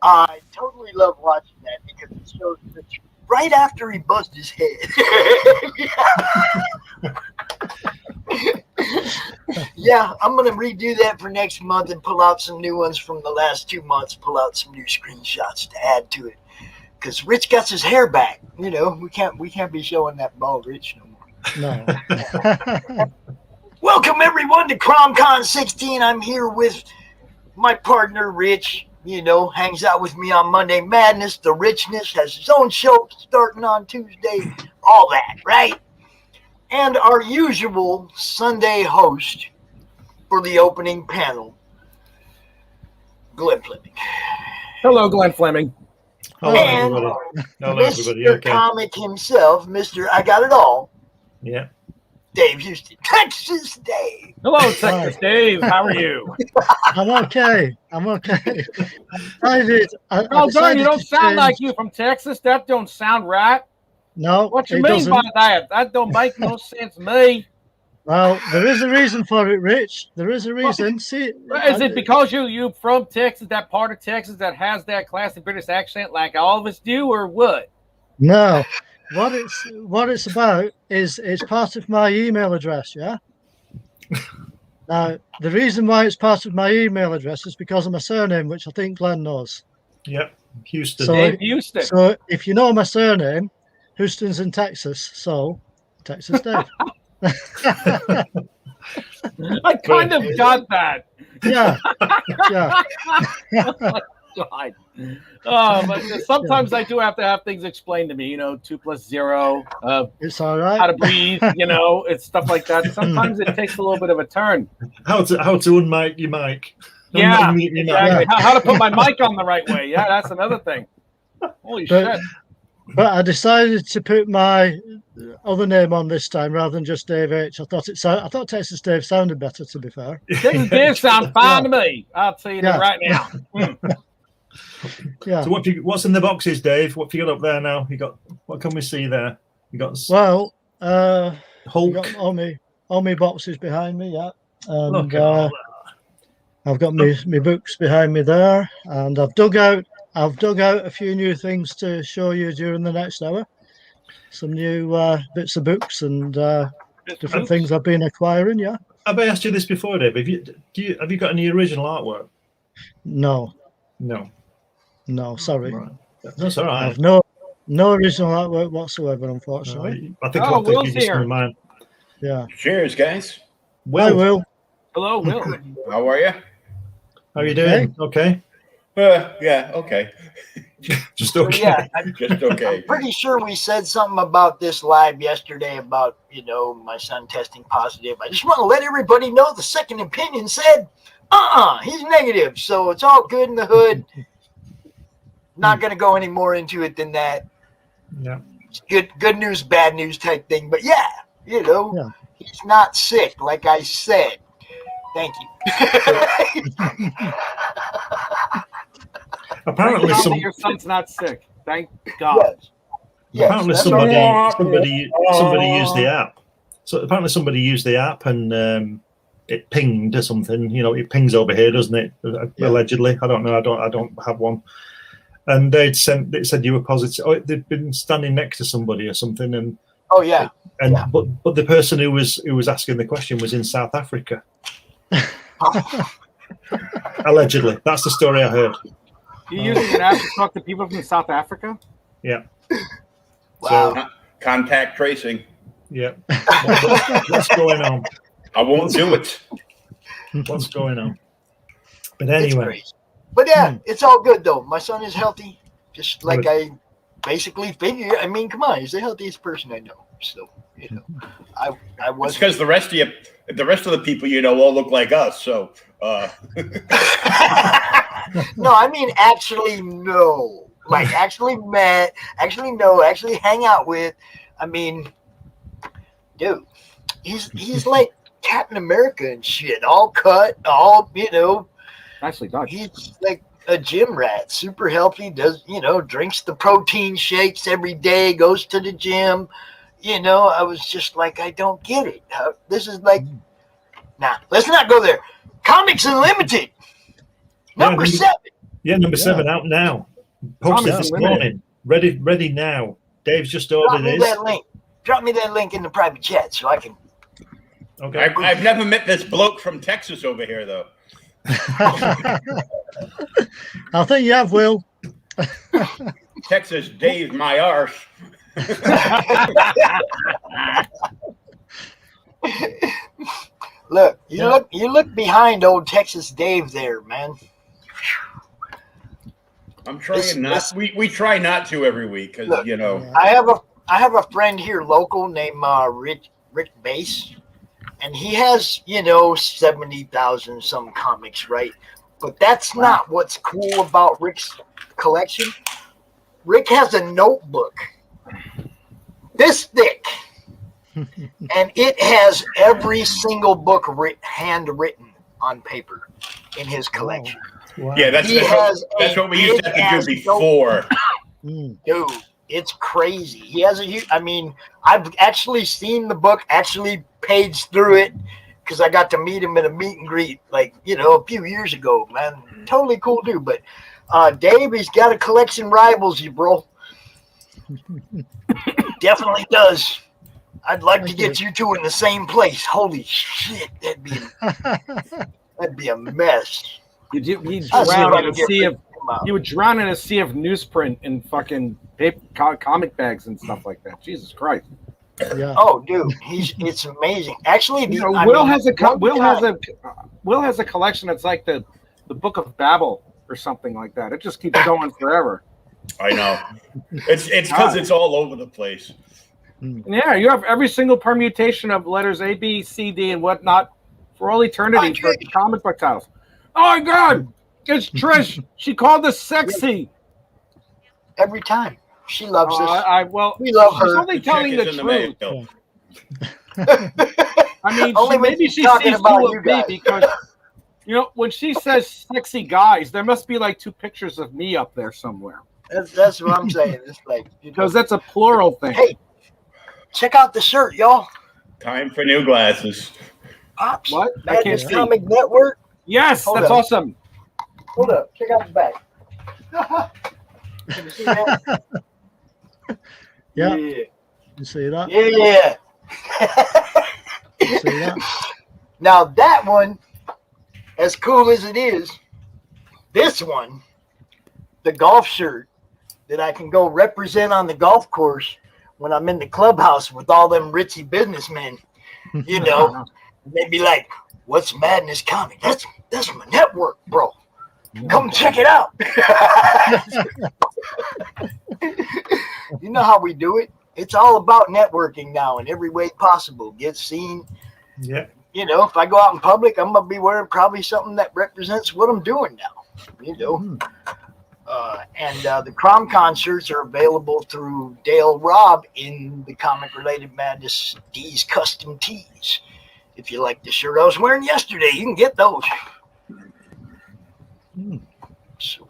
I totally love watching that because it shows Rich right after he buzzed his head. Yeah, I'm going to redo that for next month and pull out some new ones from the last 2 months, pull out some new screenshots to add to it. Because Rich got his hair back. You know, we can't be showing that bald Rich no more. No. Welcome everyone to CRoM Con 16. I'm here with my partner Rich. You know, hangs out with me on Monday Madness. The Richness has his own show starting on Tuesday. All that, right? And our usual Sunday host for the opening panel, Glenn Fleming. Hello, Glenn Fleming. Hello, And everybody. Hello, Mr. everybody. Okay. Comic himself, Mr. I Got It All, Yeah. Dave Houston. Texas Dave. Hello, Texas Dave. How are you? I'm okay. David, Oh, darn, you don't sound like you from Texas. That don't sound right. No. What you it mean doesn't. by that? That don't make no sense to me. Well, there is a reason for it, Rich. There is a reason. See, Is it because you from Texas, that part of Texas that has that classic British accent like all of us do, or what? No. What it's about is it's part of my email address, yeah? Now, the reason why it's part of my email address is because of my surname, which I think Glenn knows. Yep. Houston. So, Dave Houston. So if you know my surname, Houston's in Texas, so Texas Dave. I kind of got that. Yeah. Oh, my God. But sometimes I do have to have things explained to me, 2 + 0, It's all right. how to breathe, it's stuff like that. Sometimes it takes a little bit of a turn. How to unmic your mic. Yeah, Unmute your mic. exactly. How to put my mic on the right way. Yeah, that's another thing. Holy shit. But I decided to put my other name on this time rather than just Dave H. I thought Texas Dave sounded better, to be fair. Texas Dave sound fine to me. I'll tell you that right now. Yeah. So what's in the boxes, Dave? What have you got up there now? What can we see there? You got Hulk. Hulk. All my boxes behind me, yeah. And Look at all I've got my books behind me there, and I've dug out a few new things to show you during the next hour. Some new bits of books and different things I've been acquiring. Yeah. Have I asked you this before, Dave? Have you got any original artwork? No. Sorry. Right. That's all right. I've no original artwork whatsoever, unfortunately. I think I'll Will's give you some here. of mine. Yeah. Cheers, guys. Hi, Will. Hello, Will. How are you? How are you doing? Okay. Yeah, okay. Just okay. Yeah, Just okay. I'm pretty sure we said something about this live yesterday about, my son testing positive. I just want to let everybody know the second opinion said, he's negative. So it's all good in the hood. Not going to go any more into it than that. Yeah. It's good news, bad news type thing. But yeah, he's not sick, like I said. Thank you. Apparently, Your son's not sick. Thank God. Yes, apparently that's somebody used the app. So apparently somebody used the app and it pinged or something. It pings over here, doesn't it? Allegedly, I don't know. I don't have one. And it said you were positive. Oh, they'd been standing next to somebody or something, and but the person who was asking the question was in South Africa. Allegedly, that's the story I heard. You using an app to talk to people from South Africa? Yeah. Wow. So, Contact tracing. yeah. What's going on? I won't do it. What's going on? But It's anyway. crazy. But yeah, it's all good though. My son is healthy, just like I basically figure. I mean, come on, he's the healthiest person I know. So I was It's because the rest of the people all look like us. So no, I mean actually no, like actually met, actually know, actually hang out with. I mean, dude, he's like Captain America and shit, all cut, all Nicely done. He's like a gym rat, super healthy, does, drinks the protein shakes every day, goes to the gym. I was just like, I don't get it. This is like, nah, let's not go there. Comics Unlimited, number 7. Yeah, number 7 out now. Posted this morning. Ready now. Dave's just ordered his. That link. Drop me that link in the private chat so I can. Okay. I've never met this bloke from Texas over here, though. I think you have, Will. Texas Dave, my arse. Look, you look behind old Texas Dave there, man. I'm trying not. We try not to every week because you know. I have a friend here local named Rick Bass, and he has 70,000 some comics, right? But that's not what's cool about Rick's collection. Rick has a notebook this thick, and it has every single book handwritten on paper in his collection. Wow. Yeah, that's what we used to have to do before. Dude, it's crazy. He has I've actually seen the book, actually paged through it, because I got to meet him at a meet and greet, a few years ago, man. Totally cool dude. But Dave, he's got a collection rivals you, bro. Definitely does. I'd like to get you two in the same place. Holy shit, that'd be a mess. You would drown in a sea of newsprint and fucking paper, comic bags and stuff like that. Jesus Christ. Yeah. Oh, dude, it's amazing. Actually, Will has a collection that's like the Book of Babel or something like that. It just keeps going forever. I know. It's because it's all over the place. Yeah, you have every single permutation of letters A, B, C, D, and whatnot for all eternity for comic book titles. Oh my God, it's Trish. She called us sexy every time. She loves us. We love her. She's only telling the truth. I mean, maybe she sees two of me because when she says sexy guys, there must be like 2 pictures of me up there somewhere. That's what I'm saying. It's like because that's a plural thing. Hey, check out the shirt, y'all. Time for new glasses. Pops. What? Madness Comic Network. Yes, that's awesome. Hold up. Check out the back. Can you see that? Yeah. You see that? Yeah. You see that? Now that one, as cool as it is, this one, the golf shirt that I can go represent on the golf course when I'm in the clubhouse with all them ritzy businessmen, they'd be like, "What's Madness Comic? That's my network, bro. Come check it out." You know how we do it. It's all about networking now in every way possible. Get seen. Yeah. If I go out in public, I'm gonna be wearing probably something that represents what I'm doing now. And the CRoM Con shirts are available through Dale Robb in the Comic Related Madness D's Custom Tees. If you like the shirt I was wearing yesterday, you can get those. So,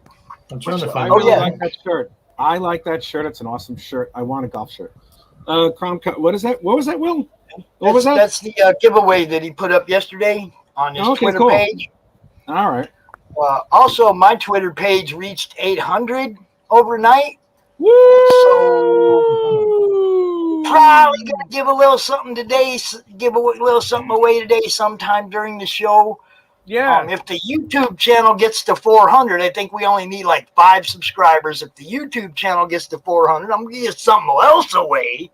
I'm trying to find. I like that shirt. I like that shirt. It's an awesome shirt. I want a golf shirt. CRoM Con. What is that? What was that, Will? What was that? That's the giveaway that he put up yesterday on his Twitter page. All right. Also, my Twitter page reached 800 overnight. Woo! So probably gonna give a little something today. Give a little something away today sometime during the show. Yeah. If the YouTube channel gets to 400, I think we only need like 5 subscribers. If the YouTube channel gets to 400, I'm gonna give something else away.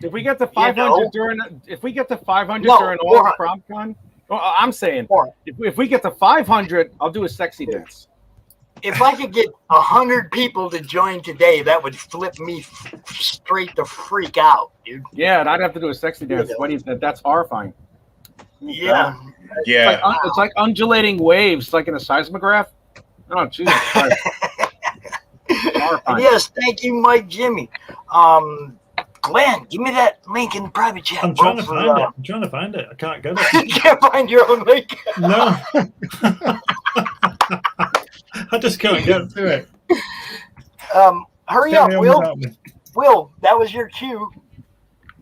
If we get to 500 during all of CRoM Con, I'm saying if we get to 500, I'll do a sexy dance. If I could get 100 people to join today, that would flip me straight the freak out, dude. Yeah, and I'd have to do a sexy dance. That's horrifying. Yeah. Yeah. It's like undulating waves, like in a seismograph. Oh, Jesus Christ. Yes, thank you, Mike Jimmy. Glenn, give me that link in the private chat. I'm trying to find it. I can't get it. You can't find your own link? No. I just can't get to it. Hurry up, Will. Will, that was your cue.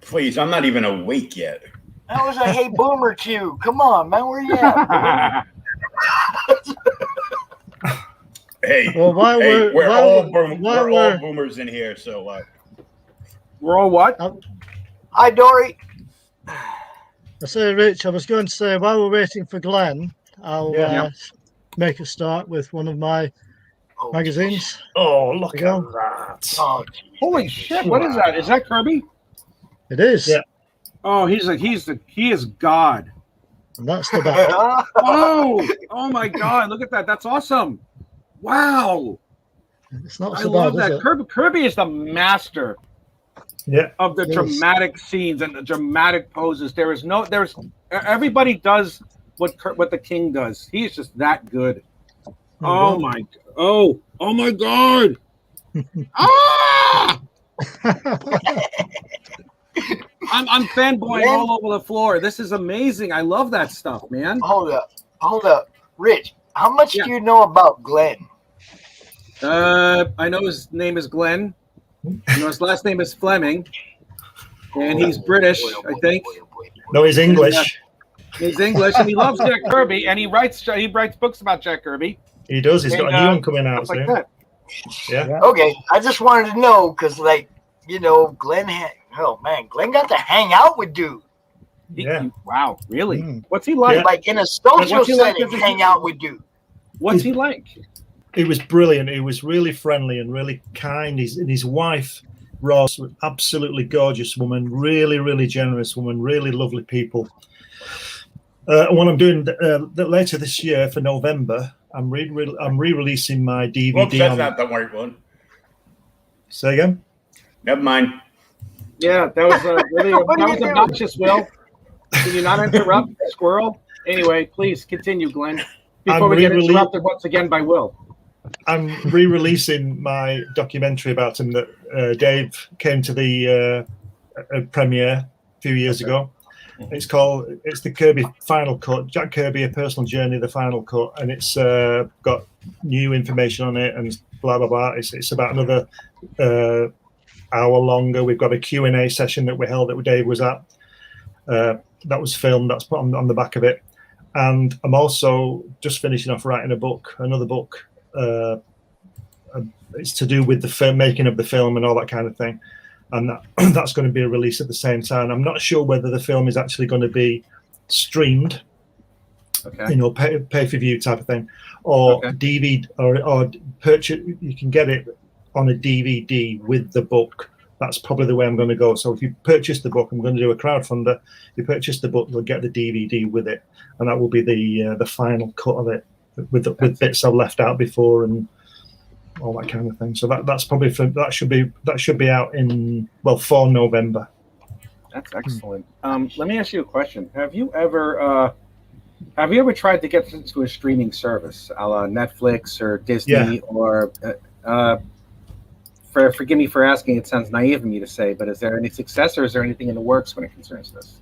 Please, I'm not even awake yet. That was a Hey Boomer cue. Come on, man. Where you at? Hey, Well, while hey, we're all we're boomers in here, so We're all what? Hi, Dory. I say, Rich, I was going to say, while we're waiting for Glenn, I'll Yeah. make a start with one of my Oh, magazines. Oh, look There at you that. Oh, Holy shit! What is that? Is that Kirby? It is. Yeah. Oh, he is God. And that's the back. Oh my God! Look at that. That's awesome. Wow. It's not I so love bad, is that. it? Kirby is the master Yeah. of the It is. dramatic scenes and the dramatic poses. Everybody does what the king does. He is just that good. There you Oh go. my God. Ah! I'm fanboying all over the floor. This is amazing. I love that stuff, man. hold up. Rich, how much Yeah. do you know about Glenn? I know his name is Glenn. I know his last name is Fleming, and he's British, I think. No, he's English. He's English, and he loves Jack Kirby, and he writes books about Jack Kirby. He does. He's got a new one coming out Stuff like soon. that. Yeah. Okay, I just wanted to know because, like, you know, Glenn got to hang out with dude. Yeah. Wow, really? Mm. What's he like? Yeah. Like in a social What's he like setting, as a hang human? out with dude. What's he like? He was brilliant. He was really friendly and really kind. His wife, Ross, was absolutely gorgeous woman, really, really generous woman, really lovely people. And what I'm doing later this year for November, I'm re-releasing my DVD. whoops, that's not the right one. Say again? Never mind. Yeah, that was really What are that was you doing? obnoxious, Will. Can you not interrupt, Squirrel? Anyway, please continue, Glenn. Before I'm we get re-rele- interrupted once again by Will. I'm re-releasing my documentary about him that Dave came to the premiere a few years ago. It's the Kirby Final Cut, Jack Kirby, A Personal Journey, the Final Cut, and it's got new information on it and blah blah blah. It's about another hour longer. We've got a Q&A session that we held that Dave was at. That was filmed. That's put on the back of it. And I'm also just finishing off writing another book. It's to do with the making of the film and all that kind of thing. And that's going to be released at the same time. I'm not sure whether the film is actually going to be streamed, Okay. pay for view type of thing, or Okay. DVD or purchase. You can get it on a DVD with the book. That's probably the way I'm going to go. So if you purchase the book, I'm going to do a crowdfunder. If you purchase the book, you'll get the DVD with it, and that will be the final cut of it with bits I've left out before and all that kind of thing. So that's probably that should be out in for November. That's excellent. Let me ask you a question. Have you ever tried to get into a streaming service, a la Netflix or Disney, or forgive me for asking, it sounds naive of me to say, but is there any success or is there anything in the works when it concerns this?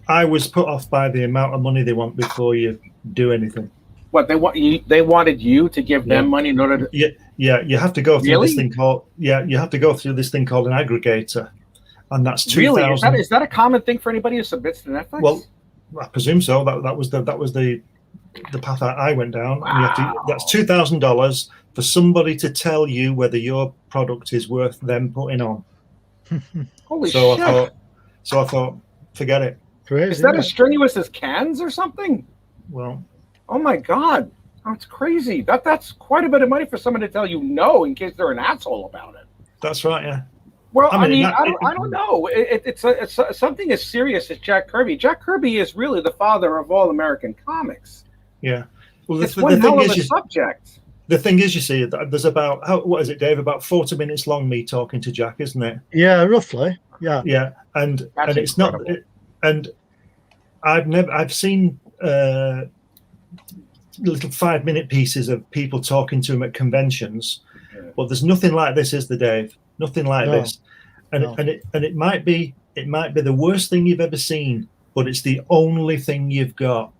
I was put off by the amount of money they want before you do anything. What they wanted you to give them money in order to. Yeah. You have to go through Really? this thing called You have to go through this thing called an aggregator, and that's 2,000. Really? Is that a common thing for anybody who submits to Netflix? Well, I presume so. That was the path I went down. Wow. And that's $2,000 for somebody to tell you whether your product is worth them putting on. Holy So shit! I thought, forget it. Crazy, Is that isn't as it? strenuous as cans or something? Well, Oh my God, that's crazy. That's quite a bit of money for someone to tell you no in case they're an asshole about it. that's right. Yeah. Well, I mean, I don't know. It's something as serious as Jack Kirby. Jack Kirby is really the father of all American comics. Yeah. Well, It's one hell of a is, subject. the thing is, you see, there's about what is it, Dave? About 40 minutes long. Me talking to Jack, isn't it? Yeah, roughly. Yeah. Yeah, and That's it's incredible. not. And I've seen little 5-minute pieces of people talking to him at conventions, but there's nothing like this, is there, Dave? Nothing like No. this. And No. it might be the worst thing you've ever seen, but it's the only thing you've got.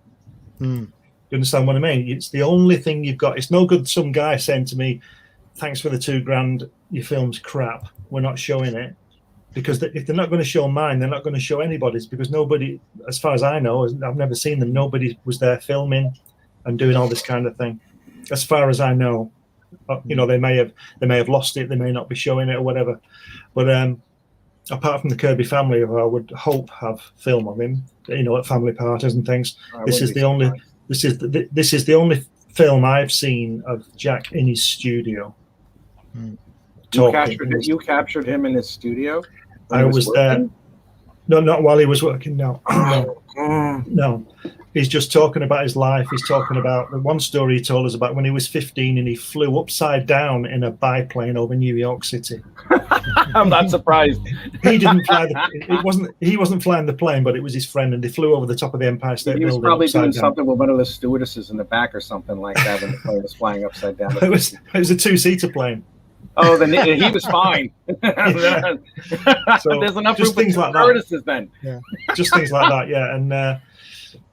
Hmm. You understand what I mean? It's the only thing you've got. It's no good some guy saying to me, "Thanks for the $2,000. Your film's crap. We're not showing it." Because if they're not going to show mine, they're not going to show anybody's. Because nobody, as far as I know, I've never seen them. Nobody was there filming and doing all this kind of thing. as far as I know. You know, they may have lost it, they may not be showing it or whatever. But apart from the Kirby family, who I would hope have film of him, you know, at family parties and things, this is the only film I've seen of Jack in his studio. You captured him in his studio? I was there. No, not while he was working. No. No. He's just talking about his life. He's talking about the one story he told us about when he was 15 and he flew upside down in a biplane over New York City. I'm not surprised. He didn't fly he wasn't flying the plane, but it was his friend, and they flew over the top of the Empire State Building. He was probably doing something with one of the stewardesses in the back or something like that when the plane was flying upside down. It was a 2-seater plane. Oh, then he was fine. Yeah. So there's enough just room things for like stewardesses then. Yeah. Just things like that, yeah. And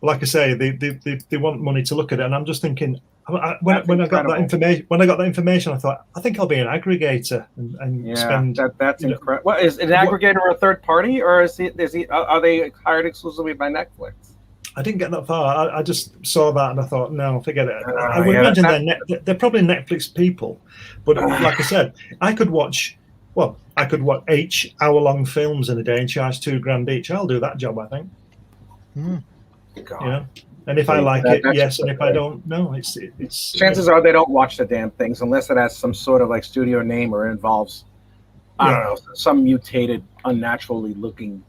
like I say, they want money to look at it, and I'm just thinking when I got that information, I thought I think I'll be an aggregator and spend. That's incredible. What is an aggregator or a third party, or is he? Are they hired exclusively by Netflix? I didn't get that far. I just saw that and I thought, no, forget it. I would imagine they're probably Netflix people, but like I said, I could watch 8 hour-long films in a day and charge $2,000 each. I'll do that job, I think. God. You know, and if I like it, yes, and if I don't, no. It's chances are they don't watch the damn things unless it has some sort of like studio name or involves I don't know, some mutated, unnaturally looking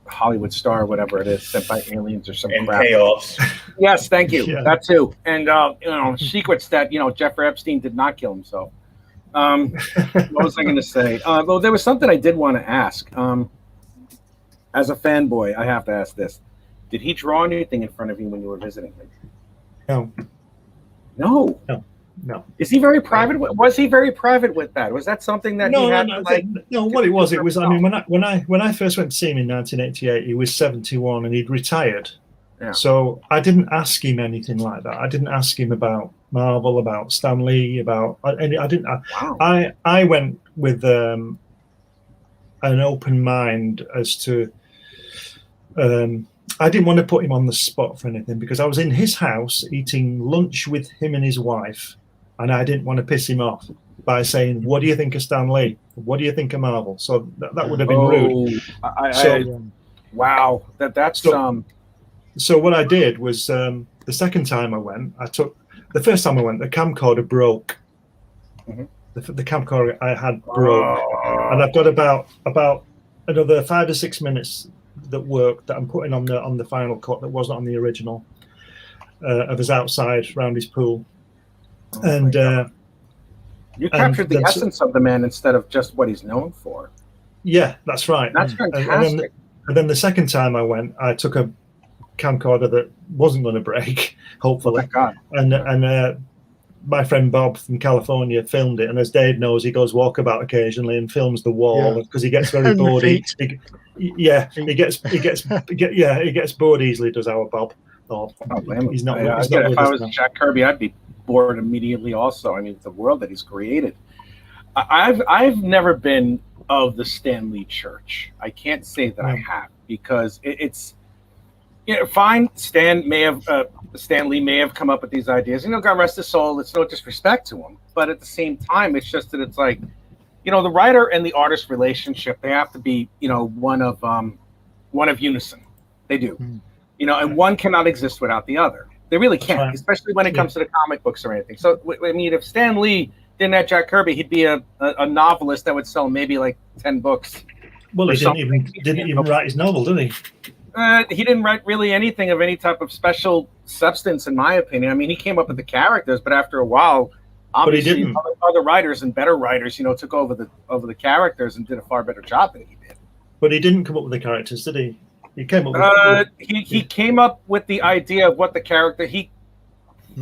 Hollywood star, whatever it is, sent by aliens or some crap. Payoffs. Yes, thank you. Yeah. That too. And secrets that Jeffrey Epstein did not kill himself. What was I going to say? Well, there was something I did want to ask. As a fanboy, I have to ask this: did he draw anything in front of you when you were visiting him? No. Is he very private? Was he very private with that? Was that something that he had? No. What it was, I mean, when I first went to see him in 1988, he was 71 and he'd retired. Yeah. So I didn't ask him anything like that. I didn't ask him about Marvel, about Stan Lee, about any. I didn't. Wow. I went with an open mind as to. I didn't want to put him on the spot for anything because I was in his house eating lunch with him and his wife, and I didn't want to piss him off by saying, "What do you think of Stan Lee? What do you think of Marvel?" So that would have been rude. Wow, that's So what I did was the second time I went, the first time I went, the camcorder broke. Mm-hmm. The camcorder I had broke, and I've got about another 5 or 6 minutes that worked that I'm putting on the final cut that wasn't on the original of us outside around his pool. And you captured the essence of the man instead of just what he's known for. Yeah, that's right. That's fantastic. And then the second time I went, I took a camcorder that wasn't going to break, hopefully. Oh my God. And my friend Bob from California filmed it, and as Dave knows, he goes walkabout occasionally and films the wall because he gets very bored. He gets bored easily. Does our Bob? He's not. If I was Jack Kirby, I'd be bored immediately. Also, I mean, the world that he's created. I've never been of the Stan Lee Church. I can't say that I have because it's. Fine. Stan Lee may have come up with these ideas. God rest his soul. It's no disrespect to him, but at the same time, it's just that it's like, the writer and the artist relationship. They have to be, one of unison. They do, and one cannot exist without the other. They really can't, especially when it comes to the comic books or anything. So, I mean, if Stan Lee didn't have Jack Kirby, he'd be a novelist that would sell maybe like 10 books. Well, he didn't even write his novel, did he? He didn't write really anything of any type of special substance, in my opinion. I mean, he came up with the characters, but after a while, obviously, other writers and better writers, took over the characters and did a far better job than he did. But he didn't come up with the characters, did he? He came up with he came up with the idea of what the character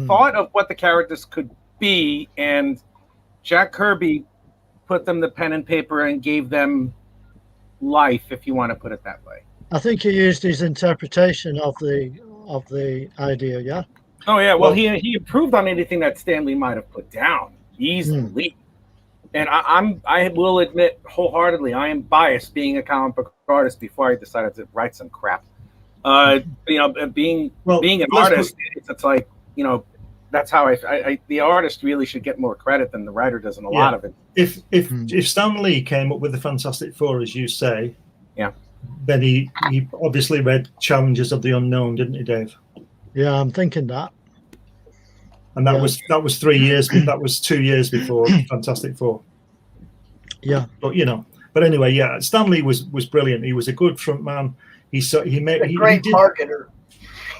thought of what the characters could be, and Jack Kirby put them to pen and paper and gave them life, if you want to put it that way. I think he used his interpretation of the idea, yeah. Oh yeah, well he improved on anything that Stan Lee might have put down easily. And I will admit wholeheartedly, I am biased being a comic book artist before I decided to write some crap. Being an artist, it's like that's how the artist really should get more credit than the writer does in a lot of it. If Stan Lee came up with the Fantastic Four, as you say, then he obviously read Challenges of the Unknown, didn't he, Dave? Yeah, I'm thinking that. And that was 3 years. That was 2 years before Fantastic Four. Yeah, but anyway, yeah, Stan Lee was brilliant. He was a good front man. He made a great marketer.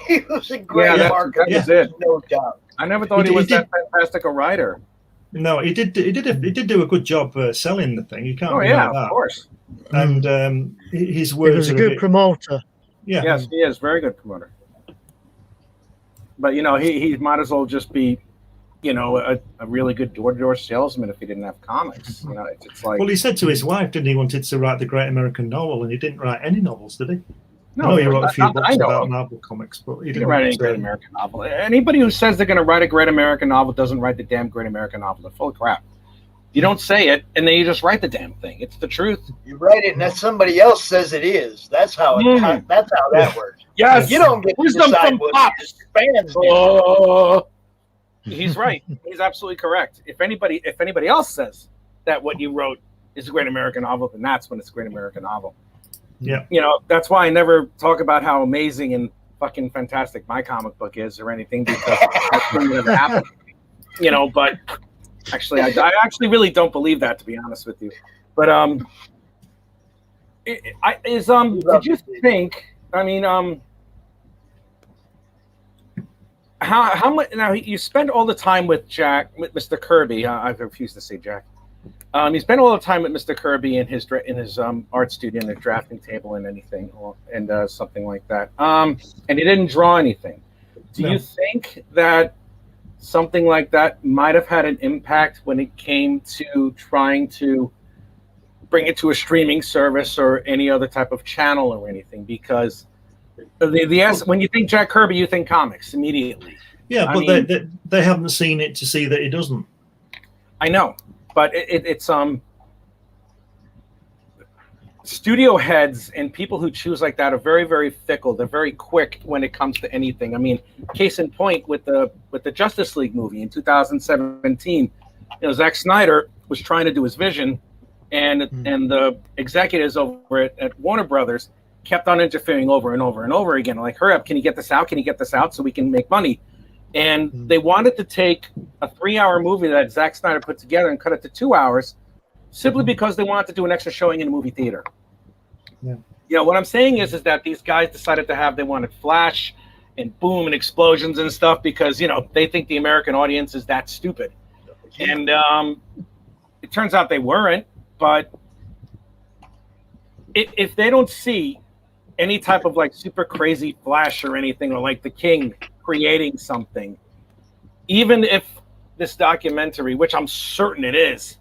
He was a great marketer. That was it. No doubt. I never thought he was that fantastic a writer. No, he did do a good job selling the thing. You can't. Oh yeah, of course. And his words. He was a good promoter. Yeah. Yes, he is very good promoter. But he might as well just be, a really good door-to-door salesman if he didn't have comics. It's like. Well, he said to his wife, didn't he, wanted to write the Great American Novel, and he didn't write any novels, did he? No, he wrote a few books about Marvel comics, but he didn't write any Great American Novel. Anybody who says they're going to write a Great American Novel doesn't write the damn Great American Novel. They're full of crap. You don't say it, and then you just write the damn thing. It's the truth. You write it, and that somebody else says it is. That's how that works. Yes, you don't get to decide what fans do. He's right. He's absolutely correct. If anybody else says that what you wrote is a Great American Novel, then that's when it's a Great American Novel. Yeah. That's why I never talk about how amazing and fucking fantastic my comic book is or anything, because that's never happened. But actually, I actually really don't believe that, to be honest with you. But did you think? I mean, how much? Now you spend all the time with Mr. Kirby. I refuse to say Jack. You spend all the time with Mr. Kirby in his art studio and the drafting table and anything, and something like that. And he didn't draw anything. Do you think that something like that might have had an impact when it came to trying to bring it to a streaming service or any other type of channel or anything? Because when you think Jack Kirby, you think comics immediately. Yeah, but they haven't seen it to see that he doesn't. I know, but it's studio heads and people who choose like that are very, very fickle. They're very quick when it comes to anything. I mean, case in point with the Justice League movie in 2017, Zack Snyder was trying to do his vision, and the executives over at Warner Brothers kept on interfering over and over and over again. Like, hurry up, can you get this out? Can you get this out so we can make money? And they wanted to take a 3-hour movie that Zack Snyder put together and cut it to 2 hours, simply because they wanted to do an extra showing in a movie theater. Yeah. What I'm saying is that these guys decided they wanted flash and boom and explosions and stuff because, they think the American audience is that stupid. And it turns out they weren't. But if they don't see any type of like super crazy flash or anything, or like the King creating something, even if this documentary, which I'm certain it is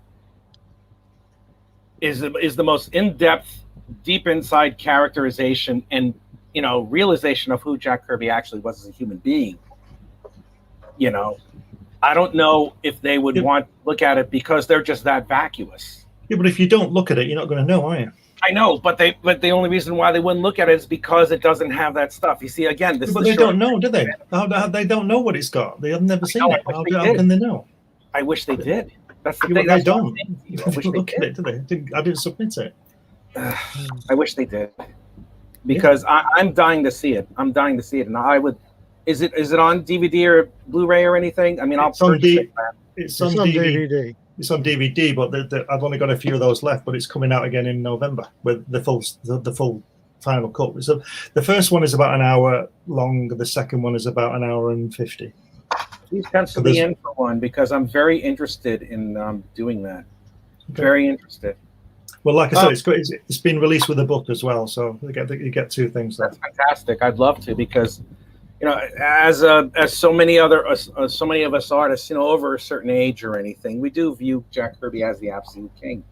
the most in-depth, deep inside characterization and realization of who Jack Kirby actually was as a human being, I don't know if they would want to look at it because they're just that vacuous. Yeah, but if you don't look at it, you're not going to know, are you? I know, but the only reason why they wouldn't look at it is because it doesn't have that stuff. You see, again, but they don't know, do they? They don't know what it's got. They have never seen it. How can they know? I wish they did. That's the thing. They don't. Look at it, do they? I didn't submit it. I wish they did, because I'm dying to see it. I'm dying to see it, and I would. Is it on DVD or Blu-ray or anything? I mean, I'll purchase it. It's on DVD. It's on DVD, but I've only got a few of those left. But it's coming out again in November with the full final cut. So the first one is about an hour long. The second one is about an hour and 50. Please pencil me in for one, because I'm very interested in doing that. Okay. Very interested. Well, like I said, it's been released with a book as well, so you get two things there. That's fantastic. I'd love to, because as so many of us artists, over a certain age or anything, we do view Jack Kirby as the absolute king.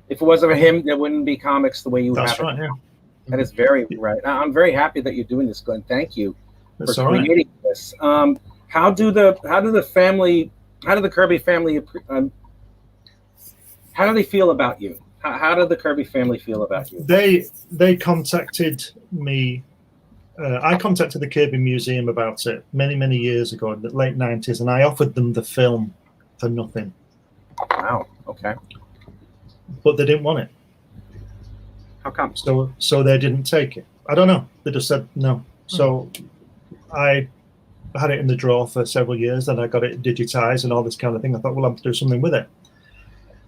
If it wasn't for him, there wouldn't be comics the way you have. That's right. Yeah. That is very right. I'm very happy that you're doing this, Glenn. Thank you for creating this. How do the Kirby family? How do they feel about you? How did the Kirby family feel about you? They contacted me I contacted the Kirby Museum about it many years ago in the late 90s, and I offered them the film for nothing. Wow. Okay. But they didn't want it. How come? So they didn't take it. I don't know. They just said no. So I had it in the drawer for several years, and I got it digitized and all this kind of thing. I thought, well, I'm to do something with it.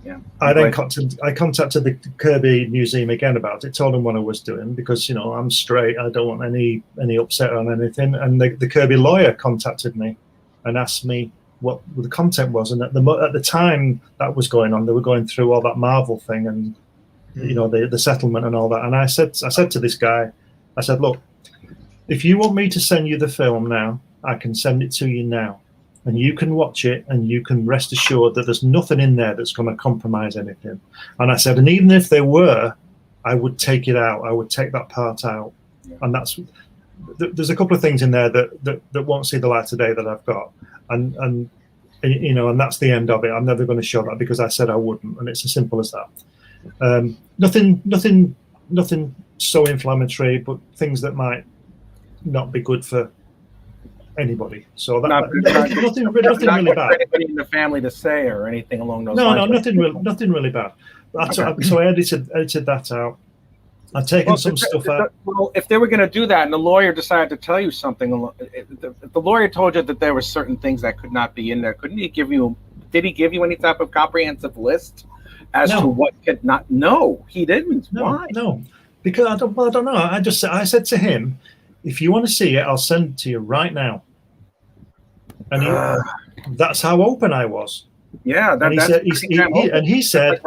Yeah. I contacted the Kirby Museum again about it, told them what I was doing because, you know, I'm straight. I don't want any upset on anything. And the Kirby lawyer contacted me and asked me what the content was. And at the time that was going on, they were going through all that Marvel thing and, you know, the settlement and all that. And I said to this guy, I said, look, if you want me to send you the film now, I can send it to you now. And you can watch it and you can rest assured that there's nothing in there that's going to compromise anything. And I said, and even if there were, I would take it out. I would take that part out. And there's a couple of things in there that won't see the light of day that I've got. And you know, and that's the end of it. I'm never going to show that because I said I wouldn't. And it's as simple as that. Nothing so inflammatory, but things that might not be good for anybody. So nothing really bad. Anybody in the family to say or anything along those lines. No, nothing really bad. So I edited that out. I've taken some stuff out. Well, if they were going to do that, and the lawyer decided to tell you something, if the lawyer told you that there were certain things that could not be in there, couldn't he give you? Did he give you any type of comprehensive list as to what could not? No, he didn't. Why? No, because I don't know. I said to him, if you want to see it, I'll send it to you right now. And that's how open I was. Yeah, he said,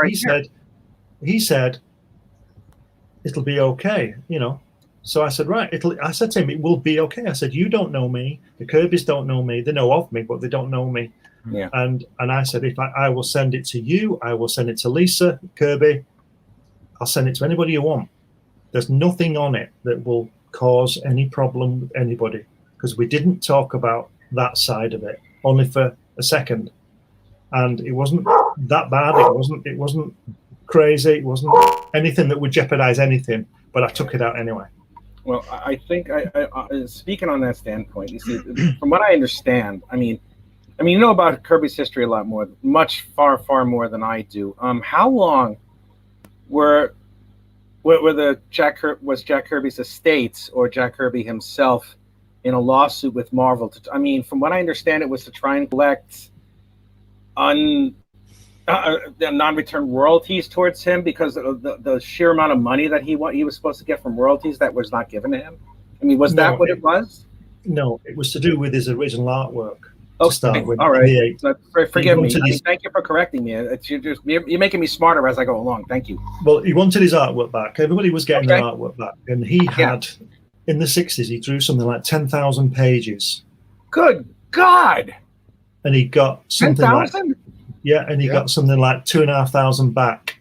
it'll be okay, you know. So I said, right. I said to him, it will be okay. I said, you don't know me. The Kirbys don't know me. They know of me, but they don't know me. Yeah. And I said, if I will send it to you, I will send it to Lisa Kirby. I'll send it to anybody you want. There's nothing on it that will cause any problem with anybody because we didn't talk about that side of it only for a second, and it wasn't that bad. It wasn't crazy. It wasn't anything that would jeopardize anything. But I took it out anyway. Well, I think I speaking on that standpoint, you see, from what I understand, I mean, you know about Kirby's history a lot more, far more than I do. How long was Jack Kirby's estates or Jack Kirby himself in a lawsuit with Marvel? I mean, from what I understand, it was to try and collect non-return royalties towards him because of the sheer amount of money that he was supposed to get from royalties that was not given to him. I mean, was that what it was? No, it was to do with his original artwork. Oh, all right. Forgive me. Thank you for correcting me. You're making me smarter as I go along. Thank you. Well, he wanted his artwork back. Everybody was getting their artwork back, and he had in the 60s. He drew something like 10,000 pages. Good God! And he got something 10,000? And he got something like 2,500 back.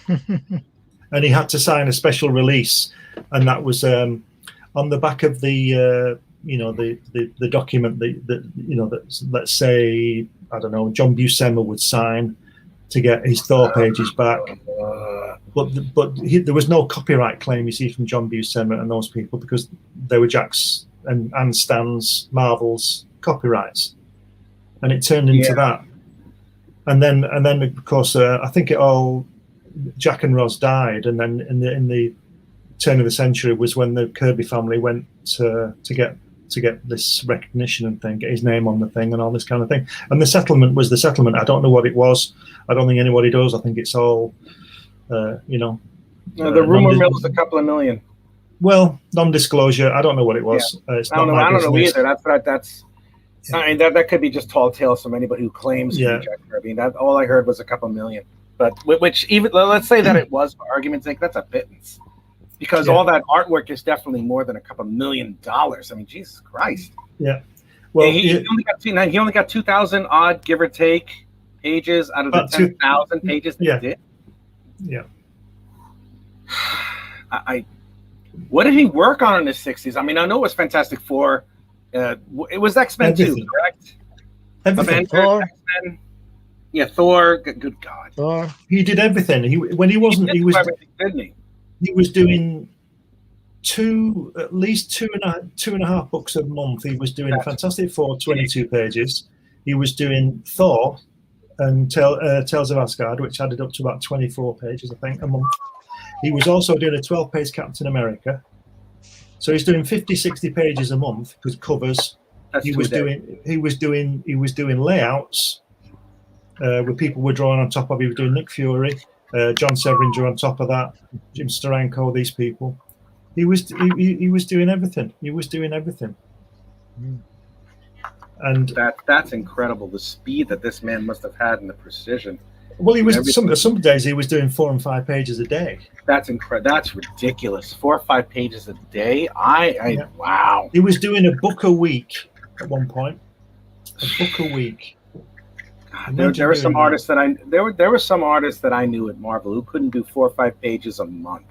And he had to sign a special release, and that was on the back of the. The document that let's say, I don't know, John Buscema would sign to get his Thor pages back. But there was no copyright claim, you see, from John Buscema and those people because they were Jack's and Stan's Marvel's copyrights. And it turned into that. And then of course, I think Jack and Roz died, and then in the turn of the century was when the Kirby family went to get this recognition and thing, get his name on the thing and all this kind of thing. And the settlement was the settlement. I don't know what it was. I don't think anybody does. I think it's all, the rumor mill is a couple of million. Well, non-disclosure. I don't know what it was. It's I don't know either. That could be just tall tales from anybody who claims to be Jack Kirby. That all I heard was a couple million. But which even let's say that it was for argument's sake, that's a pittance. Because all that artwork is definitely more than a couple $1 million. I mean, Jesus Christ. Yeah. Well, he only got 2,000 odd, give or take, pages out of the 10,000 pages that he did. Yeah. What did he work on in the 60s? I mean, I know it was Fantastic Four. It was X-Men too, correct? Everything. Avengers, X-Men. Yeah, Thor. Good God. Thor. He did everything. He was doing at least two and a half books a month. He was doing Fantastic Four, 22 pages. He was doing Thor and Tales of Asgard, which added up to about 24 pages, I think, a month. He was also doing a 12-page Captain America. So he's doing 50, 60 pages a month because covers. He was doing layouts where people were drawing on top of. He was doing Nick Fury, John Severin drew on top of that, Jim Steranko, these people. He was doing everything. He was doing everything. And that's incredible. The speed that this man must have had and the precision. Well, he was some days he was doing 4 and 5 pages a day. That's incredible. That's ridiculous. 4 or 5 pages a day. Wow. He was doing a book a week at one point. A book a week. God, there were some artists that there were some artists that I knew at Marvel who couldn't do 4 or 5 pages a month.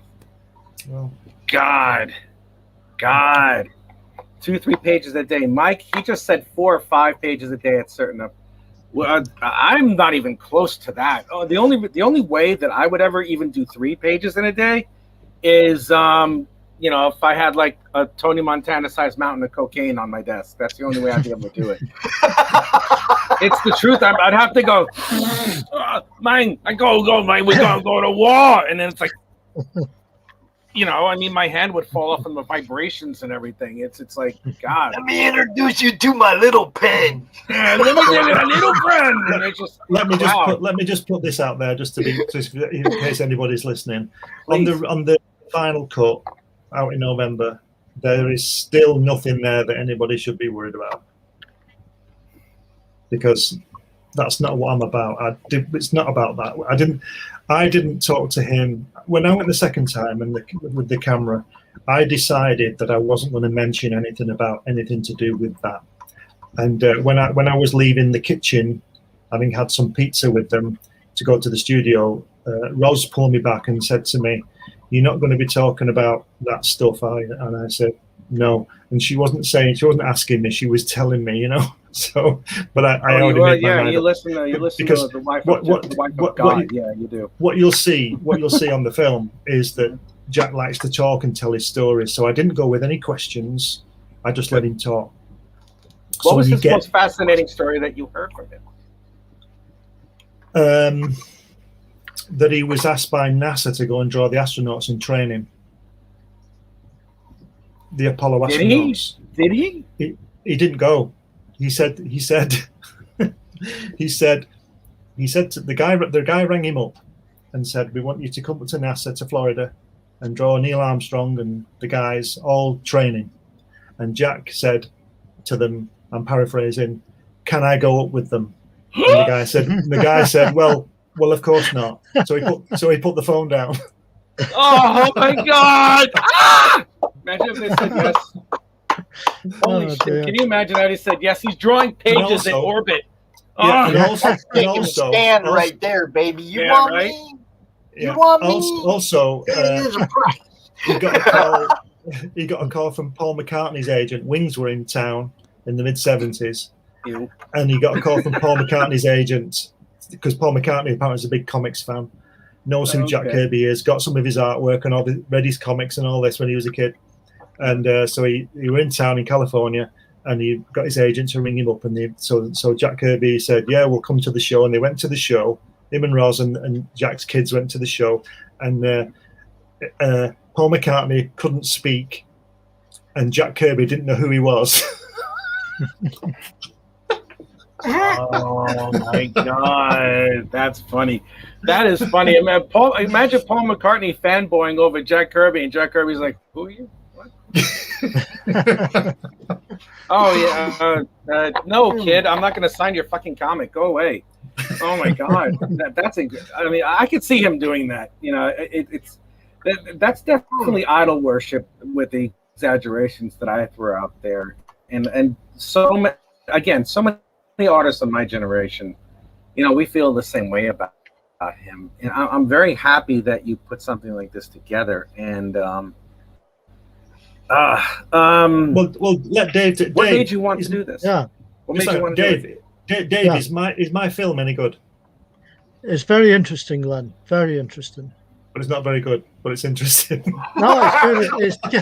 Well, God. 2 or 3 pages a day. Mike, he just said 4 or 5 pages a day at certain. Well, I'm not even close to that. Oh, the only way that I would ever even do 3 pages in a day is, if I had like a Tony Montana-sized mountain of cocaine on my desk. That's the only way I'd be able to do it. It's the truth. I'd have to go, mine. I go, mine. We're gonna go to war, and then it's like, my hand would fall off from the vibrations and everything. It's like, God. Let me introduce you to my little pen. Yeah, let me give you a little friend. Let me just put this out there, just in case anybody's listening. On the final cut out in November, there is still nothing there that anybody should be worried about, because that's not what I'm about. It's not about that. I didn't talk to him when I went the second time and with the camera. I decided that I wasn't going to mention anything about anything to do with that. And when I was leaving the kitchen, having had some pizza with them to go to the studio, Roz pulled me back and said to me, "You're not going to be talking about that stuff, are you?" And I said, "No." And she wasn't asking me, she was telling me, So, but I already made my mind you up. listen to the wife of God. Yeah, you do. What you'll see on the film is that Jack likes to talk and tell his stories. So I didn't go with any questions. I just let him talk. What was his most fascinating story that you heard from him? That he was asked by NASA to go and draw the astronauts in training. The Apollo astronauts. Did he? He didn't go. He said to the guy rang him up and said, "We want you to come to NASA to Florida and draw Neil Armstrong and the guys all training." And Jack said to them, I'm paraphrasing, "Can I go up with them?" And the guy said, well, of course not. So he put the phone down. Oh my God! Imagine if they said yes. Holy shit! Dear. Can you imagine how he said yes? He's drawing pages in orbit. Yeah, and Taking a stand right there, baby. You want me? You want me? Also, It is a price. he got a call from Paul McCartney's agent. Wings were in town in the mid-70s, and he got a call from Paul McCartney's agent because Paul McCartney apparently is a big comics fan, knows who Jack Kirby is, got some of his artwork and read his comics and all this when he was a kid. And so he were in town in California, and he got his agent to ring him up. And so Jack Kirby said, "Yeah, we'll come to the show." And they went to the show. Him and Roz and Jack's kids went to the show. And Paul McCartney couldn't speak, and Jack Kirby didn't know who he was. Oh my God, that's funny. That is funny. Imagine Paul McCartney fanboying over Jack Kirby, and Jack Kirby's like, "Who are you? What?" Oh yeah, no kid, I'm not going to sign your fucking comic. Go away. Oh my God, I could see him doing that. That's definitely idol worship with the exaggerations that I threw out there, and so many artists of my generation, we feel the same way about him, and I'm very happy that you put something like this together. And well, let Dave. What made you want to do this? Yeah. What made you want to do it? Dave, is my film any good? It's very interesting, Len. Very interesting. but it's not very good. But it's interesting. No, it's good.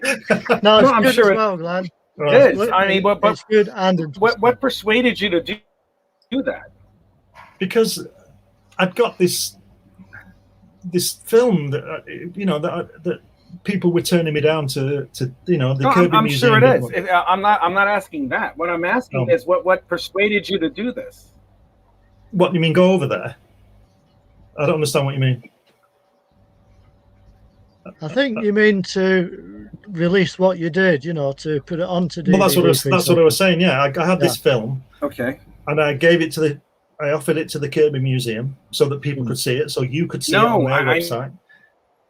It's no, it's I'm good sure as well, Glenn. It is. I mean, but It's good and interesting. what persuaded you to do that? Because I'd got this film that that people were turning me down to the Kirby I'm Museum. sure it is. I'm not asking that. What I'm asking is what persuaded you to do this? What do you mean, go over there? I don't understand what you mean. I think you mean to release what you did, to put it onto DVD. Well, that's what I was saying. Yeah, I had this film. Okay. And I gave it I offered it to the Kirby Museum so that people could see it, so you could see it on their website.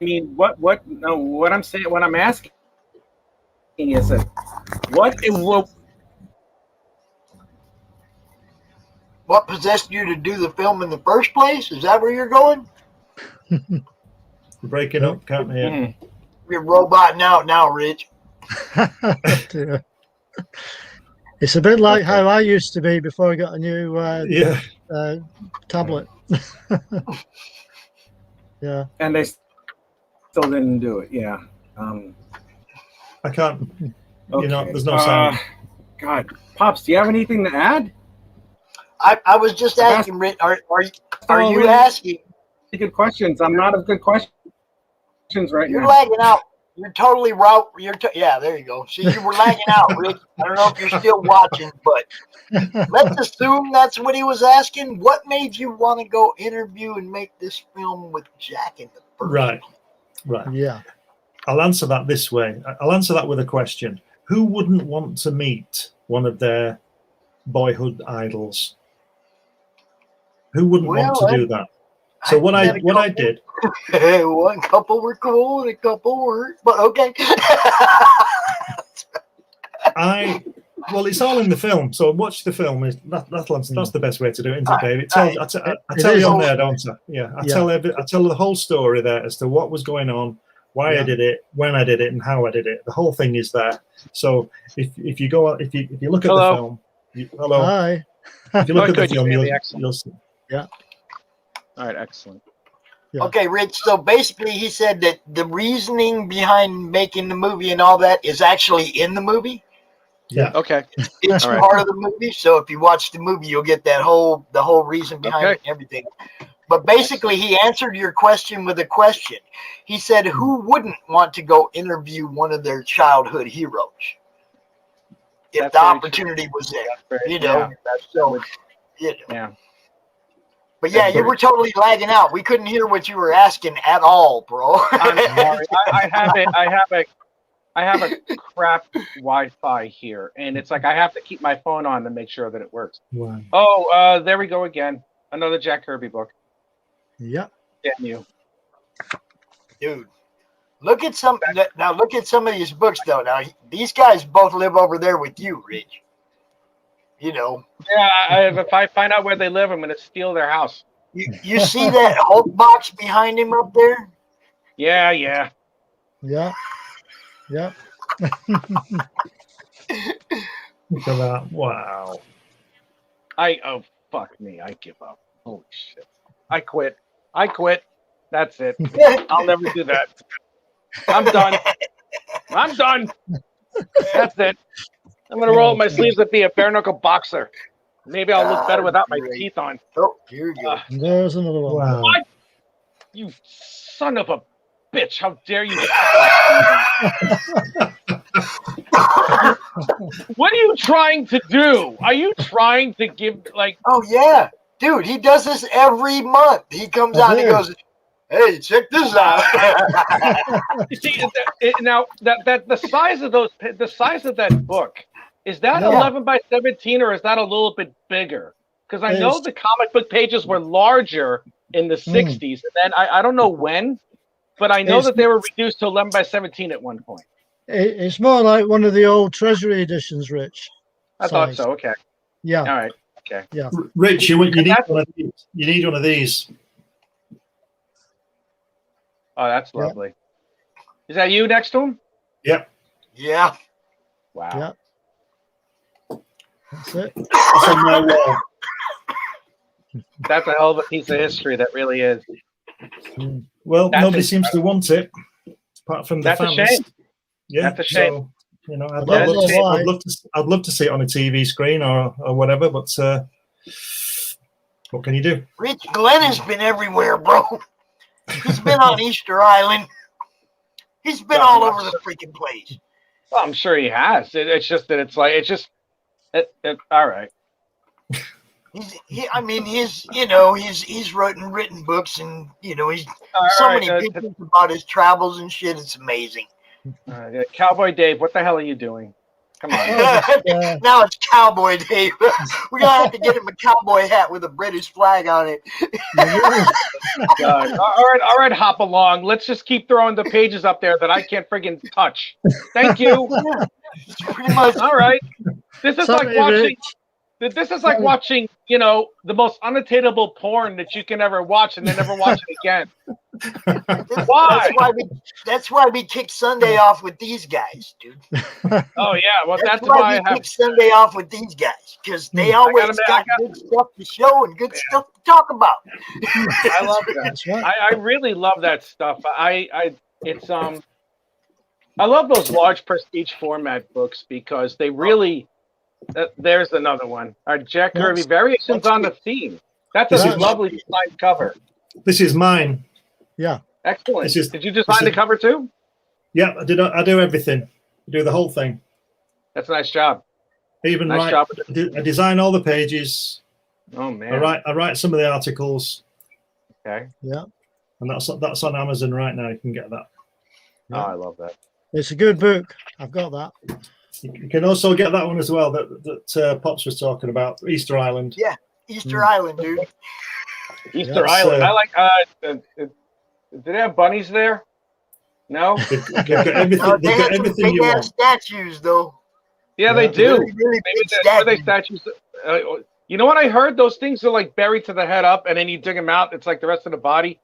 I mean, what I'm saying, what I'm asking is that what possessed you to do the film in the first place? Is that where you're going? We're breaking up, can't hear. Mm-hmm. You're roboting out now, Rich. It's a bit like how I used to be before I got a new tablet. Yeah. And they still didn't do it. Yeah. I can't. Okay. There's no sound. God, Pops, do you have anything to add? I was just asking, Rich. Are you really asking? Good questions. I'm not of good questions right You're now. lagging out. You're totally right. Yeah, there you go. See, you were lagging out, Rick. I don't know if you're still watching, but let's assume that's what he was asking. What made you want to go interview and make this film with Jack in the first? Right. Yeah. I'll answer that this way. I'll answer that with a question. Who wouldn't want to meet one of their boyhood idols? Who wouldn't want to do that? So what I did. One couple were cool and a couple weren't, but okay. Well, it's all in the film. So watch the film. That's the best way to do it, isn't it, David? I tell you on there, don't I? Yeah, I tell the whole story there as to what was going on, why I did it, when I did it, and how I did it. The whole thing is there. So if you look at the film, hello. Hi. If you look at the film, you'll see. Yeah. All right, excellent. Yeah. Okay, Rich. So basically, he said that the reasoning behind making the movie and all that is actually in the movie. Yeah. Okay. It's All right. part of the movie. So if you watch the movie, you'll get the whole reason behind it and everything. But basically, he answered your question with a question. He said, "Who wouldn't want to go interview one of their childhood heroes if That's the very opportunity was there?" Yeah, Yeah. But yeah, you were totally lagging out. We couldn't hear what you were asking at all, bro. I'm sorry. I have a crap Wi-Fi here, and it's like I have to keep my phone on to make sure that it works. Wow. Oh, there we go again. Another Jack Kirby book. Yeah. Damn you. Dude, look at some of these books though. Now these guys both live over there with you, Rich. Yeah, if I find out where they live, I'm gonna steal their house. You see that Hulk box behind him up there? Yeah. Yeah. Look at that. Wow. Oh fuck me. I give up. Holy shit. I quit. That's it. I'll never do that. I'm done. That's it. I'm gonna roll up my sleeves and be a bare knuckle boxer. Maybe I'll look better without my teeth on. Oh, here you go. There's another one. Wow. What? You son of a bitch! How dare you? What are you trying to do? Are you trying to give like? Oh yeah, dude, he does this every month. He comes out and he goes, "Hey, check this out." You see, now that the size of that book, is that 11 by 17 or is that a little bit bigger? Because I know the comic book pages were larger in the 60s, and then I don't know when, but I know that they were reduced to 11 by 17 at one point. It's more like one of the old Treasury editions, Rich. I thought so. Okay. Yeah. All right. Okay. Yeah. Rich, you need one of these. You need one of these. Oh, that's lovely. Is that you next to him? Yep. Yeah. Wow. Yeah. That's it. It's on my wall. That's a hell of a piece of history. That really is. Well, That's nobody a- seems to want it, apart from the That's a fans. shame. Yeah, That's a shame. So, you know, don't know why. I'd love to see it on a TV screen or whatever, but what can you do? Rich Glenn has been everywhere, bro. He's been on Easter Island. He's been all over the freaking place. Well, I'm sure he has. It's just that it's like all right. He's written books, and he's All so right, many pictures about his travels and shit. It's amazing. Cowboy Dave, what the hell are you doing? Come on. Now it's Cowboy Dave. We're gonna have to get him a cowboy hat with a British flag on it. All right, hop along. Let's just keep throwing the pages up there that I can't friggin' touch. Thank you. It's pretty much All right. This is Sorry, like watching. Rich. This is like watching, the most unattainable porn that you can ever watch and then never watch it again. Why? That's why we kick Sunday off with these guys, dude. Oh yeah, well that's why why we I have. kick Sunday off with these guys, because they always got good stuff to show and good stuff to talk about. I love that. That's right. I really love that stuff. I love those large prestige format books because they really. There's another one. Jack Kirby variations on the theme. That's a lovely design cover. This is mine. Yeah. Excellent. Did you design the cover too? Yeah, I did. I do everything. I do the whole thing. That's a nice job. Even Nice job. I design all the pages. Oh man. I write some of the articles. Okay. Yeah. And that's on Amazon right now. You can get that. Oh, I love that. It's a good book. I've got that. You can also get that one as well that Pops was talking about, Easter Island. Yeah, Easter Island, dude. Easter Island. I like. Did they have bunnies there? No. They've got everything. They've got everything you want. Statues, though. Yeah, they do. Really Are they statues? You know what I heard? Those things are like buried to the head up, and then you dig them out. It's like the rest of the body,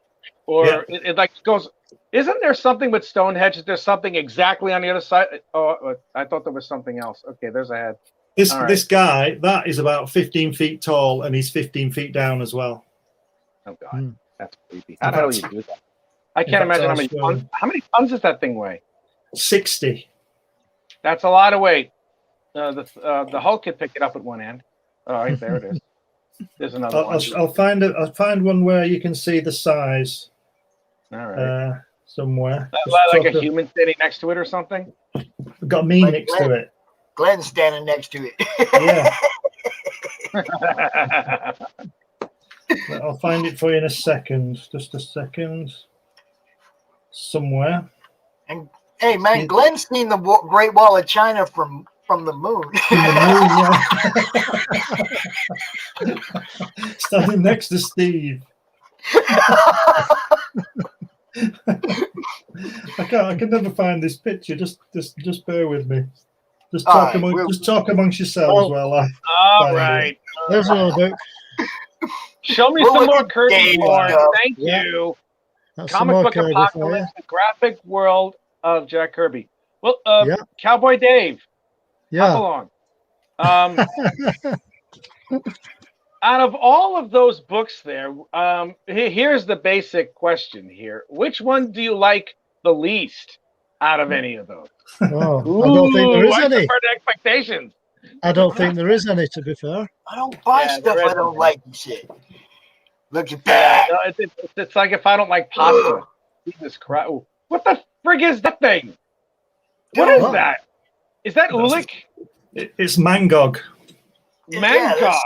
or it like goes. Isn't there something with Stonehenge? Is there something exactly on the other side? Oh, I thought there was something else. Okay, there's a head. This guy, that is about 15 feet tall, and he's 15 feet down as well. Oh God, that's creepy. How the hell do you do that? I can't imagine how many tons. How many tons does that thing weigh? 60. That's a lot of weight. The Hulk could pick it up at one end. All right, there it is. There's another one. I'll find one where you can see the size. All right. Somewhere. Like a human sitting next to it or something? We've got me next to it. Glenn's standing next to it. Yeah. I'll find it for you in a second. Just a second. Somewhere. And hey, man, Glenn's seen the Great Wall of China from the moon. Standing next to Steve. I can never find this picture. Just bear with me. Just talk amongst yourselves while I. All right. There's another book. Show me some more Kirby porn. Thank you. That's Comic Book Apocalypse: The Graphic World of Jack Kirby. Well, Cowboy Dave. Yeah. Hop along. Out of all of those books there, here's the basic question here. Which one do you like the least out of any of those? Oh, I don't think there is any. Expectations. I don't think there is any, to be fair. I don't buy stuff I don't like and shit. Look at that. No, it's like if I don't like pasta. Jesus Christ. What the frig is that thing? What is that? Is that Ulick? It's Mangog. Mangog.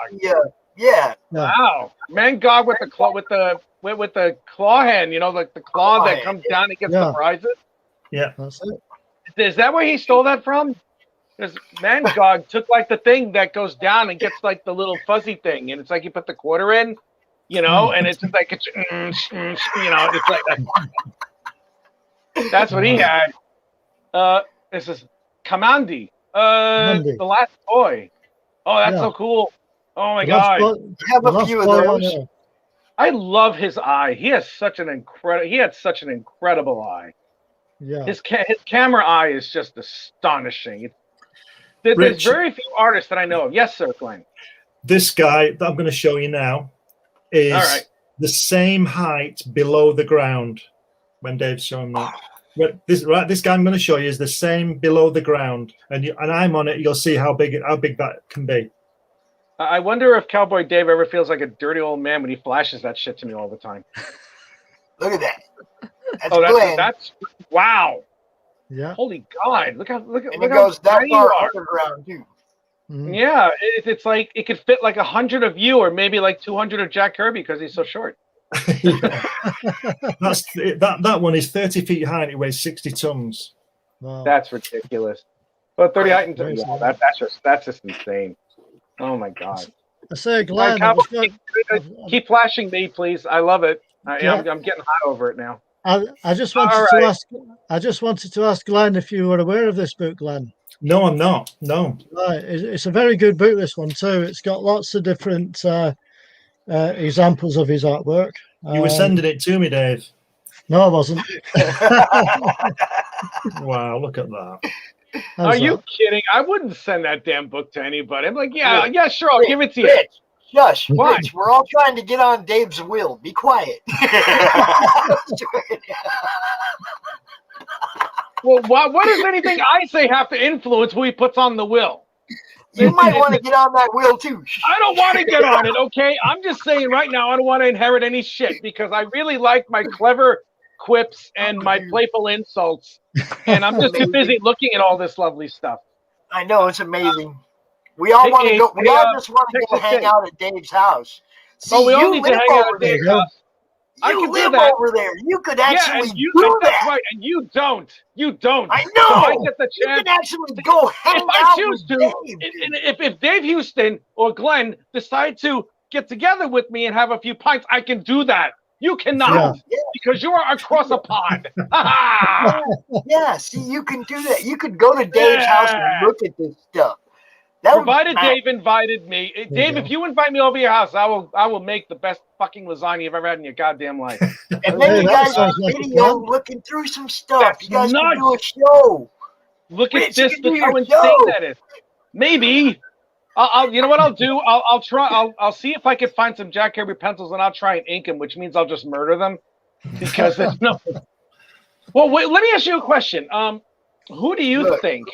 Yeah. Wow. Mangog with the claw with the claw hand, like the claw that comes down and gets the prizes. Yeah. That's it. Is that where he stole that from? Because Mangog took like the thing that goes down and gets like the little fuzzy thing, and it's like you put the quarter in, and it's just like it's like that's what he had. This is Kamandi, the last boy. Oh, that's so cool. Oh my God. Have a few of those. I love his eye. He had such an incredible eye. Yeah. His camera eye is just astonishing. There's very few artists that I know of. Yes, sir, Glenn. This guy that I'm going to show you now is the same height below the ground when Dave's showing that. But this guy I'm going to show you is the same below the ground, and I'm on it. You'll see how big that can be. I wonder if Cowboy Dave ever feels like a dirty old man when he flashes that shit to me all the time. Look at that. That's wow. Yeah. Holy God! Look and look it goes that far underground too. Mm. Yeah, it's like it could fit like 100 of you, or maybe like 200 of Jack Kirby because he's so short. That one is 30 feet high and it weighs 60 tons. Wow. That's ridiculous. But 30 height and Yeah, that's just insane. Oh my God! I say, Glenn, keep flashing me, please. I love it. Yeah. I'm getting hot over it now. I just wanted to ask. I just wanted to ask Glenn if you were aware of this book, Glenn. No, I'm not. No. Right, it's a very good book. This one too. It's got lots of different examples of his artwork. You were sending it to me, Dave. No, I wasn't. Wow, look at that. Are you kidding? I wouldn't send that damn book to anybody. I'm like, yeah, sure, I'll give it to you. Rich, shush, Why? Rich, we're all trying to get on Dave's will. Be quiet. Well, what does anything I say have to influence who he puts on the will? You might want to get on that will too. I don't want to get on it, okay? I'm just saying right now I don't want to inherit any shit because I really like my clever quips and my playful insults. And I'm just too busy looking at all this lovely stuff. I know, it's amazing. We all want to go. We all just want to go hang out at Dave's house. See, we all need to hang out at Dave's house. You live over there. You could actually do that. That's right, and you don't. You don't. I know. So I get the chance. You can actually go hang if out I choose with to, Dave. if Dave Houston or Glenn decide to get together with me and have a few pints, I can do that. You cannot, because you are across a pond. Yeah, see, you can do that. You could go to Dave's house and look at this stuff. Provided Dave invited me. Dave, if you invite me over your house, I will make the best fucking lasagna you've ever had in your goddamn life. And then you guys have video looking through some stuff. You guys can do a show. Look at this. Look how insane that is. Maybe. You know what I'll do? I'll try. I'll see if I can find some Jack Kirby pencils, and I'll try and ink them, which means I'll just murder them because there's no. Well, wait. Let me ask you a question. Who do you think?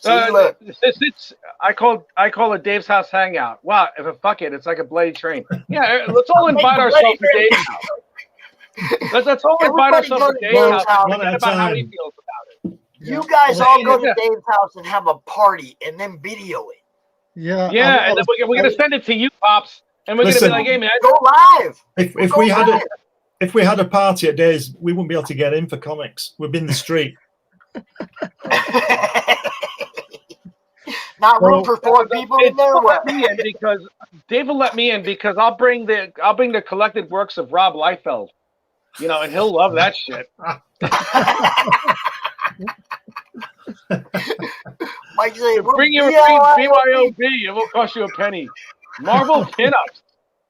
I call it Dave's house hangout. Wow, fuck it, it's like a bloody train. Yeah, let's all invite ourselves to Dave's house. Let's all invite ourselves to Dave's house and forget about how he feels about it. You guys all go to Dave's house and have a party and then video it. Yeah, and then we're gonna send it to you, Pops, and we're gonna be like, hey man, go live. If we had a party at Dave's, we wouldn't be able to get in for comics. We'd be in the street. Not room for 4 people in there. Because Dave will let me in because I'll bring the collected works of Rob Liefeld, and he'll love that shit. Mike say, bring your BYOB, it won't cost you a penny. Marvel pinups.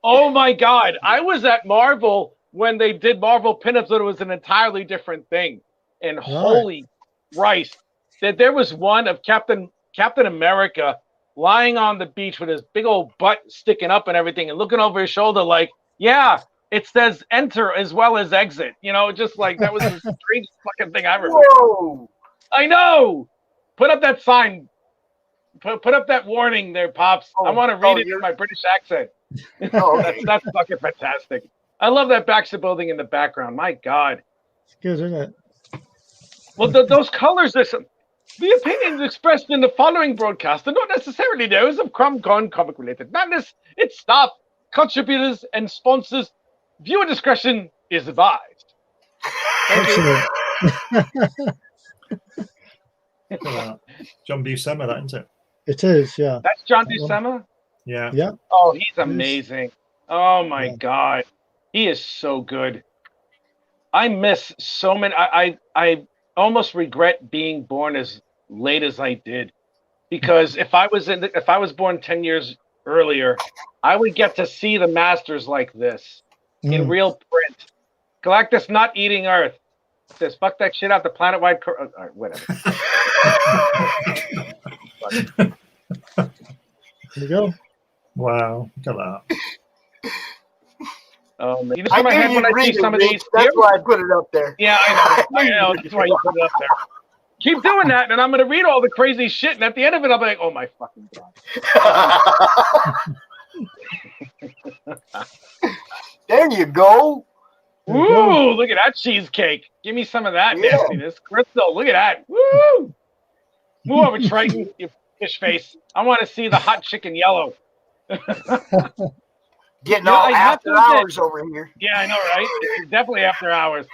Oh my God, I was at Marvel when they did Marvel pinups, but it was an entirely different thing. And holy Christ, that there was one of Captain America lying on the beach with his big old butt sticking up and everything and looking over his shoulder like, yeah, it says enter as well as exit. Just like that was the strangest fucking thing I ever heard. I know. Put up that sign. Put up that warning there, Pops. I want to read it in my British accent. That's fucking fantastic. I love that Baxter building in the background. My God. It's good, isn't it? Well, those colors, the opinions expressed in the following broadcast are not necessarily those of CRoM Con comic-related madness. It's staff, contributors, and sponsors. Viewer discretion is advised. Excellent. John Buscema, that isn't it? It is, yeah. That's John Buscema? Yeah. Yeah. Oh, he's amazing. Oh my God. He is so good. I miss so many. I almost regret being born as late as I did, because if I was born 10 years earlier, I would get to see the masters like this in real print. Galactus not eating Earth. Says fuck that shit out the planet-wide. All right, whatever. There you go. Wow, look at that. You just I in my knew head when you'd I read see it, some of Rich. these. That's why I put it up there. Yeah, I know. I know. That's why you put it up there. Keep doing that, and I'm going to read all the crazy shit. And at the end of it, I'll be like, "Oh my fucking god!" There you go. Woo! Look at that cheesecake. Give me some of that Yeah. nastiness, Crystal. Look at that. Woo! Move over, Triton. You fish face. I want to see the hot chicken yellow. Getting Yeah, all I have after to admit- hours over here. Yeah, I know, right? It's definitely after hours.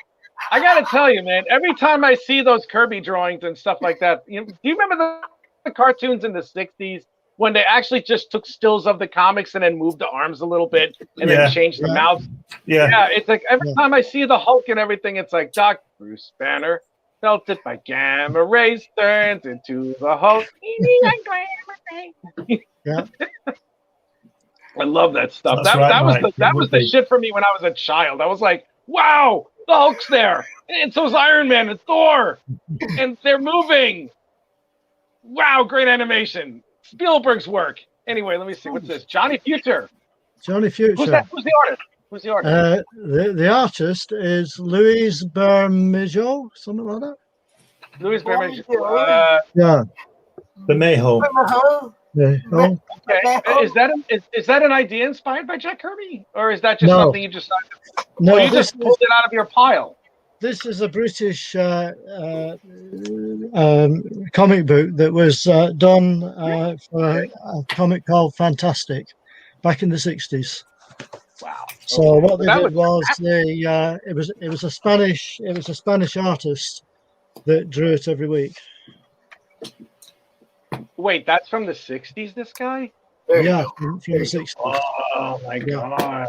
I gotta tell you, man. Every time I see those Kirby drawings and stuff like that, do you remember the cartoons in the '60s when they actually just took stills of the comics and then moved the arms a little bit and then changed the mouth? Yeah, it's like every time I see the Hulk and everything, it's like Doc Bruce Banner felt it by gamma rays turns into the Hulk. Yeah. I love that stuff. That's right, that Mike. that was the shit for me when I was a child. I was like, wow, the Hulk's there, and so's Iron Man and Thor, and they're moving. Wow, great animation. Spielberg's work. Anyway, let me see. What's this? Johnny Future. Johnny Future. Who's that? Who's the artist? Who's the artist? The artist is Louise Bermejo, something like that. Louis Bermejo. Yeah. The Mayho. Yeah. Oh, Okay. Is that an idea inspired by Jack Kirby, or is that just No. something you just no, you this just pulled it out of your pile? this is a British comic book that was done for a comic called Fantastic back in the 60s. Wow. So Okay. what they That did was it was a Spanish artist that drew it every week. Wait, that's from the '60s. This guy? Yeah, from the 60s. Oh my god.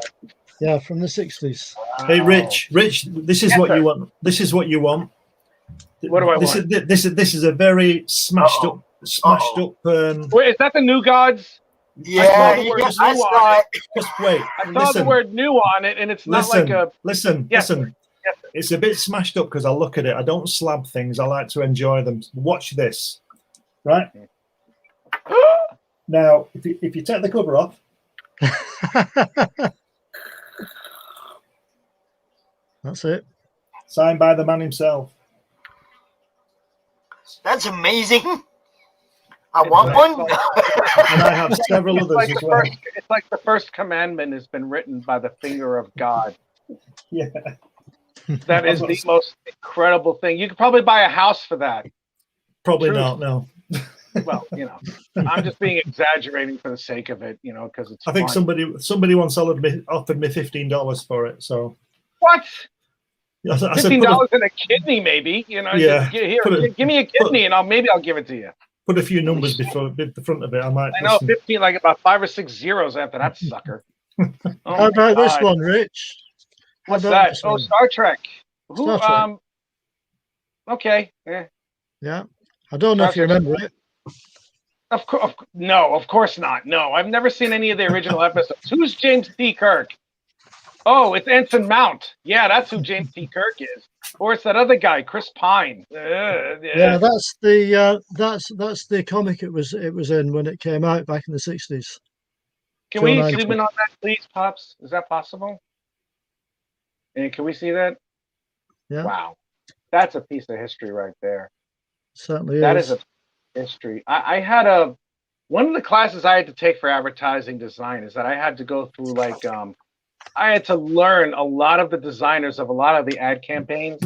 Yeah, from the 60s. Hey, Rich, this is what you want. This is what you want. What do I want? This is a very smashed up. Wait, is that the New Gods? Yeah, I saw it. Just wait. I saw the word "new" on it, and it's not like a. Listen. Yes, It's a bit smashed up because I look at it. I don't slab things. I like to enjoy them. Watch this, right? Now, if you take the cover off, That's it. signed by the man himself. That's amazing. I want one. And I have several others as well. It's like the first commandment has been written by the finger of God. Yeah. That is the most incredible thing. You could probably buy a house for that. Probably True. not. No. Well, I'm just being exaggerating for the sake of it, because it's. I think fun. somebody once offered me $15 for it. So. What? I said, $15 and a kidney, maybe. Yeah. Give me a kidney, and maybe I'll give it to you. Put a few numbers before the front of it. I might. I know 15, like about 5 or 6 zeros after that sucker. How about this one, Rich? What's that? Oh, Star Trek. Star Trek. Okay. Yeah. Yeah. I don't know if you remember it. Of course not. No, I've never seen any of the original episodes. Who's James T. Kirk? Oh, it's Ensign Mount. Yeah, that's who James T. Kirk is. Or it's that other guy, Chris Pine. Yeah, that's the comic it was in when it came out back in the 60s. Can we zoom in on that, please, Pops? Is that possible? And can we see that? Yeah. Wow, that's a piece of history right there. Certainly That is a history. I had one of the classes I had to take for advertising design is that I had to go through I had to learn a lot of the designers of a lot of the ad campaigns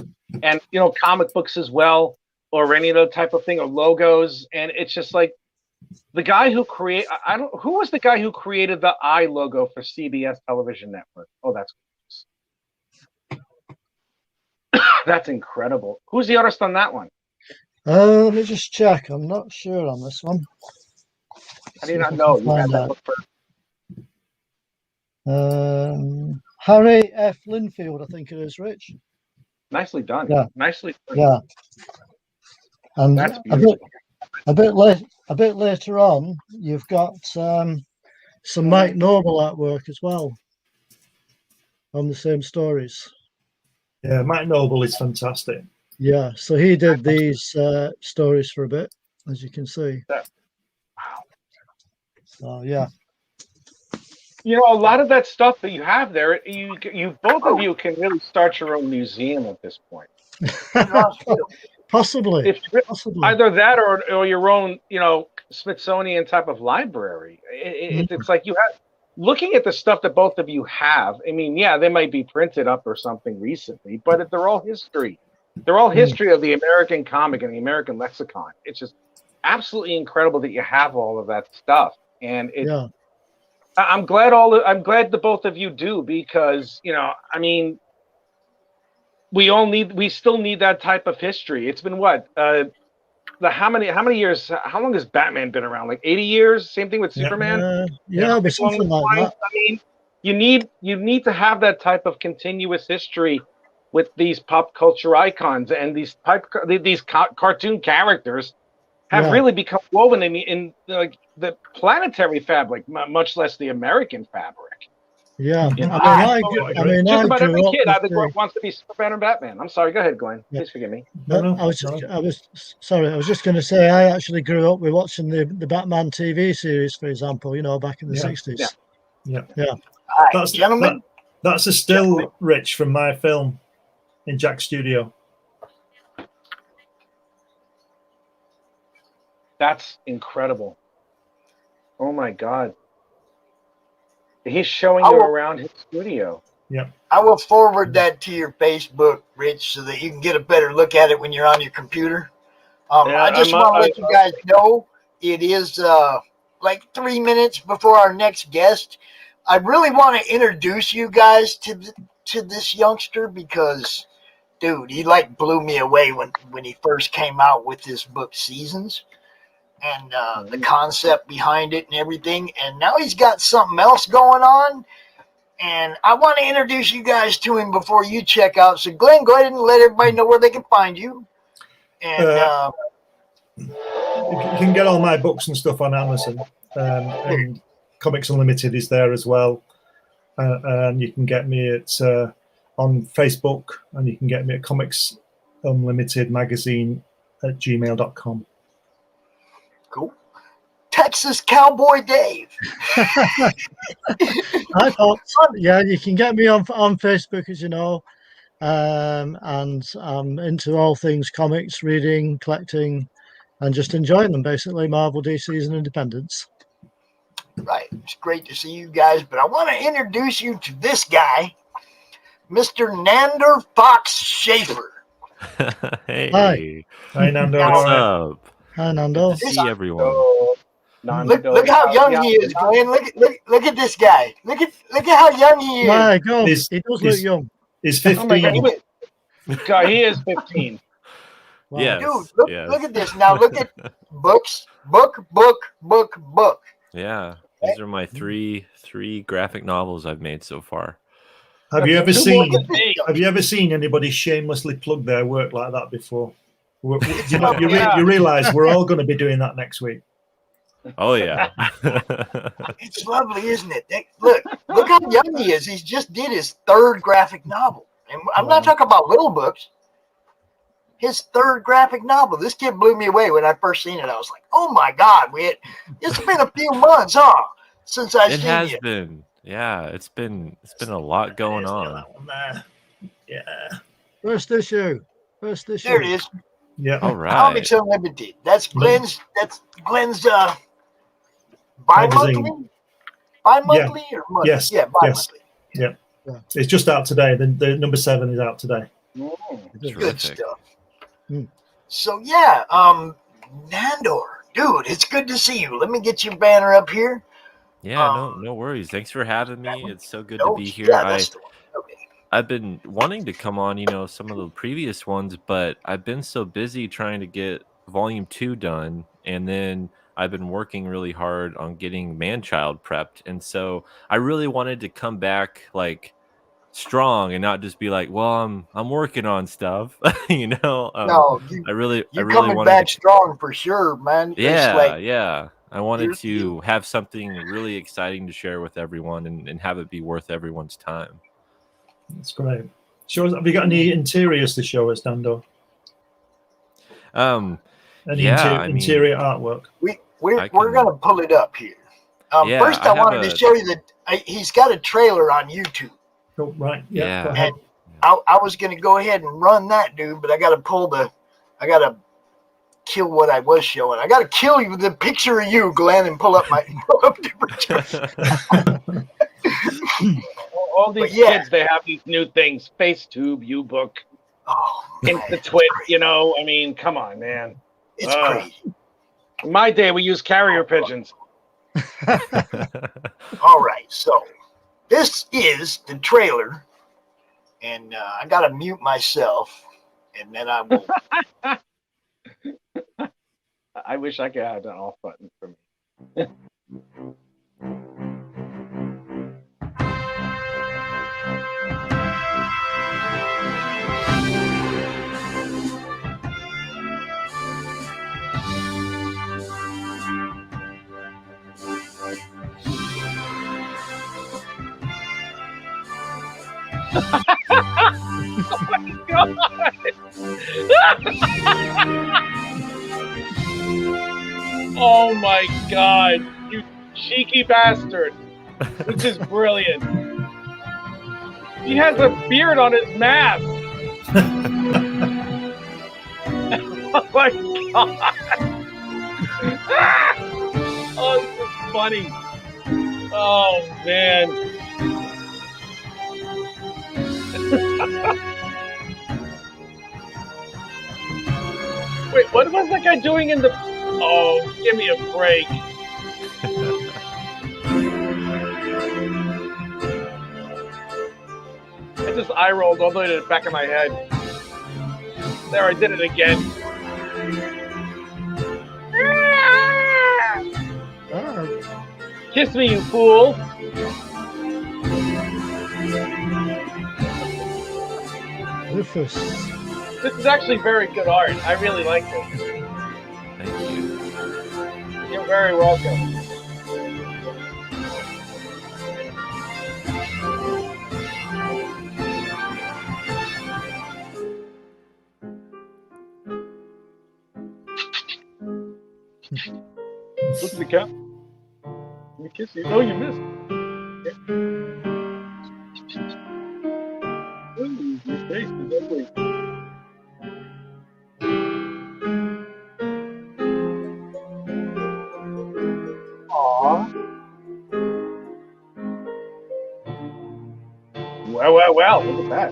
and comic books as well, or any other type of thing, or logos. And it's just like the guy who who was the guy who created the I logo for CBS Television Network? Oh, that's incredible. Who's the artist on that one? let me just check. I'm not sure on this one. I do not know. You have that book first. Harry F. Linfield, I think it is, Rich. Nicely done. Yeah. Nicely done. Yeah. And That's beautiful. a bit later on, you've got some Mike Noble artwork as well on the same stories. Yeah, Mike Noble is fantastic. Yeah, so he did these stories for a bit, as you can see. Wow. So yeah. You know, a lot of that stuff that you have there, you both of you can really start your own museum at this point. Possibly. If either that or your own, you know, Smithsonian type of library. It's like you have, looking at the stuff that both of you have. I mean, yeah, they might be printed up or something recently, but they're all history. They're all history of the American comic and the American lexicon. It's just absolutely incredible that you have all of that stuff, and I'm glad the both of you do, because, you know, I mean, we still need that type of history. It's been what, how many years? How long has Batman been around? Like 80 years. Same thing with Superman. It'll be something like that. I mean, you need to have that type of continuous history with these pop culture icons, and these cartoon characters have really become woven in like the planetary fabric, much less the American fabric. Yeah, You know, I mean, just about every kid I grew wants to be Superman or Batman. I'm sorry, go ahead, Glenn. Please forgive me. I was just going to say, I actually grew up with watching the Batman TV series, for example. You know, back in the 60s. Yeah. All right, gentlemen. That's a still, Rich, from my film in Jack's studio. That's incredible. Oh my God. He's showing you around his studio. Yeah. I will forward that to your Facebook, Rich, so that you can get a better look at it when you're on your computer. I just want to let you guys know it is like 3 minutes before our next guest. I really want to introduce you guys to this youngster, because, dude, he like blew me away when he first came out with this book, Seasons. And the concept behind it and everything. And now he's got something else going on. And I want to introduce you guys to him before you check out. So, Glenn, go ahead and let everybody know where they can find you. And you can get all my books and stuff on Amazon. And Comics Unlimited is there as well. And you can get me on Facebook. And you can get me at Comics Unlimited Magazine at gmail.com. Cool. Texas Cowboy Dave. I thought, yeah, you can get me on Facebook, as you know, and I'm into all things comics, reading, collecting, and just enjoying them, basically, Marvel, DCs, and independents. Right. It's great to see you guys, but I want to introduce you to this guy, Mr. Nandor Fox Shaffer. Hey. Hi, Nando. What's up? Hi, Nando. Good to see everyone. Look how young he is, Glenn. Look at this guy. Look at how young he is. My God, he does look young. He's 15. Oh my God, he is 15. Wow. Yes. Dude, look at this. Now look at books, book. Yeah, these are my three graphic novels I've made so far. Have you ever seen anybody shamelessly plug their work like that before? You realize we're all going to be doing that next week. Oh yeah. It's lovely, isn't it? Look how young he is. He just did his 3rd graphic novel. And I'm not talking about little books. His 3rd graphic novel. This kid blew me away when I first seen it. I was like, oh my God, it's been a few months, since I've seen it. It has been. Yeah, it's been a lot going on. Yeah. First issue. There it is. Yeah. All right. Comics Unlimited. That's Glenn's bi-monthly? Bi-monthly or monthly? Yes. Yeah, bi-monthly. Yeah. It's just out today. The number 7 is out today. Good stuff. So yeah, Nandor, dude, it's good to see you. Let me get your banner up here. Yeah, no worries. Thanks for having me. It's so good to be here. I've been wanting to come on, some of the previous ones, but I've been so busy trying to get volume 2 done, and then I've been working really hard on getting Man-Child prepped, and so I really wanted to come back like strong and not just be like, well, I'm working on stuff. No, I really coming wanted back to... strong for sure, man. Yeah. I wanted to have something really exciting to share with everyone and have it be worth everyone's time. That's great. Have you got any interiors to show us, Nando? Interior artwork? We're gonna pull it up here. Yeah, first, I I have wanted to show you that he's got a trailer on YouTube. Oh, right. Yeah. Yeah. Go ahead. I was going to go ahead and run that, dude, but I got to kill what I was showing. I got to kill you with the picture of you, Glenn, and pull up different. All these kids, they have these new things: FaceTube, UBook, InstaTwit. You know, I mean, come on, man. It's crazy. In my day, we used carrier pigeons. All right, so this is the trailer, and I got to mute myself, and then I will. I wish I could have an off button for me. Oh my God. Oh my God, you cheeky bastard. This is brilliant. He has a beard on his mask. Oh my God. Oh, this is funny. Oh, man. Wait, what was that guy doing in the... Oh, give me a break. I just eye rolled all the way to the back of my head. There, I did it again. Kiss me, you fool. Rufus. This is actually very good art. I really like this. Thank you. You're very welcome. Look at the cap. Let me kiss you. Oh, you missed. Ooh, your face is ugly. Aww. Well, look at that.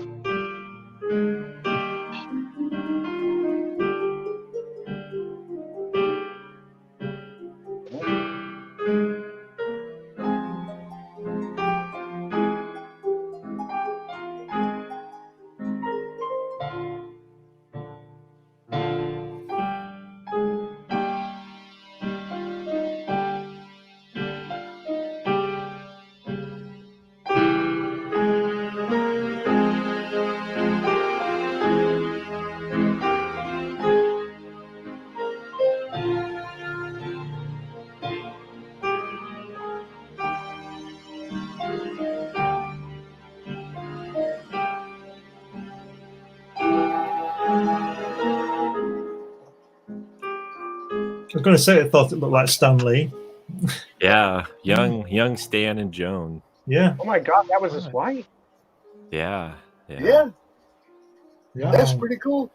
I was going to say I thought it looked like Stan Lee. Yeah, young Stan and Joan. Yeah. Oh my God, that was his wife. Yeah. Yeah, that's pretty cool.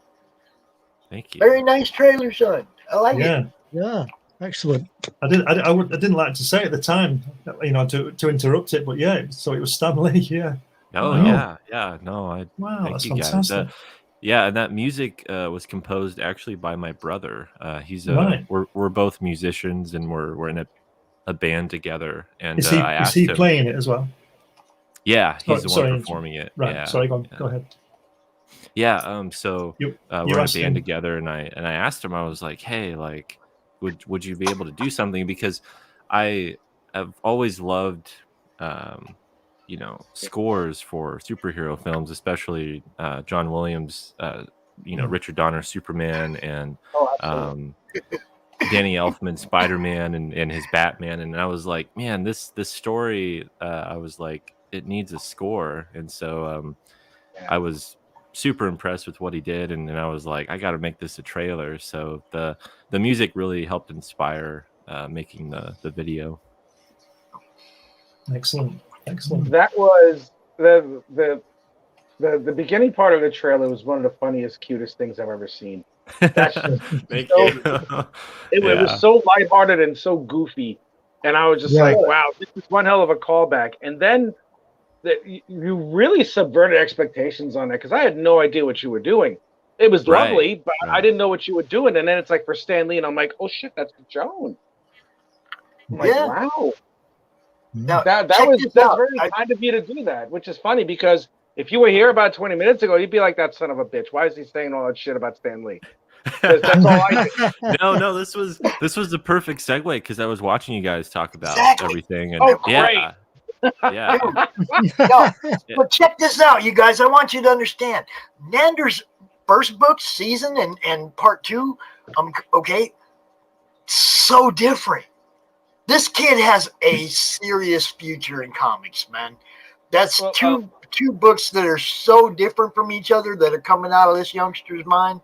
Thank you. Very nice trailer, son. I like it. Yeah, excellent. I didn't like to say at the time, you know, to interrupt it, but yeah, so it was Stan Lee. Yeah. Oh Wow. yeah. No, Wow, thank that's you guys. fantastic. Yeah, and that music was composed actually by my brother. He's Right. we're both musicians, and we're in a band together. And Is I asked he him. playing it as well? Yeah, he's the sorry, one performing it. Right. Yeah, Sorry, go ahead. Yeah. So You we're in a asked band him. together, and I asked him. I was like, hey, like, would you be able to do something? Because I have always loved, you know, scores for superhero films, especially John Williams. You know, Richard Donner Superman, and Danny Elfman Spider-Man, and his Batman. And I was like, man, this story, I was like, it needs a score. And so I was super impressed with what he did, and I was like, I got to make this a trailer. So the music really helped inspire making the video. Excellent. That was the beginning part of the trailer was one of the funniest, cutest things I've ever seen. That's just Thank so, you. it was so lighthearted and so goofy, and I was just like, wow, this is one hell of a callback. And then you really subverted expectations on that, because I had no idea what you were doing. It was lovely, but I didn't know what you were doing. And then it's like for Stan Lee, and I'm like, oh shit, that's Joan. I'm like, wow. Now, That's very kind of you to do that, which is funny, because if you were here about 20 minutes ago, you'd be like, that son of a bitch. Why is he saying all that shit about Stan Lee? Because that's all I did. No, this was the perfect segue, because I was watching you guys talk about everything. And great. Yeah. No, but check this out, you guys. I want you to understand. Nandor's first book, season, and part 2, okay, so different. This kid has a serious future in comics, man. That's two books that are so different from each other that are coming out of this youngster's mind.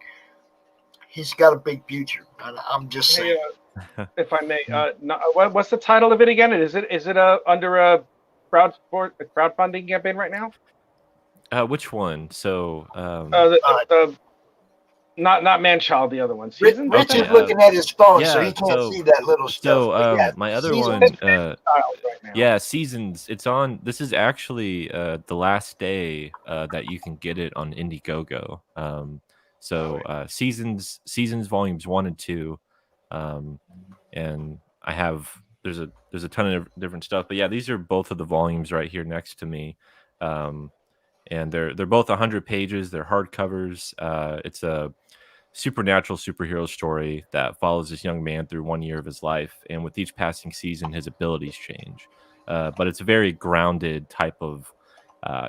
He's got a big future. I'm just saying. If I may, what's the title of it again? Is it under a crowdfunding campaign right now? Which one? So not Man-Child, the other one. Rich is looking at his phone, so he can't see that little stuff. So my other one, Seasons. It's on. This is actually the last day that you can get it on Indiegogo. Seasons volumes 1 and 2, and I have there's a ton of different stuff. But yeah, these are both of the volumes right here next to me. And they're both 100 pages. They're hardcovers. It's a supernatural superhero story that follows this young man through 1 year of his life, and with each passing season, his abilities change. But it's a very grounded type of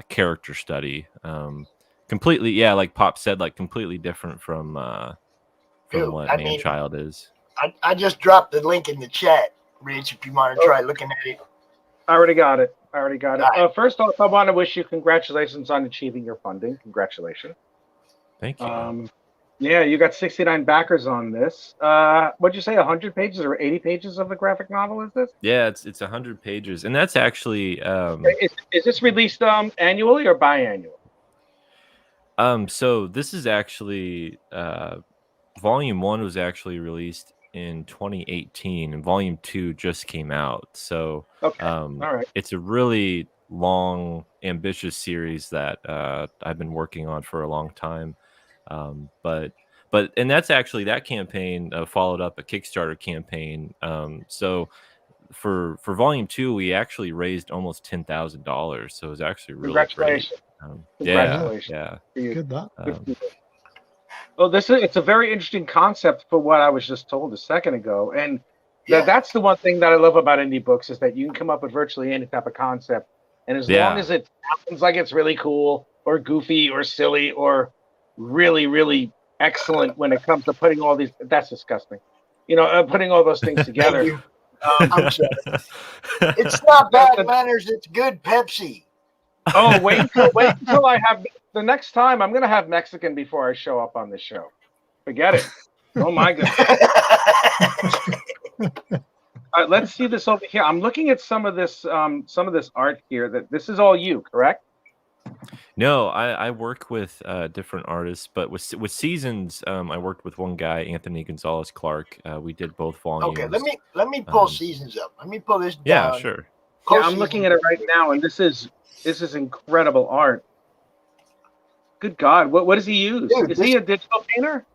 character study. Completely, like Pop said, like completely different from what Man-Child is. I just dropped the link in the chat, Rich, if you want to try looking at it. I already got it. First off, I want to wish you congratulations on achieving your funding. Congratulations. Thank you. Yeah, you got 69 backers on this. What'd you say, 100 pages or 80 pages of the graphic novel is this? Yeah, it's 100 pages. And that's actually... Is this released annually or biannual? So this is actually... Volume 1 was actually released in 2018, and Volume 2 just came out. So all right. It's a really long, ambitious series that I've been working on for a long time. But that's actually, that campaign followed up a Kickstarter campaign. So for Volume 2, we actually raised almost $10,000. So it was actually really great. Congratulations. Yeah. Good that. Well, it's a very interesting concept for what I was just told a second ago, and that's the one thing that I love about indie books, is that you can come up with virtually any type of concept, and as long as it sounds like it's really cool or goofy or silly or really, really excellent when it comes to putting all these, that's disgusting. Putting all those things together. It's not bad manners. It's good Pepsi. Oh, wait until I have the next time. I'm gonna have Mexican before I show up on this show. Forget it. Oh my goodness. All right, let's see this over here. I'm looking at some of this art here. That this is all you, correct? No, I work with different artists, but with Seasons, I worked with one guy, Anthony Gonzalez Clark. We did both volumes. Okay, let me pull Seasons up. Let me pull this down. Yeah, sure. Yeah, I'm looking at it right now, and this is incredible art. Good God, what does he use? Dude, is he a digital painter?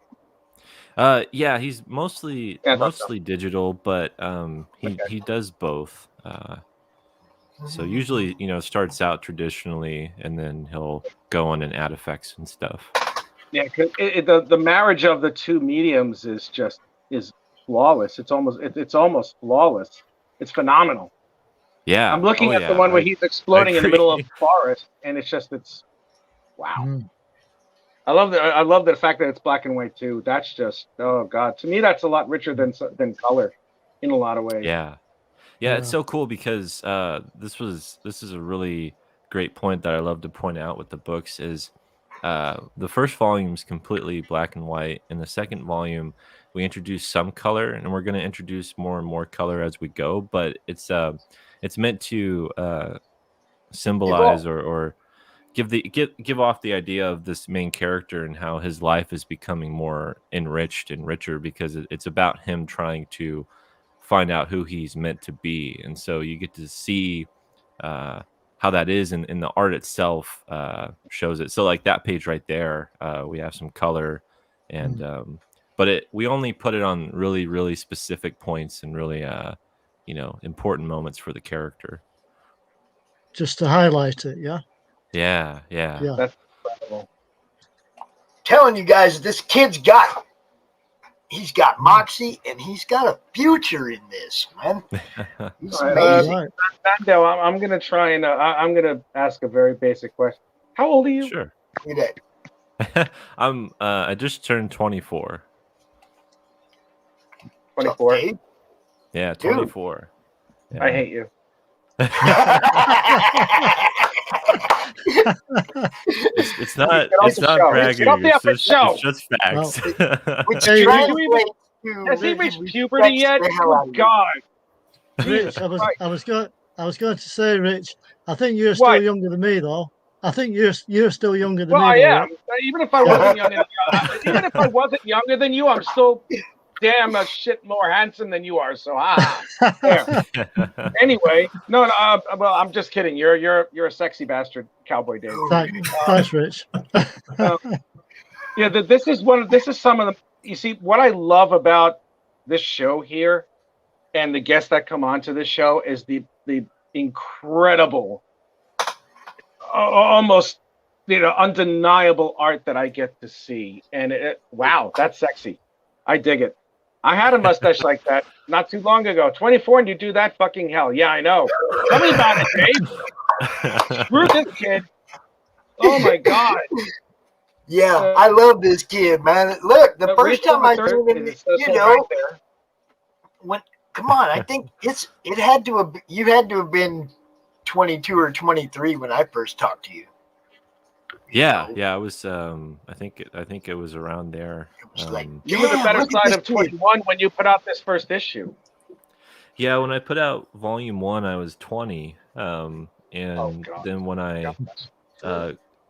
Yeah, he's mostly digital, but he does both. So usually, starts out traditionally, and then he'll go on and add effects and stuff. Yeah, cause the marriage of the two mediums is flawless. It's almost flawless. It's phenomenal. Yeah, I'm looking at the one where he's exploding in the middle of the forest, and it's wow. Mm. I love the fact that it's black and white too. That's just, oh God, to me that's a lot richer than color in a lot of ways. Yeah, it's so cool because this is a really great point that I love to point out with the books is the first volume is completely black and white, and the second volume we introduce some color, and we're going to introduce more and more color as we go. But it's it's meant to symbolize or give off the idea of this main character and how his life is becoming more enriched and richer because it's about him trying to find out who he's meant to be. And so you get to see how that is, and the art itself shows it. So like that page right there, we have some color, and but we only put it on really, really specific points and really important moments for the character. Just to highlight it, yeah? Yeah. That's incredible. Telling you guys, this kid's he's got moxie and he's got a future in this, man. He's amazing. Right. Nando, I'm gonna try and I'm gonna ask a very basic question. How old are you? Sure. Look at that. I just turned 24. 24. Okay. Yeah, 24. Yeah. I hate you. It's not bragging. It's just facts. Which Hey, translates to Has he really reached puberty yet? respects the hell out of you. God. Rich, I was going to say, Rich, I think you're still What? younger than me, though. I think you're still younger than Well, me. I though, am. Even if I wasn't even if I wasn't younger than you, I'm still damn a shit more handsome than you are. So there. Anyway, no, well, I'm just kidding. You're a sexy bastard, Cowboy Dave. Thanks, Rich. Yeah, this is some of the. You see, what I love about this show here, and the guests that come onto this show is the incredible, almost undeniable art that I get to see, and wow, that's sexy. I dig it. I had a mustache like that not too long ago. 24 and you do that? Fucking hell. Yeah, I know. Tell me about it, Dave. Screw this kid. Oh my God. Yeah, I love this kid, man. Look, the first time I seen him, come on, I think you had to have been 22 or 23 when I first talked to you. Yeah, I was. I think it was around there. You were the better side of 21 when you put out this first issue. Yeah, when I put out volume 1, I was 20, and then when I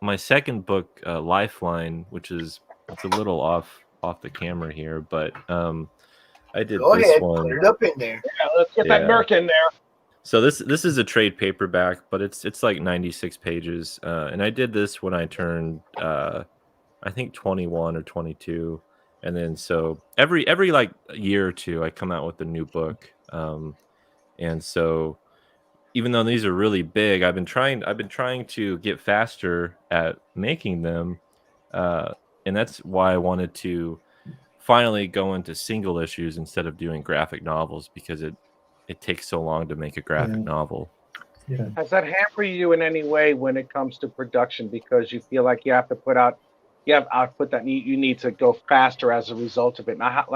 my second book, Lifeline, which is it's a little off the camera here, but I did Go this ahead, one. put it up in there. Yeah, let's get that Merc in there. So this is a trade paperback, but it's like 96 pages, and I did this when I turned I think 21 or 22, and then so every like year or two I come out with a new book, and so even though these are really big, I've been trying to get faster at making them, and that's why I wanted to finally go into single issues instead of doing graphic novels, because it takes so long to make a graphic novel. Yeah. Has that hampered you in any way when it comes to production, because you feel like you have to put out, you have output that you need to go faster as a result of it? Now,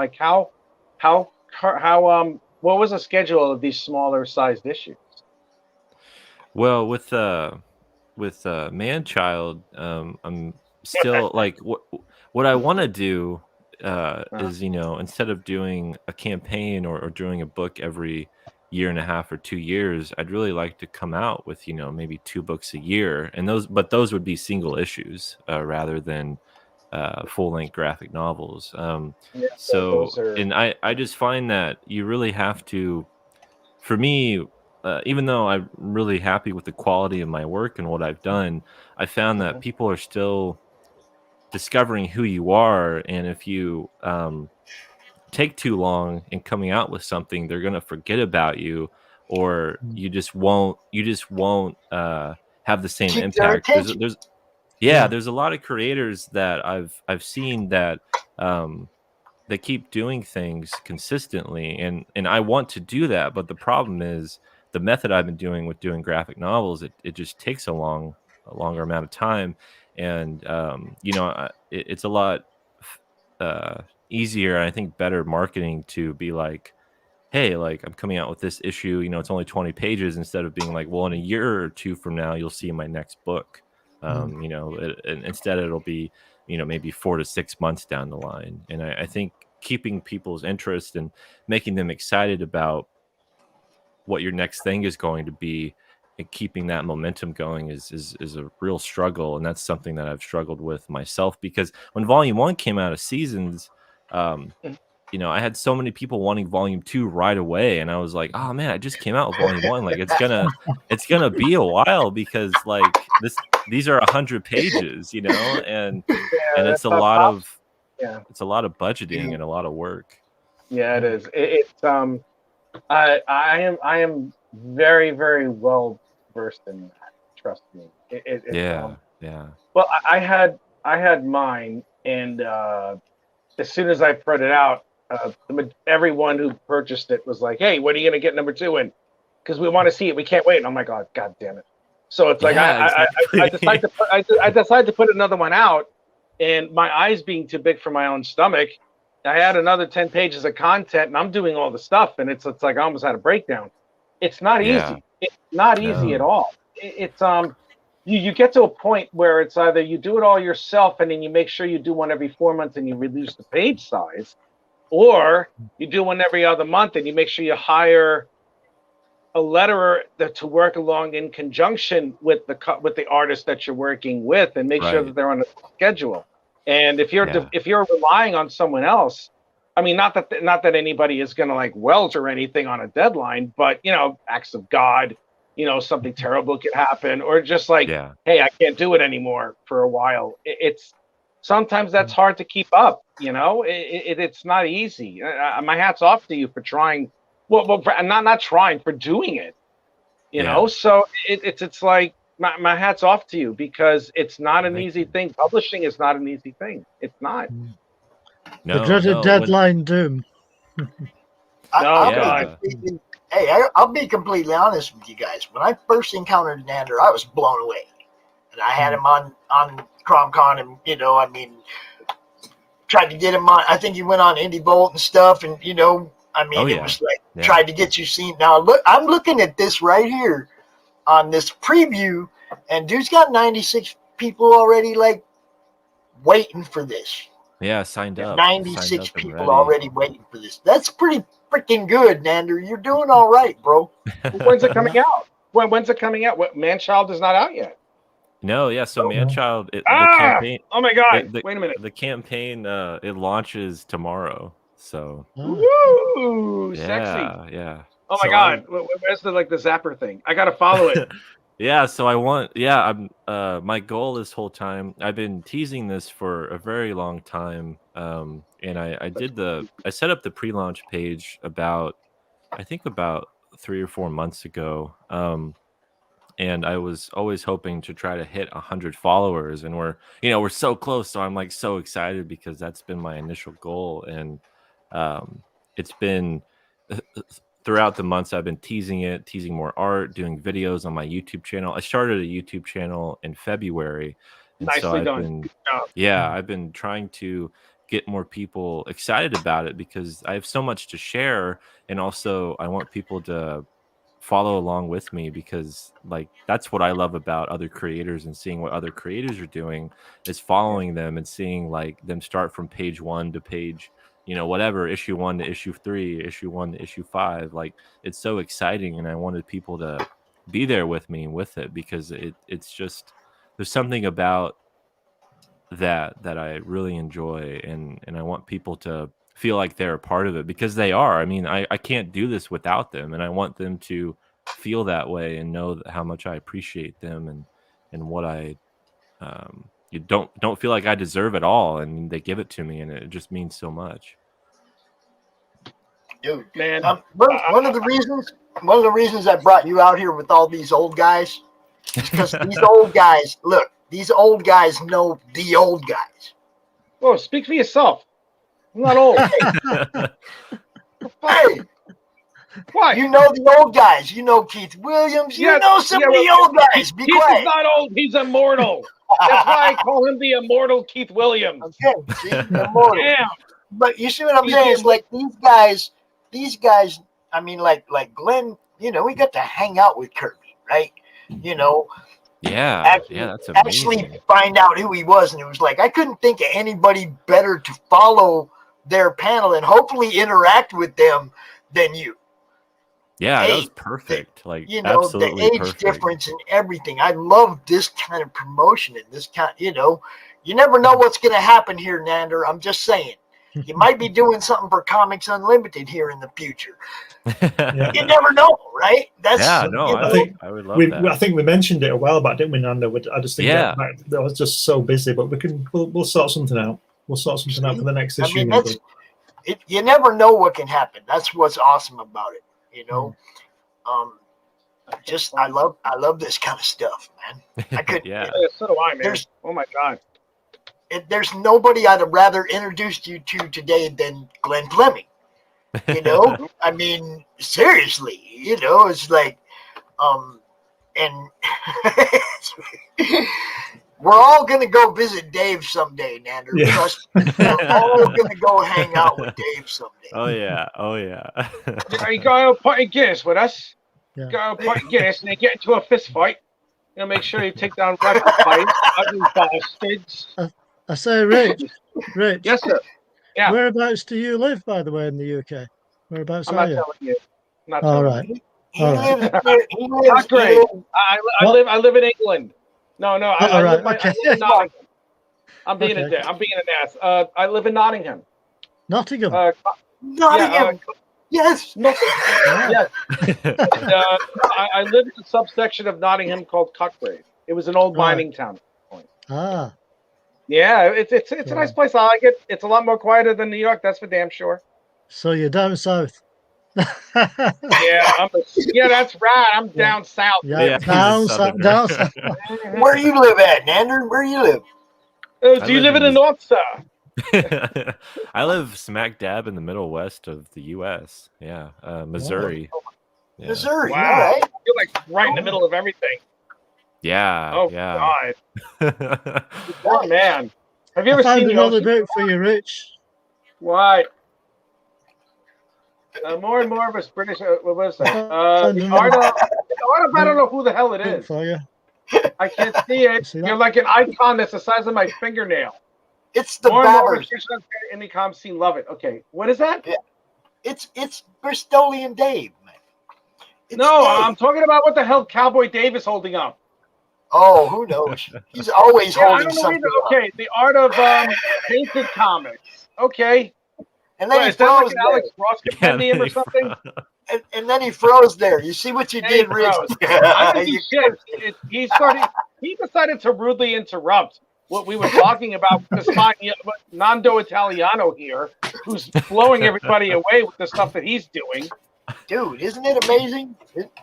what was the schedule of these smaller sized issues? Well, with Man-Child, I'm still like what I want to do is, instead of doing a campaign or doing a book every year and a half or 2 years, I'd really like to come out with maybe 2 books a year, and those would be single issues rather than full-length graphic novels. And I just find that you really have to, for me, even though I'm really happy with the quality of my work and what I've done, I found that people are still discovering who you are, and if you take too long in coming out with something, they're going to forget about you, or you just won't have the same impact. There's a lot of creators that I've seen that they keep doing things consistently, and I want to do that, but the problem is the method I've been doing graphic novels, it just takes a longer amount of time, and it's a lot easier, and I think better marketing to be like, hey, like I'm coming out with this issue, it's only 20 pages, instead of being like, well, in a year or 2 from now you'll see my next book. Instead it'll be maybe 4 to 6 months down the line. And I think keeping people's interest and making them excited about what your next thing is going to be, and keeping that momentum going is a real struggle. And that's something that I've struggled with myself, because when Volume 1 came out of Seasons, you know, I had so many people wanting Volume 2 right away, and I was like, oh man, I just came out with Volume 1. Like it's gonna be a while, because like these are 100 pages, you know, and it's a lot of budgeting and a lot of work. Yeah, it is. I am very, very well versed in that. Trust me. Well, I had mine, and as soon as I put it out, everyone who purchased it was like, "Hey, when are you gonna get number 2 in? Because we want to see it. We can't wait." And I'm like, "Oh, God damn it!" So it's like I decided to put another one out, and my eyes being too big for my own stomach, I had another 10 pages of content, and I'm doing all the stuff, and it's like I almost had a breakdown. It's not easy. It's not easy at all. It's you get to a point where it's either you do it all yourself, and then you make sure you do one every 4 months and you reduce the page size, or you do one every other month and you make sure you hire a letterer to work along in conjunction with the artist that you're working with, and make sure that they're on a schedule. And if you're relying on someone else, I mean, not that anybody is going to like welter anything on a deadline, but you know, acts of God, you know, something terrible could happen, or just like, hey, I can't do it anymore for a while. It's sometimes that's hard to keep up. You know, it's not easy. My hat's off to you for trying. Well, not trying, for doing it. You know, so it's like my hat's off to you, because it's not an easy thing. Publishing is not an easy thing. It's not. The dreaded deadline doom. I'll be completely honest with you guys. When I first encountered Nandor, I was blown away, and I had him on CRoM Con, and you know, I mean, tried to get him on. I think he went on Indie Bolt and stuff, and you know, I mean, it was like tried to get you seen. Now look, I'm looking at this right here on this preview, and dude's got 96 people already like waiting for this. Yeah, signed up. 96 people already waiting for this. That's pretty freaking good, Nandor. You're doing all right, bro. When's it coming out? When's it coming out? Manchild is not out yet. No, yeah. So Manchild, the campaign. Oh my God! Wait a minute. The campaign it launches tomorrow. So. Woo! Sexy. Yeah. Oh my God! Where's the zapper thing? I gotta follow it. Yeah, so I'm my goal this whole time, I've been teasing this for a very long time, and I set up the pre-launch page about 3 or 4 months ago, and I was always hoping to try to hit 100 followers, and we're so close, so I'm like so excited, because that's been my initial goal, and it's been throughout the months I've been teasing more art, doing videos on my YouTube channel. I started a YouTube channel in February. And Nicely done. I've been trying to get more people excited about it, because I have so much to share. And also I want people to follow along with me, because like that's what I love about other creators, and seeing what other creators are doing is following them and seeing like them start from page 1 to page, you know, whatever, issue 1 to issue 3, issue 1 to issue 5. Like it's so exciting, and I wanted people to be there with me with it, because it's just, there's something about that I really enjoy, and I want people to feel like they're a part of it, because they are. I mean, I can't do this without them, and I want them to feel that way and know how much I appreciate them, and what I you don't feel like I deserve it all, and they give it to me, and it just means so much. Dude, man, one of the reasons I brought you out here with all these old guys is because these old guys, look, these old guys know the old guys. Oh, speak for yourself. I'm not old. Hey, what? You know the old guys. You know Keith Williams. You know some of the old guys. Be quiet. He's not old. He's immortal. That's why I call him the immortal Keith Williams. Okay, see, immortal. Damn. But you see what I'm saying? It's like these guys. I mean, like Glenn. You know, we got to hang out with Kirby, right? You know. Yeah, that's amazing. Actually find out who he was, and it was like I couldn't think of anybody better to follow their panel and hopefully interact with them than you. Yeah, hey, that was perfect. Like, you know, the absolutely age perfect. difference and everything. I love this kind of promotion and this kind. You know, you never know what's going to happen here, Nandor. I'm just saying. You might be doing something for Comics Unlimited here in the future. You never know, right? That's I would love that. I think we mentioned it a while back, didn't we, Nando? I just think that I was just so busy, but we'll sort something out. We'll sort something out for the next issue. I mean, you never know what can happen. That's what's awesome about it. You know, I love this kind of stuff, man. I could. Yeah, so do I, man. Oh my God. There's nobody I'd have rather introduced you to today than Glenn Fleming. You know, I mean, seriously, you know, it's like, and we're all going to go visit Dave someday, Nandor. Yeah. Trust me. We're all going to go hang out with Dave someday. Oh, yeah. Oh, yeah. You go put in Guinness with us. Yeah. Go put in Guinness and they get into a fist fight. You know, make sure you take down rifle fights, ugly bastards. I say, Rich. Yes, sir. Yeah. Whereabouts do you live, by the way, in the UK? Whereabouts I'm are not you? telling you. I'm not All telling right. He All right. lives Not great. I live in England. No, I live in Nottingham. I'm being an ass. I live in Nottingham. Nottingham. Nottingham. Yes. Yes. I live in a subsection of Nottingham called Cutgrave. It was an old mining town. Ah. Yeah, it's a nice place. I like it. It's a lot more quieter than New York. That's for damn sure. So you're down south. Yeah, that's right. I'm down south. Yeah, down south. Down south. Where do you live at, Nandor? Where do you live? Do you live in the north, sir? I live smack dab in the middle west of the U.S. Yeah, Missouri. Yeah. Missouri. Wow. All right. You're like right in the middle of everything. Yeah. Oh yeah. God. Oh man. Have you ever found seen another book for you, Rich? What? More and more of us British. What was that? The art of. I don't know who the hell it is. For you. I can't see it. You're like an icon that's the size of my fingernail. It's the Babbers. In the com scene, love it. Okay, what is that? Yeah. It's Bristolian Dave, man. No, Dave. I'm talking about what the hell Cowboy Dave is holding up. Oh, who knows? He's always holding something up. Okay, the art of painted comics. Okay. And then he froze like Alex Ross compendium or something? And then he froze there. You see what you did, Rich? He decided to rudely interrupt what we were talking about with Nando Italiano here, who's blowing everybody away with the stuff that he's doing. Dude, isn't it amazing?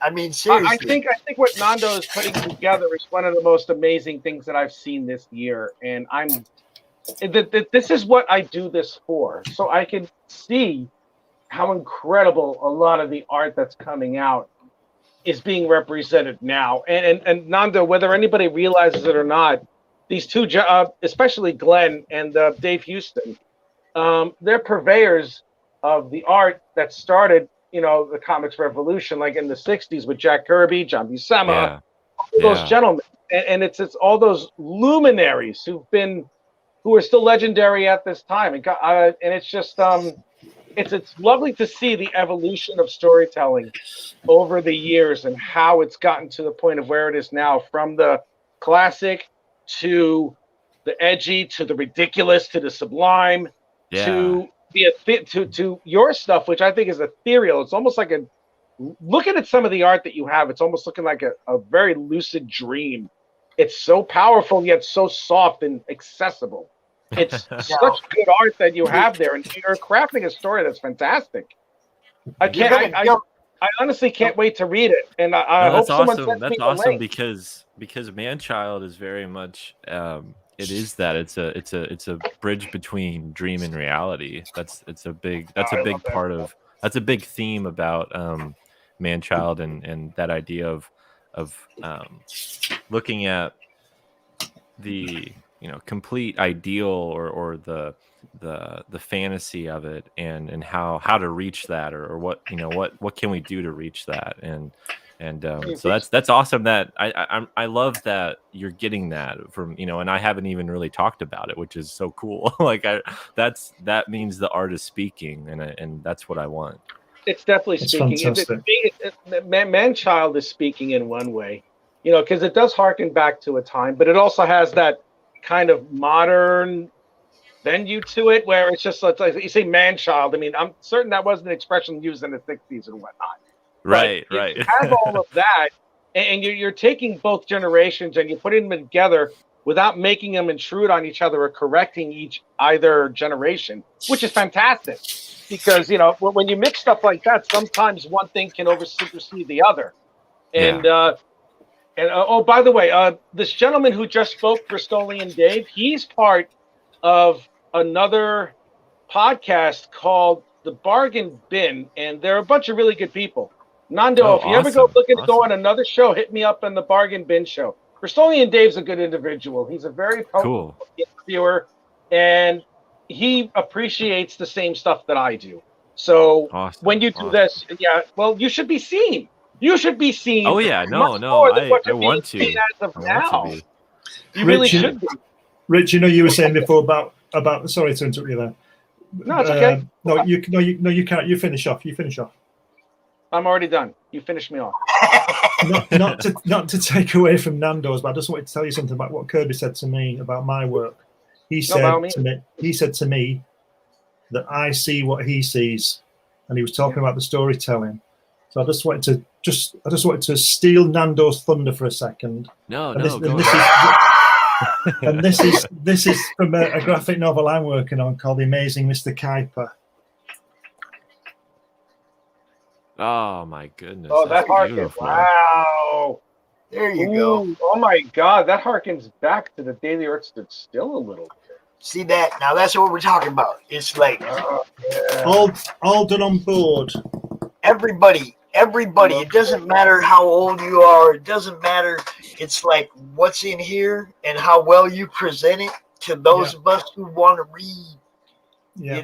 I mean, seriously. I think what Nando is putting together is one of the most amazing things that I've seen this year, and this is what I do this for, so I can see how incredible a lot of the art that's coming out is being represented now. And Nando, whether anybody realizes it or not, these two, especially Glenn and Dave Houston, they're purveyors of the art that started, the comics revolution, like in the 60s with Jack Kirby, John Buscema, those gentlemen. And it's all those luminaries who are still legendary at this time. And it's just, it's lovely to see the evolution of storytelling over the years and how it's gotten to the point of where it is now, from the classic to the edgy, to the ridiculous, to the sublime, to your stuff, which I think is ethereal. It's almost like looking at some of the art that you have, it's almost looking like a very lucid dream. It's so powerful, yet so soft and accessible. It's such good art that you have there, and you're crafting a story that's fantastic. I honestly can't wait to read it, and I hope someone sends me the link. because Man-Child is very much it is that it's a bridge between dream and reality. That's a big theme about Man-Child and that idea of looking at the complete ideal or the fantasy of it and how to reach that or what can we do to reach that and so that's awesome that I love that you're getting that from and I haven't even really talked about it, which is so cool. Like that means the art is speaking and that's what I want. It's definitely It's speaking. Man-Child is speaking in one way, because it does harken back to a time, but it also has that kind of modern venue to it, where it's like you say man-child. I mean, I'm certain that wasn't an expression used in the 60s and whatnot. Right. You have all of that, and you're taking both generations and you're putting them together without making them intrude on each other or correcting either generation, which is fantastic. Because when you mix stuff like that, sometimes one thing can supersede the other. And oh, by the way, this gentleman who just spoke, Bristolian Dave, he's part of another podcast called The Bargain Bin, and they're a bunch of really good people. Nando, if you ever go looking to go on another show, hit me up on The Bargain Bin show. Bristolian Dave's a good individual. He's a very potent interviewer, and he appreciates the same stuff that I do. So when you do this, you should be seen. You should be seen. Oh yeah, no, I want to. As of now. You really should be. Rich, you were saying before about. Sorry to interrupt you there. No, it's okay. No, you can't. You finish off. I'm already done. You finished me off. not to take away from Nando's, but I just wanted to tell you something about what Kirby said to me about my work. He said to me that I see what he sees, and he was talking about the storytelling. So I just wanted to steal Nando's thunder for a second. This is from a graphic novel I'm working on called The Amazing Mr. Kuiper. Oh my goodness! Oh, that harkens! Wow, there you go. Oh my God, that harkens back to the day the Earth stood still a little bit. See that? Now that's what we're talking about. It's like all done on board. Everybody. It doesn't matter how old you are. It doesn't matter. It's like what's in here and how well you present it to those of us who want to read. Yeah.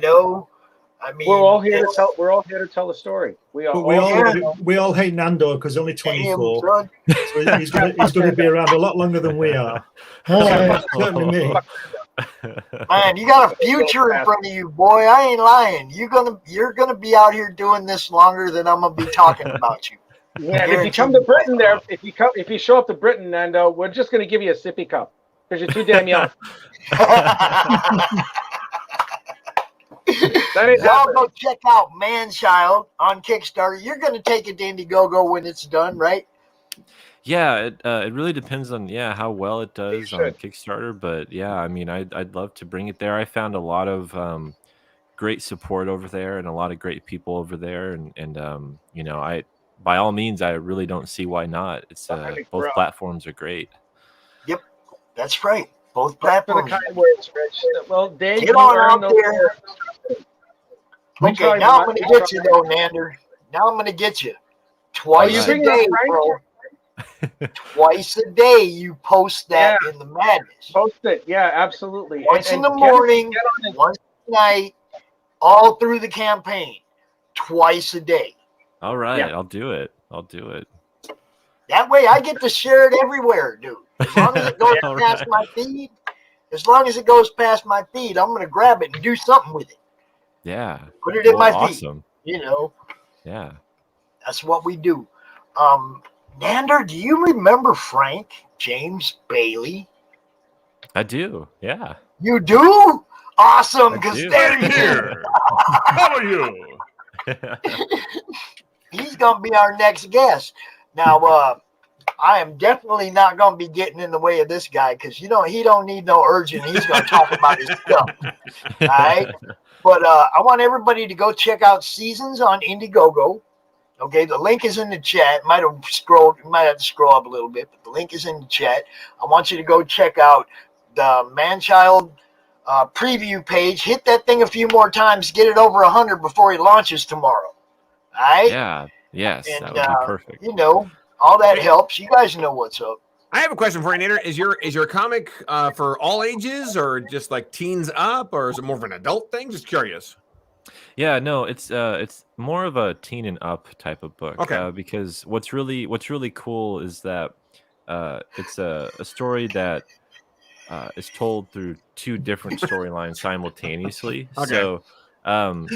I mean, we're all here to tell a story. We all hate Nando because only 24. So he's going to be around a lot longer than we are. Certainly me. Man, you got a future in front of you, boy. I ain't lying. You're gonna be out here doing this longer than I'm gonna be talking about you. Yeah, and if you come to Britain, if you show up to Britain, Nando, we're just gonna give you a sippy cup because you're too damn young. Y'all go check out Man-Child on Kickstarter. You're gonna take it to Indiegogo when it's done, right? Yeah, it really depends on how well it does on Kickstarter, but I mean, I'd love to bring it there. I found a lot of great support over there and a lot of great people over there, and I by all means I really don't see why not. It's both platforms are great. Yep, that's right. Both platforms. Kind words, Rich. Well, Dave, get on out there. Okay, now I'm gonna get you though, Nandor. Now I'm gonna get you twice a day, bro. Twice a day you post that in the madness. Post it, absolutely. Once in the morning, once at night, all through the campaign. Twice a day. All right, I'll do it. That way I get to share it everywhere, dude. As long as it goes past my feed, I'm gonna grab it and do something with it. Yeah. Put it in my feed. Awesome. Yeah. That's what we do. Nandor, do you remember Frank James Bailey? I do, yeah. You do? Awesome, because they're here. How are you? He's going to be our next guest. Now, I am definitely not going to be getting in the way of this guy because, he don't need no urging. He's going to talk about his stuff. All right? But I want everybody to go check out Seasons on Indiegogo. Okay, the link is in the chat. You might have to scroll up a little bit, but the link is in the chat. I want you to go check out the Man-Child preview page. Hit that thing a few more times. Get it over 100 before he launches tomorrow. All right? Yeah. Yes, and, that would be perfect. All that helps. You guys know what's up. I have a question for you, Nandor. Is your comic for all ages or just like teens up, or is it more of an adult thing? Just curious. Yeah, no, it's more of a teen and up type of book. Okay. Because what's really cool is that it's a story that is told through two different storylines simultaneously. Okay. So One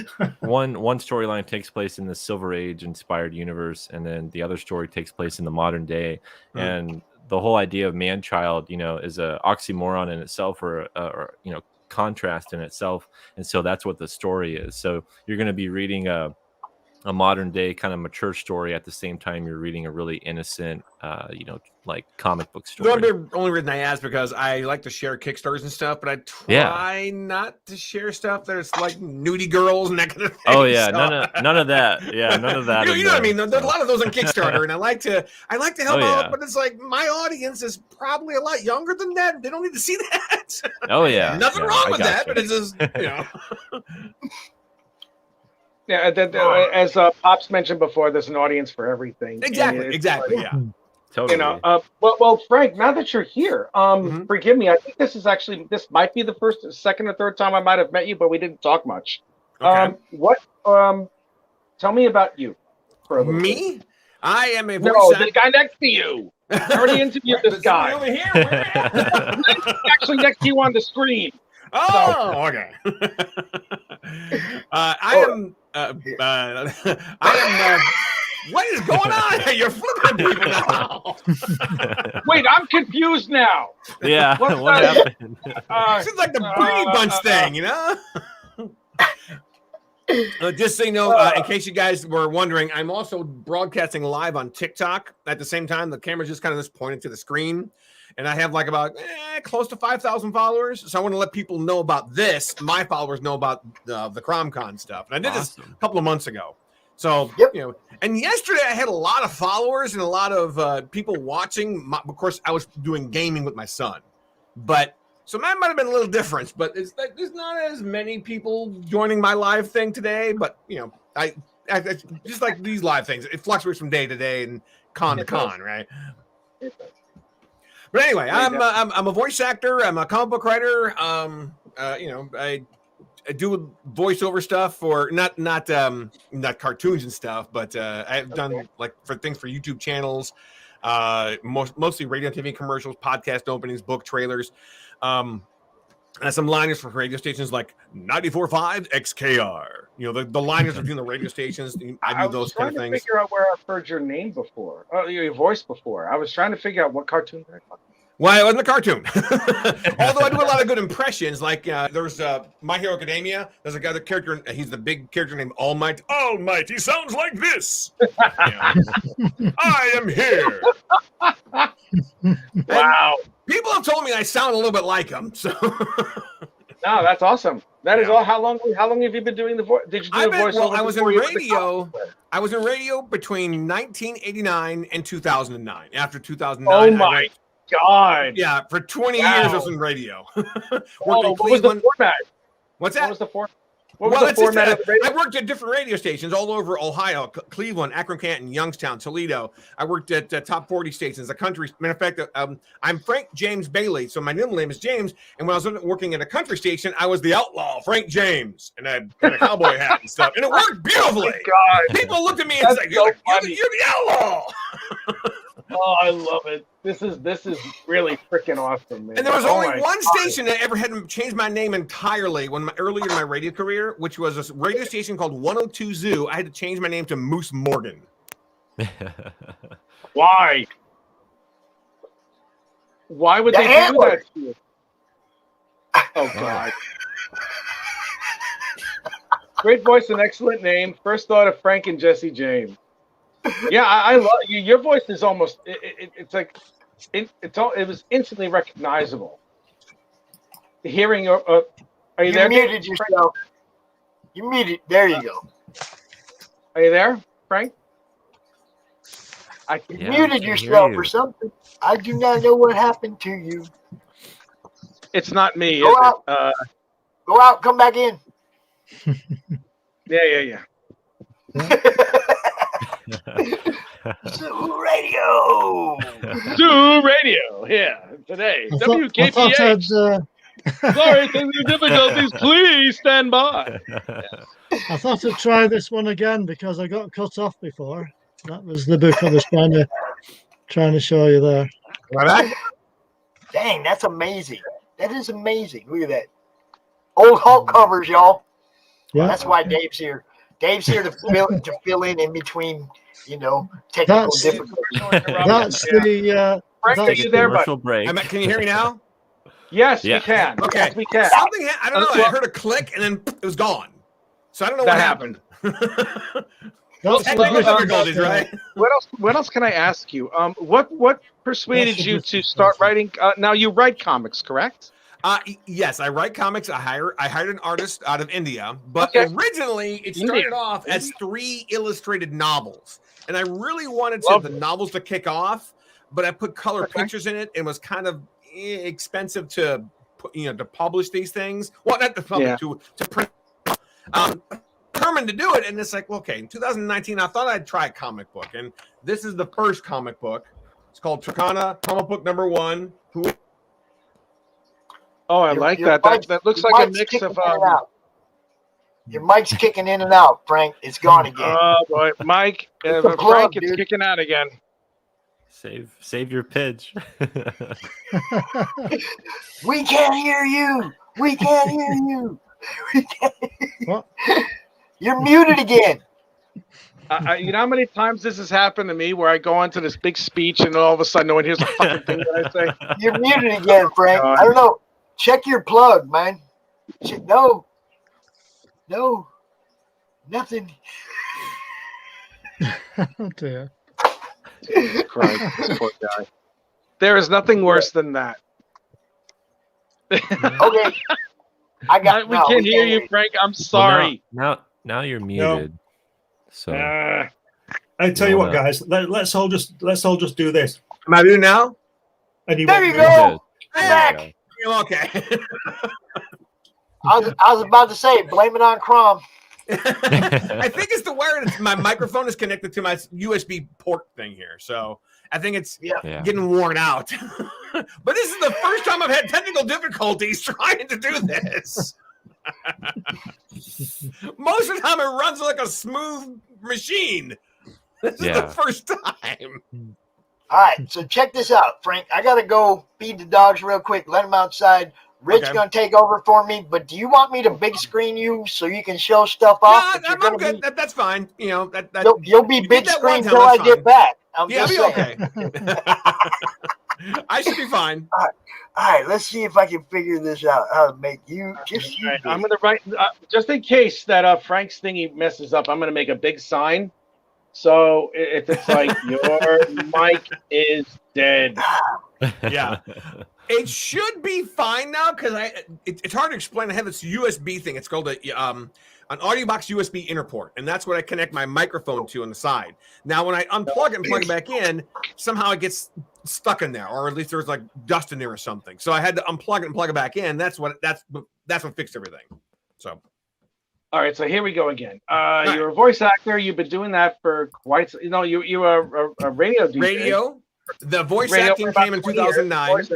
storyline takes place in the Silver Age inspired universe, and then the other story takes place in the modern day. And the whole idea of man-child, is a oxymoron in itself, or contrast in itself. And so that's what the story is. So you're going to be reading a modern day kind of mature story at the same time you're reading a really innocent, like comic book story. The only reason I ask because I like to share Kickstarters and stuff, but I try not to share stuff that's like nudie girls and that kind of thing. Oh yeah, so. none of that. Yeah, none of that. you know what I mean? There's a lot of those on Kickstarter, and I like to help out, but it's like my audience is probably a lot younger than that. They don't need to see that. Oh yeah, nothing wrong with that, but it's just Yeah, as Pops mentioned before, there's an audience for everything. Exactly. Yeah. Totally. Well, Frank, now that you're here, forgive me. I think this might be the second or third time I might have met you, but we didn't talk much. Okay. Tell me about you. For a little me? bit. I am a voice the guy next to you. I already interviewed this guy. Over here. Where actually next to you on the screen. Oh, okay. I am. What is going on? You're flipping people now. Wait, I'm confused now. Yeah, what happened? Seems like the Brady Bunch thing, just so you know, in case you guys were wondering, I'm also broadcasting live on TikTok at the same time. The camera's just kind of just pointed to the screen. And I have like about close to 5,000 followers. So I want to let people know about this. My followers know about the CRoM Con stuff. And I did this a couple of months ago. So, and yesterday I had a lot of followers and a lot of people watching. Of course, I was doing gaming with my son. So that might have been a little different. But there's not as many people joining my live thing today. But, I just like these live things. It fluctuates from day to day and con to con, right? But anyway, I'm a voice actor. I'm a comic book writer. I do voiceover stuff for not cartoons and stuff, but I've done like for things for YouTube channels, mostly radio and TV commercials, podcast openings, book trailers, and some liners for radio stations like 94.5 XKR. The liners between the radio stations. I do those kind of things. I was trying to figure out where I've heard your name before, your voice before. I was trying to figure out what cartoon they're talking. Well, it wasn't a cartoon. Although I do a lot of good impressions. Like there's My Hero Academia. There's a guy, the character, he's the big character named All Might. All Might, he sounds like this. I am here. Wow. People have told me I sound a little bit like him. So. No, that's awesome. That is all. How long have you been doing the voice? Did you do the voice? Well, I was in radio. I was in radio between 1989 and 2009. After 2009. Oh my God! Yeah, for 20 years I was in radio. What was the format? What's that? What was the format? What was the format of the radio? I worked at different radio stations all over Ohio, Cleveland, Akron, Canton, Youngstown, Toledo. I worked at top 40 stations, the country. Matter of fact, I'm Frank James Bailey, so my middle name is James. And when I was working at a country station, I was the outlaw, Frank James, and I had a cowboy hat and stuff. And it worked beautifully. Oh God. People looked at me and said, "You're the outlaw." Oh, I love it. This is really freaking awesome, man. And there was only one station that ever had to change my name entirely earlier in my radio career, which was a radio station called 102 Zoo. I had to change my name to Moose Morgan. Why? Why would they do that to you? Oh God. Great voice and excellent name. First thought of Frank and Jesse James. Yeah, I love you. Your voice is almost. It's like it was instantly recognizable. Hearing your. Are you there? You muted yourself. You muted. There you go. Are you there, Frank? You muted yourself or something. I do not know what happened to you. It's not me. Go out. Go out. Come back in. Yeah. Zoo Radio. Zoo Radio. Yeah. Today. WKPH. Sorry, technical difficulties. Please stand by. I thought I'd try this one again because I got cut off before. That was the book I was trying to show you there. Dang, that's amazing. That is amazing. Look at that. Old Hulk covers, y'all. Yeah. That's why Dave's here. Dave's here to fill in between, technical difficulties. That's the Frank, are you there, bud? Commercial break. Can you hear me now? Yes, Yeah. we can. Okay. Yes, we can. Something I don't know. I heard a click and then it was gone. So I don't know what happened. Technical difficulties, right? What else can I ask you? What persuaded you to start writing? Now you write comics, correct? Yes, I write comics. I hired an artist out of India, but originally it started off as 3 illustrated novels, and I really wanted the novels to kick off, but I put color pictures in it, and it was kind of expensive to publish these things. Well, not to publish, to print. Determined to do it, and it's like, well, okay, in 2019, I thought I'd try a comic book, and this is the first comic book. It's called Turkana, comic book number 1. Oh, I like that. That looks like a mix of. Your mic's kicking in and out, Frank. It's gone again. Oh boy, Mike, Frank, it's kicking out again. Save your pitch. We can't hear you. We can't hear you. We can't hear you. What? You're muted again. You know how many times this has happened to me where I go into this big speech and all of a sudden no one hears a fucking thing that I say? You're muted again, Frank. I don't know. Check your plug, man. No, nothing. Oh dear. Jesus Christ, this poor guy. There is nothing worse than that. Okay. We can't hear you, Frank. I'm sorry. Well, now you're muted. No. So I tell you what, guys. Let's all just do this. Am I doing now? There you go. Back. Okay. I was about to say, blame it on CRoM. I think it's the wire. My microphone is connected to my USB port thing here, so I think it's getting worn out. But this is the first time I've had technical difficulties trying to do this. Most of the time, it runs like a smooth machine. This is the first time. All right, so check this out, Frank. I gotta go feed the dogs real quick. Let them outside. Rich gonna take over for me, but do you want me to big screen you so you can show stuff off? No, I'm good. That's fine. You'll be big screen until I get back. I'll be okay. I should be fine. All right, let's see if I can figure this out. How to make you just. Right, I'm gonna write just in case that Frank's thingy messes up. I'm gonna make a big sign. So if it's like your mic is dead. Yeah. It should be fine now because it's hard to explain. I have this USB thing. It's called an audio box USB interport, and that's what I connect my microphone to on the side. Now, when I unplug it and plug it back in, somehow it gets stuck in there, or at least there's like dust in there or something. So I had to unplug it and plug it back in. That's what fixed everything. So. All right, so here we go again. You're a voice actor. You've been doing that for quite. You were a radio DJ. Radio. The voice acting came in 2009.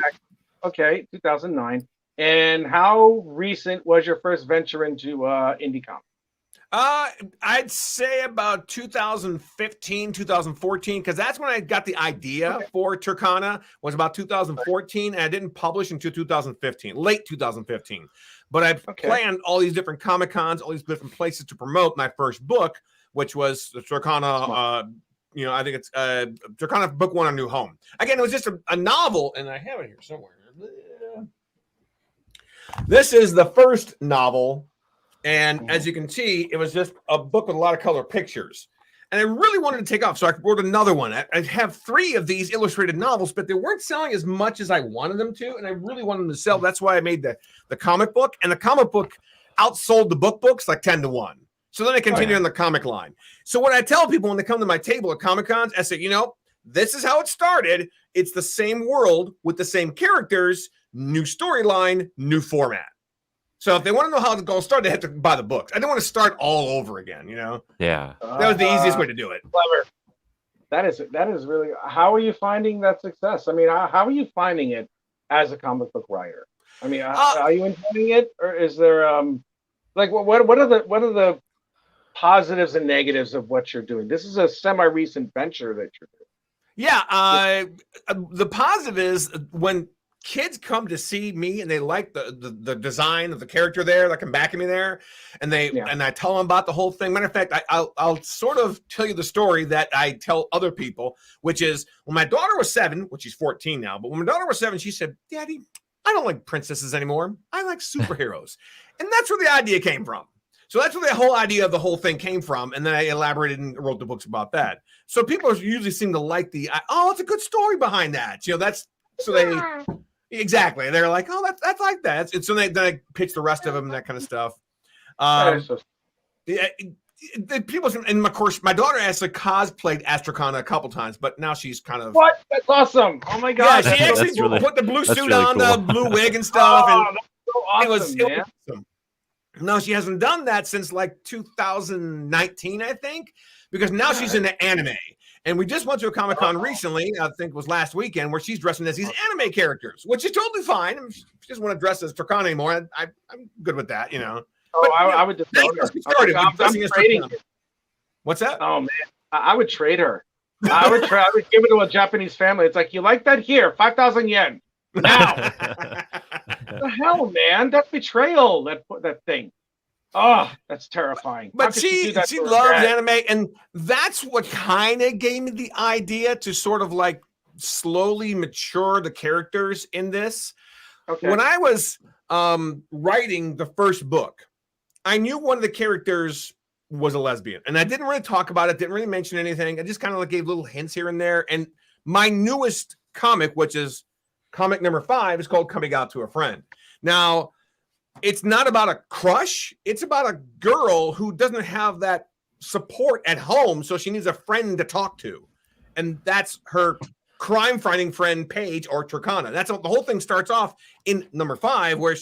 Okay, 2009. And how recent was your first venture into indie comics? I'd say about 2015, 2014, because that's when I got the idea for Turkana. Was about 2014, and I didn't publish until 2015, late 2015. But I planned all these different Comic Cons, all these different places to promote my first book, which was the Turkana. I think it's Turkana Book 1: A New Home. Again, it was just a novel, and I have it here somewhere. This is the first novel, and as you can see, it was just a book with a lot of color pictures. And I really wanted to take off, so I wrote another one. I have 3 of these illustrated novels, but they weren't selling as much as I wanted them to, and I really wanted them to sell. That's why I made the comic book, and the comic book outsold the books like 10-1. So then I continue on the comic line. So what I tell people when they come to my table at Comic Cons, I say, this is how it started. It's the same world with the same characters, new storyline, new format. So if they want to know how to go start, they have to buy the books. I don't want to start all over again, Yeah. That was the easiest way to do it. Clever. That is really. How are you finding that success? I mean, how are you finding it as a comic book writer? I mean, are you enjoying it, or is there what are the positives and negatives of what you're doing? This is a semi-recent venture that you're doing. Yeah, the positive is when kids come to see me and they like the design of the character there, that come back at me there, and and I tell them about the whole thing. Matter of fact, I'll sort of tell you the story that I tell other people, which is when my daughter was 7, which she's 14 now, but when my daughter was 7, she said, "Daddy, I don't like princesses anymore. I like superheroes." And that's where the idea came from. So that's where the whole idea of the whole thing came from. And then I elaborated and wrote the books about that. So people usually seem to like it's a good story behind that. Exactly. They're like, oh, that's like that. And so then I pitch the rest of them and that kind of stuff. People, and of course, my daughter actually cosplayed Astrakana a couple times, but now she's kind of what? That's awesome! Oh my god! Yeah, she actually put the blue suit on, cool. The blue wig and stuff. Oh, and that's so awesome, it was awesome. No, she hasn't done that since like 2019, I think, because now she's into anime. And we just went to a Comic Con recently, I think it was last weekend, where she's dressing as these anime characters, which is totally fine. I mean, she doesn't want to dress as Turkana anymore. I'm good with that, you know. Oh, but, I would just I'm trading her. What's that? Oh man, I would trade her. I would give it to a Japanese family. It's like, you like that? Here, 5,000 yen. Now. What the hell, man? That's betrayal. That thing. Oh, that's terrifying. But she loves anime, and that's what kind of gave me the idea to sort of like slowly mature the characters in this. Okay. When I was writing the first book, I knew one of the characters was a lesbian, and I didn't really talk about it, didn't really mention anything. I just kind of like gave little hints here and there. And my newest comic, which is comic number 5, is called Coming Out to a Friend. Now, it's not about a crush. It's about a girl who doesn't have that support at home, so she needs a friend to talk to. And that's her crime-fighting friend, Paige, or Turkana. That's how the whole thing starts off in number 5, where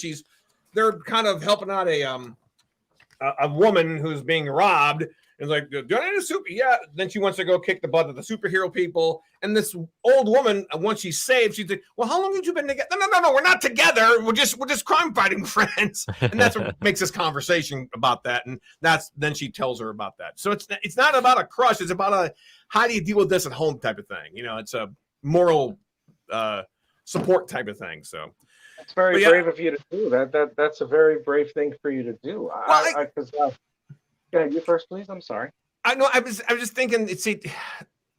they're kind of helping out a woman who's being robbed. And like, do I need a super? Yeah. Then she wants to go kick the butt of the superhero people. And this old woman, once she's saved, she's like, well, how long have you been together? No, we're not together. We're just crime fighting friends. And that's what makes this conversation about that. And then she tells her about that. So it's not about a crush. It's about how do you deal with this at home type of thing. You know, it's a moral support type of thing. So it's very brave of you to do that. That's a very brave thing for you to do. Go ahead, you first, please. I'm sorry. I know. I was just thinking.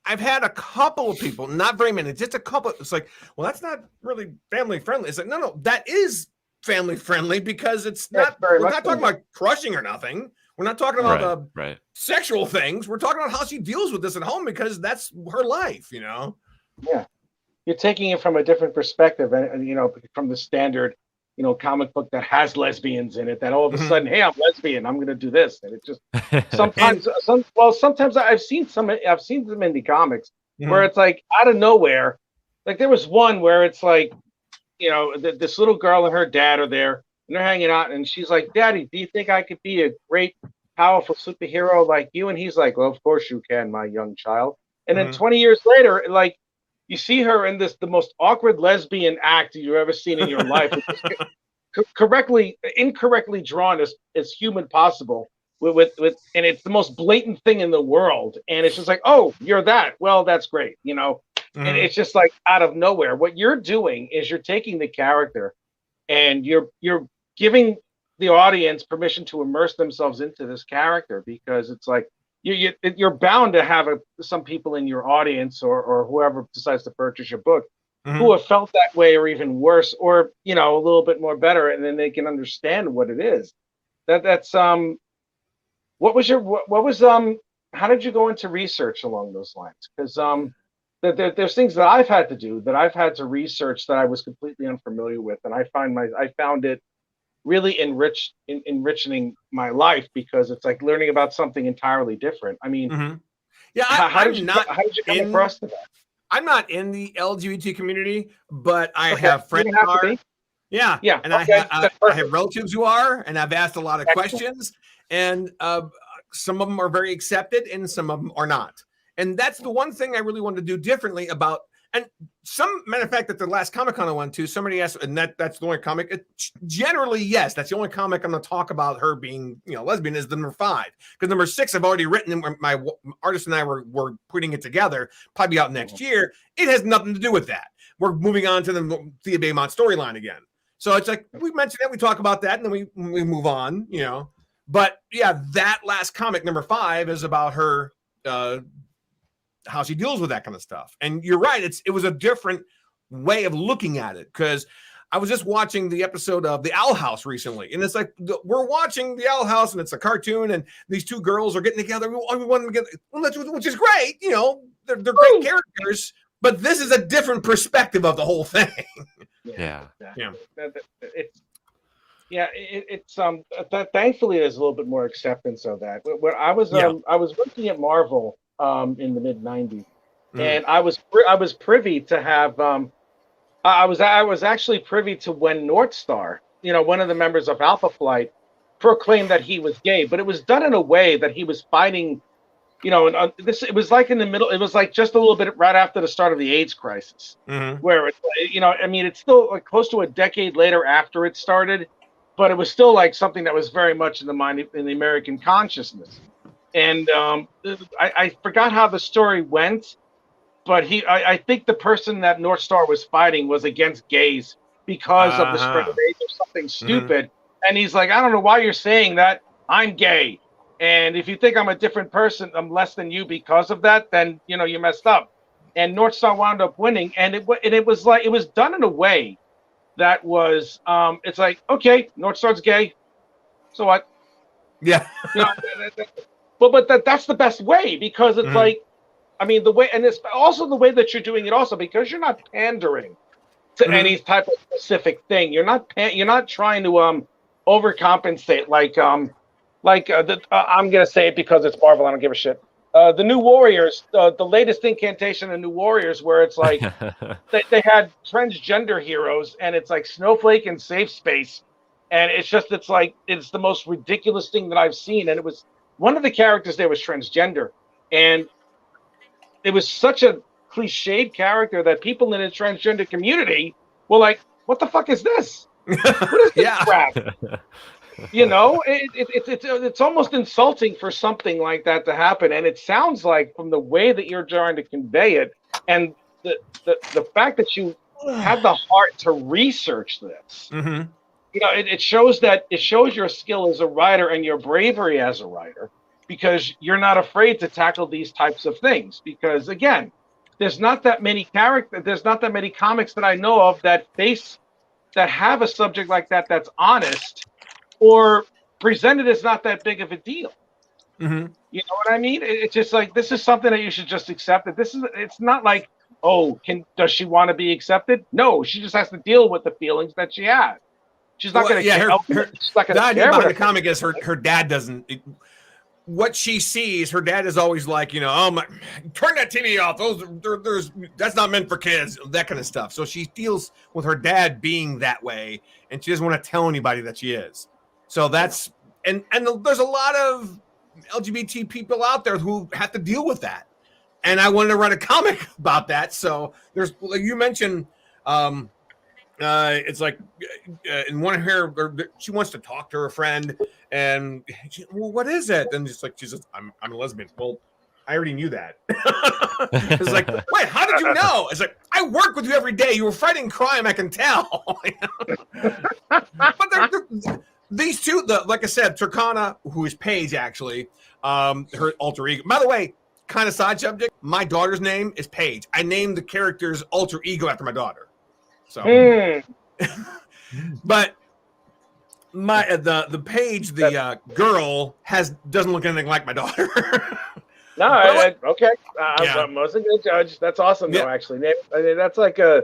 I've had a couple of people, not very many, just a couple. It's like, well, that's not really family friendly. It's like, no, that is family friendly because it's not. We're not talking about crushing or nothing. We're not talking about sexual things. We're talking about how she deals with this at home because that's her life. You know. Yeah, you're taking it from a different perspective, and you know, from the standard, you know, comic book that has lesbians in it, that all of a sudden, hey, I'm lesbian, I'm going to do this. And it just sometimes I've seen some indie comics where it's like out of nowhere. Like there was one where it's like, you know, this little girl and her dad are there and they're hanging out and she's like, Daddy, do you think I could be a great, powerful superhero like you? And he's like, well, of course you can, my young child. And then 20 years later, like, you see her in the most awkward lesbian act you've ever seen in your life. Incorrectly drawn as human possible with and it's the most blatant thing in the world. And it's just like, oh, you're that. Well, that's great, you know. And it's just like out of nowhere. What you're doing is you're taking the character and you're giving the audience permission to immerse themselves into this character, because it's like you're bound to have some people in your audience or whoever decides to purchase your book who have felt that way or even worse, or, you know, a little bit more better, and then they can understand what it is. That's how did you go into research along those lines? Because there's things that I've had to do, that I've had to research that I was completely unfamiliar with, and I found it really enriching my life, because it's like learning about something entirely different. I mean, how did you come across that? I'm not in the LGBT community, but I have friends who are. Yeah. And I have relatives who are, and I've asked a lot of questions, and some of them are very accepted and some of them are not. And that's the one thing I really wanted to do differently about. And some matter of fact, at the last Comic Con I went to, somebody asked, and that's the only comic. Generally, yes, that's the only comic I'm going to talk about her being, you know, lesbian, is the number 5. Because number 6 I've already written, and my artist and I were putting it together, probably out next year. It has nothing to do with that. we're moving on to the Thea Baymont storyline again. So it's like we mentioned it, we talk about that, and then we move on, you know. But yeah, that last comic, number 5, is about her how she deals with that kind of stuff. And you're right, it was a different way of looking at it, because I was just watching the episode of The Owl House recently, and it's like we're watching The Owl House, and it's a cartoon, and these two girls are getting together. We want them together, which is great. You know, they're great characters, but this is a different perspective of the whole thing. Yeah. Thankfully, there's a little bit more acceptance of that. When I was working at Marvel in the mid '90s, and I was privy to have. I was actually privy to when North Star, you know, one of the members of Alpha Flight, proclaimed that he was gay, but it was done in a way that he was fighting, you know, and it was like in the middle, it was like just a little bit right after the start of the AIDS crisis, where it's, you know, I mean, it's still like close to a decade later after it started, but it was still like something that was very much in the mind, in the American consciousness. And I forgot how the story went. But I think the person that North Star was fighting was against gays because of the spread of AIDS or something stupid. And he's like, I don't know why you're saying that. I'm gay. And if you think I'm a different person, I'm less than you because of that, then, you know, you messed up. And North Star wound up winning. And it was like, it was done in a way that was, it's like, okay, North Star's gay. So what? Yeah. You know, but that's the best way, because it's like, I mean, the way, and it's also the way that you're doing it also, because you're not pandering to any type of specific thing. You're not trying to overcompensate like I'm gonna say it because it's Marvel. I don't give a shit. The New Warriors, the latest incantation of New Warriors, where it's like they had transgender heroes, and it's like Snowflake and Safe Space, and it's like it's the most ridiculous thing that I've seen. And it was one of the characters there was transgender, and it was such a cliched character that people in the transgender community were like, "What the fuck is this? What is this crap?" You know, it's almost insulting for something like that to happen. And it sounds like, from the way that you're trying to convey it, and the fact that you had the heart to research this, you know, it shows your skill as a writer and your bravery as a writer, because you're not afraid to tackle these types of things. Because again, there's not that many comics that I know of that have a subject like that that's honest, or presented as not that big of a deal. You know what I mean? It's just like, this is something that you should just accept. It's not like, oh, does she want to be accepted? No, she just has to deal with the feelings that she has. She's not going to care. The idea about the comic is her dad doesn't. What she sees, her dad is always like, you know, oh my, turn that TV off. That's not meant for kids, that kind of stuff. So she deals with her dad being that way, and she doesn't want to tell anybody that she is. So that's and there's a lot of LGBT people out there who have to deal with that. And I wanted to write a comic about that. So there's, like you mentioned, it's like in one of her, she wants to talk to her friend, and well, what is it? And she's says, I'm a lesbian. Well, I already knew that. It's like, wait, how did you know? It's like, I work with you every day. You were fighting crime, I can tell. But these two, like I said, Turkana, who is Paige, actually, her alter ego. By the way, kind of side subject, my daughter's name is Paige. I named the character's alter ego after my daughter. So, but the Paige, the girl, doesn't look anything like my daughter. No, okay. I wasn't going to judge. That's awesome, though. Actually, that's like a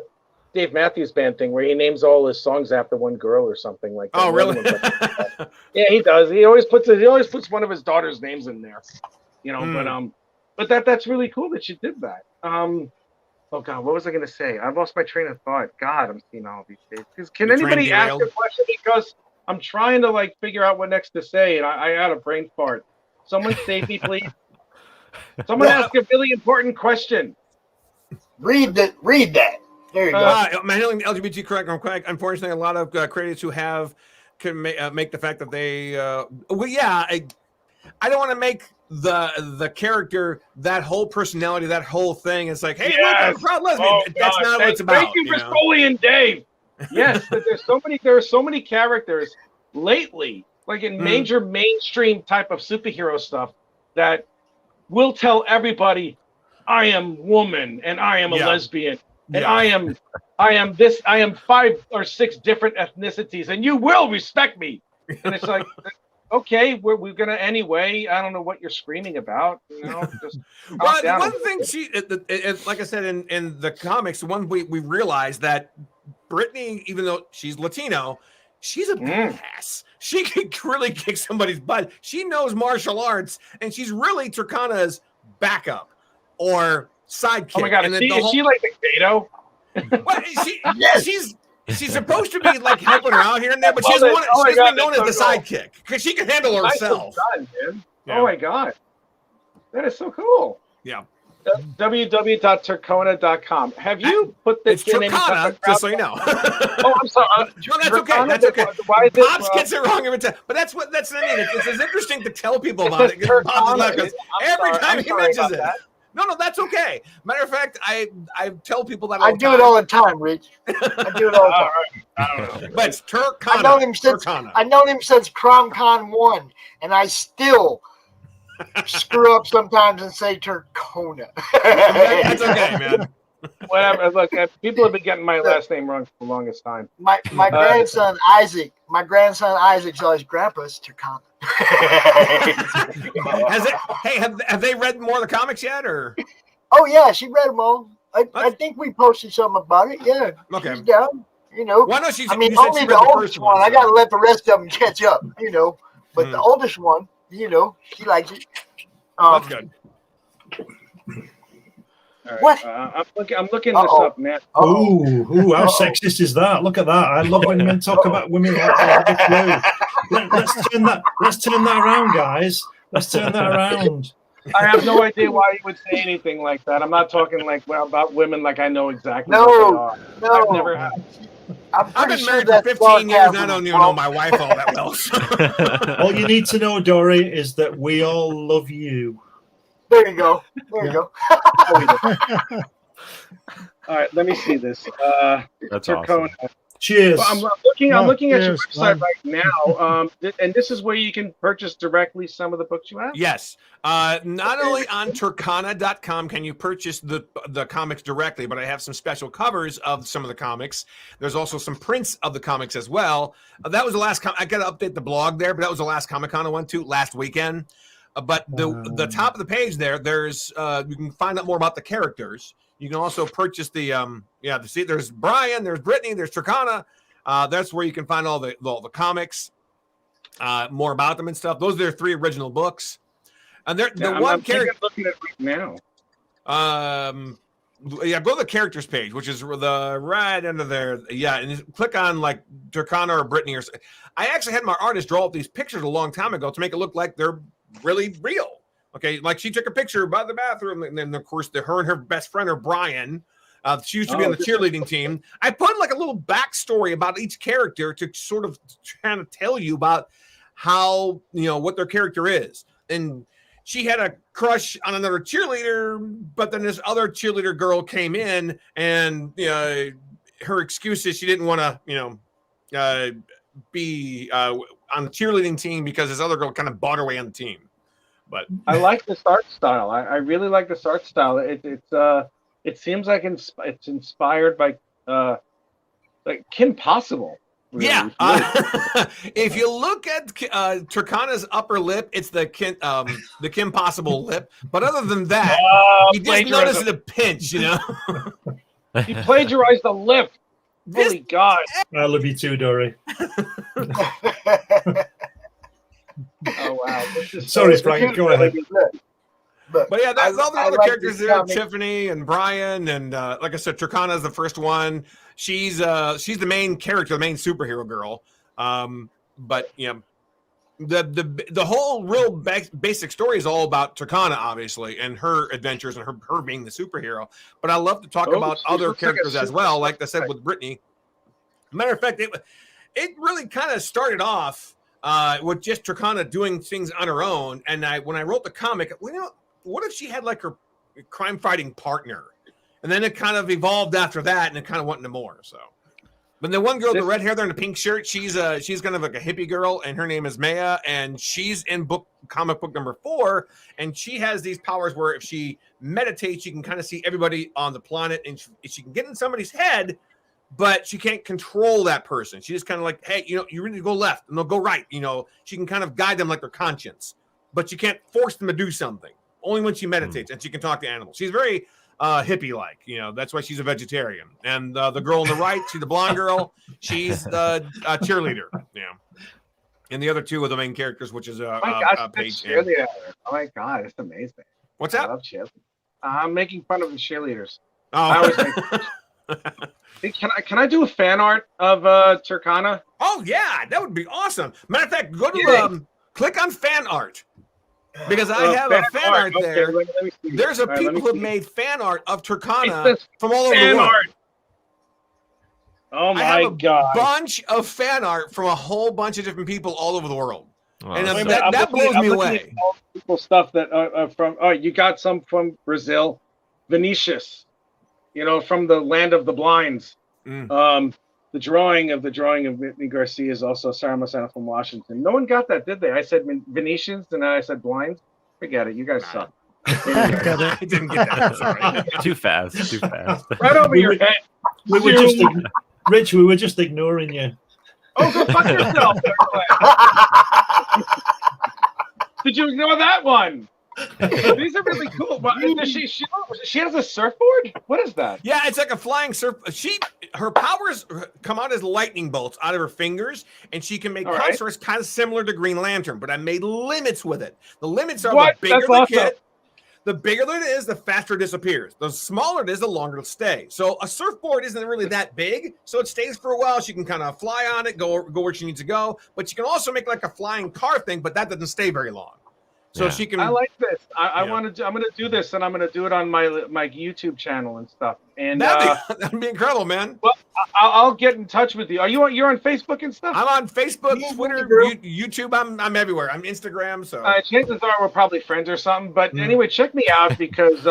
Dave Matthews Band thing where he names all his songs after one girl or something like that. Oh, really? Yeah, he does. He always puts one of his daughter's names in there. You know, but that's really cool that you did that. Oh God, what was I going to say? I lost my train of thought. God, I'm seeing all these days. Can anybody ask a question? Because I'm trying to like figure out what next to say, and I had a brain fart. Someone save me, please. Someone ask a really important question. Read that. There you go. Handling the LGBT correct. Unfortunately, a lot of creators who can make the fact that they. I don't want to make the character, that whole personality, that whole thing. It's like, hey, look, Yes. I'm a proud lesbian. Oh, That's God. not what it's about. Thank you for Scully and Dave. Yes, but there are so many characters lately, like in major mainstream type of superhero stuff, that will tell everybody, I am woman and I am a lesbian and I am 5 or 6 different ethnicities and you will respect me. And it's like, okay, we're gonna anyway. I don't know what you're screaming about. You know, just well, the one thing like I said in the comics, the one we realized that Brittany, even though she's Latino, she's a badass. She can really kick somebody's butt. She knows martial arts, and she's really Turkana's backup or sidekick. Oh my God, is she like the Kato? Well, she's supposed to be like helping her out here and there, but she doesn't be known as the sidekick because she can handle herself. Oh my God, that is so cool. Yeah. www.turkana.com. Have you put this in Turkana, just so you know. Oh, I'm sorry. No, that's okay. That's okay. Why is Pops gets it wrong every time. But that's what I mean. It's interesting to tell people about it. Every time he mentions it. No, that's okay. Matter of fact, I tell people that I do it all the time, Rich. I do it all the time. I don't know. But it's Turkana. I've known him since CRoM Con 1, and I still screw up sometimes and say Turkona. That's okay, man. Whatever. Look, people have been getting my last name wrong for the longest time. My grandson Isaac. My grandson Isaac's always Grandpa's Turkana. Have they read more of the comics yet, or? Oh yeah, she read them all. I think we posted something about it. Yeah. Okay. She's down. You know. Well, no, only the oldest one. I gotta let the rest of them catch up. You know, but the oldest one, you know, she likes it. That's good. Right. What? I'm looking this up, man. Ooh, how sexist is that? Look at that. I love when men talk about women like that. Let's turn that around, guys. Let's turn that around. I have no idea why you would say anything like that. I'm not talking about women like I know exactly what they are. No. I've never had. I've been married for 15 years and I don't even know my wife all that well. All you need to know, Dory, is that we all love you. There you go. There you go. All right, let me see this. That's Turkana. awesome. Cheers. Well, I'm looking at your website right now, and this is where you can purchase directly some of the books you have? Yes. Not only on Turkana.com can you purchase the comics directly, but I have some special covers of some of the comics. There's also some prints of the comics as well. That was the last I got to update the blog there, but that was the last Comic-Con I went to last weekend. But the top of the page there's you can find out more about the characters. You can also purchase there's Brian, there's Brittany, there's Turkana. That's where you can find all the comics, more about them and stuff. Those are their 3 original books. And I'm looking at it right now. Go to the characters page, which is the right end of there. Yeah, and you click on like Turkana or Brittany or. I actually had my artist draw up these pictures a long time ago to make it look like they're really real. Okay, like she took a picture by the bathroom, and then of course her and her best friend are Brian. She used to be on the cheerleading team. I put like a little backstory about each character to sort of kind of tell you about how what their character is. And she had a crush on another cheerleader, but then this other cheerleader girl came in, and her excuse is she didn't want to be on the cheerleading team because this other girl kind of bought her way on the team. But I like this art style. I really like this art style. It seems like it's inspired by like Kim Possible. Really. Yeah. If you look at Turkana's upper lip, it's the Kim Possible lip. But other than that, you just notice it a pinch, He plagiarized the lip. Holy God. I love you too, Dory. Oh wow! Sorry, Frank. Go ahead. But yeah, that's all the other characters there: Tiffany and Brian, and like I said, Turkana is the first one. She's the main character, the main superhero girl. But the whole real basic story is all about Turkana, obviously, and her adventures and her being the superhero. But I love to talk about other characters as well, like I said with Brittany. Matter of fact, it really kind of started off with just Turkana doing things on her own. And when I wrote the comic, what if she had like her crime fighting partner? And then it kind of evolved after that, and it kind of went into more. So, but the one girl, the red hair there in the pink shirt, she's kind of like a hippie girl, and her name is Maya, and she's in comic book number 4, and she has these powers where if she meditates, she can kind of see everybody on the planet, and she can get in somebody's head, but she can't control that person. She just kind of like, hey, you really need to go left, and they'll go right. She can kind of guide them like their conscience, but you can't force them to do something. Only when she meditates, and she can talk to animals. She's very hippie-like, that's why she's a vegetarian. And the girl on the right, she's the blonde girl. She's the cheerleader. Yeah. And the other two are the main characters, which is Paige. Cheerleader. Oh my god, it's amazing. What's that? I love cheerleaders. I'm making fun of the cheerleaders. Oh. I always make Hey, can I do a fan art of Turkana? Oh yeah, that would be awesome. Matter of fact, go to click on fan art. Because I have a fan art there. Let me see. There's people who have made fan art of Turkana from all over the world. Oh my god! Bunch of fan art from a whole bunch of different people all over the world, and that blows me away. All people stuff that are from. Oh, you got some from Brazil, Vinicius, from the land of the blinds. The drawing of Whitney Garcia is also Sarah Massana from Washington. No one got that, did they? I said Venetians, and then I said blinds. Forget it. You guys suck. I didn't get that. Sorry. Too fast. Right over your head. Rich, we were just ignoring you. Oh, go fuck yourself. Did you ignore that one? These are really cool. She has a surfboard? What is that? Yeah, it's like a flying surf. Her powers come out as lightning bolts out of her fingers, and she can make constructs kind of similar to Green Lantern, but I made limits with it. The limits are the bigger the kit, the bigger it is, the faster it disappears. The smaller it is, the longer it'll stay. So a surfboard isn't really that big, so it stays for a while. She can kind of fly on it, go where she needs to go, but she can also make like a flying car thing, but that doesn't stay very long. So she can. I like this. I'm going to do this, and I'm going to do it on my YouTube channel and stuff. And that'd be incredible, man. Well, I'll get in touch with you. You're on Facebook and stuff? I'm on Facebook, Twitter, YouTube. I'm everywhere. I'm Instagram. So chances are we're probably friends or something. But anyway, check me out because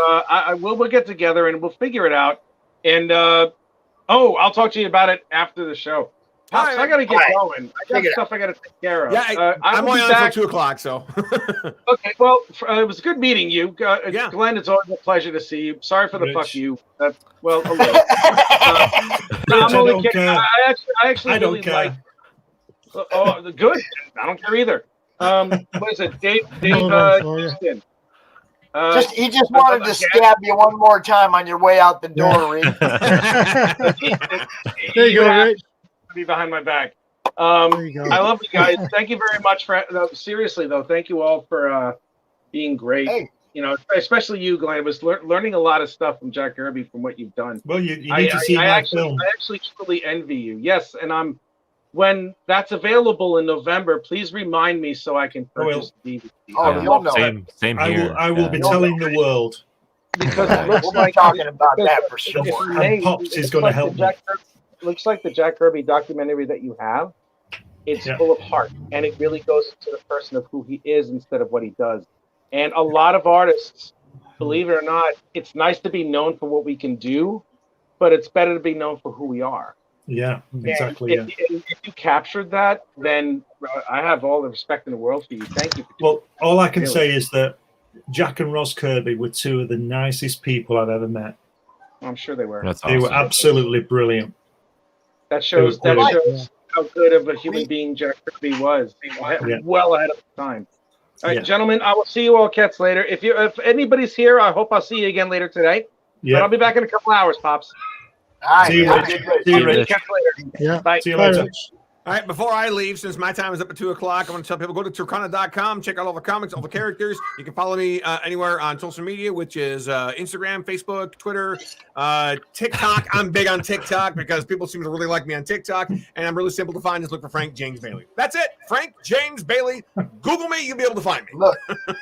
we'll get together and we'll figure it out. And I'll talk to you about it after the show. Right, I got to get going. I got stuff I got to take care of. Yeah, I'm only on until 2:00, so. Okay, well, it was good meeting you. Glenn, it's always a pleasure to see you. Sorry for the fuck you. A little. I'm only kidding. I actually really like. Oh, good. I don't care either. What is it? Dave Houston. He just wanted to stab you one more time on your way out the door, Reed. There you go, Rich. Be behind my back. I love you guys. Thank you very much for seriously though. Thank you all for being great. Hey. Especially you, Glenn. I was learning a lot of stuff from Jack Kirby from what you've done. Well, you need to see my film. I actually truly envy you. Yes, and when that's available in November, please remind me so I can purchase the DVD. You'll know. Same here. I will be telling the world. Because we'll be talking about that for sure. And Pops is going to help me. Looks like the Jack Kirby documentary that you have. It's full of heart, and it really goes into the person of who he is instead of what he does. And a lot of artists, believe it or not, it's nice to be known for what we can do, but it's better to be known for who we are. Yeah, exactly. If you captured that, then I have all the respect in the world for you. Thank you. Well, all I can say is that Jack and Ross Kirby were two of the nicest people I've ever met. I'm sure they were. That's awesome. They were absolutely brilliant. That shows how good of a human being Jack Kirby was. Well ahead of the time. All right, gentlemen, I will see you all cats later. If anybody's here, I hope I'll see you again later today. Yeah. But I'll be back in a couple hours, Pops. All right. See you, Rich. See you later. Yeah. Bye. See you later. All right, before I leave, since my time is up at 2:00, I want to tell people go to Turkana.com, check out all the comics, all the characters. You can follow me anywhere on social media, which is Instagram, Facebook, Twitter, TikTok. I'm big on TikTok because people seem to really like me on TikTok, and I'm really simple to find. Just look for Frank James Bailey. That's it, Frank James Bailey. Google me, you'll be able to find me. Look,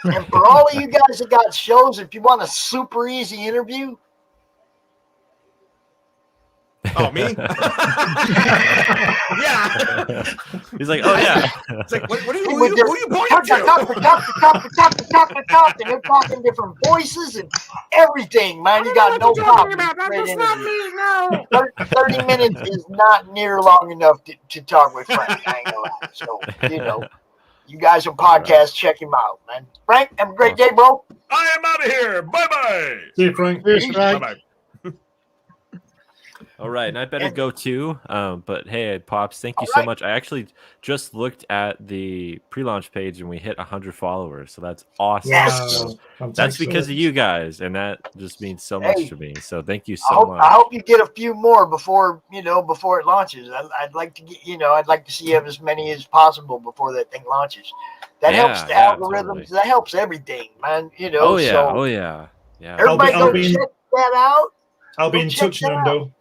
and for all of you guys that got shows, if you want a super easy interview, Oh, me? Yeah. He's like, oh yeah. It's like, what are you With their- pointing to? and they're talking different voices and everything, man. You got no problem. That's not me, no. 30 minutes is not near long enough to talk with Frank. I ain't gonna lie. So, you know, you guys on podcast, check him out, man. Frank, have a great day, bro. I am out of here. Bye-bye. See you, Frank. Cheers, Frank. Bye-bye. All right, and I better go too. But hey, Pops, thank you so much. I actually just looked at the pre-launch page and we hit 100 followers, so that's awesome. Yes. So that's because of you guys, and that just means so much to me. So thank you so much. I hope you get a few more before it launches. I'd like to get, I'd like to see you have as many as possible before that thing launches. That helps the algorithms. Totally. That helps everything, man. Oh yeah. Everybody go check that out. I'll be in touch, Nando.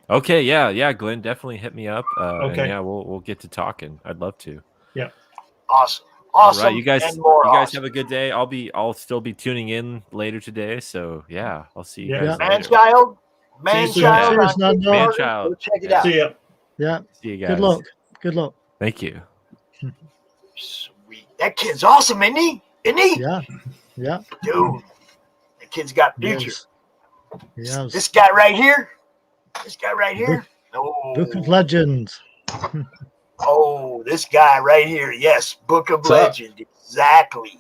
Okay, yeah, Glenn, definitely hit me up. Okay. And yeah, we'll get to talking. I'd love to. Yeah. Awesome. All right, you guys have a good day. I'll still be tuning in later today. So yeah, I'll see you guys later. Man-child. Go check it out. See ya. Yeah. See you guys. Good luck. Thank you. Sweet. That kid's awesome, isn't he? Yeah. Dude, that kid's got future. Yes. This guy right here. Book of Legends. Oh, this guy right here. Yes, Book of Legend. Exactly.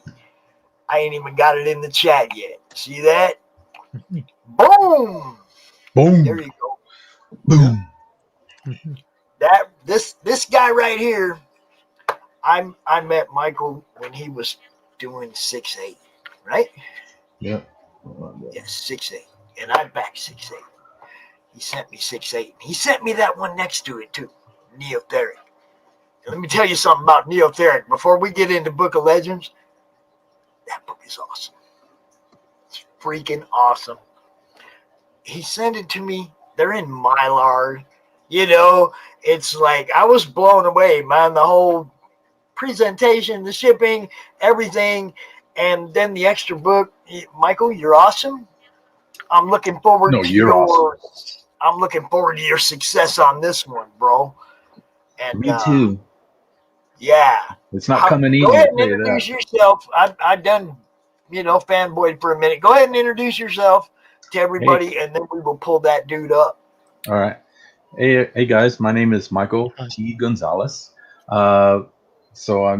I ain't even got it in the chat yet. See that? Boom. There you go. Boom. This guy right here. I met Michael when he was doing 6'8", right? Yeah. Yes, 6'8", and I'm back 6'8". He sent me 6'8". He sent me that one next to it too, Neotheric. And let me tell you something about Neotheric. Before we get into Book of Legends, that book is awesome. It's freaking awesome. He sent it to me. They're in Mylar. It's like I was blown away, man. The whole presentation, the shipping, everything, and then the extra book. Michael, you're awesome. I'm looking forward to your success on this one, bro. And me too. Yeah. It's not coming easy. Go ahead and introduce yourself. I've done, fanboyed for a minute. Go ahead and introduce yourself to everybody, and then we will pull that dude up. All right. Hey guys, my name is Michael T. Gonzalez. So I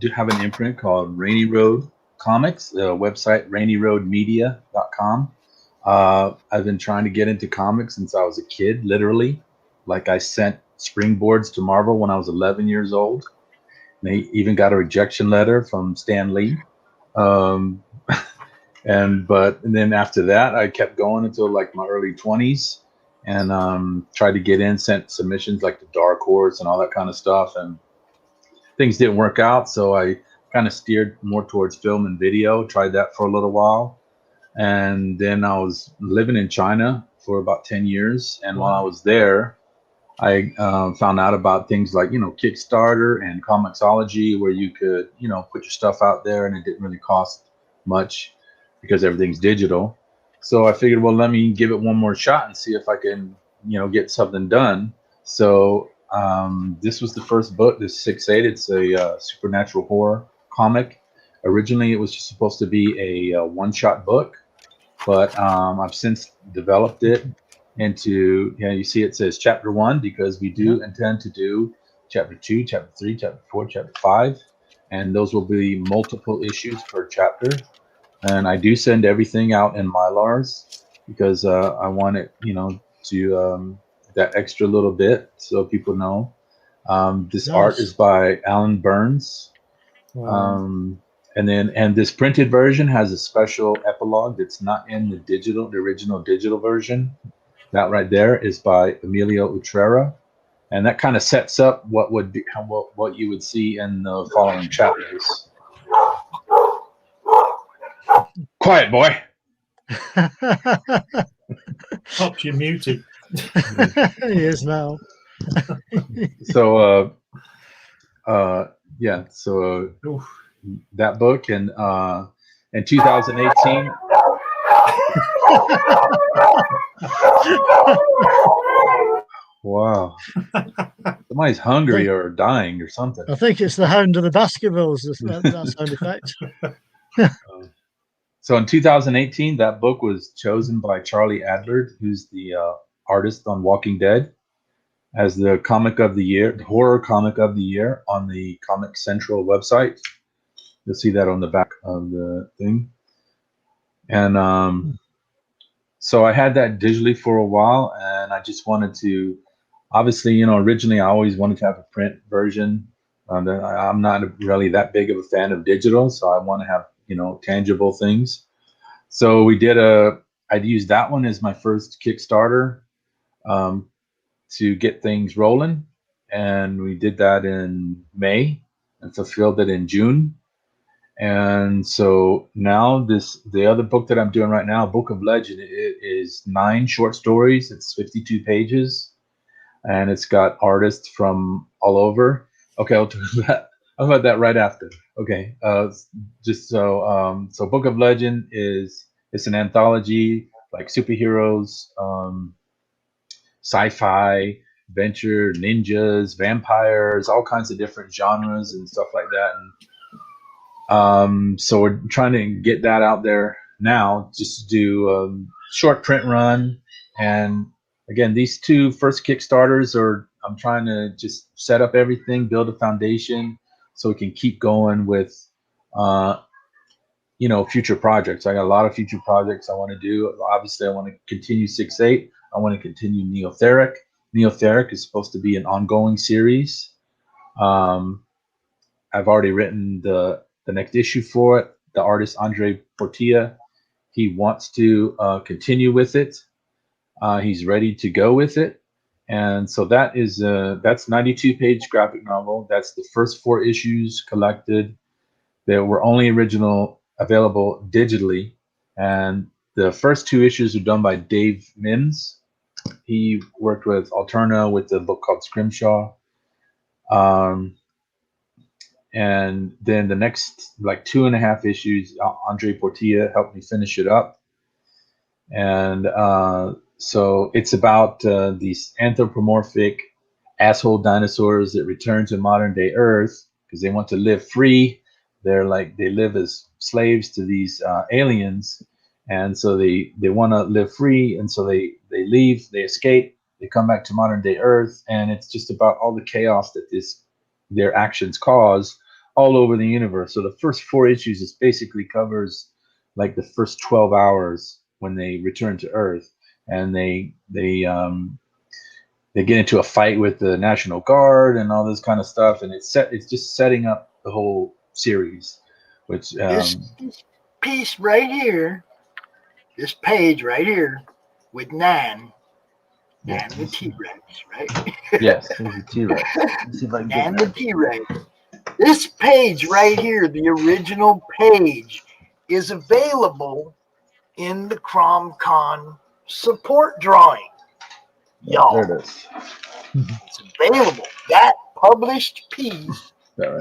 do have an imprint called Rainy Road Comics, the website rainyroadmedia.com. I've been trying to get into comics since I was a kid, literally. Like I sent springboards to Marvel when I was 11 years old. And they even got a rejection letter from Stan Lee. And then after that, I kept going until like my early 20s and tried to get in, sent submissions like to Dark Horse and all that kind of stuff. And things didn't work out. So I kind of steered more towards film and video, tried that for a little while. And then I was living in China for about 10 years. And while I was there, I found out about things like, Kickstarter and Comixology, where you could, put your stuff out there and it didn't really cost much because everything's digital. So I figured, well, let me give it one more shot and see if I can, get something done. So this was the first book, this 6'8". It's a supernatural horror comic. Originally, it was just supposed to be a one-shot book, but I've since developed it into, you see it says chapter 1 because we do intend to do chapter 2, chapter 3, chapter 4, chapter 5, and those will be multiple issues per chapter. And I do send everything out in Mylars because I want it, to that extra little bit so people know. This art is by Alan Burns. Wow. And this printed version has a special epilogue that's not in the original digital version. That right there is by Emilio Utrera, and that kind of sets up what you would see in the following chapters. Quiet, boy. Pop, you're muted. He is now. So that book in 2018. Wow. Somebody's hungry or dying or something. I think it's the Hound of the Baskervilles, that sound effect. So in 2018, that book was chosen by Charlie Adler, who's the artist on Walking Dead, as the comic of the year, the horror comic of the year on the Comic Central website. You'll see that on the back of the thing. And so I had that digitally for a while, and I just wanted to, obviously, you know, originally I always wanted to have a print version. I'm not really that big of a fan of digital, so I want to have, you know, tangible things. So I'd used that one as my first Kickstarter to get things rolling. And we did that in May and fulfilled it in June. And so now the other book that I'm doing right now, Book of Legend, it is 9 short stories. It's 52 pages, and it's got artists from all over. Okay, I'll talk about that right after. Okay, so Book of Legend it's an anthology, like superheroes, sci-fi, adventure, ninjas, vampires, all kinds of different genres and stuff like that. And so we're trying to get that out there now, just to do a short print run. And again, these 2 first Kickstarters I'm trying to just set up everything, build a foundation so we can keep going with, you know, future projects. I got a lot of future projects I want to do. Obviously, I want to continue 6/8. I want to continue Neotheric. Neotheric is supposed to be an ongoing series. I've already written the next issue for it. The artist Andre Portilla, he wants to continue with it. He's ready to go with it, and so that's 92-page graphic novel. That's the first 4 issues collected. There were only available digitally, and the first 2 issues are done by Dave Mims. He worked with Alterna with the book called Scrimshaw. And then the next, like 2.5 issues, Andre Portilla helped me finish it up. And so it's about these anthropomorphic asshole dinosaurs that return to modern day Earth because they want to live free. They live as slaves to these aliens. And so they want to live free. And so they leave, they escape, they come back to modern day Earth. And it's just about all the chaos that their actions cause all over the universe. So the first 4 issues just basically covers like the first 12 hours when they return to Earth, and they get into a fight with the National Guard and all this kind of stuff, and it's just setting up the whole series. Which this piece right here, this page right here with Nan the T-Rex, right? Yes, there's a T-Rex. Nan the T-Rex. This page right here, the original page, is available in the CRoM Con support drawing. Y'all, there it is. it's available. That published piece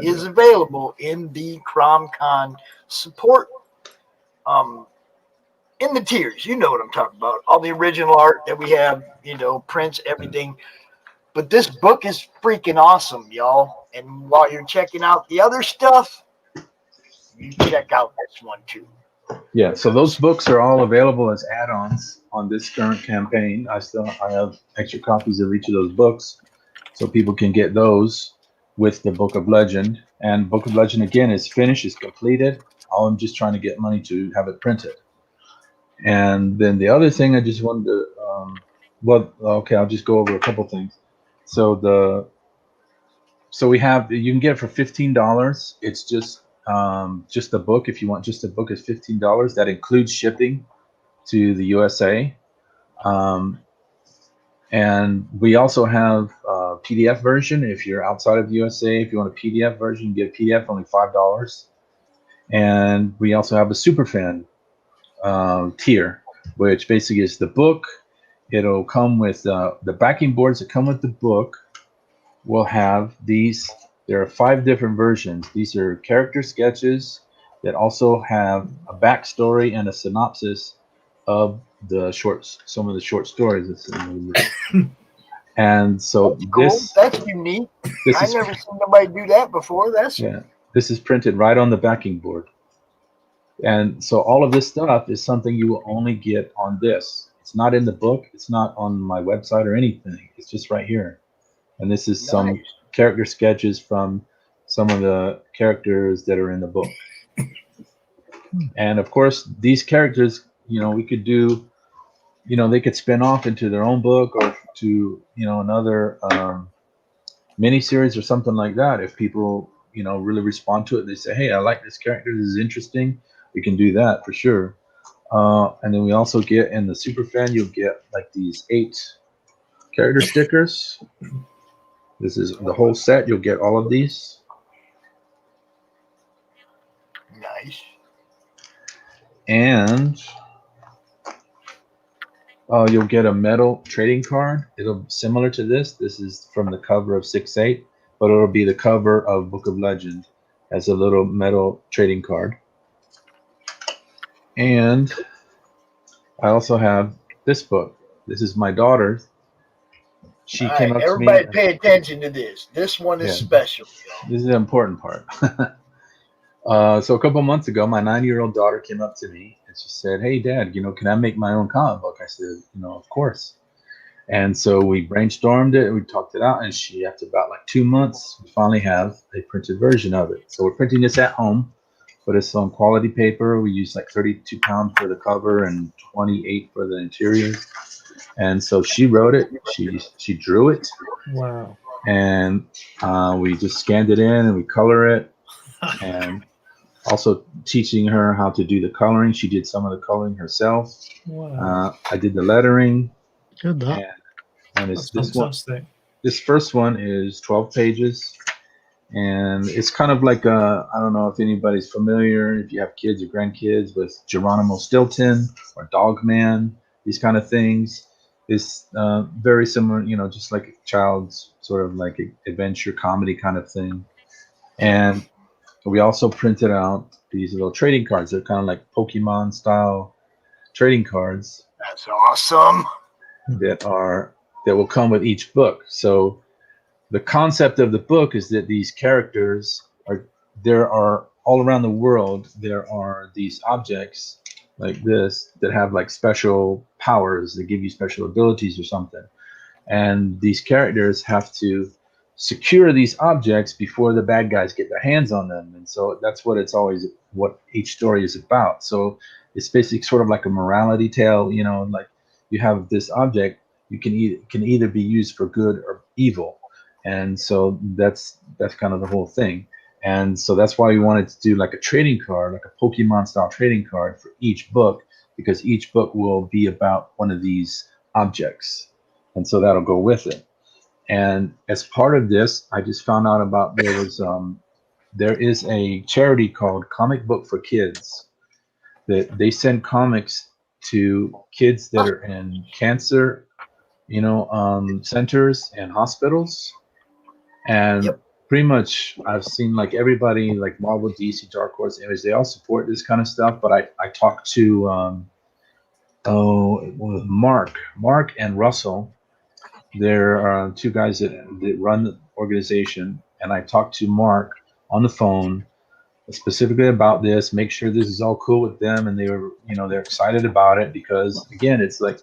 is available in the CRoM Con support in the tiers. You know what I'm talking about. All the original art that we have, you know, prints, everything. But this book is freaking awesome, y'all. And while you're checking out the other stuff, you check out this one too. Yeah, so those books are all available as add-ons on this current campaign. I have extra copies of each of those books, so people can get those with the Book of Legend. And Book of Legend, again, is finished, is completed. I'm just trying to get money to have it printed. And then the other thing I just wanted to, I'll just go over a couple things. So you can get it for $15. It's just the book. If you want just the book, is $15. That includes shipping to the USA. And we also have a PDF version. If you're outside of the USA, if you want a PDF version, you get a PDF, only $5. And we also have a superfan tier, which basically is the book. It'll come with the backing boards that come with the book. Will have these. There are 5 different versions. These are character sketches that also have a backstory and a synopsis of some of the short stories. And so That's cool. That's unique. I've never seen nobody do that before. This is printed right on the backing board. And so all of this stuff is something you will only get on this. It's not in the book. It's not on my website or anything. It's just right here. And this is some character sketches from some of the characters that are in the book. And of course, these characters, we could do, they could spin off into their own book or to, another miniseries or something like that. If people, really respond to it, they say, hey, I like this character. This is interesting. We can do that for sure. And then we also get in the Superfan, you'll get like these 8 character stickers. This is the whole set. You'll get all of these. Nice. And you'll get a metal trading card. It'll similar to this. This is from the cover of 6/8, but it'll be the cover of Book of Legend as a little metal trading card. And I also have this book. This is my daughter's. She came up to me. Everybody pay attention to this. This one is special. This is the important part. So a couple months ago, my 9-year-old daughter came up to me and she said, hey, Dad, can I make my own comic book? I said, of course. And so we brainstormed it. We talked it out. And after about like 2 months, we finally have a printed version of it. So we're printing this at home, but it's on quality paper. We use like 32 pounds for the cover and 28 for the interior. And so she wrote it. She drew it. Wow. And we just scanned it in and we color it. And also teaching her how to do the coloring. She did some of the coloring herself. Wow. I did the lettering. Good. And it's this one. This first one is 12 pages. And it's kind of like I don't know if anybody's familiar, if you have kids or grandkids, with Geronimo Stilton or Dogman, these kind of things. It's very similar, just like a child's sort of like adventure comedy kind of thing. And we also printed out these little trading cards. They're kind of like Pokemon style trading cards. That's awesome. That will come with each book. So the concept of the book is that these characters there are all around the world. There are these objects like this that have like special powers that give you special abilities or something. And these characters have to secure these objects before the bad guys get their hands on them. And so that's what each story is about. So it's basically sort of like a morality tale, like you have this object, you can either be used for good or evil. And so that's kind of the whole thing. And so that's why we wanted to do like a trading card, like a Pokemon style trading card for each book, because each book will be about one of these objects. And so that'll go with it. And as part of this, I just found out about there is a charity called Comic Book for Kids that they send comics to kids that are in cancer, centers and hospitals. And pretty much I've seen like everybody, like Marvel, DC, Dark Horse, Image, they all support this kind of stuff. But I talked to Mark and Russell. There are 2 guys that run the organization, and I talked to Mark on the phone specifically about this, make sure this is all cool with them, and they were, they're excited about it because again, it's like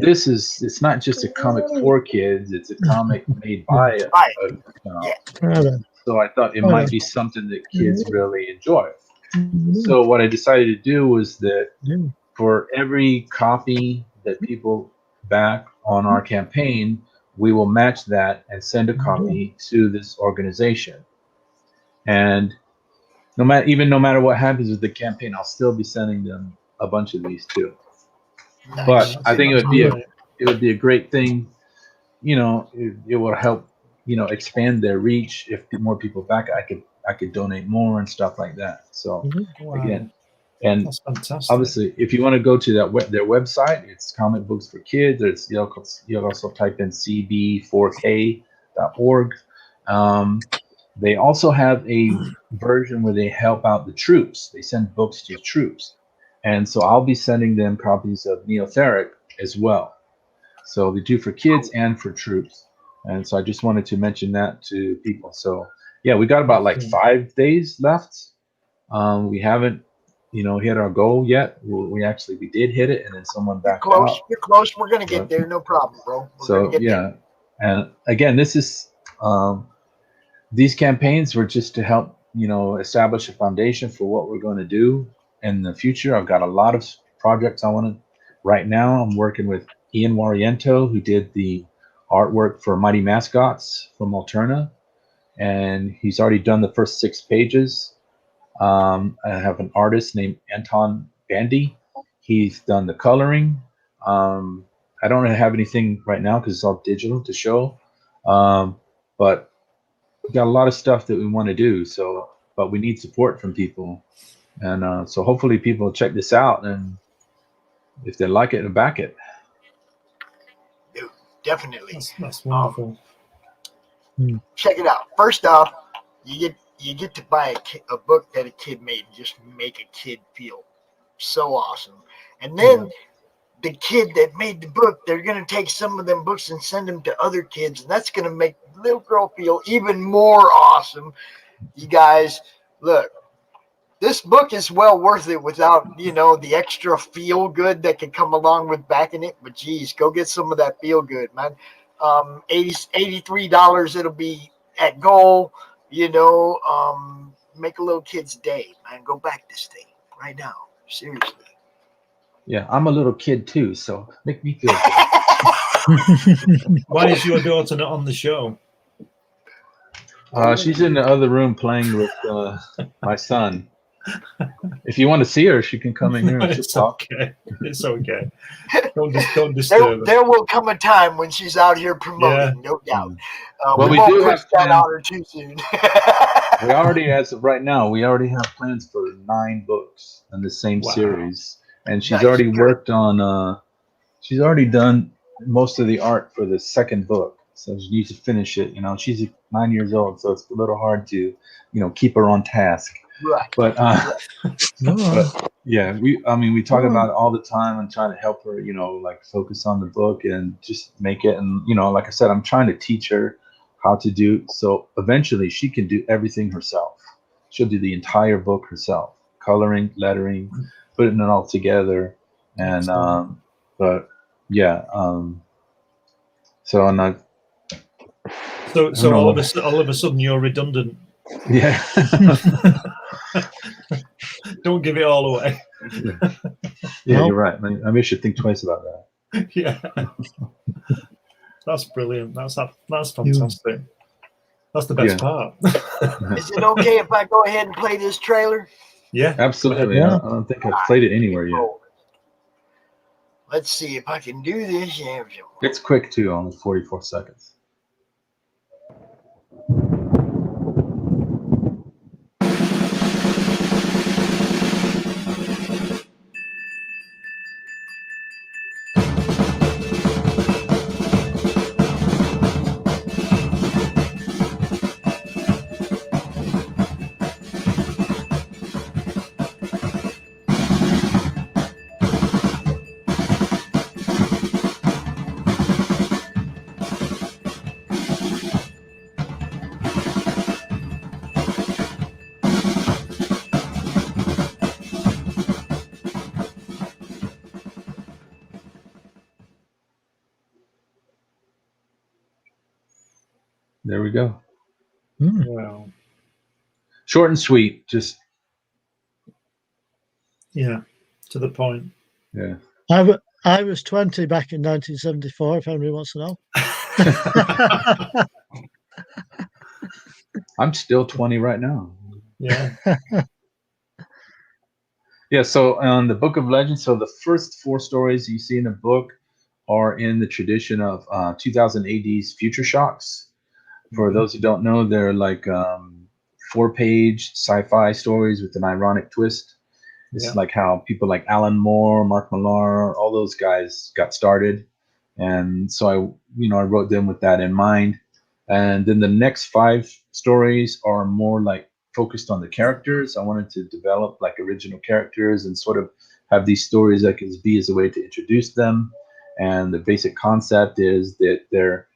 it's not just a comic for kids, it's a comic made by so I thought it might be something that kids really enjoy. So what I decided to do was that for every copy that people back on our campaign, we will match that and send a copy to this organization. And no matter what happens with the campaign, I'll still be sending them a bunch of these too. Nice. But I think it would be a great thing. It will help expand their reach. If more people back, I could donate more and stuff like that. So again. And obviously, if you want to go to their website, it's Comic Books for Kids. You'll also type in cb4k.org. They also have a version where they help out the troops. They send books to troops. And so I'll be sending them copies of Neotheric as well. So they do for kids and for troops. And so I just wanted to mention that to people. So yeah, we got about like 5 days left. We haven't, hit our goal yet. We did hit it, and then someone backed out. You're close. We're gonna get there. No problem, bro. So yeah, and again, this is these campaigns were just to help establish a foundation for what we're going to do in the future. I've got a lot of projects I want to. Right now, I'm working with Ian Wariento, who did the artwork for Mighty Mascots from Alterna, and he's already done the first 6 pages. I have an artist named Anton Bandy. He's done the coloring. I don't have anything right now because it's all digital to show, but we got a lot of stuff that we want to do. So, but we need support from people, and so hopefully people will check this out, and if they like it, and back it. Dude, definitely. That's wonderful. Check it out. First off, you get to buy a book that a kid made and just make a kid feel so awesome. And then the kid that made the book, they're going to take some of them books and send them to other kids, and that's going to make the little girl feel even more awesome. You guys, look, this book is well worth it without, the extra feel good that can come along with backing it. But geez, go get some of that feel good, man. $83, it'll be at goal. Make a little kid's day, man. Go back this thing right now. Seriously. Yeah, I'm a little kid too, so make me feel good. Why is your daughter not on the show? She's in the other room playing with my son. If you want to see her, she can come in here and It's okay. It's okay. Don't disturb her. There will come a time when she's out here promoting, no doubt. Well, we won't push that on her too soon. We already, as of right now, we already have plans for 9 books in the same series, and she's already worked on. She's already done most of the art for the second book, so she needs to finish it. She's 9 years old, so it's a little hard to, keep her on task. Right. But yeah, we talk about it all the time and trying to help her, focus on the book and just make it. And, like I said, I'm trying to teach her how to do. So eventually she can do everything herself. She'll do the entire book herself, coloring, lettering, putting it all together. And, but yeah. So all of a sudden you're redundant. Yeah. Don't give it all away. Yeah, you're right. Maybe I should think twice about that. Yeah. That's brilliant. That's fantastic. That's the best part. Is it okay if I go ahead and play this trailer? Yeah. Absolutely. Yeah. I don't think I've played it anywhere yet. Let's see if I can do this. It's quick too, only 44 seconds. There we go. Wow. Short and sweet, just to the point. Yeah. I was 20 back in 1974, if anybody wants to know. I'm still 20 right now. Yeah. Yeah, so on the Book of Legends, so the first 4 stories you see in the book are in the tradition of 2000 AD's Future Shocks. For those who don't know, they're like 4-page sci-fi stories with an ironic twist. It's like how people like Alan Moore, Mark Millar, all those guys got started. And so I wrote them with that in mind. And then the next 5 stories are more like focused on the characters. I wanted to develop like original characters and sort of have these stories that could be as a way to introduce them. And the basic concept is that they're,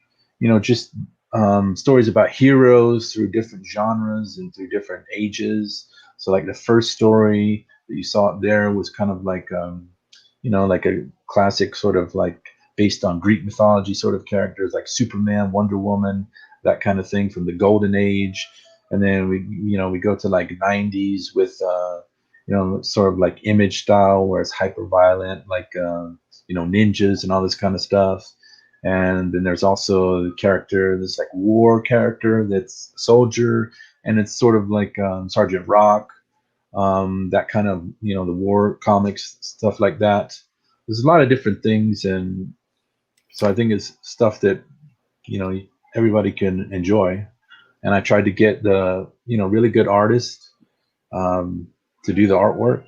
just stories about heroes through different genres and through different ages. So like the first story that you saw up there was kind of like, like a classic sort of like based on Greek mythology sort of characters like Superman, Wonder Woman, that kind of thing from the Golden Age. And then we go to like 90s with, sort of like Image style where it's hyper violent, like, ninjas and all this kind of stuff. And then there's also the character, this like war character that's a soldier, and it's sort of like Sergeant Rock, that kind of, the war comics, stuff like that. There's a lot of different things. And so I think it's stuff that, everybody can enjoy. And I tried to get the, really good artists to do the artwork,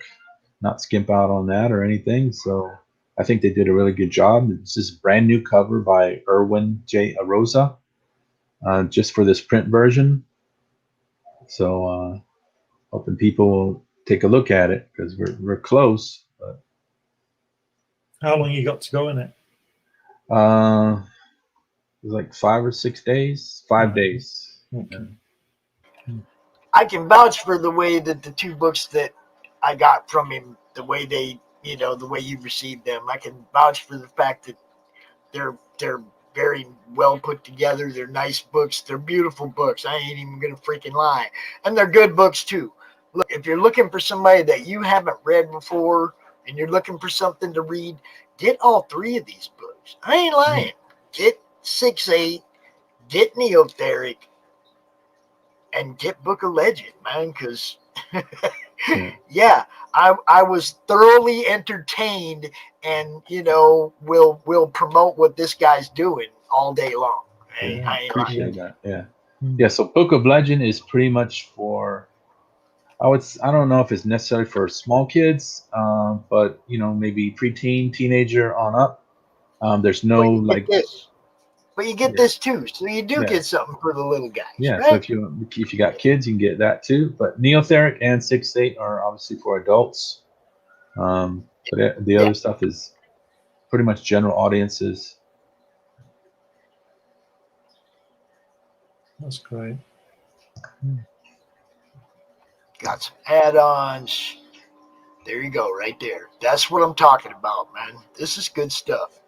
not skimp out on that or anything. So I think they did a really good job. It's this brand new cover by Erwin J. Arosa, just for this print version. So hoping people will take a look at it because we're close. But how long you got to go in it? It was like 5 or 6 days. 5 days. Okay. I can vouch for the way that the 2 books that I got from him, the way they, the way you received them. I can vouch for the fact that they're very well put together. They're nice books. They're beautiful books. I ain't even gonna freaking lie. And they're good books too. Look, if you're looking for somebody that you haven't read before and you're looking for something to read, get all 3 of these books. I ain't lying. Get 6-8, get Neotheric, and get Book of Legend, man, because yeah, I was thoroughly entertained, and we'll promote what this guy's doing all day long. I ain't appreciate that. Yeah. So Book of Legend is pretty much for, I don't know if it's necessarily for small kids, but maybe preteen, teenager on up. There's no like this. But you get this too, so you do get something for the little guys. Yeah, right? So if you got kids, you can get that too. But Neotheric and 6-8 are obviously for adults. But the other stuff is pretty much general audiences. That's great. Got some add-ons. There you go, right there. That's what I'm talking about, man. This is good stuff.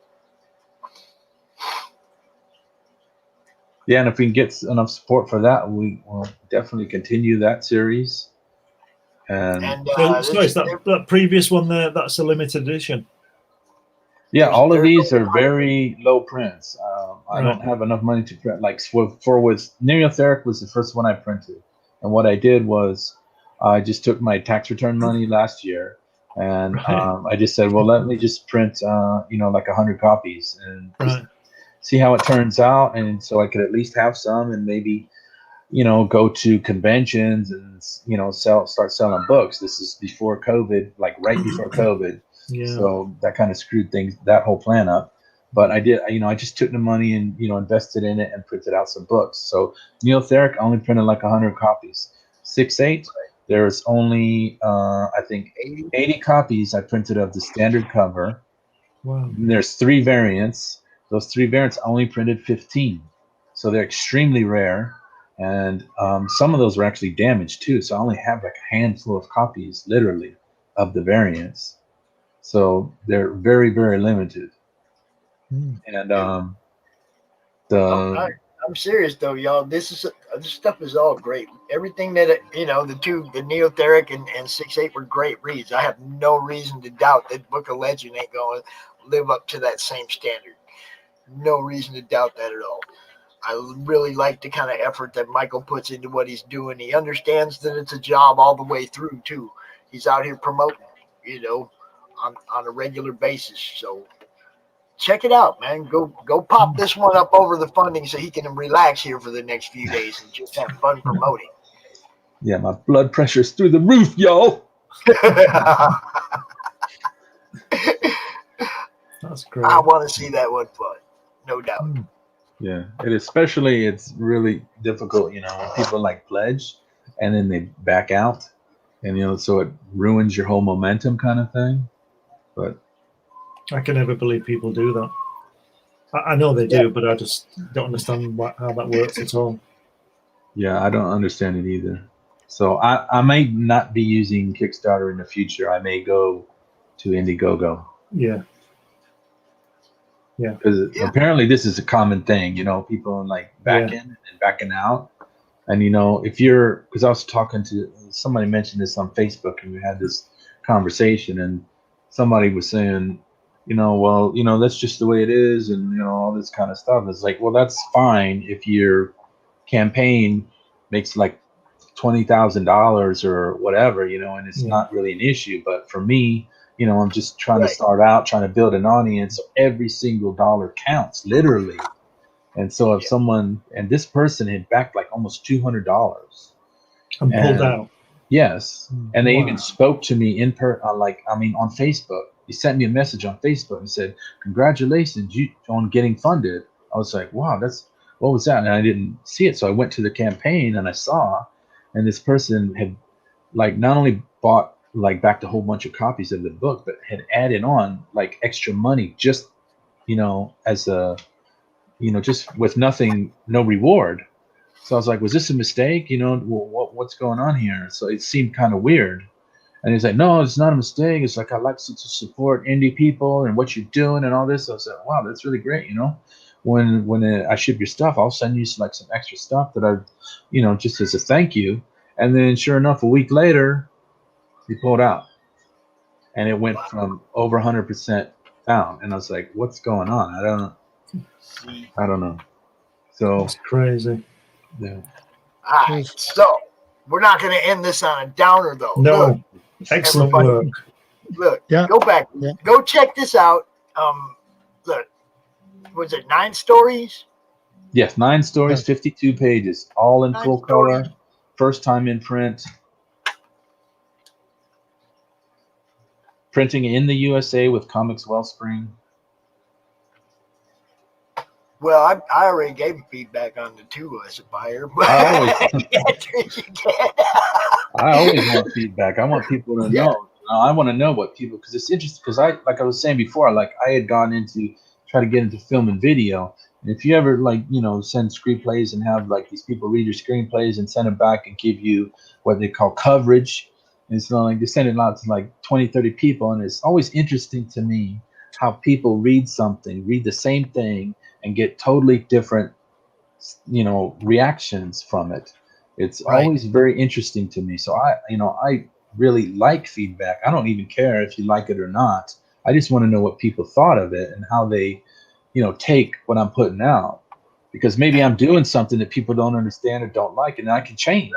Yeah, and if we can get enough support for that, we will definitely continue that series. And so is that previous one there? That's a limited edition. Yeah, all of these are very low prints. I don't have enough money to print. Like with Neotheric was the first one I printed, and what I did was I just took my tax return money last year, and I just said, well, let me just print, like 100 copies and just see how it turns out, and so I could at least have some, and maybe, go to conventions and start selling books. This is before COVID, like right before COVID. Yeah. So that kind of screwed that whole plan up. But I did, I just took the money and, invested in it and printed out some books. So Neotheric, I only printed like 100 copies. 6-8, there's only, I think 80 copies I printed of the standard cover. Wow. And there's 3 variants. Those 3 variants I only printed 15. So they're extremely rare. And some of those were actually damaged too. So I only have like a handful of copies, literally, of the variants. So they're very, very limited. And I'm serious though, y'all. This stuff is all great. Everything that the Neotheric and 6-8 were great reads. I have no reason to doubt that Book of Legend ain't going to live up to that same standard. No reason to doubt that at all. I really like the kind of effort that Michael puts into what he's doing. He understands that it's a job all the way through too. He's out here promoting, on a regular basis. So check it out, man. Go pop this one up over the funding so he can relax here for the next few days and just have fun promoting. Yeah, my blood pressure's through the roof, y'all. That's great. I want to see that one fun, no doubt. Yeah, and especially it's really difficult, when people like pledge and then they back out, and so it ruins your whole momentum kind of thing. But I can never believe people do that. I know they do, but I just don't understand how that works at all. Yeah, I don't understand it either. So I may not be using Kickstarter in the future. I may go to Indiegogo. Yeah. Yeah. Because apparently this is a common thing, people like backing and backing out. And, if you're, because I was talking to somebody mentioned this on Facebook and we had this conversation and somebody was saying, well, that's just the way it is. And, all this kind of stuff. It's like, well, that's fine if your campaign makes like $20,000 or whatever, and it's not really an issue. But for me, I'm just trying to start out, trying to build an audience. So every single dollar counts, literally. And so if someone, and this person had backed like almost $200 and pulled out. Yes. And they even spoke to me on Facebook. He sent me a message on Facebook and said, congratulations on getting funded. I was like, wow, what was that? And I didn't see it. So I went to the campaign and I saw, and this person had like not only bought like backed a whole bunch of copies of the book, but had added on like extra money just, as a, just with nothing, no reward. So I was like, was this a mistake? What's going on here? So it seemed kind of weird. And he's like, no, it's not a mistake. It's like, I like to support indie people and what you're doing and all this. So I said, wow, that's really great. When I ship your stuff, I'll send you some extra stuff that I, just as a thank you. And then sure enough, a week later, he pulled out and it went from over 100% down. And I was like, what's going on? I don't know. So it's crazy. Yeah. All right. So we're not going to end this on a downer, though. No. Look, excellent work. Look, go back. Yeah. Go check this out. Look, was it 9 stories? Yes, 9 stories, 52 pages, all in full color. First time in print. Printing in the USA with Comics Wellspring. Well, I already gave feedback on the 2 as a buyer. But I always want feedback. I want people to know. I want to know what people, because it's interesting. Because like I was saying before, like I had gone into try to get into film and video. And if you ever send screenplays and have like these people read your screenplays and send them back and give you what they call coverage, and so like they send it out to like 20, 30 people, and it's always interesting to me how people read the same thing, and get totally different, reactions from it. It's always very interesting to me. So I really like feedback. I don't even care if you like it or not. I just want to know what people thought of it and how they, take what I'm putting out, because maybe I'm doing something that people don't understand or don't like, and I can change.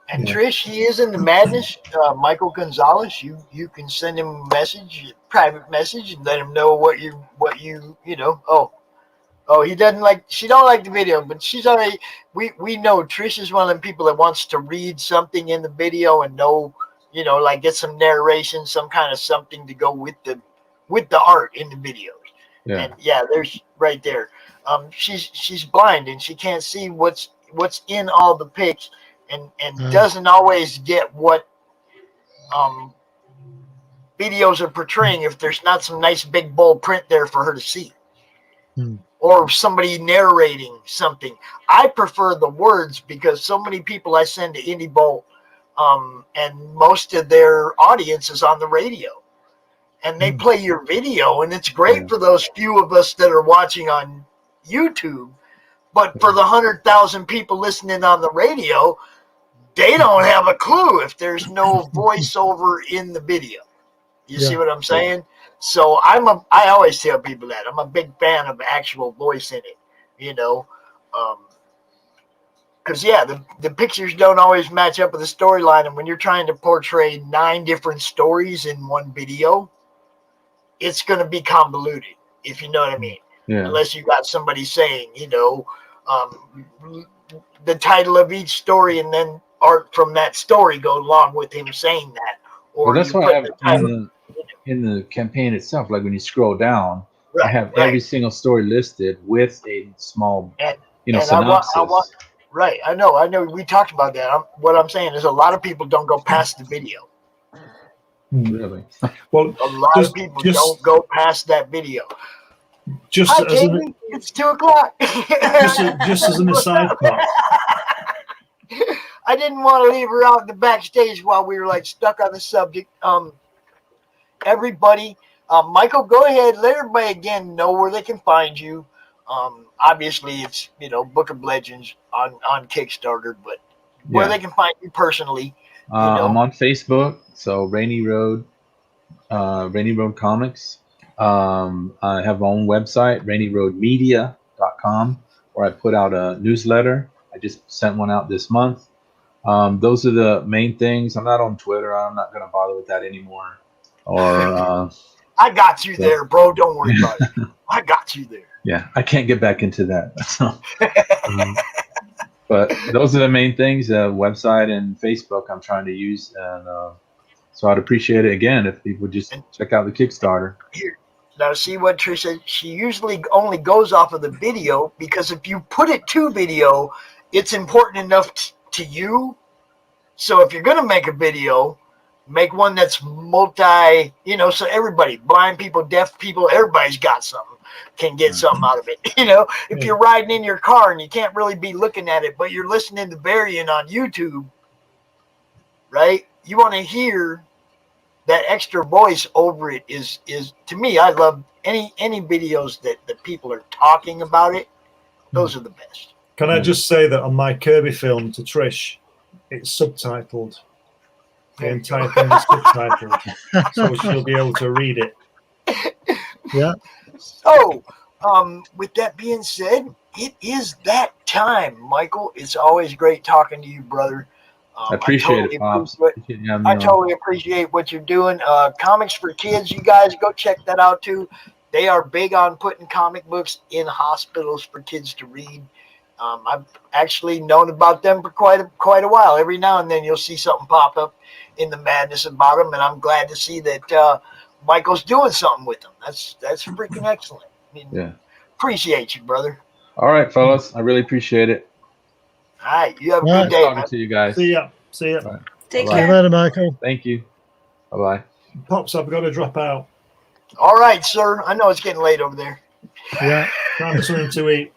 And Trish, he is in the madness. Michael Gonzalez, you can send him a message, private message, and let him know what you Oh, he doesn't like. She don't like the video, but she's already. We know Trish is one of the people that wants to read something in the video and know, like get some narration, some kind of something to go with the art in the videos. Yeah. And there's right there. She's blind and she can't see what's in all the pics, and doesn't always get what videos are portraying if there's not some nice big bold print there for her to see. Or somebody narrating something. I prefer the words because so many people I send to Indie Bolt, and most of their audience is on the radio. And they play your video, and it's great for those few of us that are watching on YouTube. But for the 100,000 people listening on the radio, they don't have a clue if there's no voiceover in the video. You see what I'm saying? So I always tell people that I'm a big fan of actual voice in it, because the pictures don't always match up with the storyline, and when you're trying to portray 9 different stories in one video, it's going to be convoluted, if you know what I mean. Yeah. Unless you got somebody saying, the title of each story, and then art from that story go along with him saying that. Or that's why I have in the campaign itself, like when you scroll down, I have every single story listed with a small, synopsis. I know. We talked about that. What I'm saying is a lot of people don't go past the video. Really? Well, A lot of people don't go past that video. Just Hi, as Katie. It's 2:00. just as an aside, Pop. I didn't want to leave her out in the backstage while we were like stuck on the subject. Everybody, Michael, go ahead. Let everybody again know where they can find you. Obviously, it's Book of Legends on Kickstarter, but where they can find you personally. I'm on Facebook, so Rainy Road Comics. I have my own website, rainyroadmedia.com, where I put out a newsletter. I just sent one out this month. Those are the main things. I'm not on Twitter. I'm not going to bother with that anymore. Or I got you there, bro. Don't worry about it. I got you there. Yeah, I can't get back into that. So, but those are the main things. Website and Facebook I'm trying to use, and so I'd appreciate it again if people just check out the Kickstarter. Here, now see what Trish said. She usually only goes off of the video because if you put it to video, it's important enough to you. So if you're gonna make a video, make one that's multi, so everybody, blind people, deaf people, everybody's got something, can get something out of it. If you're riding in your car and you can't really be looking at it, but you're listening to Varian on YouTube, right? You want to hear that extra voice over it is to me, I love any videos that people are talking about it. Those are the best. Can I just say that on my Kirby film to Trish, it's subtitled. The entire thing is subtitled, so she'll be able to read it. Yeah. So, with that being said, it is that time, Michael. It's always great talking to you, brother. I appreciate it, Pops. I totally appreciate what you're doing. Comics for Kids, you guys go check that out too. They are big on putting comic books in hospitals for kids to read. I've actually known about them for quite a while. Every now and then you'll see something pop up in the madness about them, and I'm glad to see that Michael's doing something with them. That's freaking excellent. Appreciate you, brother. All right, fellas. I really appreciate it. All right, you have a good day, man. To you guys. See ya. Right. Take Bye-bye. care. Later, Michael. Thank you. Bye-bye. Pops, I've got to drop out. All right, sir. I know it's getting late over there. Yeah. Time for something to eat.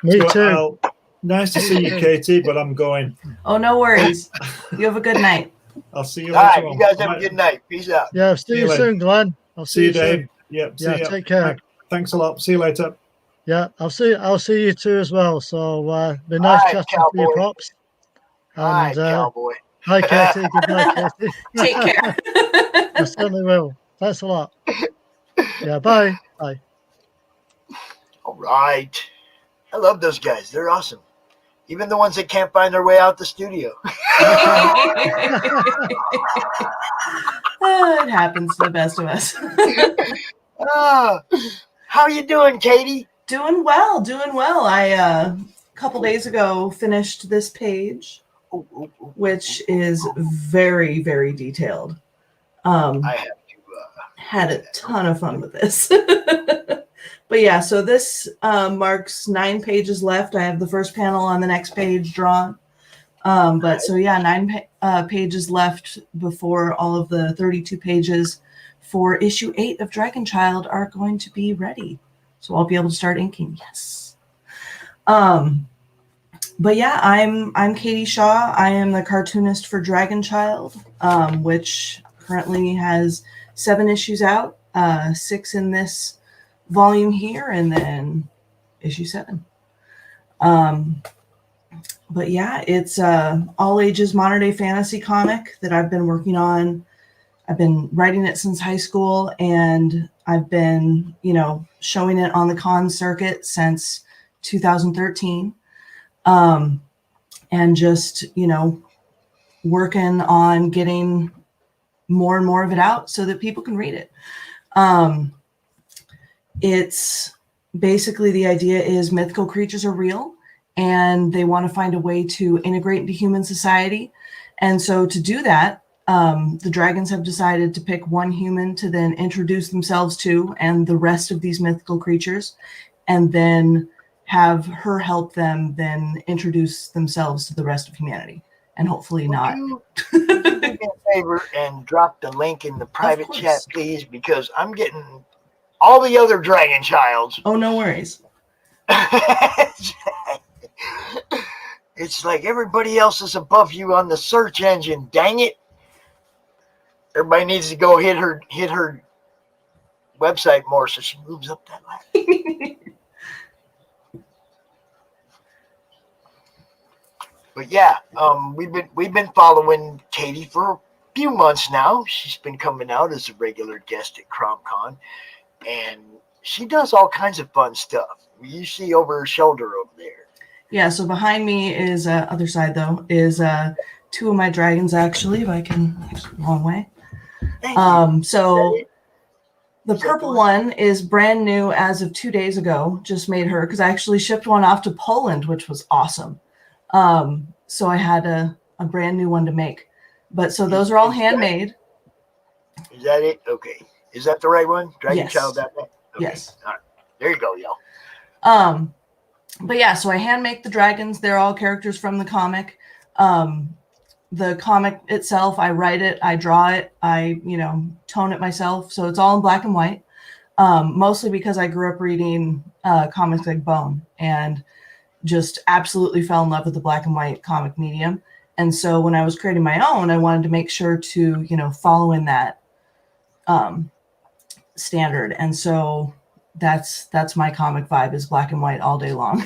Me So, too. Nice to see you, Katie, but I'm going. Oh, no worries. You have a good night. I'll see you All later right, on. you guys have a good night. Peace out. Yeah, see you soon, Glenn. I'll See you, soon. Dave. Yep. See ya. Take care. Thanks a lot. See you later. Yeah, I'll see you too as well. So be nice Hi, chatting cowboy. to you, Pops. Hi, And cowboy. hi, Katie. Goodbye, Katie. Take care. I certainly will. Thanks a lot. Yeah, bye. Bye. All right. I love those guys. They're awesome. Even the ones that can't find their way out the studio. It happens to the best of us. How you doing, Katie? Doing well. I a couple days ago finished this page, which is very, very detailed. I have had a ton of fun with this. But yeah, so this marks 9 pages left. I have the first panel on the next page drawn. But so yeah, 9 pages left before all of the 32 pages for issue 8 of Dragon Child are going to be ready. So I'll be able to start inking. Yes. But yeah, I'm Katie Shaw. I am the cartoonist for Dragon Child, which currently has 7 issues out, 6 in this volume here, and then issue 7. But yeah, it's all ages modern day fantasy comic that I've been working on. I've been writing it since high school, and I've been, showing it on the con circuit since 2013. And just, working on getting more and more of it out so that people can read it. It's basically, the idea is mythical creatures are real and they want to find a way to integrate into human society. And so to do that, the dragons have decided to pick one human to then introduce themselves to and the rest of these mythical creatures, and then have her help them then introduce themselves to the rest of humanity. And hopefully not. Would you be me a favor and drop the link in the private course. chat, please, because I'm getting all the other Dragon Childs. Oh, no worries. It's like everybody else is above you on the search engine. Dang it! Everybody needs to go hit her website more so she moves up that ladder. But yeah, we've been following Katie for a few months now. She's been coming out as a regular guest at CRoM Con, and she does all kinds of fun stuff. You see over her shoulder over there. Yeah, so behind me is other side though is two of my dragons actually. If I can, wrong way. So the purple one is brand new as of 2 days ago. Just made her because I actually shipped one off to Poland, which was awesome. So I had a brand new one to make. But so those are all handmade. Is that it? Okay. Is that the right one? Dragon Yes. Child. Okay. Yes. All right. There you go, y'all. But yeah, so I hand make the dragons. They're all characters from the comic. The comic itself, I write it, I draw it, I, tone it myself. So it's all in black and white. Mostly because I grew up reading comics like Bone and just absolutely fell in love with the black and white comic medium. And so when I was creating my own, I wanted to make sure to, follow in that standard. And so that's my comic vibe, is black and white all day long.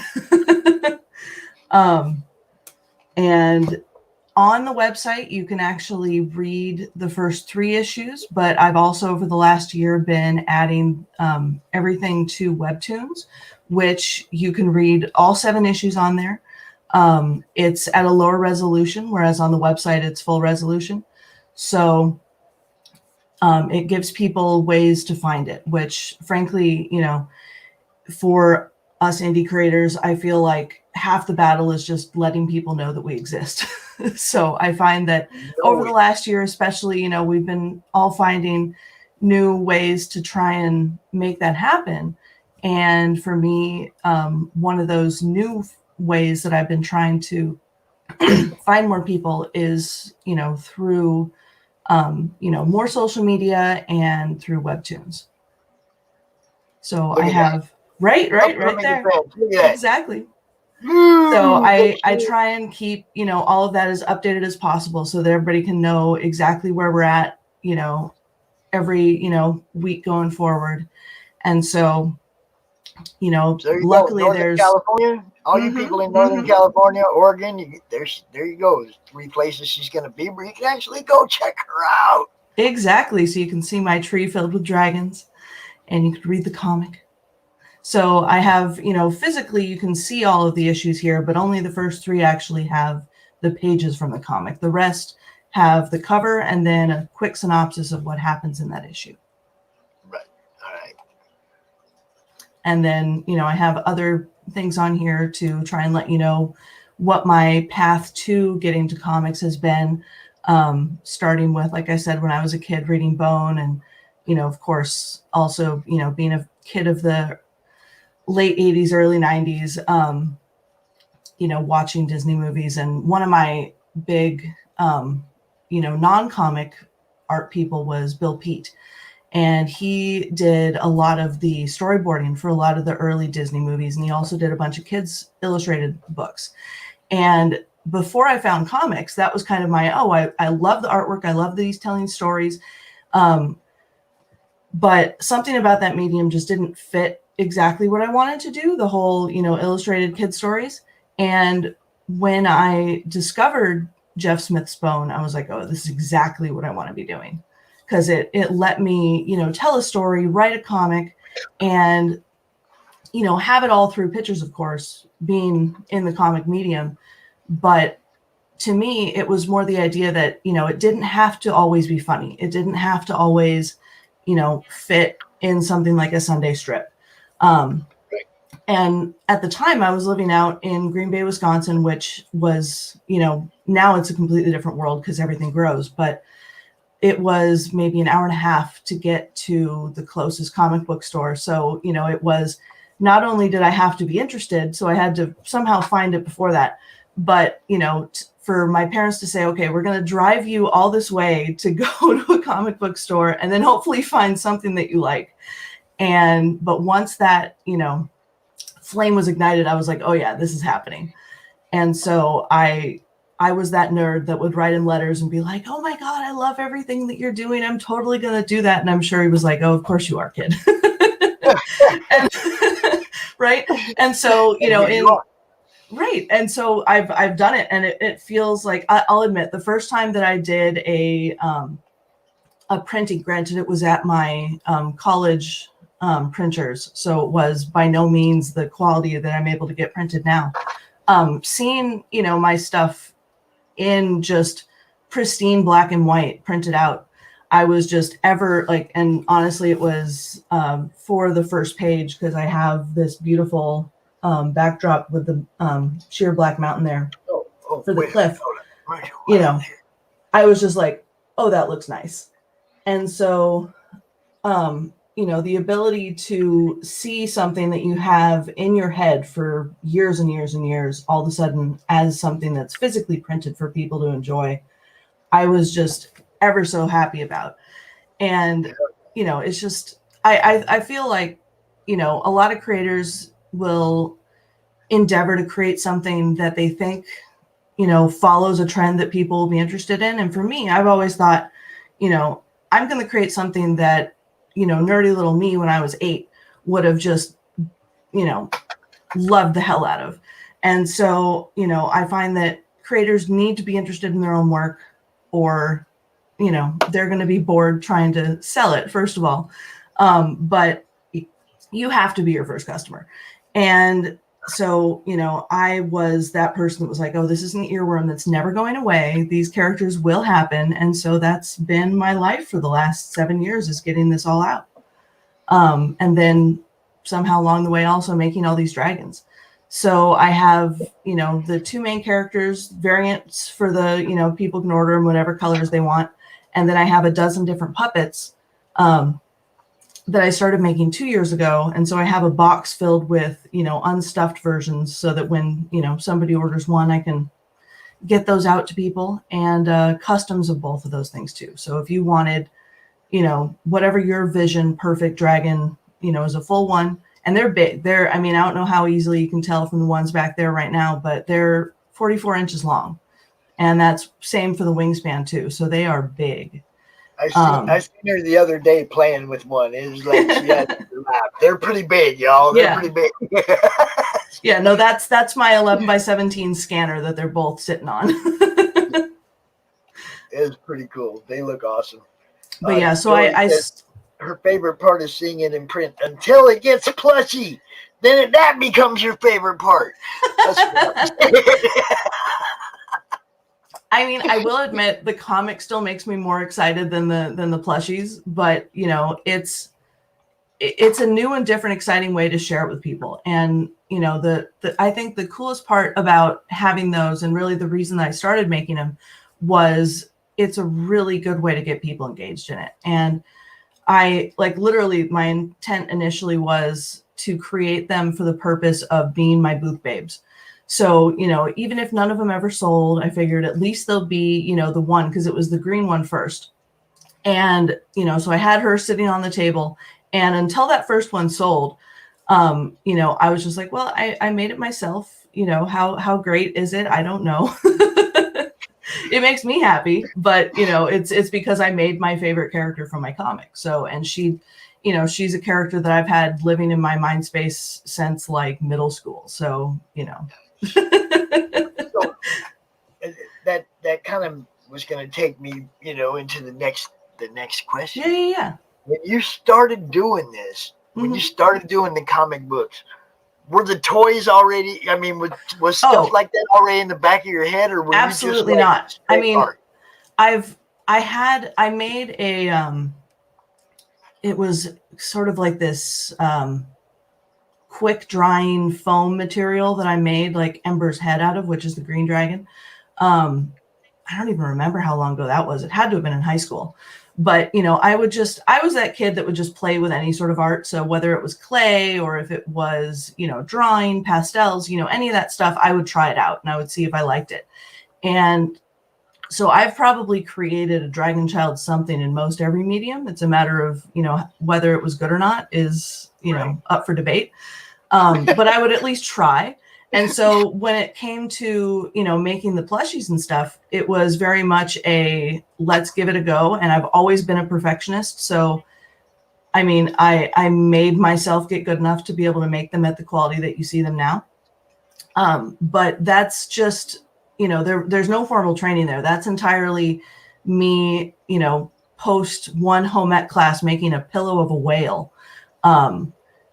And on the website, you can actually read the first 3 issues, but I've also over the last year been adding everything to Webtoons, which you can read all 7 issues on there. It's at a lower resolution, whereas on the website, it's full resolution. So it gives people ways to find it, which frankly, for us indie creators, I feel like half the battle is just letting people know that we exist. So I find that over the last year, especially, we've been all finding new ways to try and make that happen. And for me, one of those new ways that I've been trying to find more people is, through, more social media and through Webtoons. So I have, right there. Exactly. So I try and keep, all of that as updated as possible so that everybody can know exactly where we're at, every, week going forward. And so, luckily there's California, all you people in Northern California, Oregon, there you go. There's 3 places she's going to be where you can actually go check her out. Exactly. So you can see my tree filled with dragons and you can read the comic. So I have, physically you can see all of the issues here, but only the first 3 actually have the pages from the comic. The rest have the cover and then a quick synopsis of what happens in that issue. Right. All right. And then, I have other things on here to try and let you know what my path to getting to comics has been, starting with, like I said, when I was a kid reading Bone and, of course, also, being a kid of the late 80s, early 90s, watching Disney movies. And one of my big, non-comic art people was Bill Peet. And he did a lot of the storyboarding for a lot of the early Disney movies. And he also did a bunch of kids' illustrated books. And before I found comics, that was kind of my, I love the artwork. I love these telling stories. But something about that medium just didn't fit exactly what I wanted to do, the whole, illustrated kid stories. And when I discovered Jeff Smith's Bone, I was like, oh, this is exactly what I want to be doing. Because it let me, tell a story, write a comic, and, have it all through pictures, of course, being in the comic medium. But to me, it was more the idea that, it didn't have to always be funny. It didn't have to always, fit in something like a Sunday strip. And at the time I was living out in Green Bay, Wisconsin, which was, now it's a completely different world because everything grows, but it was maybe an hour and a half to get to the closest comic book store. So, it was not only did I have to be interested, so I had to somehow find it before that, but, for my parents to say, okay, we're going to drive you all this way to go to a comic book store and then hopefully find something that you like. But once that, flame was ignited, I was like, oh yeah, this is happening. And so I was that nerd that would write him letters and be like, oh my God, I love everything that you're doing. I'm totally going to do that. And I'm sure he was like, oh, of course you are, kid. And, right. And so, right. And so I've done it, and it feels like, I'll admit, the first time that I did a printing, granted it was at my college printers, so it was by no means the quality that I'm able to get printed now. Seeing, my stuff in just pristine black and white printed out, I was just and honestly, it was for the first page, because I have this beautiful backdrop with the sheer black mountain there for the cliff. I was just like, oh, that looks nice. And so, the ability to see something that you have in your head for years and years and years, all of a sudden as something that's physically printed for people to enjoy, I was just ever so happy about. And, it's just, I feel like, a lot of creators will endeavor to create something that they think, follows a trend that people will be interested in. And for me, I've always thought, I'm going to create something that, nerdy little me when I was 8 would have just, loved the hell out of. And so, I find that creators need to be interested in their own work, or, they're going to be bored trying to sell it, first of all. But you have to be your first customer. And so, I was that person that was like, oh, this is an earworm that's never going away. These characters will happen. And so that's been my life for the last 7 years, is getting this all out. And then somehow along the way, also making all these dragons. So I have, the 2 main characters, variants for the, people can order them whatever colors they want. And then I have a dozen different puppets that I started making 2 years ago. And so I have a box filled with, unstuffed versions, so that when, somebody orders one, I can get those out to people, and customs of both of those things too. So if you wanted, whatever your vision, perfect dragon, is a full one, and they're big. I don't know how easily you can tell from the ones back there right now, but they're 44 inches long. And that's same for the wingspan too. So they are big. I seen her the other day playing with one. It was like she had her lap. They're pretty big, y'all. They're pretty big. Yeah, no, that's my 11 by 17 scanner that they're both sitting on. It's pretty cool. They look awesome. But yeah, so her favorite part is seeing it in print until it gets plushy. Then that becomes your favorite part. I will admit the comic still makes me more excited than the plushies, but it's a new and different, exciting way to share it with people. And I think the coolest part about having those, and really the reason that I started making them, was it's a really good way to get people engaged in it. And I literally, my intent initially was to create them for the purpose of being my booth babes. So, even if none of them ever sold, I figured at least they'll be, the one, because it was the green one first. And, so I had her sitting on the table, and until that first one sold, I was just like, well, I made it myself. How great is it? I don't know. It makes me happy, but, it's because I made my favorite character from my comic. So, and she, she's a character that I've had living in my mind space since middle school. So, So that kind of was going to take me, into the next question. Yeah. When you started doing this, when you started doing the comic books, were the toys already? Was stuff like that already in the back of your head, or were absolutely you just not? I made a it was sort of like this quick drying foam material that I made Ember's head out of, which is the green dragon. I don't even remember how long ago that was. It had to have been in high school. But, I was that kid that would just play with any sort of art. So whether it was clay or if it was, drawing, pastels, any of that stuff, I would try it out and I would see if I liked it. And so I've probably created a Dragon Child something in most every medium. It's a matter of, whether it was good or not is, up for debate. But I would at least try. And so when it came to, making the plushies and stuff, it was very much a let's give it a go. And I've always been a perfectionist. So, I mean, I made myself get good enough to be able to make them at the quality that you see them now. But that's just, there's no formal training there. That's entirely me, post one home ec class making a pillow of a whale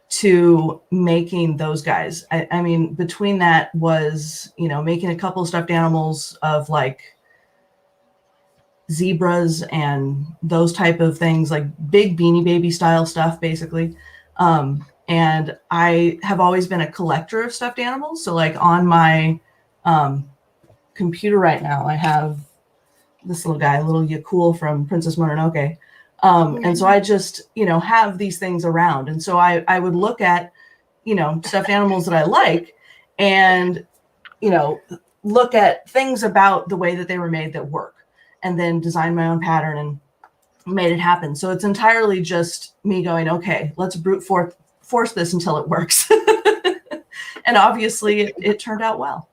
to making those guys. I mean, between that was, making a couple of stuffed animals of like zebras and those type of things, like big Beanie Baby style stuff, basically. And I have always been a collector of stuffed animals. So like on my computer right now, I have this little guy, little Yakul from Princess Mononoke. And so I just, have these things around. And so I would look at, stuffed animals that I like and, look at things about the way that they were made that work, and then design my own pattern and made it happen. So it's entirely just me going, okay, let's brute force this until it works. And obviously it turned out well.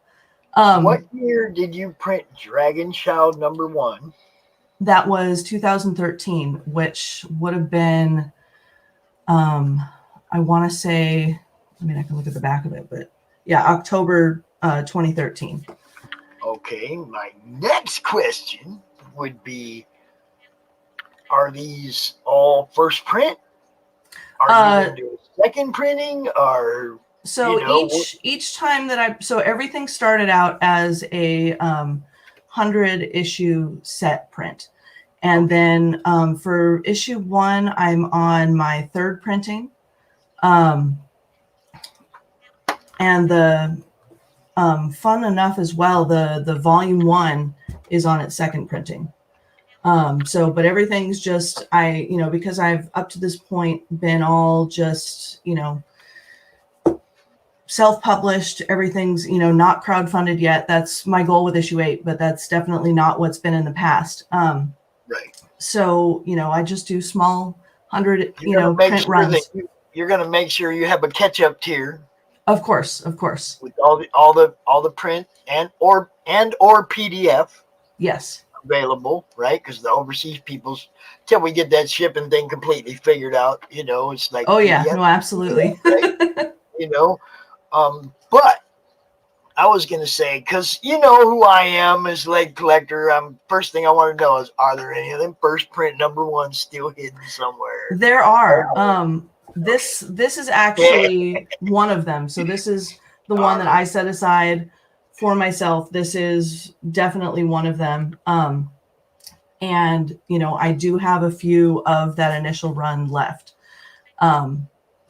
What year did you print Dragon Child #1? That was 2013, which would have been, I want to say, I can look at the back of it, but yeah, October 2013. Okay, my next question would be, are these all first print? Are you going to do a second printing? Or so each time that so everything started out as a 100 issue set print. And then for issue 1, I'm on my 3rd printing. And the fun enough as well, the volume 1 is on its 2nd printing. But everything's just, because I've up to this point been all just, self-published, everything's, not crowdfunded yet. That's my goal with issue 8, but that's definitely not what's been in the past. Right. So, I just do small 100, print runs. You're going to make sure you have a catch-up tier. Of course. With all the print and or PDF. Yes. Available, right? Because the overseas people's, till we get that shipping thing completely figured out, it's like, oh yeah, no, absolutely. Right? But I was gonna say, because who I am as leg collector, first thing I want to know is, are there any of them first print #1 still hidden somewhere? There are. This is actually one of them. So this is the one that I set aside for myself. This is definitely one of them. And I do have a few of that initial run left.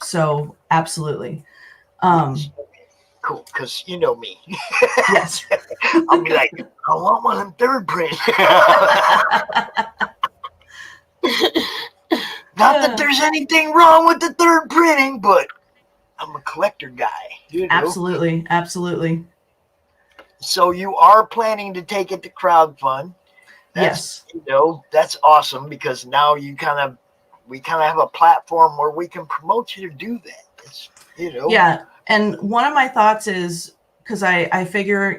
So absolutely. Cool, because you know me. Yes. I'll be like, I want one in 3rd print. Not that there's anything wrong with the 3rd printing, but I'm a collector guy. Absolutely. So you are planning to take it to crowdfund. Yes. That's awesome, because now we kind of have a platform where we can promote you to do that. It's, Yeah. And one of my thoughts is, because I figure,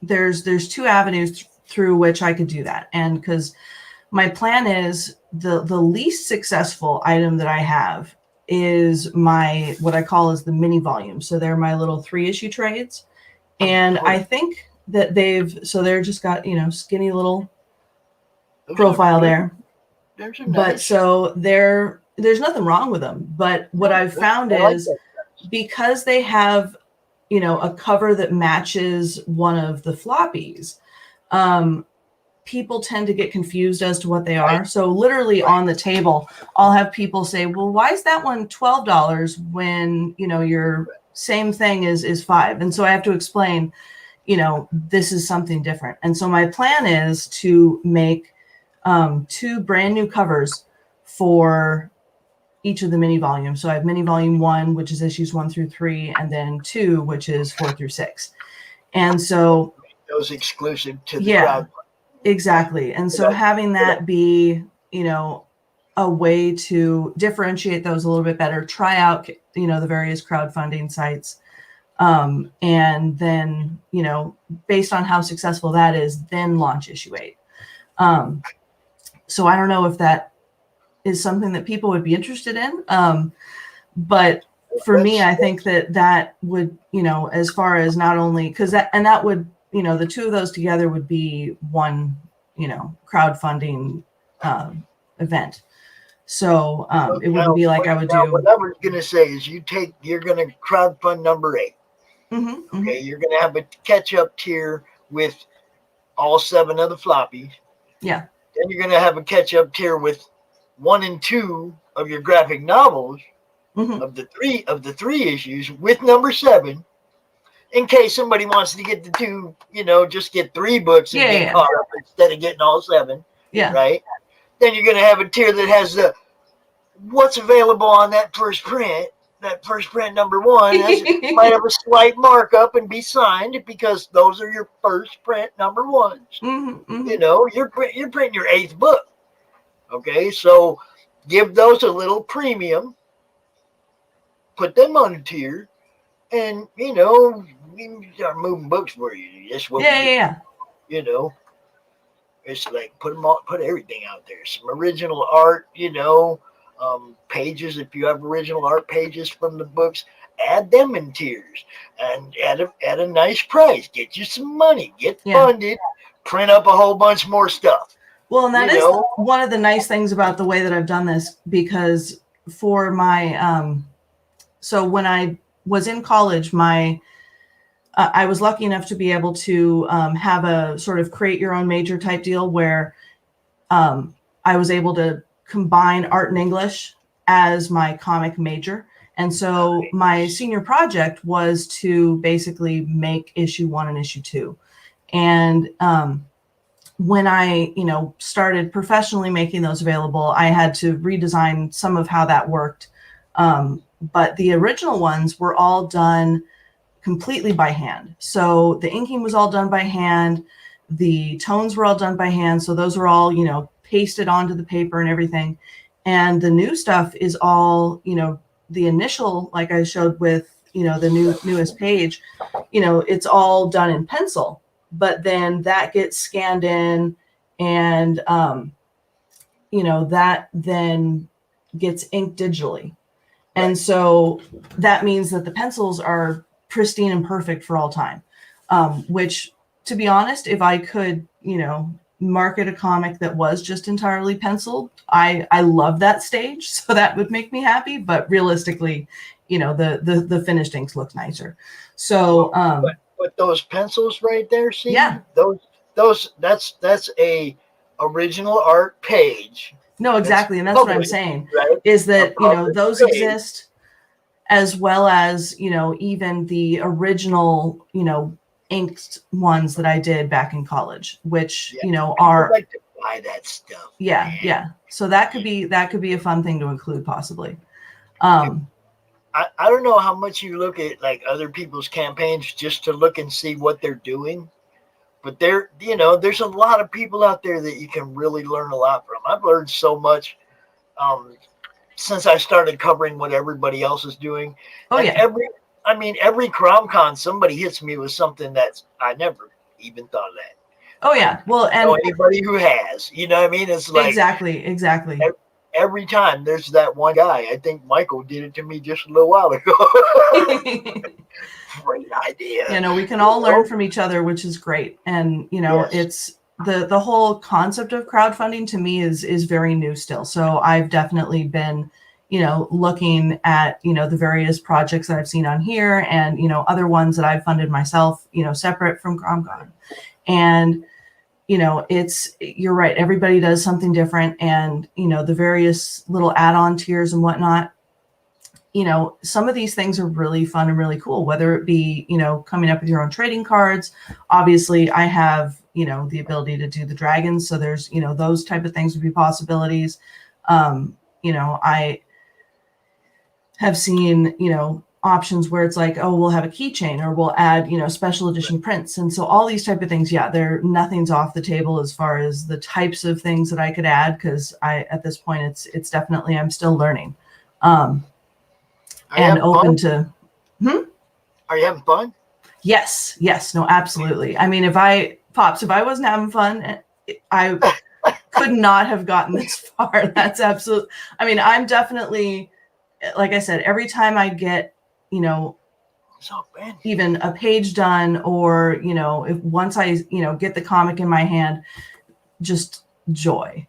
there's 2 avenues through which I could do that. And because my plan is the least successful item that I have is what I call is the mini volume. So they're my little 3-issue trades. And I think that they're just got, skinny little profile there. But so there's nothing wrong with them. But what I've found is, because they have, a cover that matches one of the floppies, people tend to get confused as to what they are. So literally on the table, I'll have people say, well, why is that one $12 when, your same thing is $5? And so I have to explain, this is something different. And so my plan is to make 2 brand new covers for each of the mini volumes. So I have mini volume 1, which is issues 1 through 3, and then 2, which is 4 through 6. And so those exclusive to the Yeah. crowd. Exactly. And so Okay. having that be, a way to differentiate those a little bit better, try out, the various crowdfunding sites. And then, based on how successful that is, then launch issue 8. So I don't know if that is something that people would be interested in. But for me, I think that would, as far as not only, because that would, the two of those together would be one, crowdfunding event. So it wouldn't be like I would do. What I was going to say is you're going to crowdfund number 8. Okay, you're going to have a catch-up tier with all 7 of the floppies. Yeah. Then you're going to have a catch-up tier with 1 and 2 of your graphic novels of the three issues with number 7. In case somebody wants to get the 2, just get 3 books and get caught up instead of getting all 7. Yeah. Right. Then you're going to have a tier that has what's available on that first print number 1 might have a slight markup and be signed because those are your first print number 1s. You're printing your 8th book. Okay, so give those a little premium, put them on a tier, and we start moving books for you. That's what we do. It's like put everything out there. Some original art, pages. If you have original art pages from the books, add them in tiers and at a nice price. Get you some money. Get funded. Print up a whole bunch more stuff. Well, and that is one of the nice things about the way that I've done this, because for my so when I was in college, I was lucky enough to be able to have a sort of create your own major type deal where I was able to combine art and English as my comic major. And so my senior project was to basically make issue 1 and issue 2. And when I, started professionally making those available, I had to redesign some of how that worked. But the original ones were all done completely by hand. So the inking was all done by hand. The tones were all done by hand. So those were all, pasted onto the paper and everything. And the new stuff is all, the initial, like I showed with, the newest page, it's all done in pencil, but then that gets scanned in and, that then gets inked digitally. And so that means that the pencils are pristine and perfect for all time, which, to be honest, if I could, market a comic that was just entirely penciled, I love that stage, so that would make me happy. But realistically, the finished inks look nicer. So, but those pencils right there, see, those that's a original art page. No, exactly, and that's what I'm saying, right? Is that those exist, as well as even the original inked ones that I did back in college, which are I'd like to buy that stuff. Yeah. So that could be a fun thing to include possibly. I don't know how much you look at like other people's campaigns just to look and see what they're doing, but there's a lot of people out there that you can really learn a lot from. I've learned so much since I started covering what everybody else is doing. Every CRoM Con, somebody hits me with something that I never even thought of that. Oh yeah. Well, and anybody who has, it's like exactly. Every time there's that one guy. I think Michael did it to me just a little while ago. Great idea. We can all learn from each other, which is great. And it's the whole concept of crowdfunding to me is very new still. So I've definitely been looking at, the various projects that I've seen on here and, other ones that I've funded myself, separate from CRoM Con. And, you're right. Everybody does something different. And, the various little add-on tiers and whatnot, some of these things are really fun and really cool, whether it be, coming up with your own trading cards. Obviously I have, the ability to do the dragons. So there's, those type of things would be possibilities. I have seen, options where it's like, oh, we'll have a keychain or we'll add, special edition prints. And so all these type of things, nothing's off the table as far as the types of things that I could add, because at this point it's definitely, I'm still learning. And open to. Are you having fun? Yes, no, absolutely. I mean, if I wasn't having fun, I could not have gotten this far. That's absolute. I mean, I'm definitely, like I said, every time I get, even a page done, or, once I, get the comic in my hand, just joy,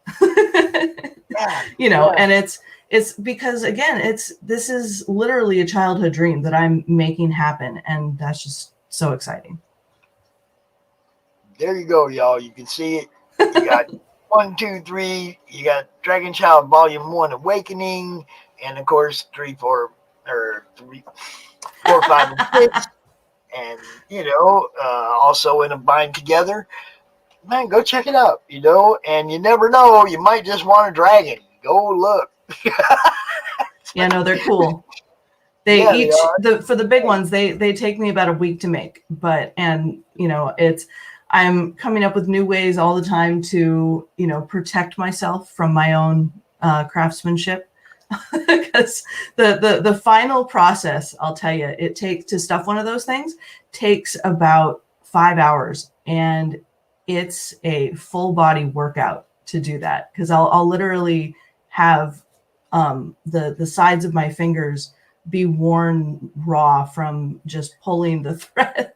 and it's because, again, this is literally a childhood dream that I'm making happen. And that's just so exciting. There you go, y'all. You can see it. You got 1, 2, 3. You got Dragon Child Volume 1 Awakening. And of course, 3, 4, 5, and 6. And, also in a bind together. Man, go check it out, and you never know. You might just want a dragon. Go look. Yeah, no, they're cool. They for the big ones, they take me about a week to make, I'm coming up with new ways all the time to, protect myself from my own craftsmanship, because the final process, I'll tell you, it takes to stuff one of those things takes about 5 hours, and it's a full body workout to do that, because I'll literally have the sides of my fingers be worn raw from just pulling the thread,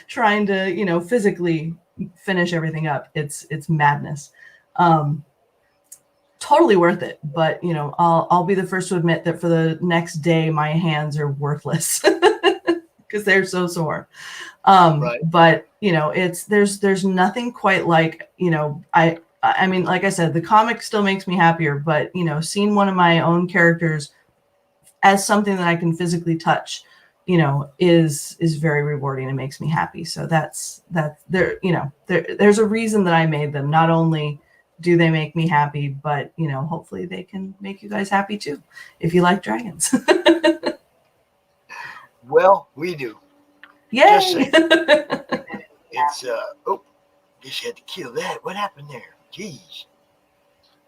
trying to, physically finish everything up. It's madness. Totally worth it. But, I'll be the first to admit that for the next day, my hands are worthless because they're so sore. Right. But, there's nothing quite like, I mean, like I said, the comic still makes me happier, but, seeing one of my own characters as something that I can physically touch, is very rewarding and makes me happy. So that's there's a reason that I made them. Not only do they make me happy, but, hopefully they can make you guys happy too, if you like dragons. Well, we do. Yay! It's, guess you had to kill that. What happened there? Jeez.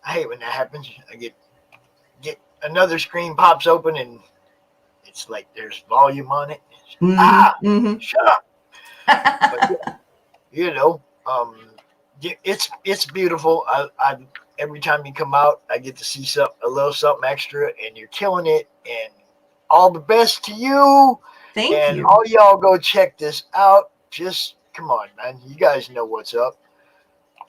I hate when that happens. I get another screen pops open and it's like there's volume on it. Shut up. But, it's beautiful. I every time you come out, I get to see a little something extra, and you're killing it. And all the best to you. Thank you. And all y'all go check this out. Just come on, man. You guys know what's up.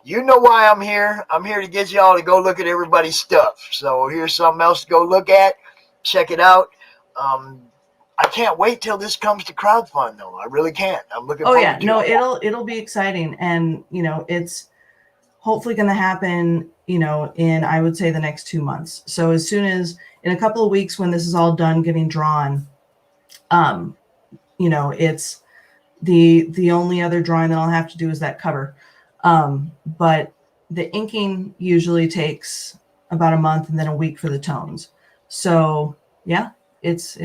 You know why I'm here. I'm here to get y'all to go look at everybody's stuff. So here's something else to go look at. Check it out. I can't wait till this comes to crowdfund, though. I really can't. I'm looking forward to it. No, it'll be exciting. And, it's hopefully going to happen, in, I would say, the next 2 months. So as soon as in a couple of weeks, when this is all done getting drawn, it's the only other drawing that I'll have to do is that cover. But the inking usually takes about a month and then a week for the tones. So yeah, it's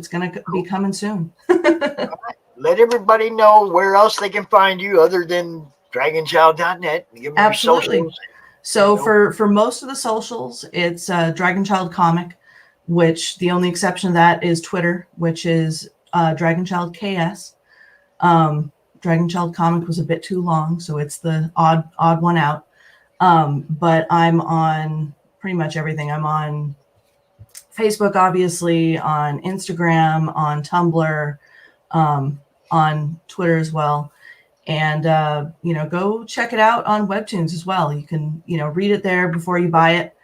going to be coming soon. Let everybody know where else they can find you other than dragonchild.net. Absolutely. So for most of the socials, it's Dragon Child Comic, which the only exception of that is Twitter, which is Dragon Child KS. Dragon Child Comic was a bit too long, so it's the odd one out. But I'm on pretty much everything. I'm on Facebook, obviously, on Instagram, on Tumblr, on Twitter as well. And, go check it out on Webtoons as well. You can, read it there before you buy it.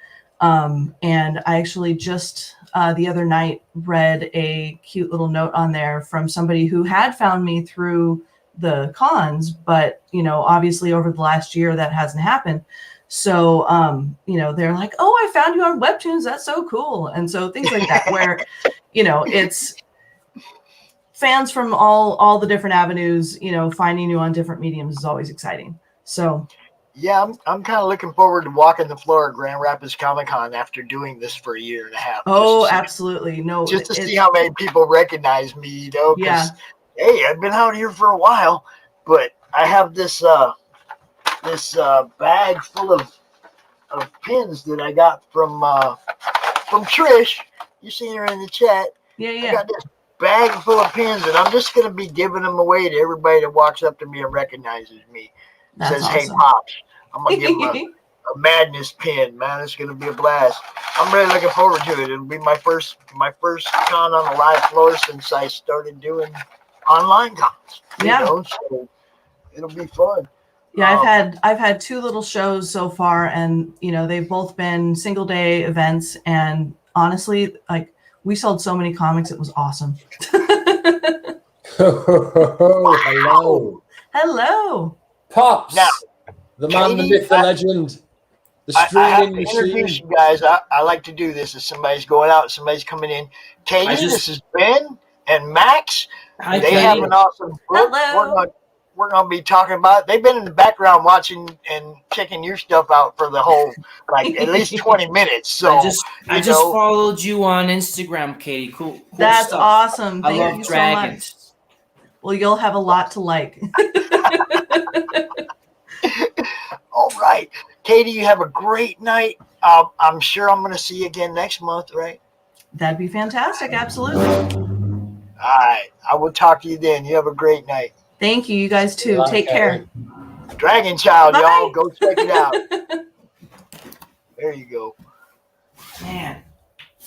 And I actually just the other night read a cute little note on there from somebody who had found me through the cons, but, obviously over the last year that hasn't happened. So, they're like, oh, I found you on Webtoons. That's so cool. And so things like that, where, it's fans from all the different avenues, finding you on different mediums is always exciting. So Yeah, I'm kind of looking forward to walking the floor at Grand Rapids Comic Con after doing this for a year and a half. Oh, absolutely. No, just to see how many people recognize me, you know, because hey, I've been out here for a while, but I have this bag full of pins that I got from Trish. You seen her in the chat. Yeah. I got this bag full of pins, and I'm just gonna be giving them away to everybody that walks up to me and recognizes me. That's Says, awesome. "Hey, Pops." I'm gonna give them a madness pin, man. It's gonna be a blast. I'm really looking forward to it. It'll be my first con on the live floor since I started doing online cons. You know, so it'll be fun. Yeah, I've had 2 little shows so far, and you know they've both been single day events, and honestly, like we sold so many comics, it was awesome. Hello. Hello. Pops. Now, the man, the myth, the legend. The I have streaming to machine. introduce you guys. I like to do this. If somebody's going out, somebody's coming in. Katie, this is Ben and Max. Hi, they Katie. have an awesome book. Hello. We're gonna be talking about it. They've been in the background watching and checking your stuff out for the whole like at least 20 minutes. So I just followed you on Instagram, Katie. Cool That's stuff. awesome. I Thank love you dragons. so much. Well, you'll have a lot to like. All right, Katie, you have a great night. I'm sure I'm going to see you again next month, right? That'd be fantastic. Absolutely. All right, I will talk to you then. You have a great night. Thank you. You guys too. Take care. Dragon Child, Bye. y'all, go check it out. There you go. Man,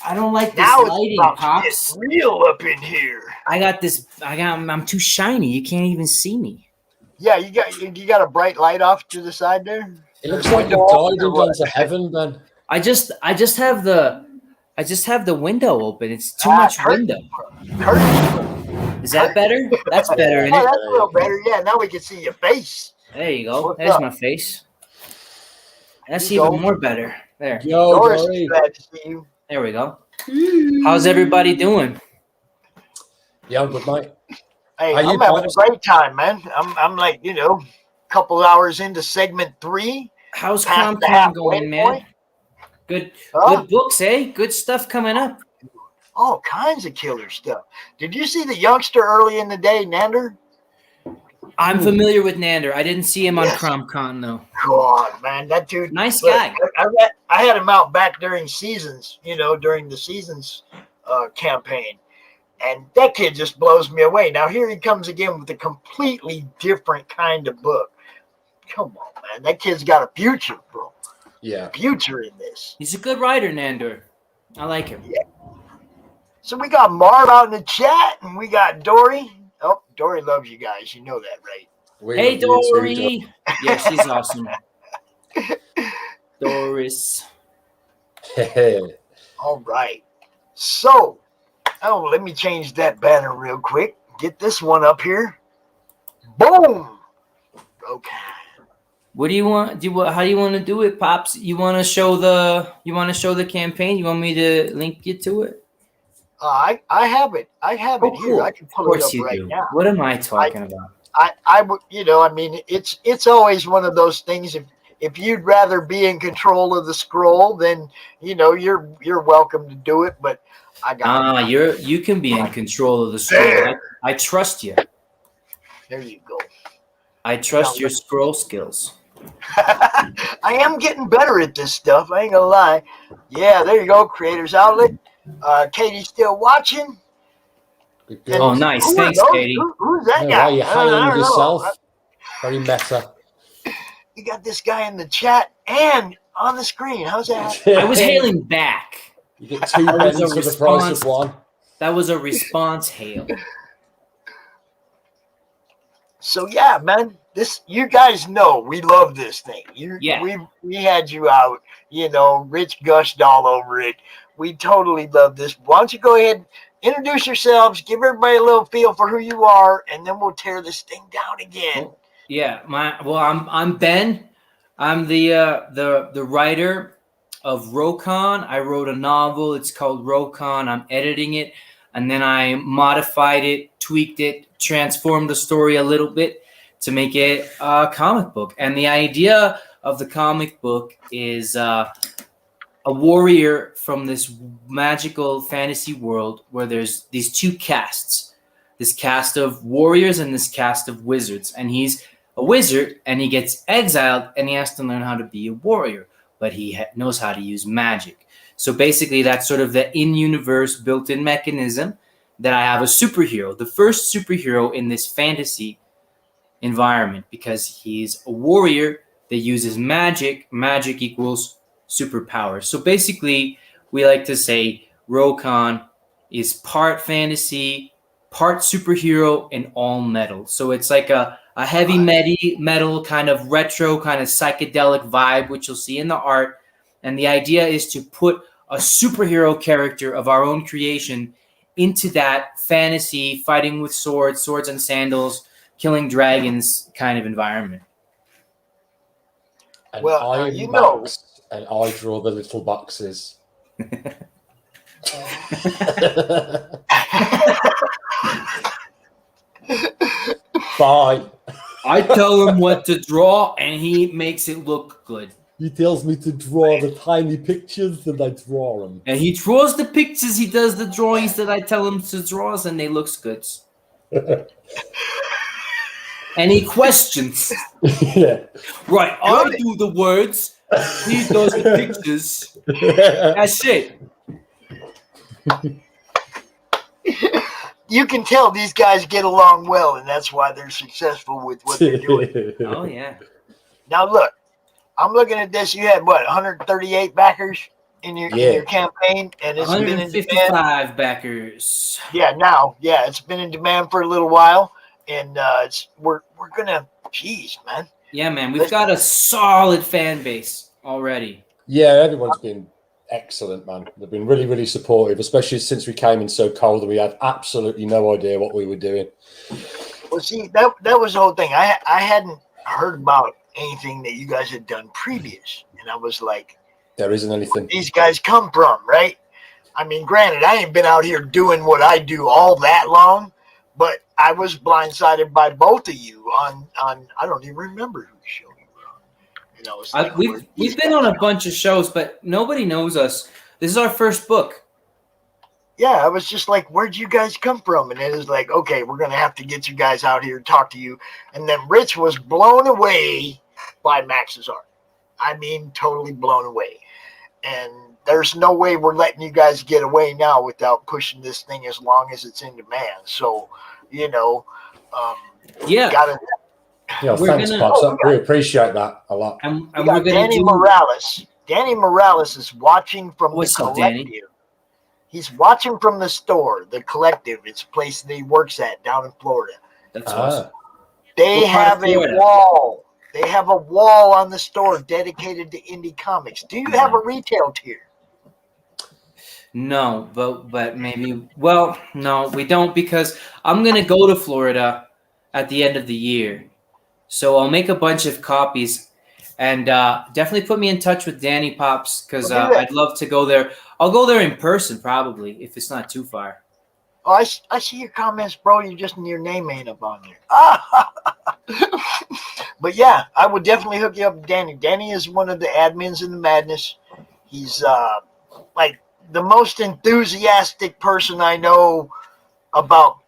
I don't like this Now lighting, it's Pops. real up in here. I'm too shiny. You can't even see me. Yeah, you got a bright light off to the side there. It looks like you've died and gone to heaven, Ben. I just have the window open. It's too much window. Is that better? That's better, isn't it? That's a little better. Yeah, now we can see your face. There you go. What's There's up? my face. That's There you even go. more better. There. Yo, Doris Dory. is glad to see you. There we go. How's everybody doing? Yeah, I'm good, mate. Hey, Are you I'm having a Pops? great time, man. I'm like, you know, a couple hours into segment 3. How's Past CRoM the Con halfway going, man? point. Good Huh? books, eh? Good stuff coming up. All kinds of killer stuff. Did you see the youngster early in the day, Nandor? I'm familiar with Nandor. I didn't see him on Yes. CRoM Con though. God, man, that dude. Nice look, guy. I had him out back during seasons, you know, during the seasons campaign. And that kid just blows me away. Now here he comes again with a completely different kind of book. Come on, man. That kid's got a future, bro. Yeah. Future in this. He's a good writer, Nandor. I like him. Yeah. So we got Marv out in the chat, and we got Dory. Oh, Dory loves you guys. You know that, right? Hey, Dory. Yeah, she's awesome. Doris. All right. So, let me change that banner real quick. Get this one up here. Boom. Okay. What do you want? How do you want to do it, Pops? You want to show the campaign? You want me to link you to it? I have it. I have it here. Cool. I can Of pull it course up you right do. now. What am I talking about? I would, you know, I mean, it's always one of those things. If you'd rather be in control of the scroll, then you know you're welcome to do it. But I got you can be in control of the scroll. I trust you. There you go. I trust your scroll skills. I am getting better at this stuff. I ain't gonna lie. Yeah, there you go. Creators Outlet. Katie's still watching. Oh, nice. Who are Thanks, those? Katie. Who's that Yeah, guy? why are you I don't hanging know. yourself? Very meta. You got this guy in the chat and on the screen. How's that? I was hailing back. You get 2 That was bends a for the price of response. one. That was a response hail. So yeah, man, you guys know we love this thing. We had you out, you know, Rich gushed all over it. We totally love this. Why don't you go ahead, introduce yourselves, give everybody a little feel for who you are, and then we'll tear this thing down again. Yeah, I'm Ben. I'm the writer of Rokon. I wrote a novel. It's called Rokon. I'm editing it, and then I modified it, tweaked it, transformed the story a little bit to make it a comic book. And the idea of the comic book is a warrior from this magical fantasy world where there's these two castes, this cast of warriors and this cast of wizards. And he's a wizard and he gets exiled and he has to learn how to be a warrior, but he knows how to use magic. So basically that's sort of the in-universe built-in mechanism that I have a superhero, the first superhero in this fantasy environment, because he's a warrior that uses magic. Magic equals superpower. So basically, we like to say Con is part fantasy, part superhero, and all metal. So it's like a heavy metal kind of retro, kind of psychedelic vibe, which you'll see in the art. And the idea is to put a superhero character of our own creation into that fantasy, fighting with swords and sandals, killing dragons kind of environment. And Well, I'm you know. Max, and I draw the little boxes. Bye. I tell him what to draw, and he makes it look good. He tells me to draw the tiny pictures, and I draw them. And he draws the pictures. He does the drawings that I tell him to draw, and they looks good. Any questions? Yeah. Right, I do the words. He does the pictures. That's it. You can tell these guys get along well, and that's why they're successful with what they're doing. Oh, yeah. Now, look, I'm looking at this. You had, what, 138 backers in your campaign? And it's been in demand. 155 backers. Yeah, now. Yeah, it's been in demand for a little while. And we're going to, geez, man. Yeah, man, we've got a solid fan base already. Yeah, everyone's been excellent, man. They've been really, really supportive, especially since we came in so cold and we had absolutely no idea what we were doing. Well, see, that was the whole thing. I hadn't heard about anything that you guys had done previous. And I was like, there isn't anything. Where these guys come from, right? I mean, granted, I ain't been out here doing what I do all that long, but I was blindsided by both of you on I don't even remember who show you were on. And I was like, we've been on a bunch of shows, but nobody knows us. This is our first book. Yeah, I was just like, where'd you guys come from? And it was like, okay, we're gonna have to get you guys out here and talk to you. And then Rich was blown away by Max's art. I mean, totally blown away. And there's no way we're letting you guys get away now without pushing this thing as long as it's in demand. So, you know, thanks, Pops. We appreciate that a lot. And we got Danny Morales. Danny Morales is watching from the collective. Danny? He's watching from the store, the collective. It's a place that he works at down in Florida. That's awesome. They have a wall. They have a wall on the store dedicated to indie comics. Do you have a retail tier? No, but maybe. Well, no, we don't, because I'm gonna go to Florida at the end of the year, so I'll make a bunch of copies, and definitely put me in touch with Danny Pops, because I'd love to go there. I'll go there in person probably if it's not too far. Oh, I see your comments, bro. You just your name ain't up on there. But yeah, I would definitely hook you up with Danny. Danny is one of the admins in the Madness. He's like the most enthusiastic person I know about,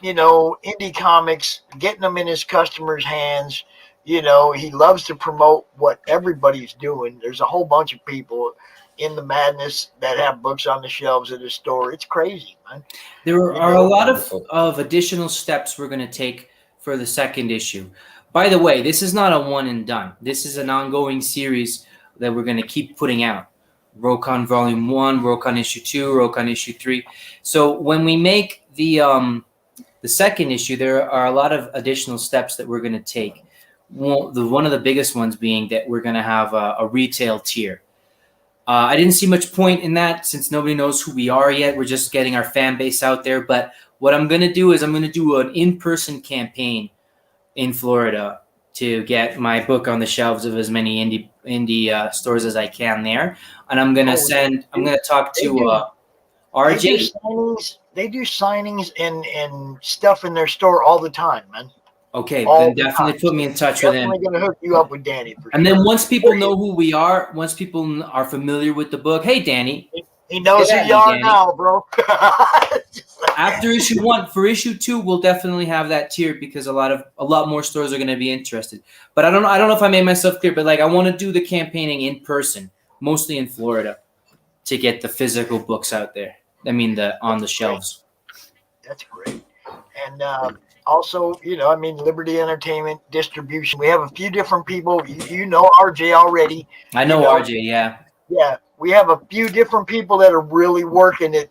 you know, indie comics, getting them in his customers' hands. You know, he loves to promote what everybody's doing. There's a whole bunch of people in the Madness that have books on the shelves at his store. It's crazy, man. There are a lot of additional steps we're going to take for the second issue. By the way, this is not a one and done. This is an ongoing series that we're going to keep putting out. Con Volume 1, Con Issue 2, Con Issue 3. So when we make the second issue, there are a lot of additional steps that we're going to take. One of the biggest ones being that we're going to have a retail tier. I didn't see much point in that since nobody knows who we are yet. We're just getting our fan base out there. But what I'm going to do is I'm going to do an in-person campaign in Florida to get my book on the shelves of as many indie stores as I can there. And I'm going to talk to RJ. They do signings and stuff in their store all the time, man. Okay, All then the definitely time. put me in touch with him. Definitely gonna hook you up with Danny. And then once people know who we are, once people are familiar with the book, hey Danny, he knows who get at you me, are Danny. now, bro. After issue 1, for issue 2, we'll definitely have that tiered because a lot more stores are going to be interested. But I don't know if I made myself clear. But like, I want to do the campaigning in person, mostly in Florida, to get the physical books out there. I mean, on the shelves. That's great. And also, I mean, Liberty Entertainment distribution. We have a few different people. You know RJ already. I know RJ. Yeah. Yeah, we have a few different people that are really working at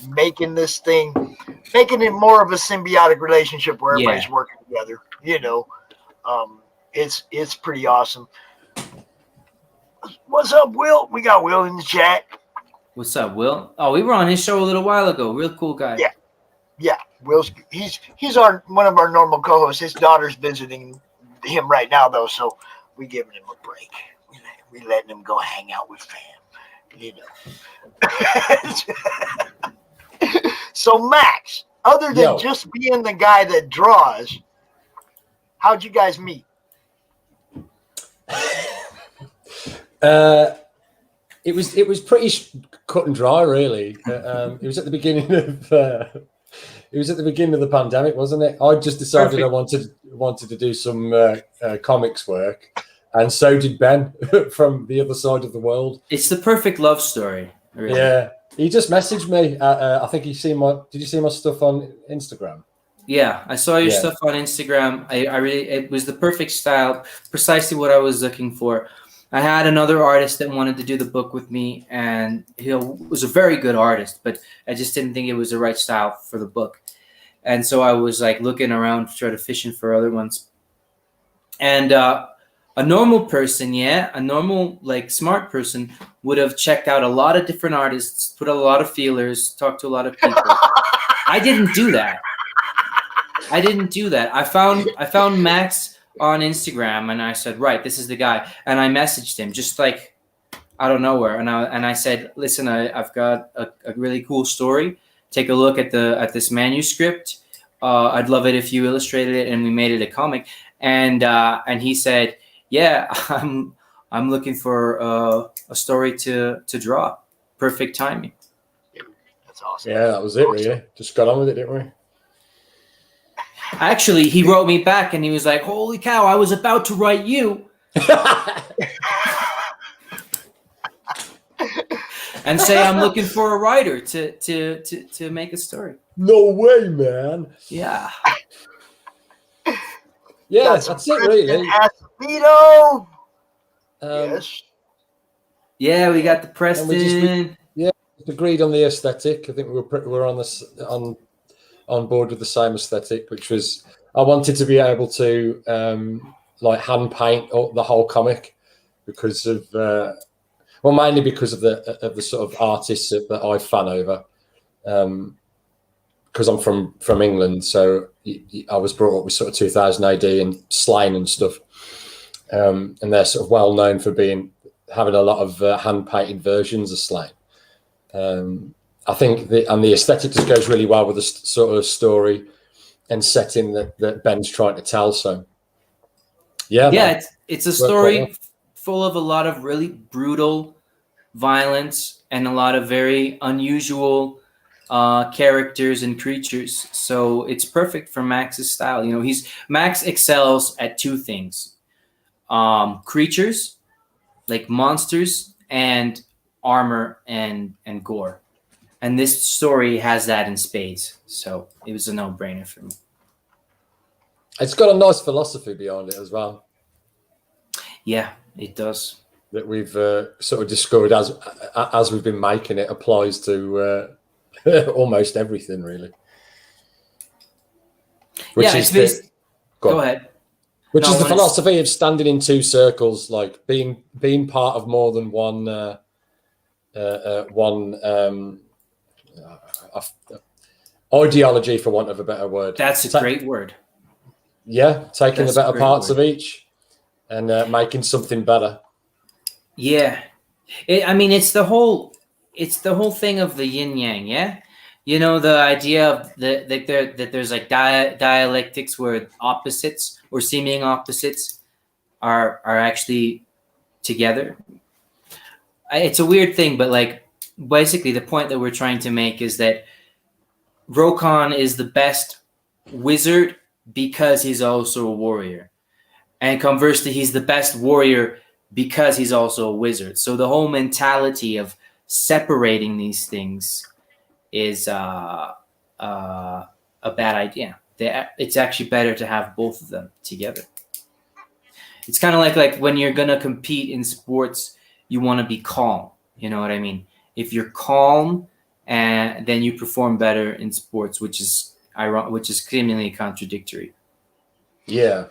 making this thing, making it more of a symbiotic relationship where everybody's working together. It's pretty awesome. What's up, Will? We got Will in the chat. What's up, Will? Oh, we were on his show a little while ago. Real cool guy. Yeah. Will's he's one of our normal co-hosts. His daughter's visiting him right now, though, so we giving him a break. We letting him go hang out with fam. So Max, other than just being the guy that draws, how'd you guys meet? It was pretty cut and dry, really. It was at the beginning of the pandemic, wasn't it? I just decided I wanted to do some comics work, and so did Ben from the other side of the world. It's the perfect love story. Really. Yeah, he just messaged me. I think did you see my stuff on Instagram? Yeah, I saw your stuff on Instagram. It was the perfect style, precisely what I was looking for. I had another artist that wanted to do the book with me, and he was a very good artist, but I just didn't think it was the right style for the book. And so I was like looking around, trying to fishing for other ones. And a normal person, a normal, like, smart person would have checked out a lot of different artists, put a lot of feelers, talked to a lot of people. I didn't do that. I found Max on Instagram, and I said, right, this is the guy. And I messaged him just like out of nowhere. And I said, listen, I've got a really cool story. Take a look at this manuscript. I'd love it if you illustrated it and we made it a comic. And he said, yeah, I'm looking for a story to draw. Perfect timing. That's awesome. Yeah, that was it, really. Just got on with it, didn't we? Actually, he wrote me back and he was like, holy cow, I was about to write you. And say I'm looking for a writer to make a story. No way, man. Yeah. Yeah, that's it, really. Acevedo. Yes. Yeah, we got the Preston. We agreed on the aesthetic. I think we're on board with the same aesthetic, which was I wanted to be able to like hand paint the whole comic because of mainly because of the sort of artists that I fan over. Because I'm from England, so I was brought up with sort of 2000 AD and Slain and stuff, and they're sort of well known for having a lot of hand painted versions of Slain. I think the aesthetic just goes really well with the sort of story and setting that Ben's trying to tell. So, it's a story full of a lot of really brutal violence and a lot of very unusual characters and creatures. So it's perfect for Max's style. Max excels at two things: creatures, like monsters, and armor and gore. And this story has that in spades. So it was a no-brainer for me. It's got a nice philosophy behind it as well. Yeah, it does. That we've sort of discovered as we've been making it applies to almost everything, really. Go ahead. Which is the philosophy of standing in two circles, like being part of more than one ideology, for want of a better word. That's a great word. Yeah, taking the better parts of each and making something better. Yeah, it's the whole thing of the yin yang. Yeah, You know, the idea of that there's like dialectics where opposites or seeming opposites are actually together. It's a weird thing, but like basically the point that we're trying to make is that Rokon is the best wizard because he's also a warrior. And conversely, he's the best warrior because he's also a wizard. So the whole mentality of separating these things is a bad idea. It's actually better to have both of them together. It's kind of like when you're going to compete in sports, you want to be calm. You know what I mean? If you're calm, and then you perform better in sports, which is criminally contradictory. Yeah.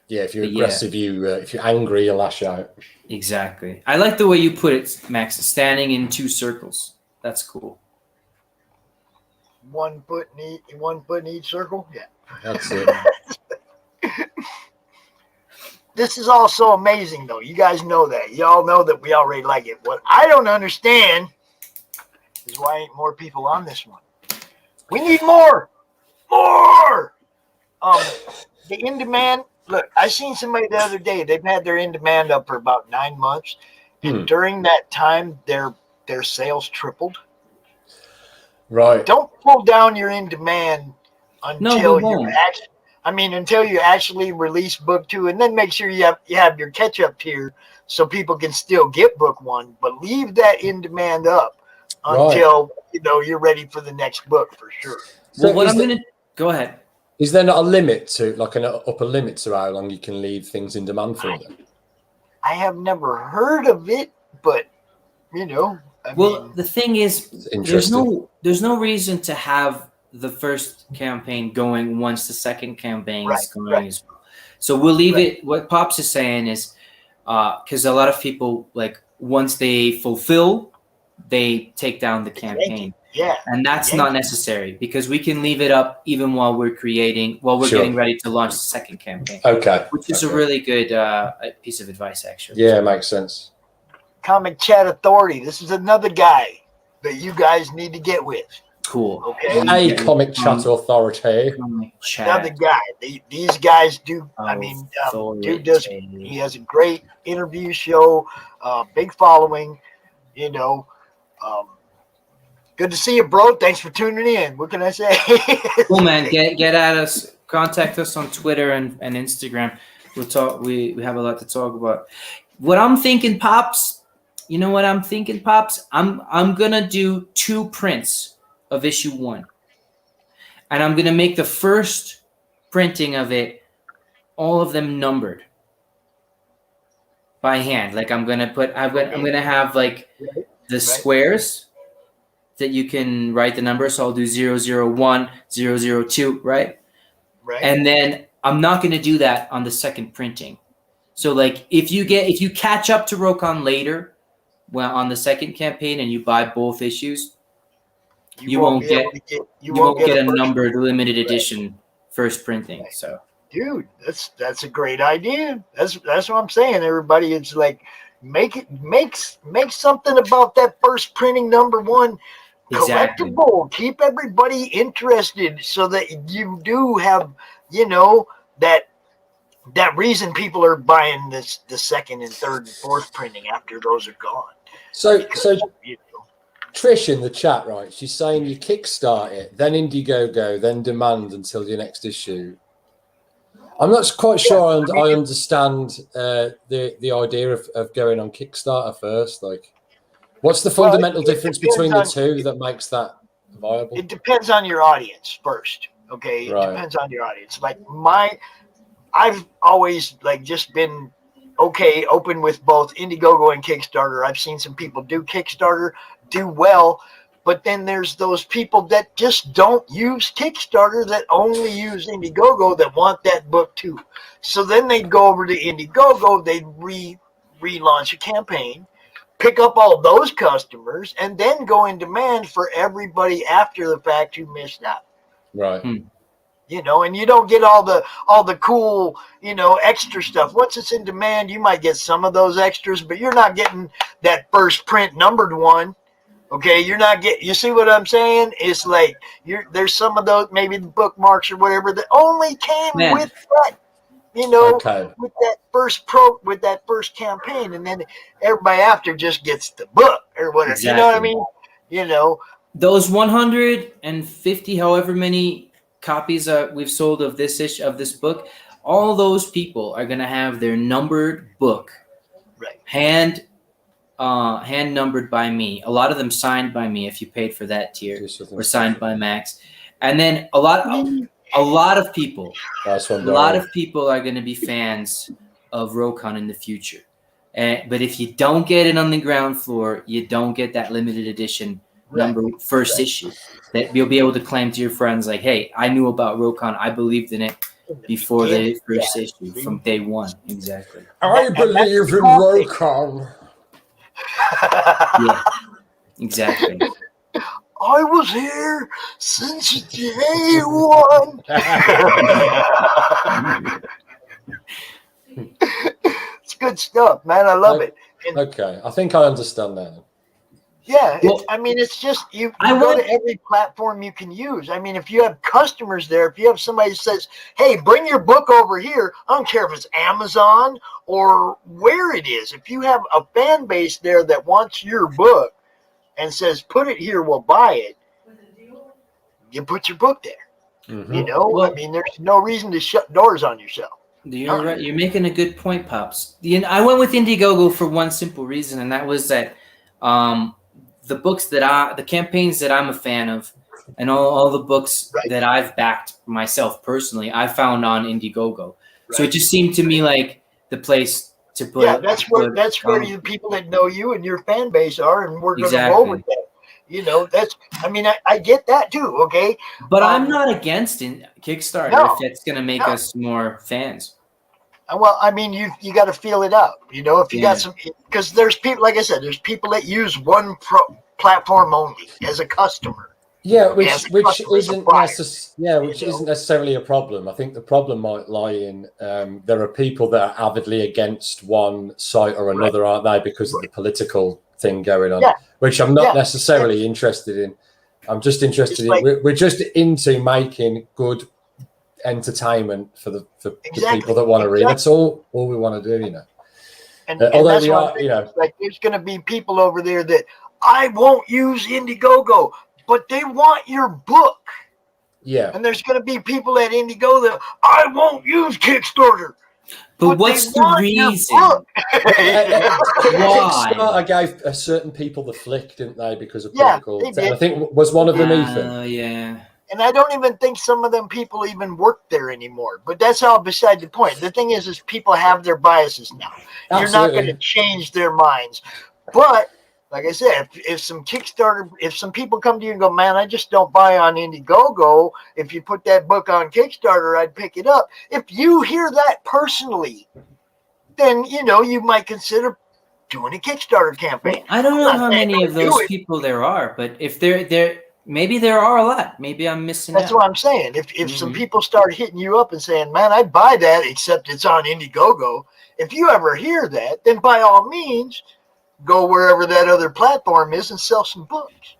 Yeah, if you're aggressive, if you're angry, you lash out. Exactly. I like the way you put it, Max. Standing in two circles. That's cool. One foot in each circle. Yeah. That's it. This is all so amazing, though. You guys know that. Y'all know that we already like it. What I don't understand is why ain't more people on this one. We need more. More. The in demand. Look, I seen somebody the other day. They've had their in demand up for about 9 months, and during that time, their sales tripled. Right. Don't pull down your in demand until until you actually release book 2, and then make sure you have your catch up tier so people can still get book 1. But leave that in demand up until you're ready for the next book for sure. So well, go ahead. Is there not a limit to, like an upper limit to how long you can leave things in demand for them? I have never heard of it, but the thing is, there's no reason to have the first campaign going once the second campaign is going as well. So we'll leave it. What Pops is saying is, because a lot of people, like, once they fulfill, they take down the campaign. Yeah. And that's not necessary, because we can leave it up even while we're getting ready to launch the second campaign. Okay. Which is a really good piece of advice, actually. Yeah, it makes sense. Comic Chat Authority. This is another guy that you guys need to get with. Cool. Okay. Hey, Comic Chat Authority. Another guy. These guys do. Dude does. He has a great interview show. Big following. Good to see you, bro. Thanks for tuning in. What can I say? Cool, man. Get at us. Contact us on Twitter and Instagram. We'll talk. We have a lot to talk about. What I'm thinking, Pops. You know what I'm thinking, Pops? I'm gonna do 2 prints of issue 1, and I'm gonna make the first printing of it, all of them numbered by hand. Like I'm gonna have like the squares that you can write the number. So I'll do 001, 002, right? Right. And then I'm not going to do that on the second printing. So like if you catch up to Rokon later, well, on the second campaign, and you buy both issues, you won't get a numbered limited edition first printing. So, dude, that's a great idea. That's what I'm saying. Everybody, it's like make something about that first printing number 1. Exactly. Collectible. Keep everybody interested so that you do have, that reason people are buying the second and third and fourth printing after those are gone. So Trish in the chat, right? She's saying you kickstart it, then Indiegogo, then demand until your next issue. I'm not quite sure I understand the idea of going on Kickstarter first. Like, what's the fundamental difference between the two that makes that viable? It depends on your audience first. Okay. It depends on your audience. Like I've always just been open with both Indiegogo and Kickstarter. I've seen some people do Kickstarter do well, but then there's those people that just don't use Kickstarter, that only use Indiegogo, that want that book too. So then they go over to Indiegogo, they relaunch a campaign, pick up all those customers, and then go in demand for everybody after the fact who missed out. Right. And you don't get all the cool, extra stuff. Once it's in demand, you might get some of those extras, but you're not getting that first print numbered one. Okay, you're not getting. You see what I'm saying? It's like there's some of those, maybe the bookmarks or whatever, that only came with that. You know, with that first campaign, and then everybody after just gets the book or whatever. Exactly. You know what I mean? You know, those 150, however many copies we've sold of this issue of this book, all those people are gonna have their numbered book, hand numbered by me. A lot of them signed by me if you paid for that tier, or signed by Max, and then a lot of people. A lot of people are going to be fans of Rokon in the future. But if you don't get it on the ground floor, you don't get that limited edition first issue that you'll be able to claim to your friends like, hey, I knew about Rokon. I believed in it before the first issue from day one. Exactly. I believe in Rokon. Yeah, exactly. I was here since day one. It's good stuff, man. I love it. Okay, I think I understand that. Yeah, I mean, it's just you go to every platform you can use. I mean, if you have customers there, if you have somebody who says, hey, bring your book over here, I don't care if it's Amazon or where it is. If you have a fan base there that wants your book and says, put it here, we'll buy it, you put your book there. Mm-hmm. You know, I mean, there's no reason to shut doors on yourself. You're right. You're making a good point, Pops. I went with Indiegogo for one simple reason, and that was that the books the campaigns that I'm a fan of, and all the books that I've backed myself personally, I found on Indiegogo. So it just seemed to me like the place to put. Yeah, that's where the people that know you and your fan base are, and we're going to roll with that. You know, I mean, I get that too, okay? But I'm not against Kickstarter if it's going to make us more fans. Well, I mean, you got to feel it out. You know, if you got some, because there's people, like I said, there's people that use one platform only as a customer. Yeah, which isn't necessarily a problem. I think the problem might lie in there are people that are avidly against one site or another, aren't they, because of the political thing going on, which I'm not necessarily interested in. I'm just interested in we're just into making good entertainment for the people that want to read. That's all we want to do, you know. And that's why like there's going to be people over there that I won't use Indiegogo, but they want your book. Yeah. And there's going to be people at Indiegogo that I won't use Kickstarter. But what's the reason? Why? Kickstarter gave certain people the flick, didn't they? Because of political. I think was one of them Ethan. Yeah. And I don't even think some of them people even work there anymore. But that's all beside the point. The thing is people have their biases now. Absolutely. You're not going to change their minds. But like I said, if some people come to you and go, man, I just don't buy on Indiegogo. If you put that book on Kickstarter, I'd pick it up. If you hear that personally, then, you know, you might consider doing a Kickstarter campaign. Well, I don't know how many of those people there are, but if maybe there are a lot. Maybe I'm missing That's what I'm saying. If some people start hitting you up and saying, man, I'd buy that, except it's on Indiegogo. If you ever hear that, then by all means, go wherever that other platform is and sell some books.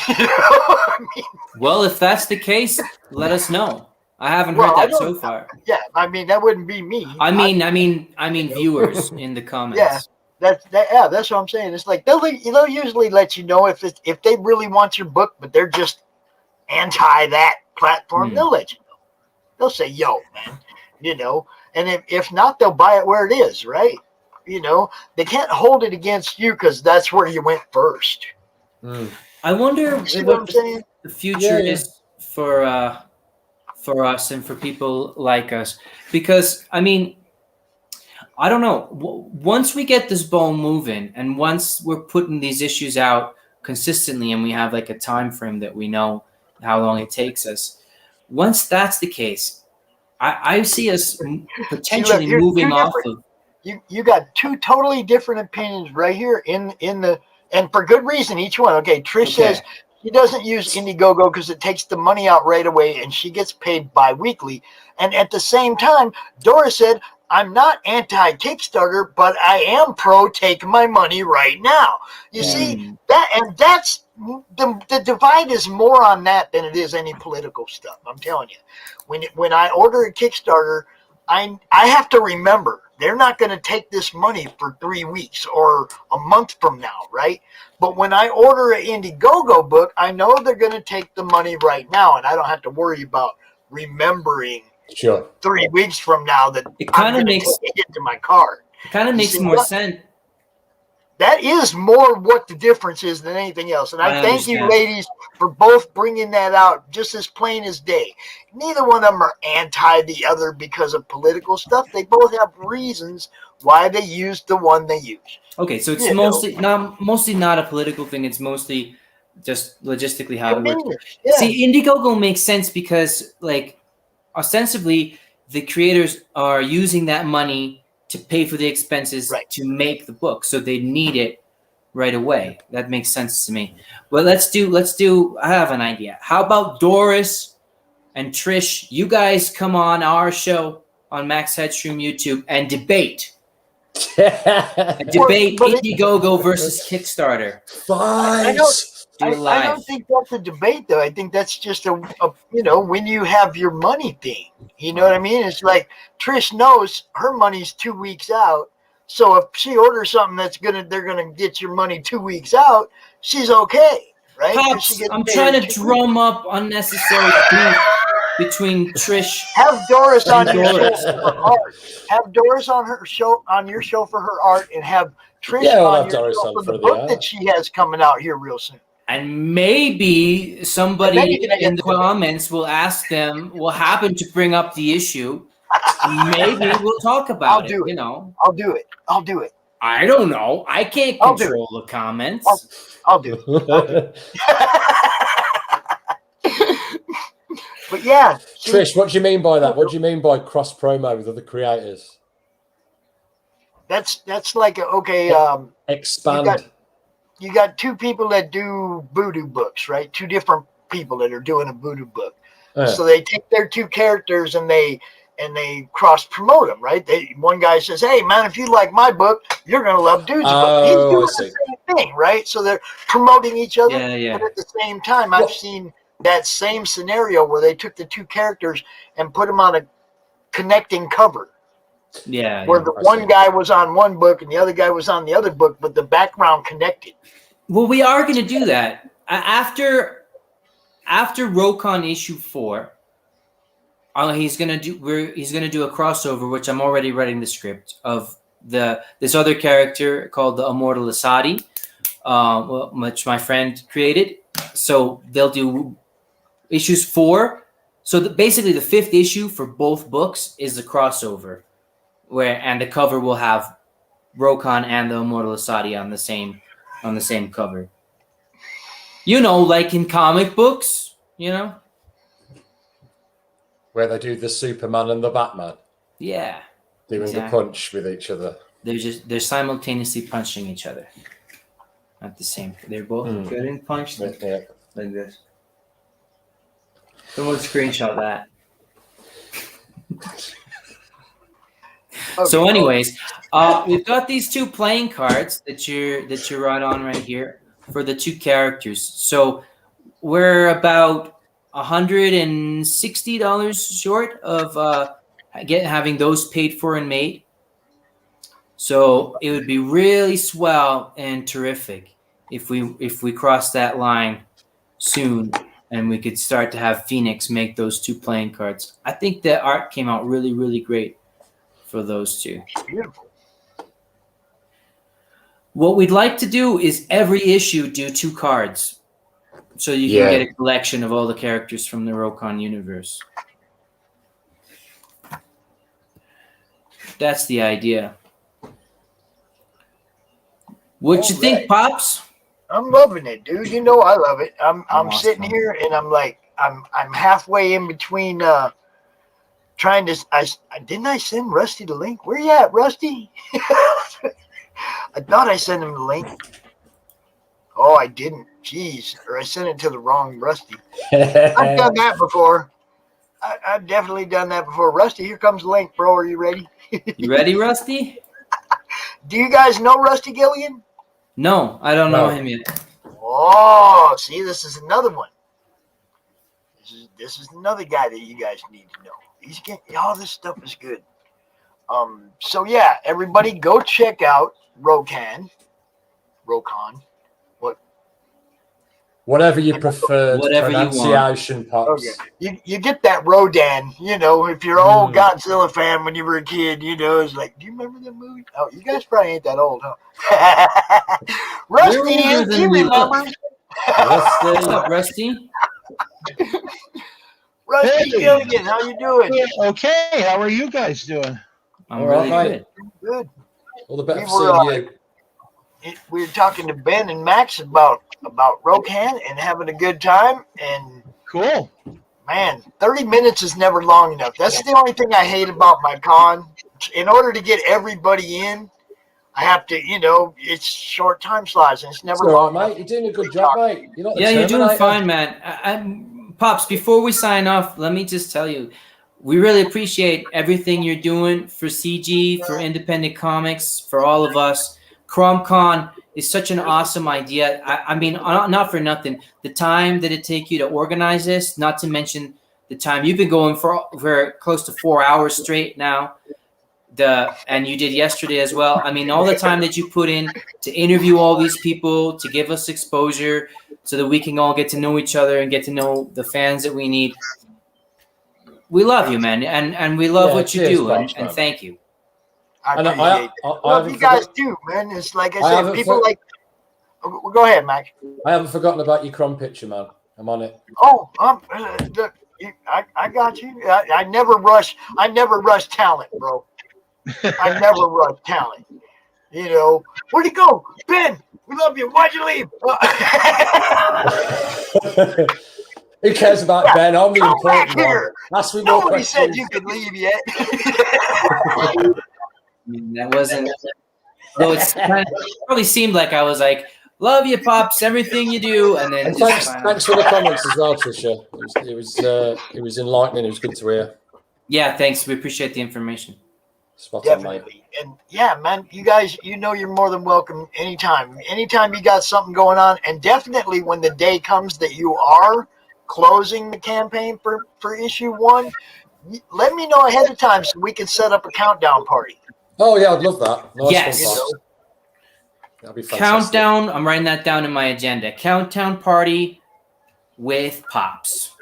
You know what I mean? Well, if that's the case, let us know. I haven't heard that so far. Yeah, I mean that wouldn't be me. I mean viewers in the comments. Yeah, that's what I'm saying. It's like they'll usually let you know if they really want your book, but they're just anti that platform. They'll let you know. They'll say, "Yo, man," you know. And if not, they'll buy it where it is, right? You know, they can't hold it against you because that's where you went first. I wonder what the future is for us and for people like us, because I mean, I don't know. Once we get this ball moving, and once we're putting these issues out consistently, and we have like a time frame that we know how long it takes us. Once that's the case, I see us potentially moving off of. You got two totally different opinions right here in the, and for good reason, each one. Okay, Trish says she doesn't use Indiegogo because it takes the money out right away and she gets paid bi-weekly. And at the same time, Dora said, I'm not anti-Kickstarter, but I am pro take my money right now. You see that, and that's the divide is more on that than it is any political stuff. I'm telling you, when I order a Kickstarter, I have to remember they're not going to take this money for 3 weeks or a month from now, right? But when I order an Indiegogo book, I know they're going to take the money right now, and I don't have to worry about remembering 3 weeks from now that it kind of makes it into my card. It kind of makes more sense. That is more what the difference is than anything else. And I thank you, ladies, for both bringing that out just as plain as day. Neither one of them are anti the other because of political stuff. They both have reasons why they use the one they use. Okay, so it's mostly not a political thing. It's mostly just logistically how it works. Yeah. See, Indiegogo makes sense because, like, ostensibly, the creators are using that money to pay for the expenses to make the book, so they need it right away. That makes sense to me. Well, let's do. I have an idea. How about Doris and Trish? You guys come on our show on Max Headshroom YouTube and debate. Debate Indiegogo versus Kickstarter. I don't think that's a debate, though. I think that's just a when you have your money thing. You know what I mean? It's like Trish knows her money's 2 weeks out. So if she orders something they're gonna get your money 2 weeks out, she's okay, right? Pops, I'm trying to drum up unnecessary beef between Trish. Have Doris on your show for her art. Have Doris on your show for her art, and have Trish on your show for the book that she has coming out here real soon. And maybe somebody in the comments will happen to bring up the issue. Maybe we'll talk about it. You know, I'll do it. I don't know. I can't control the comments. I'll do it. But yeah, Trish, what do you mean by that? What do you mean by cross promo with other creators? That's like expand. You got two people that do voodoo books, right? Two different people that are doing a voodoo book. Yeah. So they take their two characters and they cross promote them, right? One guy says, "Hey man, if you like my book, you're gonna love Dude's book." He's doing the same thing, right? So they're promoting each other, but at the same time, I've seen that same scenario where they took the two characters and put them on a connecting cover. Yeah, where the one guy was on one book and the other guy was on the other book, but the background connected. Well, we are going to do that after RoCon issue 4. He's going to do a crossover, which I'm already writing the script of this other character called the Immortal Asadi, which my friend created. So they'll do issues 4. So basically, the 5th issue for both books is the crossover. And the cover will have RoCon and the Immortal Asadi on the same cover. You know, like in comic books, you know, where they do the Superman and the Batman. Yeah, doing the punch with each other. They're simultaneously punching each other at the same. They're both getting punched like this. Someone screenshot that. So, anyways, we've got these two playing cards that you're right on right here for the two characters. So we're about $160 short of having those paid for and made. So it would be really swell and terrific if we cross that line soon and we could start to have Phoenix make those two playing cards. I think the art came out really, really great for those two. Beautiful. What we'd like to do is every issue do 2 cards, so you can get a collection of all the characters from the RoCon universe. That's the idea. What you think, Pops? I'm loving it, dude. You know I love it. I'm awesome. Sitting here and I'm like I'm halfway in between trying to didn't I send Rusty the link? Where you at, Rusty? I thought I sent him the link. Oh, I didn't. Jeez. Or I sent it to the wrong Rusty. I've done that before. I've definitely done that before. Rusty, here comes Link, bro. Are you ready? You ready, Rusty? Do you guys know Rusty Gilligan? No, I don't know him yet. Oh, see, this is another one. This is another guy that you guys need to know. He's getting all this stuff is good. So yeah, everybody go check out RoCon. Whatever you prefer, Whatever you want. pronunciation, Pops. Okay. You get that Rodan, you know, if you're an old Godzilla fan when you were a kid, you know, it's like, do you remember that movie? Oh, you guys probably ain't that old, huh? Rusty, he remembers. What's up, Rusty? Rusty Gilligan, how you doing? Okay, how are you guys doing? I'm really good. Good. All the better for seeing you. We were talking to Ben and Max about RoCon and having a good time. And cool. Man, 30 minutes is never long enough. That's the only thing I hate about my con. In order to get everybody in, I have to, you know, it's short time slots, and it's never long, mate. You're doing a good job, mate. You're doing fine, man. Pops, before we sign off, let me just tell you, we really appreciate everything you're doing for CG, for independent comics, for all of us. CRoM Con is such an awesome idea. I mean, not for nothing. The time that it take you to organize this, not to mention the time you've been going for close to 4 hours straight now. And you did yesterday as well. I mean, all the time that you put in to interview all these people, to give us exposure so that we can all get to know each other and get to know the fans that we need. We love you, man. And we love what you do. And thank you. I appreciate it. Well, you guys do, man. It's like I said, people like. Go ahead, Mike. I haven't forgotten about your CRoM picture, man. I'm on it. Oh, I got you. I never rush. I never rush talent, bro. I never rush talent. You know, where'd he go, Ben? We love you. Why'd you leave? Who cares about Ben? I'm the important one. Ask me more Nobody questions. said you could leave yet. That wasn't. Though it's probably seemed like I was like, "Love you, Pops, everything you do," and then. And thanks for the comments as well, Trisha. It was enlightening. It was good to hear. Yeah, thanks. We appreciate the information. Spot on, mate. And yeah, man, you guys, you know, you're more than welcome anytime. Anytime you got something going on, and definitely when the day comes that you are closing the campaign for issue 1, let me know ahead of time so we can set up a countdown party. Oh yeah, I'd love that. Nice yes. That'd be fantastic. Countdown. I'm writing that down in my agenda. Countdown party with Pops.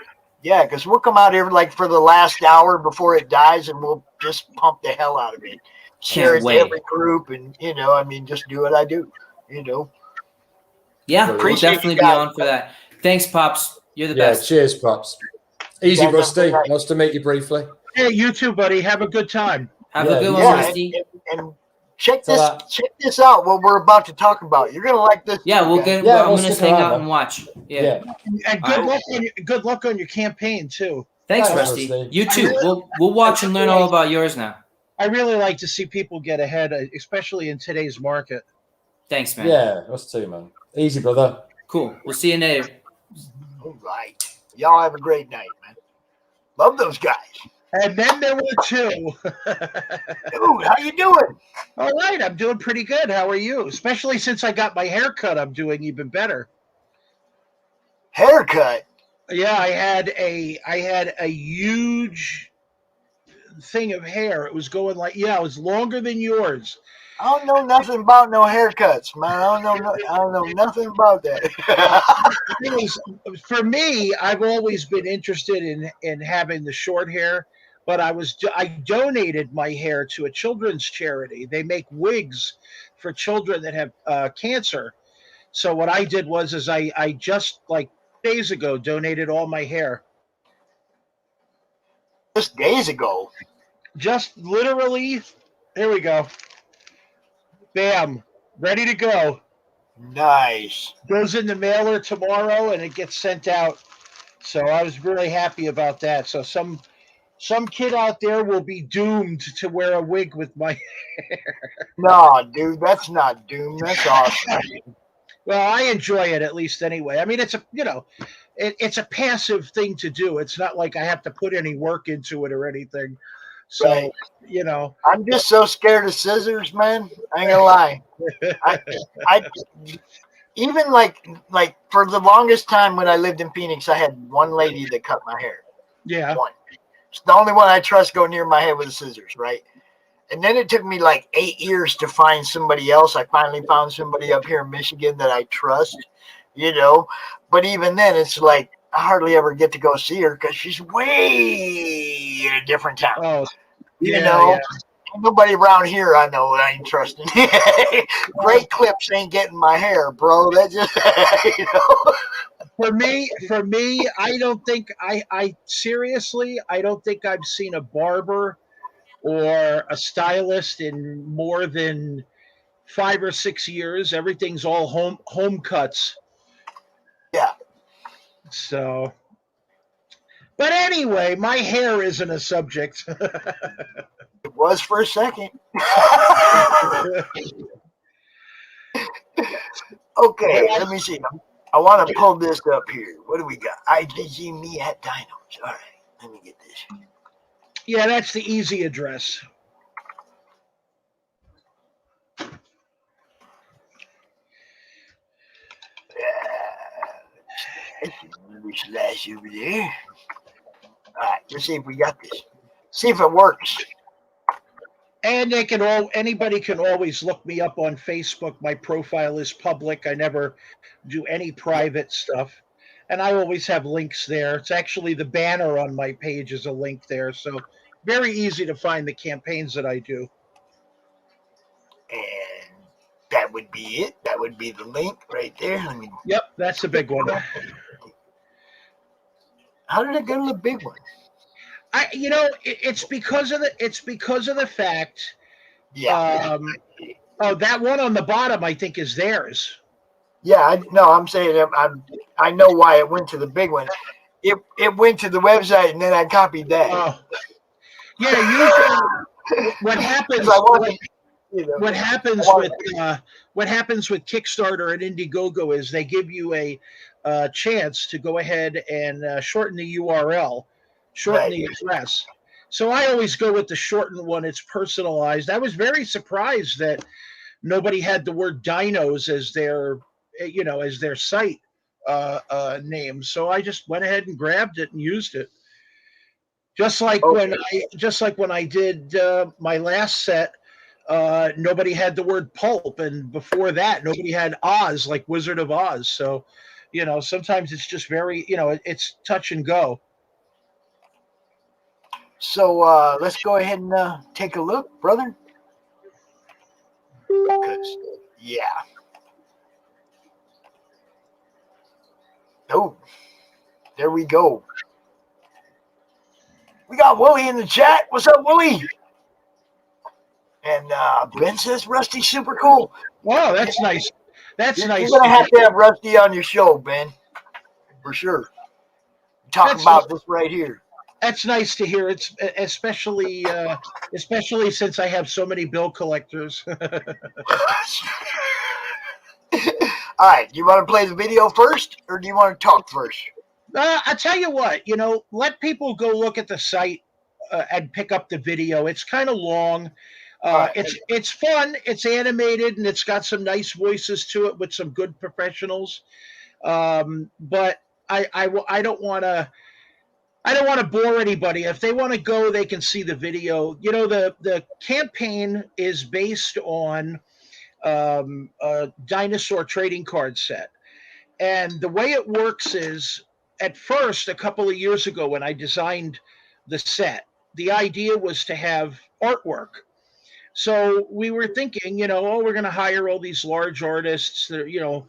Yeah, because we'll come out here like for the last hour before it dies, and we'll just pump the hell out of it. Share it to every group, and you know, I mean, just do what I do. You know. Yeah, we'll definitely be on for that. Thanks, Pops. You're the best. Cheers, Pops. Easy, Rusty. Nice to meet you briefly. Hey, you too, buddy. Have a good time. Have a good one, Rusty. And check this out. What we're about to talk about. You're gonna like this. Yeah, I'm gonna hang out and watch. Yeah. And good luck on your campaign too. Thanks, Rusty. You too. We'll watch and learn all about yours now. I really like to see people get ahead, especially in today's market. Thanks, man. Yeah, us too, man. Easy, brother. Cool. We'll see you later. All right. Y'all have a great night, man. Love those guys. And then there were 2. Dude, how you doing? All right, I'm doing pretty good. How are you? Especially since I got my haircut, I'm doing even better. Haircut? Yeah, I had a huge thing of hair. It was going like, it was longer than yours. I don't know nothing about no haircuts, man. I don't know nothing about that. For me, I've always been interested in having the short hair, but I donated my hair to a children's charity. They make wigs for children that have cancer. So what I did was I just like days ago donated all my hair. Just days ago? Just literally. Here we go. Bam. Ready to go. Nice. Goes in the mailer tomorrow and it gets sent out. So I was really happy about that. So some kid out there will be doomed to wear a wig with my hair. No, dude, that's not doomed. That's awesome. Well, I enjoy it at least anyway. I mean, it's a it's a passive thing to do. It's not like I have to put any work into it or anything. So Right. I'm just so scared of scissors, man. I ain't gonna lie. I even like for the longest time when I lived in Phoenix, I had one lady that cut my hair. Yeah. One. It's the only one I trust go near my head with the scissors, right? And then it took me like 8 years to find somebody else. I finally found somebody up here in Michigan that I trust, But even then, it's like I hardly ever get to go see her because she's way in a different town. Oh, Yeah. Ain't nobody around here I know I ain't trusting. Great clips ain't getting my hair, bro. That just For me, I don't think I seriously, I don't think I've seen a barber or a stylist in more than 5 or 6 years. Everything's all home cuts. Yeah. So, but anyway, my hair isn't a subject. It was for a second. Okay, let me see. I want to pull this up here. What do we got? IGG me at Dinos. All right, let me get this. Yeah, that's the easy address. Slash over there. All right, let's see if we got this. See if it works. And anybody can always look me up on Facebook. My profile is public. I never do any private stuff. And I always have links there. It's actually the banner on my page is a link there. So very easy to find the campaigns that I do. And that would be it. That would be the link right there. Yep, that's the big one. How did it go to the big one? It's because of the fact. Yeah. That one on the bottom, I think, is theirs. Yeah, I'm saying I know why it went to the big one. It went to the website and then I copied that. Oh. Yeah, usually what happens what happens with Kickstarter and Indiegogo is they give you a chance to go ahead and shorten the URL, shorten the address. So I always go with the shortened one. It's personalized. I was very surprised that nobody had the word dinos as their site name. So I just went ahead and grabbed it and used it. Just like when I did my last set, nobody had the word pulp, and before that, nobody had Oz, like Wizard of Oz. So, sometimes it's just very, it's touch and go. So let's go ahead and take a look, brother. Yeah. Oh, there we go. We got Willie in the chat. What's up, Willie? And Ben says Rusty's super cool. Wow, that's nice. Nice. You're going to have Rusty on your show, Ben, for sure. Talk about this right here. That's nice to hear. It's especially since I have so many bill collectors. All right. Do you want to play the video first, or do you want to talk first? I tell you what. Let people go look at the site and pick up the video. It's kind of long. It's fun. It's animated, and it's got some nice voices to it with some good professionals. But I don't want to. I don't want to bore anybody. If they want to go, they can see the video. The campaign is based on a dinosaur trading card set. And the way it works is, at first, a couple of years ago when I designed the set, the idea was to have artwork. So we were thinking, we're going to hire all these large artists that are,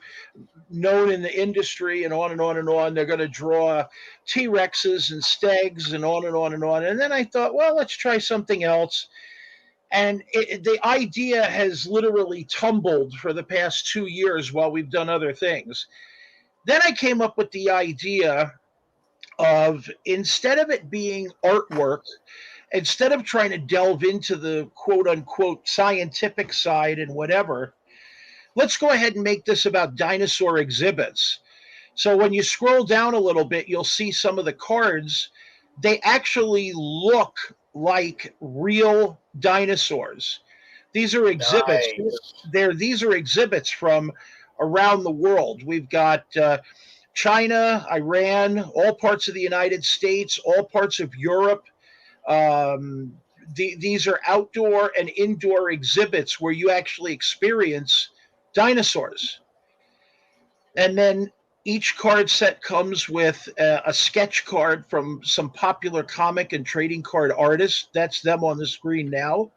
known in the industry and on and on and on. They're going to draw T-Rexes and Stegs and on and on and on. And then I thought, well, let's try something else. And the idea has literally tumbled for the past 2 years while we've done other things. Then I came up with the idea of, instead of it being artwork, instead of trying to delve into the quote unquote scientific side and whatever, let's go ahead and make this about dinosaur exhibits. So when you scroll down a little bit, you'll see some of the cards. They actually look like real dinosaurs. These are exhibits. Nice. These are exhibits from around the world. We've got China, Iran, all parts of the United States, all parts of Europe. These are outdoor and indoor exhibits where you actually experience dinosaurs. And then each card set comes with a sketch card from some popular comic and trading card artists. That's them on the screen now.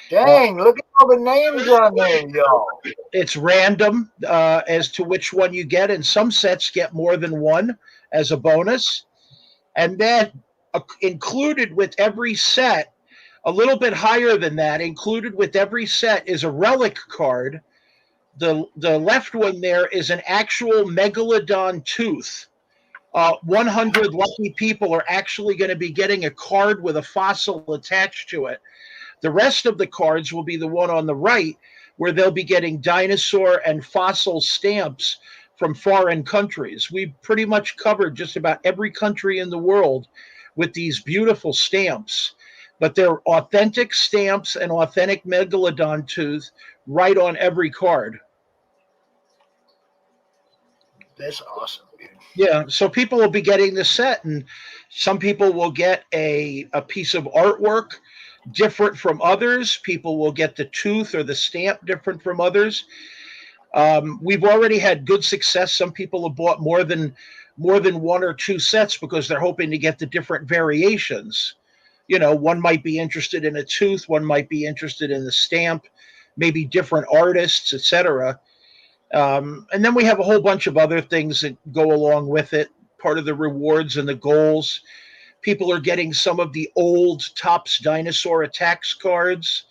Dang, look at all the names on there, y'all. It's random as to which one you get, and some sets get more than one as a bonus. And then included with every set, a little bit higher than that, included with every set is a relic card. The left one there is an actual megalodon tooth. 100 lucky people are actually going to be getting a card with a fossil attached to it. The rest of the cards will be the one on the right, where they'll be getting dinosaur and fossil stamps from foreign countries. We've pretty much covered just about every country in the world with these beautiful stamps. But they're authentic stamps and authentic megalodon tooth right on every card. That's awesome, dude. Yeah, so people will be getting the set, and some people will get a piece of artwork different from others. People will get the tooth or the stamp different from others. We've already had good success. Some people have bought more than one or two sets because they're hoping to get the different variations. You know, one might be interested in a tooth, one might be interested in the stamp, maybe different artists, etc. And then we have a whole bunch of other things that go along with it, part of the rewards and the goals. People are getting some of the old Topps Dinosaur Attacks cards,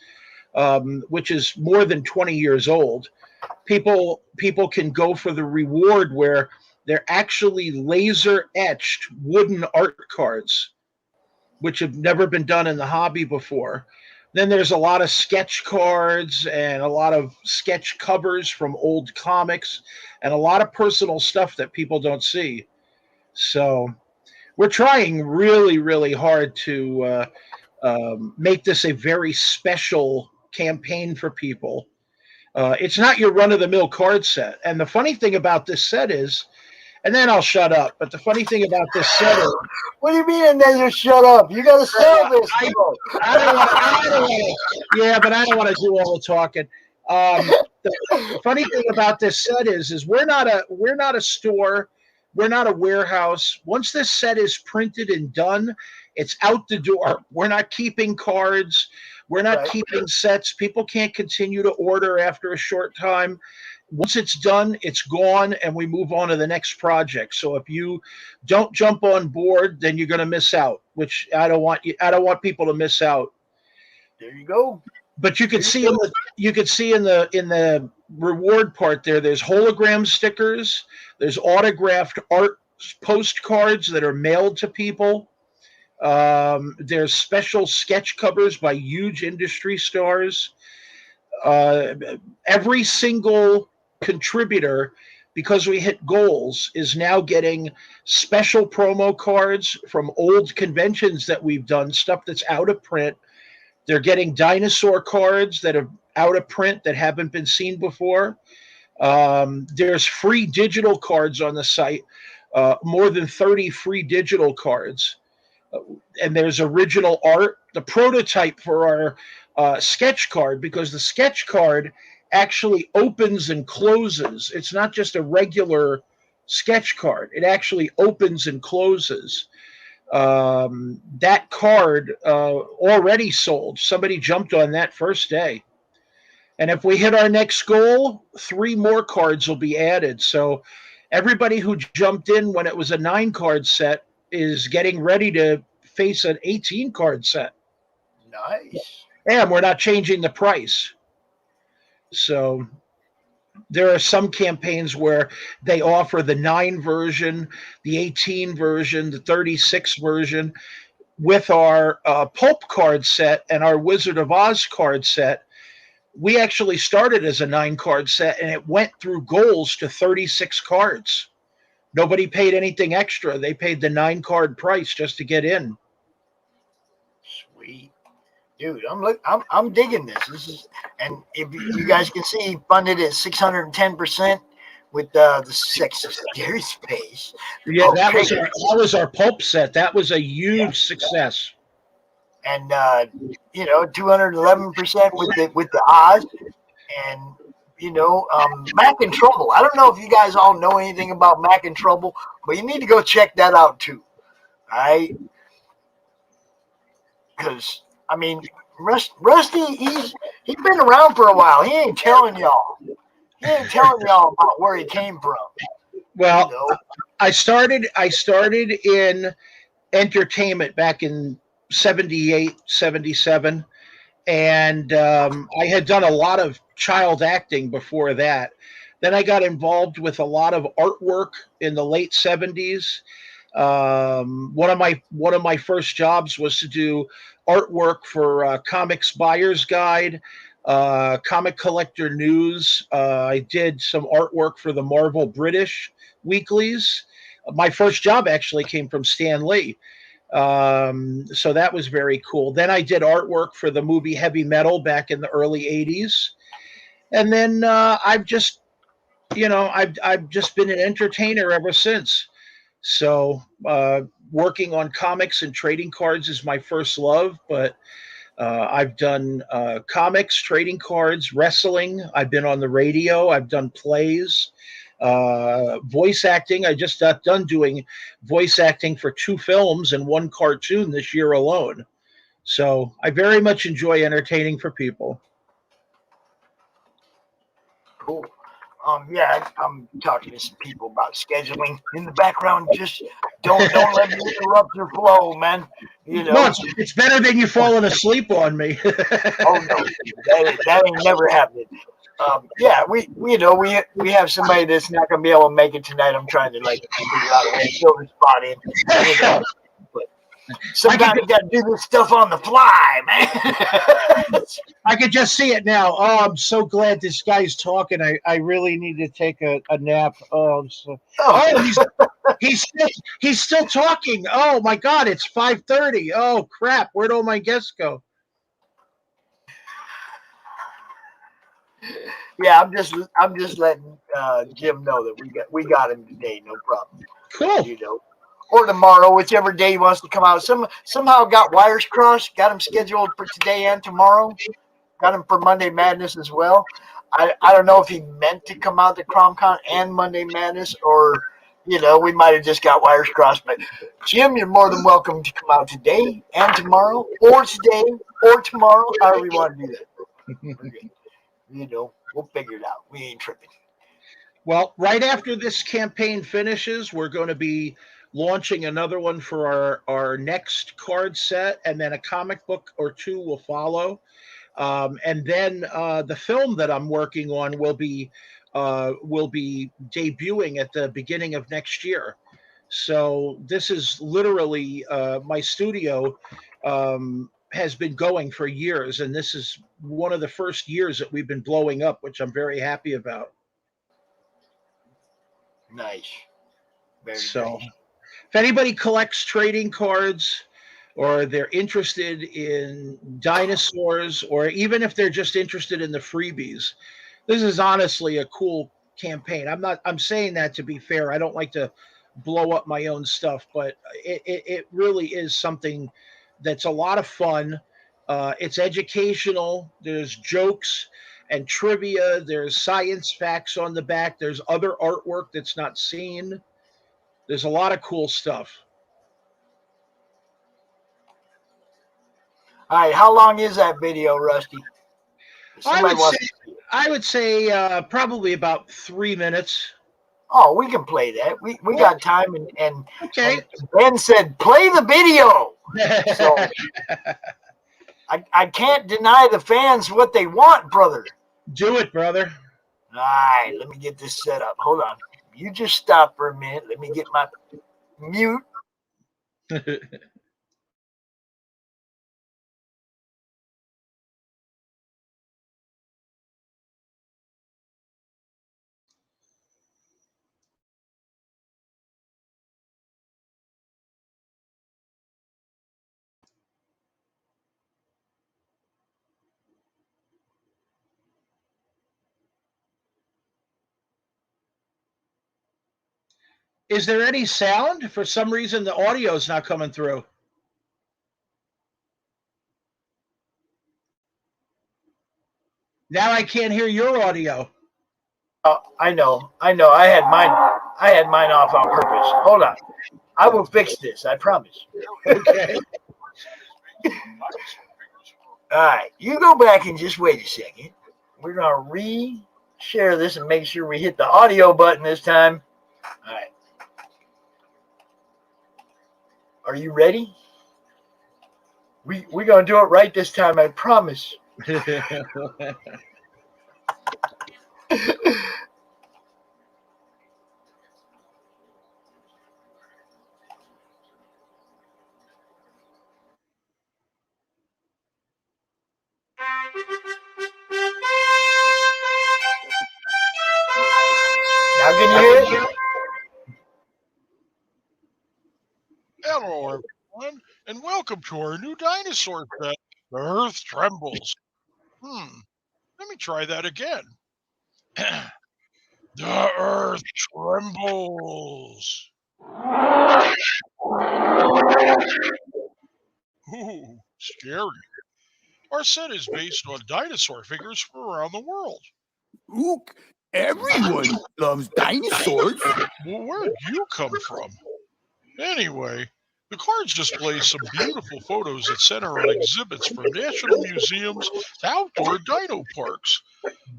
which is more than 20 years old. People can go for the reward where they're actually laser etched wooden art cards, which have never been done in the hobby before. Then there's a lot of sketch cards and a lot of sketch covers from old comics and a lot of personal stuff that people don't see. So we're trying really, really hard to make this a very special campaign for people. It's not your run-of-the-mill card set. And the funny thing about this set is, and then I'll shut up, but the funny thing about this set is... What do you mean, and then you shut up? You got to sell this. I don't want to. Yeah, but I don't want to do all the talking. The funny thing about this set is we're not a store. We're not a warehouse. Once this set is printed and done, it's out the door. We're not keeping cards. We're not keeping sets. People can't continue to order after a short time. Once it's done, it's gone, and we move on to the next project. So if you don't jump on board, then you're going to miss out, which I don't want people to miss out. There you go. But you could see in the reward part there's hologram stickers, there's autographed art postcards that are mailed to people. There's special sketch covers by huge industry stars. Every single contributor, because we hit goals, is now getting special promo cards from old conventions that we've done, stuff that's out of print. They're getting dinosaur cards that are out of print that haven't been seen before. There's free digital cards on the site, more than 30 free digital cards. And there's original art, the prototype for our sketch card, because the sketch card actually opens and closes. It's not just a regular sketch card. It actually opens and closes. That card already sold. Somebody jumped on that first day. And if we hit our next goal, 3 more cards will be added. So everybody who jumped in when it was a 9-card set is getting ready to face an 18-card set. Nice. And we're not changing the price. So there are some campaigns where they offer the 9 version, the 18 version, the 36 version. With our Pulp card set and our Wizard of Oz card set, we actually started as a 9-card set, and it went through goals to 36 cards. Nobody paid anything extra. They paid the 9-card price just to get in. Sweet. Dude, I'm digging this. This is, and if you guys can see, he funded at 610% with the Sex Scary Space. Yeah, that was our pulp set. That was a huge success. And 211% with the Oz, and Mac in Trouble. I don't know if you guys all know anything about Mac in Trouble, but you need to go check that out too. All right, because I mean, Rusty, he's been around for a while. He ain't telling y'all. He ain't telling y'all about where he came from. Well, I started in entertainment back in 78, 77. And I had done a lot of child acting before that. Then I got involved with a lot of artwork in the late 70s. One of my first jobs was to do artwork for Comics Buyer's Guide, Comic Collector News. I did some artwork for the Marvel British weeklies. My first job actually came from Stan Lee. So that was very cool. Then I did artwork for the movie Heavy Metal back in the early 80s. And then I've just been an entertainer ever since. So working on comics and trading cards is my first love, but I've done comics, trading cards, wrestling. I've been on the radio. I've done plays, voice acting. I just got done doing voice acting for 2 films and 1 cartoon this year alone. So I very much enjoy entertaining for people. Cool. Yeah, I'm talking to some people about scheduling in the background. Just don't let me interrupt your flow, man. No, it's better than you falling asleep on me. Oh no, that ain't never happening. Yeah, we have somebody that's not gonna be able to make it tonight. I'm trying to figure out a way to fill this spot in. But sometimes you gotta do this stuff on the fly, man. I could just see it now. Oh, I'm so glad this guy's talking. I really need to take a nap. He's still talking. Oh my God, it's 5:30. Oh crap, where'd all my guests go? Yeah, I'm just letting Jim know that we got him today, no problem. Cool. Or tomorrow, whichever day he wants to come out. Somehow got wires crossed. Got him scheduled for today and tomorrow. Got him for Monday Madness as well. I don't know if he meant to come out to CRoM Con and Monday Madness, or we might have just got wires crossed. But Jim, you're more than welcome to come out today and tomorrow, or today or tomorrow, however you want to do that. We'll figure it out. We ain't tripping. Well, right after this campaign finishes, we're going to be launching another one for our next card set, and then a comic book or 2 will follow. And then the film that I'm working on will be debuting at the beginning of next year. So this is literally my studio has been going for years, and this is one of the first years that we've been blowing up, which I'm very happy about. Nice. Very nice. If anybody collects trading cards, or they're interested in dinosaurs, or even if they're just interested in the freebies, this is honestly a cool campaign. I'm saying that to be fair. I don't like to blow up my own stuff, but it really is something that's a lot of fun. It's educational. There's jokes and trivia. There's science facts on the back. There's other artwork that's not seen. There's a lot of cool stuff. All right, how long is that video, Rusty? I would say probably about 3 minutes. Oh, we can play that. We got time, and okay. And Ben said, play the video. So I can't deny the fans what they want, brother. Do it, brother. All right, let me get this set up. Hold on. You just stop for a minute. Let me get my mute. Is there any sound? For some reason, the audio is not coming through. Now I can't hear your audio. Oh, I know. I had mine off on purpose. Hold on. I will fix this. I promise. Okay. All right. You go back and just wait a second. We're going to re-share this and make sure we hit the audio button this time. All right. Are you ready? We're going to do it right this time. I promise. Now can you hear it? Hello, everyone, and welcome to our new dinosaur set, The Earth Trembles. Let me try that again. The Earth Trembles. Ooh, scary. Our set is based on dinosaur figures from around the world. Ooh, everyone loves dinosaurs. Well, where'd you come from? Anyway, the cards display some beautiful photos that center on exhibits from national museums to outdoor dino parks.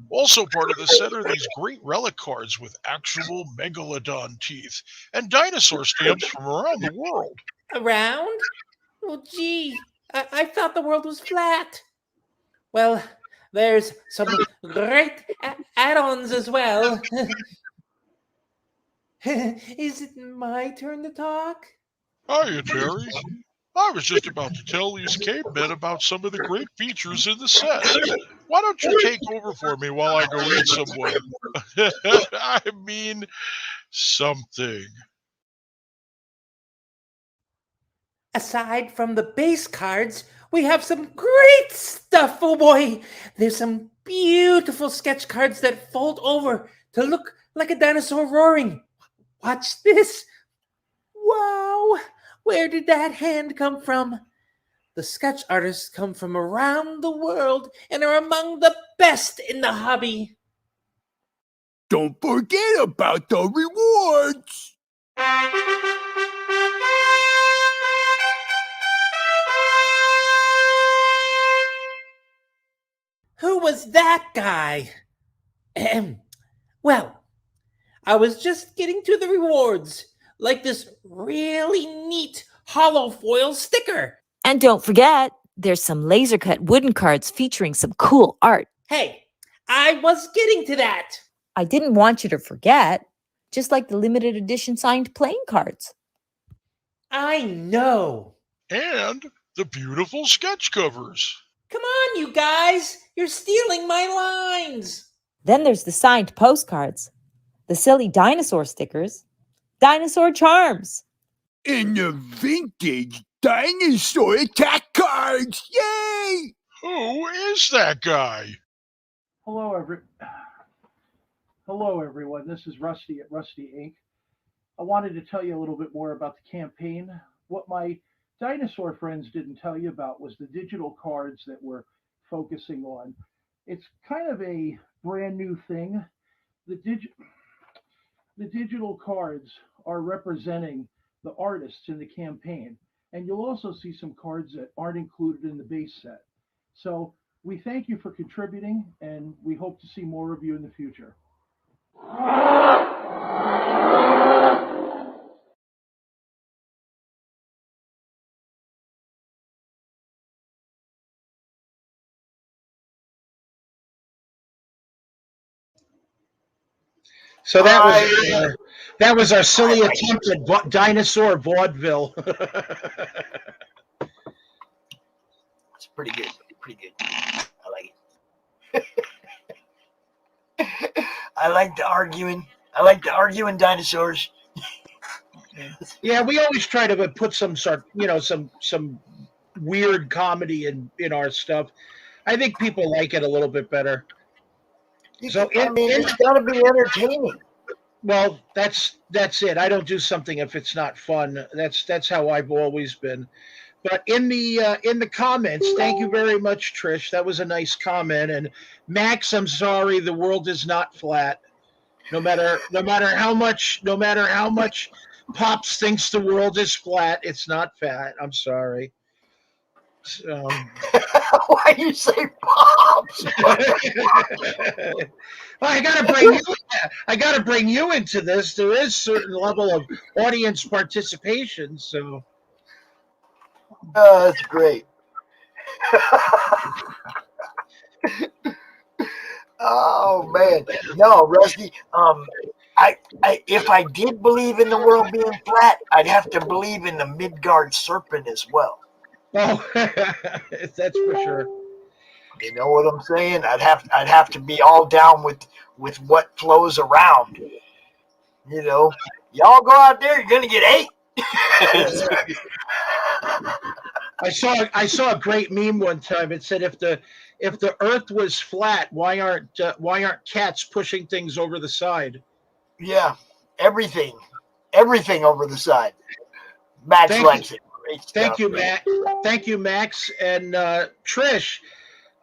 Also part of the set are these great relic cards with actual megalodon teeth and dinosaur stamps from around the world. Around? Oh, gee, I thought the world was flat. Well, there's some great add-ons as well. Is it my turn to talk? Hiya, Terry. I was just about to tell these cavemen about some of the great features in the set. Why don't you take over for me while I go eat someone? I mean, something. Aside from the base cards, we have some great stuff. Oh boy, there's some beautiful sketch cards that fold over to look like a dinosaur roaring. Watch this. Wow, where did that hand come from? The sketch artists come from around the world and are among the best in the hobby. Don't forget about the rewards. Who was that guy? Well, I was just getting to the rewards, like this really neat hollow foil sticker. And don't forget, there's some laser cut wooden cards featuring some cool art. Hey, I was getting to that. I didn't want you to forget, just like the limited edition signed playing cards. I know. And the beautiful sketch covers. Come on, you guys. You're stealing my lines. Then there's the signed postcards, the silly dinosaur stickers, dinosaur charms. And the vintage dinosaur attack cards. Yay! Who is that guy? Hello, everyone. This is Rusty at Rusty Inc. I wanted to tell you a little bit more about the campaign. What my dinosaur friends didn't tell you about was the digital cards that we're focusing on. It's kind of a brand new thing. The digital cards are representing the artists in the campaign, and you'll also see some cards that aren't included in the base set. So we thank you for contributing, and we hope to see more of you in the future. So that was our silly attempt at dinosaur vaudeville. It's pretty good. Pretty good. I like it. I like the arguing. I like the arguing dinosaurs. Yeah, we always try to put some sort, some weird comedy in our stuff. I think people like it a little bit better. So it's got to be entertaining. Well, that's it. I don't do something if it's not fun. That's how I've always been. But in the comments, thank you very much, Trish. That was a nice comment. And Max, I'm sorry, the world is not flat. No matter how much Pops thinks the world is flat, it's not flat. I'm sorry. So, why you say Pops? I gotta bring you into this. There is certain level of audience participation. So that's great. Oh man, no, Rusty. I if I did believe in the world being flat, I'd have to believe in the Midgard serpent as well. Oh, that's for sure. You know what I'm saying? I'd have to be all down with what flows around. You know, y'all go out there, you're gonna get ate. I saw a great meme one time. It said if the Earth was flat, why aren't cats pushing things over the side? Yeah, everything over the side. Max likes it. Great stuff. Thank you, Max. Thank you, Max and Trish.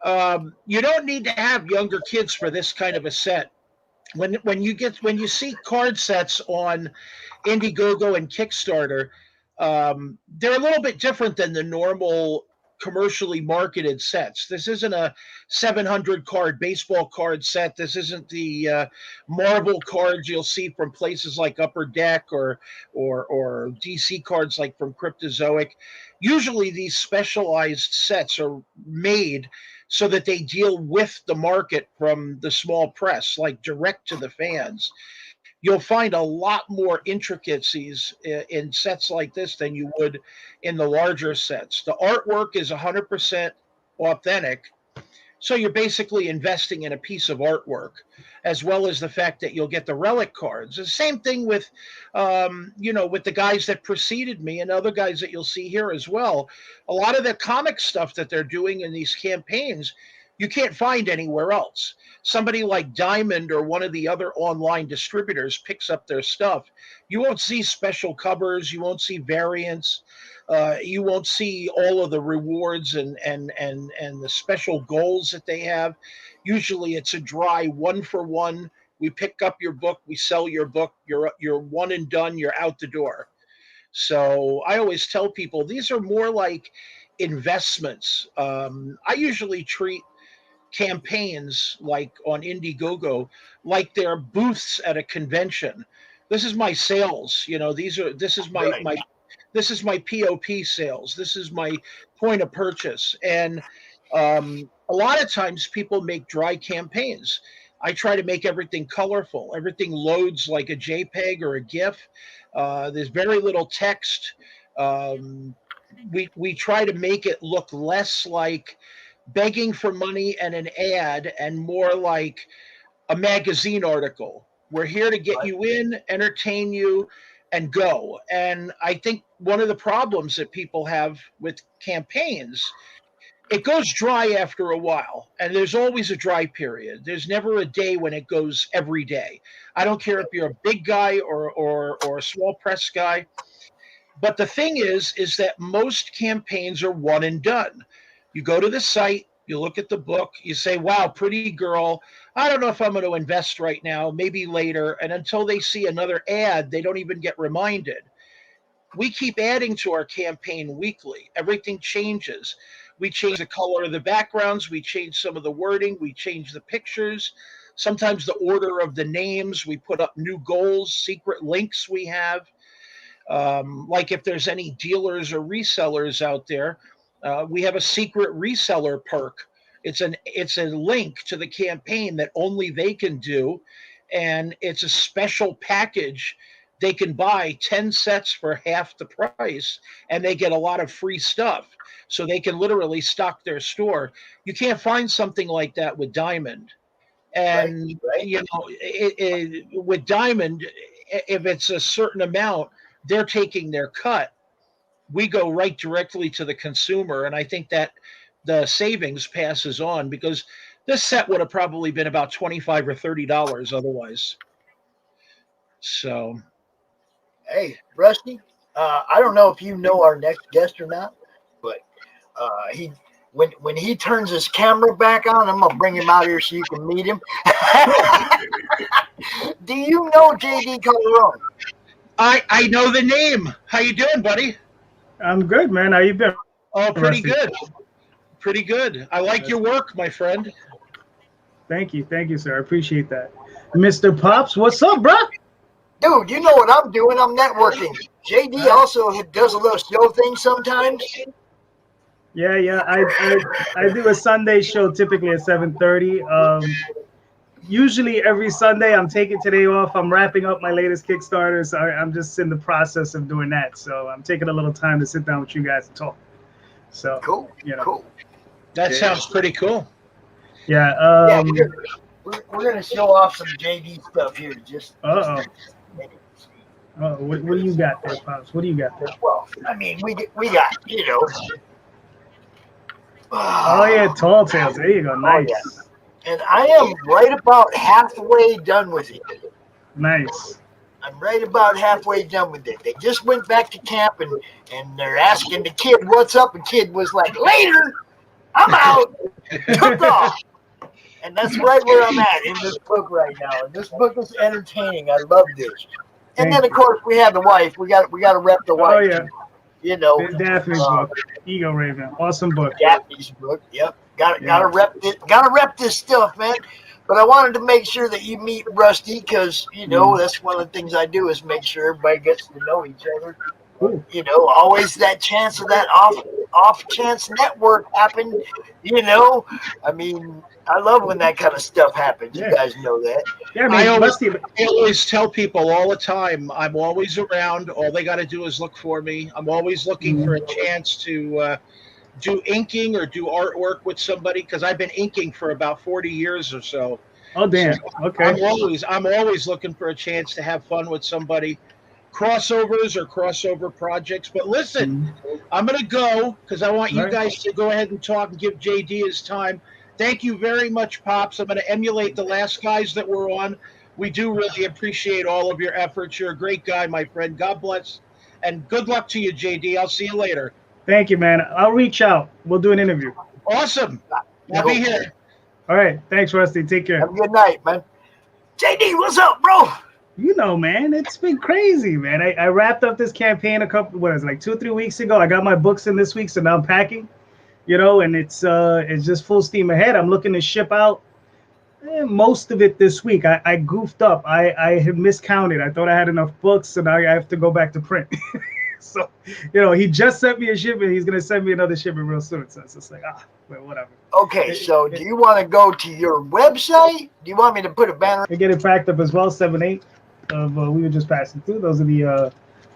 You don't need to have younger kids for this kind of a set. When you see card sets on Indiegogo and Kickstarter, they're a little bit different than the normal commercially marketed sets. This isn't a 700 card baseball card set. This isn't the Marvel cards you'll see from places like Upper Deck or DC cards like from Cryptozoic. Usually these specialized sets are made so that they deal with the market from the small press, like direct to the fans. You'll find a lot more intricacies in sets like this than you would in the larger sets. The artwork is 100% authentic. So you're basically investing in a piece of artwork, as well as the fact that you'll get the relic cards. The same thing with, with the guys that preceded me and other guys that you'll see here as well. A lot of the comic stuff that they're doing in these campaigns, you can't find anywhere else. Somebody like Diamond or one of the other online distributors picks up their stuff. You won't see special covers. You won't see variants. You won't see all of the rewards and the special goals that they have. Usually, it's a dry 1-for-1. We pick up your book, we sell your book. You're one and done. You're out the door. So I always tell people these are more like investments. I usually treat campaigns like on Indiegogo like they're booths at a convention. This is my sales. This is my POP sales. This is my point of purchase. And a lot of times people make dry campaigns. I try to make everything colorful. Everything loads like a JPEG or a GIF. There's very little text. We try to make it look less like begging for money and an ad and more like a magazine article. We're here to get you in, entertain you, and go. And I think one of the problems that people have with campaigns, it goes dry after a while, and there's always a dry period. There's never a day when it goes every day. I don't care if you're a big guy or a small press guy. But the thing is that most campaigns are one and done. You go to the site, you look at the book, you say, wow, pretty girl. I don't know if I'm going to invest right now, maybe later. And until they see another ad, they don't even get reminded. We keep adding to our campaign weekly. Everything changes. We change the color of the backgrounds. We change some of the wording. We change the pictures. Sometimes the order of the names. We put up new goals, secret links we have. Like if there's any dealers or resellers out there, we have a secret reseller perk. It's a link to the campaign that only they can do, and it's a special package. They can buy 10 sets for half the price, and they get a lot of free stuff. So they can literally stock their store. You can't find something like that with Diamond. And with Diamond, if it's a certain amount, they're taking their cut. We go right directly to the consumer, and I think that the savings passes on, because this set would have probably been about $25 or $30 otherwise. So, hey, Rusty, I don't know if you know our next guest or not, but when he turns his camera back on, I'm gonna bring him out here so you can meet him. Do you know Jd Calderon? I know the name. How you doing, buddy? I'm good, man. How you been? Oh, pretty Rusty? good. Pretty good. I like your work, my friend. Thank you, sir. I appreciate that. Mr. Pops, what's up, bro? Dude, you know what I'm doing? I'm networking. JD also does a little show thing sometimes. Yeah. I do a Sunday show typically at 7:30. Usually every Sunday, I'm taking today off. I'm wrapping up my latest Kickstarter, so I'm just in the process of doing that. So I'm taking a little time to sit down with you guys and talk. So cool. Cool. That sounds pretty cool. Yeah. We're gonna show off some JD stuff here. What do you got there, Pops? What do you got there? Well, I mean, we got, you know. Oh yeah, Tall Tales. There you go. Nice. Oh, yeah. And I am right about halfway done with it. Nice. I'm right about halfway done with it. They just went back to camp and they're asking the kid what's up, and kid was like, later, I'm out. Took off. And that's right where I'm at in this book right now. And this book is entertaining. I love this. And then of course we have the wife. We got to rep the wife. Oh yeah. You know. Daphne's book. Ego Raven. Awesome book. Daphne's book. Yep. Gotta rep it. Gotta rep this stuff, man. But I wanted to make sure that you meet Rusty because you know that's one of the things I do is make sure everybody gets to know each other. Cool. You know, always that chance of that off chance network happen. You know, I mean, I love when that kind of stuff happens. You guys know that. Yeah, I always tell people all the time, I'm always around. All they got to do is look for me. I'm always looking for a chance to do inking or do artwork with somebody because I've been inking for about 40 years or so. Oh, damn. So Okay. I'm always looking for a chance to have fun with somebody. Crossovers or crossover projects. But listen, I'm going to go because I want you guys to go ahead and talk and give JD his time. Thank you very much, Pops. I'm going to emulate the last guys that were on. We do really appreciate all of your efforts. You're a great guy, my friend. God bless. And good luck to you, JD. I'll see you later. Thank you, man. I'll reach out. We'll do an interview. Awesome. I'll be here. All right. Thanks, Rusty. Take care. Have a good night, man. JD, what's up, bro? You know, man, it's been crazy, man. I wrapped up this campaign like 2 or 3 weeks ago. I got my books in this week, so now I'm packing, you know, and it's just full steam ahead. I'm looking to ship out most of it this week. I goofed up. I had miscounted. I thought I had enough books, so now I have to go back to print. So, you know, he just sent me a shipment. He's going to send me another shipment real soon. So it's just like, well, whatever. Okay, so do you want to go to your website? Do you want me to put a banner? I get it packed up as well, 7/8 of we were just passing through. Those are the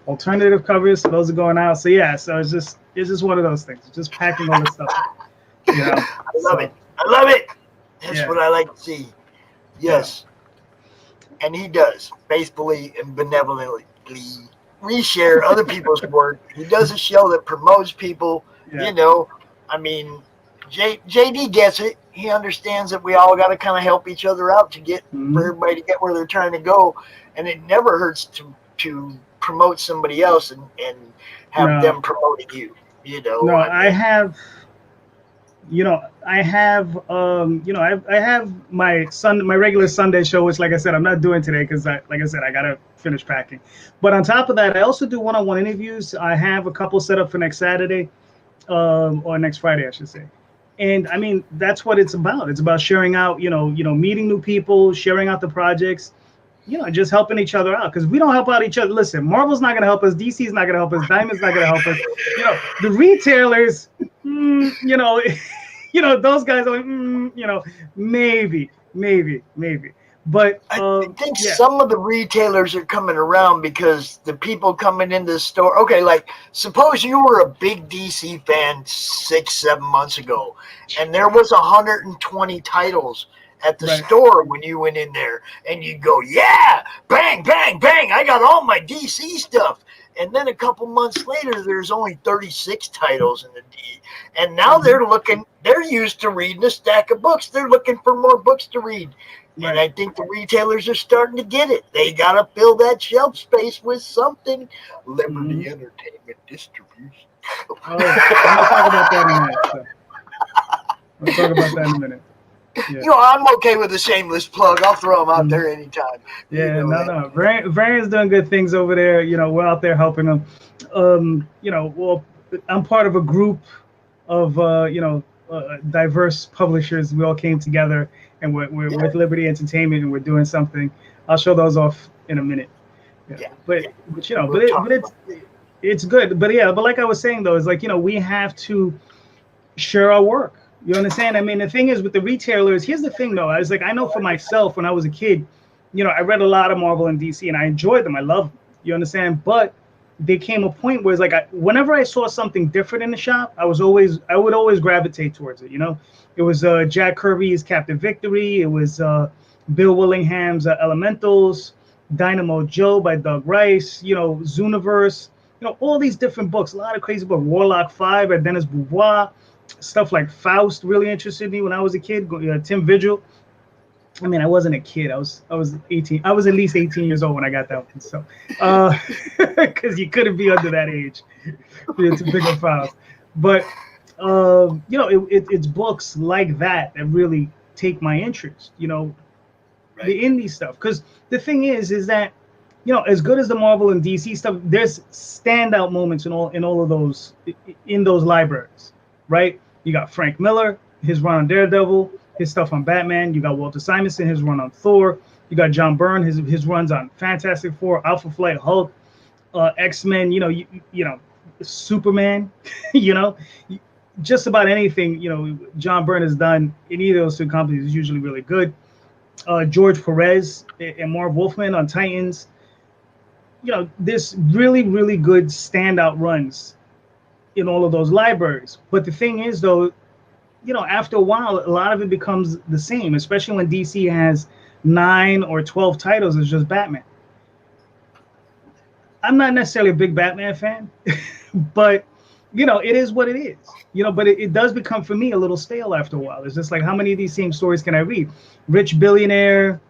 alternative covers. So those are going out. So yeah, so it's just one of those things. Just packing all this stuff. You know, I love it. I love it. That's what I like to see. Yes. Yeah. And he does faithfully and benevolently reshare other people's work. He does a show that promotes people. You know, I mean, JD gets it. He understands that we all got to kind of help each other out to get for everybody to get where they're trying to go, and it never hurts to promote somebody else and have them promoting you. You know, no, I have my regular Sunday show, which, like I said, I'm not doing today because, like I said, I gotta finish packing. But on top of that, I also do one-on-one interviews. I have a couple set up for next Saturday, or next Friday, I should say. And I mean, that's what it's about. It's about sharing out, meeting new people, sharing out the projects, just helping each other out. Because we don't help out each other. Listen, Marvel's not gonna help us. DC's not gonna help us. Diamond's not gonna help us. The retailers, those guys are like, maybe. But I think some of the retailers are coming around because the people coming into the store. Okay, like suppose you were a big DC fan 6-7 months ago, and there was 120 titles at the store when you went in there, and you go, yeah, bang, bang, bang, I got all my DC stuff. And then a couple months later, there's only 36 titles in the D. And now they're used to reading a stack of books. They're looking for more books to read. And I think the retailers are starting to get it. They got to fill that shelf space with something. Liberty Entertainment Distribution. I'm going to talk about that in a minute. So. We'll talk about that in a minute. Yeah. You know, I'm okay with a shameless plug. I'll throw them out there anytime. Yeah, no. Varian's doing good things over there. You know, we're out there helping them. You know, well, I'm part of a group of, diverse publishers. We all came together, and we're with Liberty Entertainment, and we're doing something. I'll show those off in a minute. Yeah. But you know, it's good. But like I was saying though, it's like, you know, we have to share our work. You understand? I mean, the thing is with the retailers, here's the thing though. I was like, I know for myself when I was a kid, you know, I read a lot of Marvel and DC and I enjoyed them. I loved them. You understand? But there came a point where it's like, whenever I saw something different in the shop, I would always gravitate towards it. You know, it was Jack Kirby's Captain Victory. It was Bill Willingham's Elementals, Dynamo Joe by Doug Rice, you know, Zooniverse, you know, all these different books, a lot of crazy books. Warlock 5 by Dennis Beauvoir. Stuff like Faust really interested me when I was a kid. Tim Vigil. I mean, I wasn't a kid. I was 18. I was at least 18 years old when I got that one. So, because you couldn't be under that age to pick up Faust. But you know, it's books like that really take my interest. You know, the indie stuff. Because the thing is that, you know, as good as the Marvel and DC stuff, there's standout moments in all of those in those libraries. Right? You got Frank Miller, his run on Daredevil, his stuff on Batman. You got Walter Simonson, his run on Thor. You got John Byrne, his runs on Fantastic Four, Alpha Flight, Hulk, X-Men. You know, Superman. You know, just about anything. You know, John Byrne has done in either of those two companies is usually really good. George Perez and Marv Wolfman on Titans. You know, there's really, really good standout runs in all of those libraries. But the thing is though, you know, after a while, a lot of it becomes the same, especially when DC has 9 or 12 titles as just Batman. I'm not necessarily a big Batman fan, but you know, it is what it is. You know, but it does become for me a little stale after a while. It's just like, how many of these same stories can I read? Rich billionaire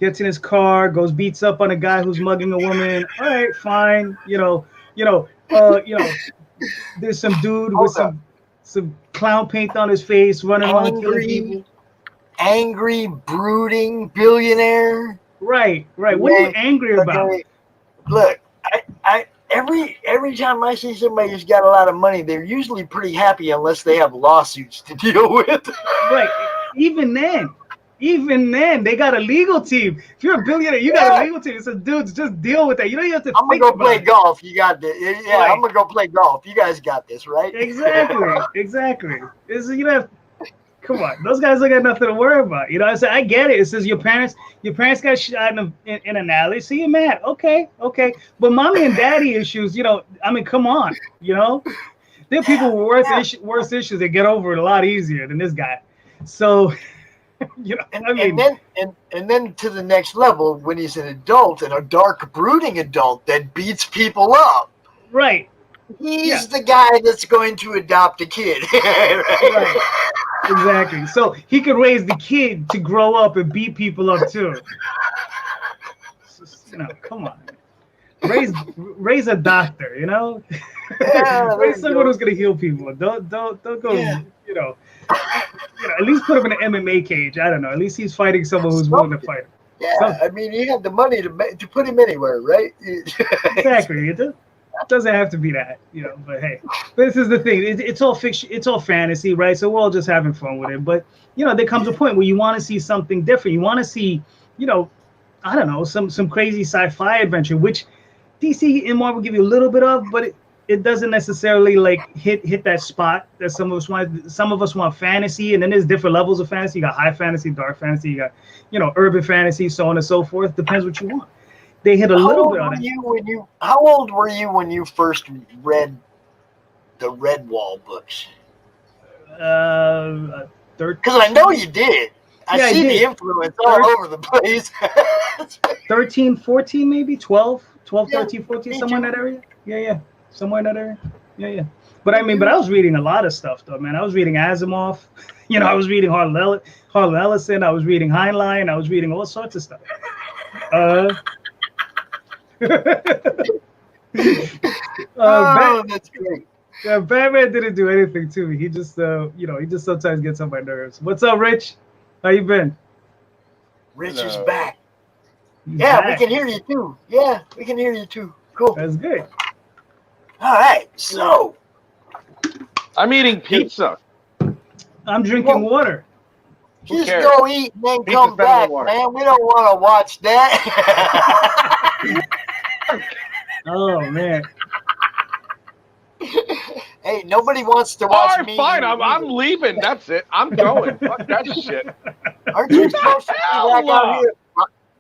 gets in his car, goes beats up on a guy who's mugging a woman. All right, fine. You know, there's some dude with some clown paint on his face running around killing people. Angry, brooding billionaire. Right. What are you angry about? Look, I every time I see somebody who's got a lot of money, they're usually pretty happy unless they have lawsuits to deal with. Right. Even then, they got a legal team. If you're a billionaire, you got a legal team. It's a dudes, just deal with that. You don't even have to I'm gonna go play golf. You got this. Yeah, right. I'm gonna go play golf. You guys got this, right? Exactly. You know, come on, those guys don't got nothing to worry about. You know, I get it. It says your parents got shot in an alley, so you're mad. Okay. But mommy and daddy issues, you know, I mean, come on, you know, there are people with worse issues that get over it a lot easier than this guy. So. You know, and then to the next level when he's an adult and a dark, brooding adult that beats people up. Right. He's the guy that's going to adopt a kid. Right. Exactly. So he could raise the kid to grow up and beat people up too. You know, come on. Raise a doctor. You know. Raise someone who's gonna heal people. Don't go. You know. You know, at least put him in an MMA cage. I don't know. At least he's fighting someone who's willing to fight him. Yeah, I mean, you have the money to put him anywhere, right? Exactly. It doesn't have to be that, you know. But hey, this is the thing. It's all fiction. It's all fantasy, right? So we're all just having fun with it. But you know, there comes a point where you want to see something different. You want to see, you know, I don't know, some crazy sci-fi adventure, which DC and Marvel give you a little bit of, but it doesn't necessarily like hit that spot that some of us want. Some of us want fantasy, and then there's different levels of fantasy. You got high fantasy, dark fantasy, you got, you know, urban fantasy, so on and so forth. Depends what you want. They hit a little bit on it. How old were you when you first read the Redwall books? 13. Because I know you did. I see the influence all over the place. 13, 14, maybe 12, 13, 14, somewhere in that area. Yeah. Somewhere in that area. Yeah. But I mean, I was reading a lot of stuff though, man. I was reading Asimov. You know, I was reading Harlan Ellison. I was reading Heinlein. I was reading all sorts of stuff. That's great. Yeah, Batman didn't do anything to me. He just, he just sometimes gets on my nerves. What's up, Rich? How you been? Rich is back. He's Yeah, back. we can hear you too. Yeah, we can hear you too. Cool. That's good. All right, so I'm eating pizza. I'm drinking water. Just cares? go eat and then Pizza's come better than back, water. man. We don't want to watch that. Oh man. Hey, nobody wants to All watch right, me. fine. I'm leaving. That's it. I'm going. Fuck that shit. Aren't you supposed to be back out here?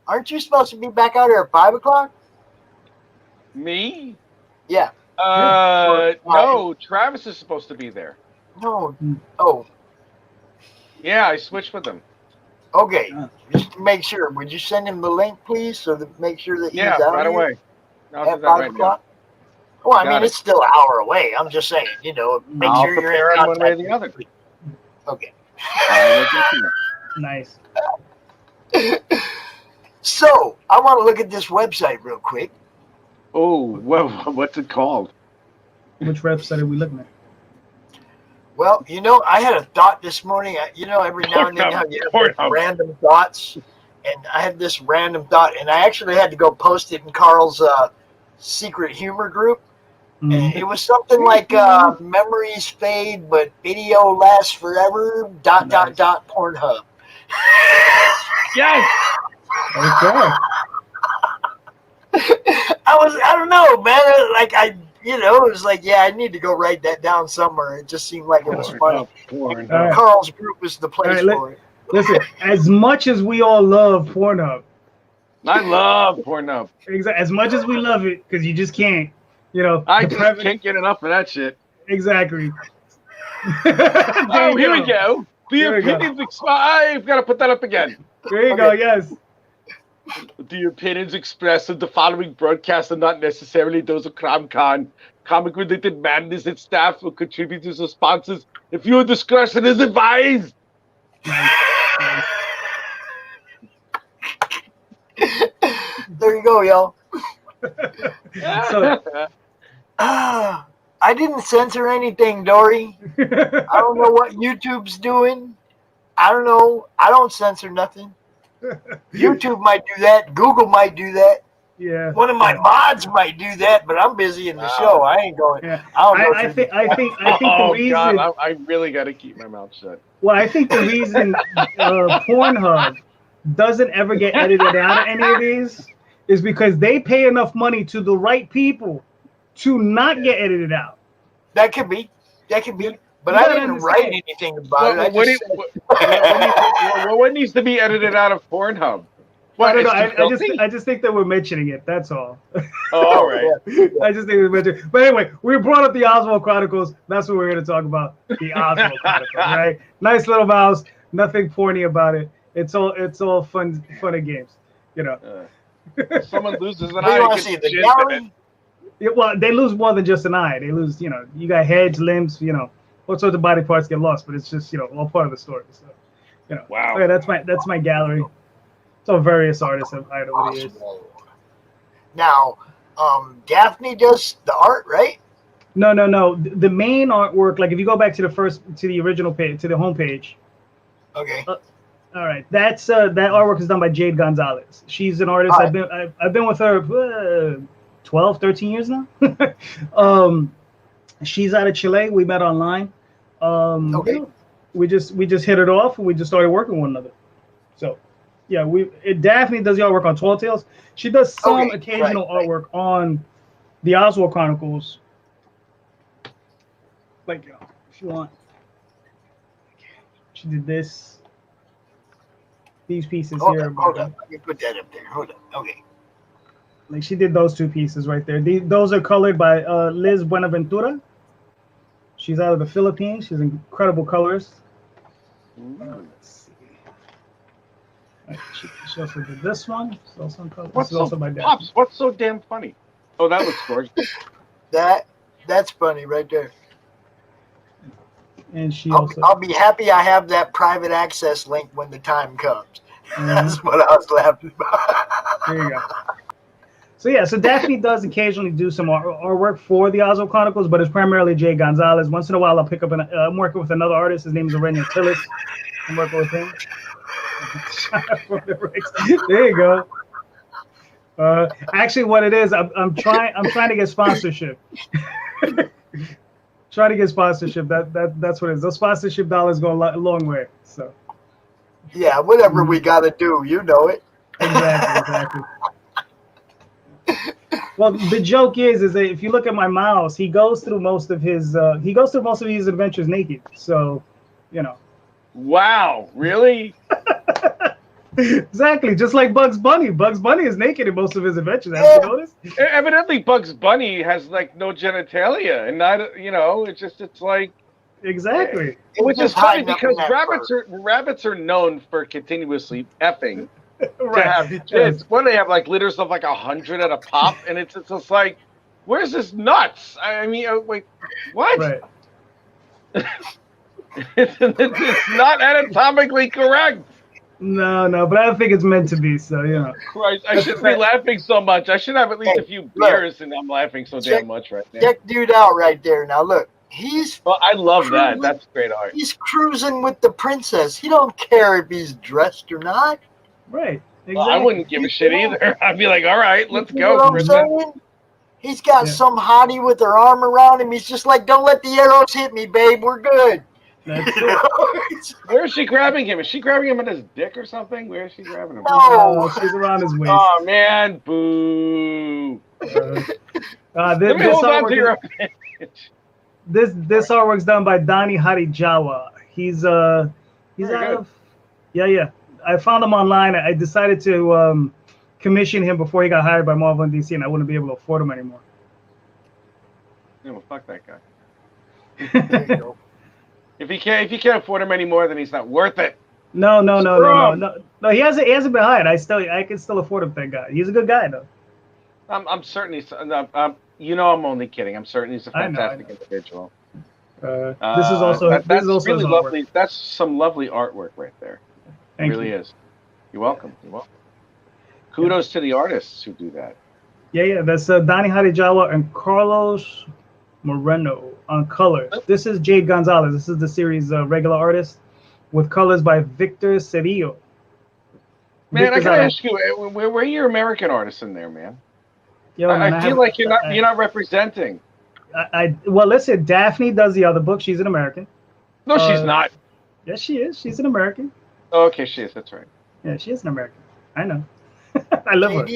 Aren't you supposed to be back out here at 5 o'clock? Me? Yeah. No. Travis is supposed to be there. No. Oh. Yeah, I switched with him. Okay. Just to make sure, would you send him the link, please, so to make sure that he's Yeah, out right here away. I'll at do that 5 right o'clock? now. Well, I Got mean, it. it's still an hour away. I'm just saying, make I'll sure you're prepare in him one way or contact. the other. Okay. Nice. So, I want to look at this website real quick. Oh, what's it called? Which website are we looking at? Well, I had a thought this morning. Every now and then how you have those random thoughts. And I had this random thought, and I actually had to go post it in Carl's secret humor group. And it was something like memories fade, but video lasts forever, ... Pornhub. Yes! Okay. I don't know, man. It was like, yeah, I need to go write that down somewhere. It just seemed like it was funny. Carl's group is the place for it. Listen, as much as we all love Pornhub, I love Pornhub. As much as we love it, because you just can't, I just can't get enough of that shit. Exactly. Oh, here we go. The opinions I've got to put that up again. There you go. Yes. The opinions expressed in the following broadcast are not necessarily those of CRoM Con. Comic-related madness and staff will contribute to the sponsors. If your discretion is advised. There you go, y'all. So, I didn't censor anything, Dory. I don't know what YouTube's doing. I don't know. I don't censor nothing. YouTube might do that. Google might do that. Yeah. One of my mods might do that, but I'm busy in the show. I ain't going. Yeah. I think Oh, the reason. God, I really got to keep my mouth shut. Well, I think the reason Pornhub doesn't ever get edited out of any of these is because they pay enough money to the right people to not get edited out. That could be. But I didn't write anything about it. What needs to be edited out of Pornhub? I don't know. I just think that we're mentioning it. That's all. Oh, all right. I just think we're mentioning. But anyway, we brought up the Oswald Chronicles. That's what we're going to talk about. The Oswald Chronicles, right? Nice little mouse. Nothing porny about it. It's all fun and games. If someone loses an You eye, want you to get see the shit in gallery? Yeah, well, they lose more than just an eye. They lose, you got heads, limbs, all sorts of body parts get lost, but it's just, all part of the story. So, Wow. Okay, that's my gallery. It's all various artists I've hired over the years. Now, Daphne does the art, right? No. The main artwork, like if you go back to the original page, to the homepage. Okay. All right, that artwork is done by Jd Gonzalez. She's an artist. I've been with her 12, 13 years now. She's out of Chile. We met online. Okay. We just hit it off, and we just started working with one another. So, yeah, Daphne does the artwork on Tall Tales. She does some occasional artwork on the Oswald Chronicles. Like, if you want. She did these pieces here. Hold up. Let me put that up there. Hold up. Okay. Like she did those two pieces right there. Those are colored by Liz Buenaventura. She's out of the Philippines. She's an incredible colorist. Let's see. Right, she also did this one. Pops, what's so damn funny? Oh, that looks gorgeous. That's funny right there. and she I'll be happy I have that private access link when the time comes. That's what I was laughing about. There you go. So yeah, so Daphne does occasionally do some artwork for the Oswald Chronicles, but it's primarily Jd Gonzalez. Once in a while, I'll pick up I'm working with another artist. His name is Aurelio Tillis. I'm working with him. There you go. Actually, what it is, I'm trying to get sponsorship. Trying to get sponsorship. That's what it is. Those sponsorship dollars go a long way. So. Yeah, whatever we got to do, you know it. Exactly. Well, the joke is that if you look at my mouse, he goes through most of his adventures naked. So, you know. Wow, really? Exactly, just like Bugs Bunny. Bugs Bunny is naked in most of his adventures. Have you noticed? Evidently, Bugs Bunny has like no genitalia, and not it's like exactly. Which is funny because rabbits are known for continuously effing. Right. To have kids. What do they have, like litters of like 100 at a pop, and it's just like, where's this nuts? I mean, wait, what? Right. It's not anatomically correct. No, but I don't think it's meant to be. So you know. Christ, I shouldn't be laughing so much. I should have at least a few beers, and I'm laughing so damn much right now. Check dude out right there. Now look, Well, I love that. That's great art. He's cruising with the princess. He don't care if he's dressed or not. Right. Exactly. Well, I wouldn't give a shit either. I'd be like, all right, let's You go. know what I'm saying? He's got some hottie with her arm around him. He's just like, don't let the arrows hit me, babe. We're good. Where is she grabbing him? Is she grabbing him at his dick or something? Where is she grabbing him? No, she's around his waist. Oh man, boo! Let me hold on to your appendage. This artwork's done by Donnie Harijawa. He's out of I found him online. I decided to commission him before he got hired by Marvel and DC, and I wouldn't be able to afford him anymore. Yeah, well, fuck that guy. If he can't afford him anymore, then he's not worth it. No. He hasn't been hired. I can still afford him. Thank God. He's a good guy though. I'm certain he's. I'm only kidding. I'm certain he's a fantastic individual. This is also really lovely. That's some lovely artwork right there. It really is. You're welcome. You're welcome. Kudos to the artists who do that. Yeah. That's Donnie Harijawa and Carlos Moreno on colors. This is Jd Gonzalez. This is the series regular artist with colors by Victor Cerillo. Man, I gotta ask you, where are your American artists in there, man? Yo, I feel like you're not representing. Well, listen, Daphne does the other book. She's an American. No, she's not. Yes, she is. She's an American. Oh, okay, she is. That's right. Yeah, she is an American. I know. I love her.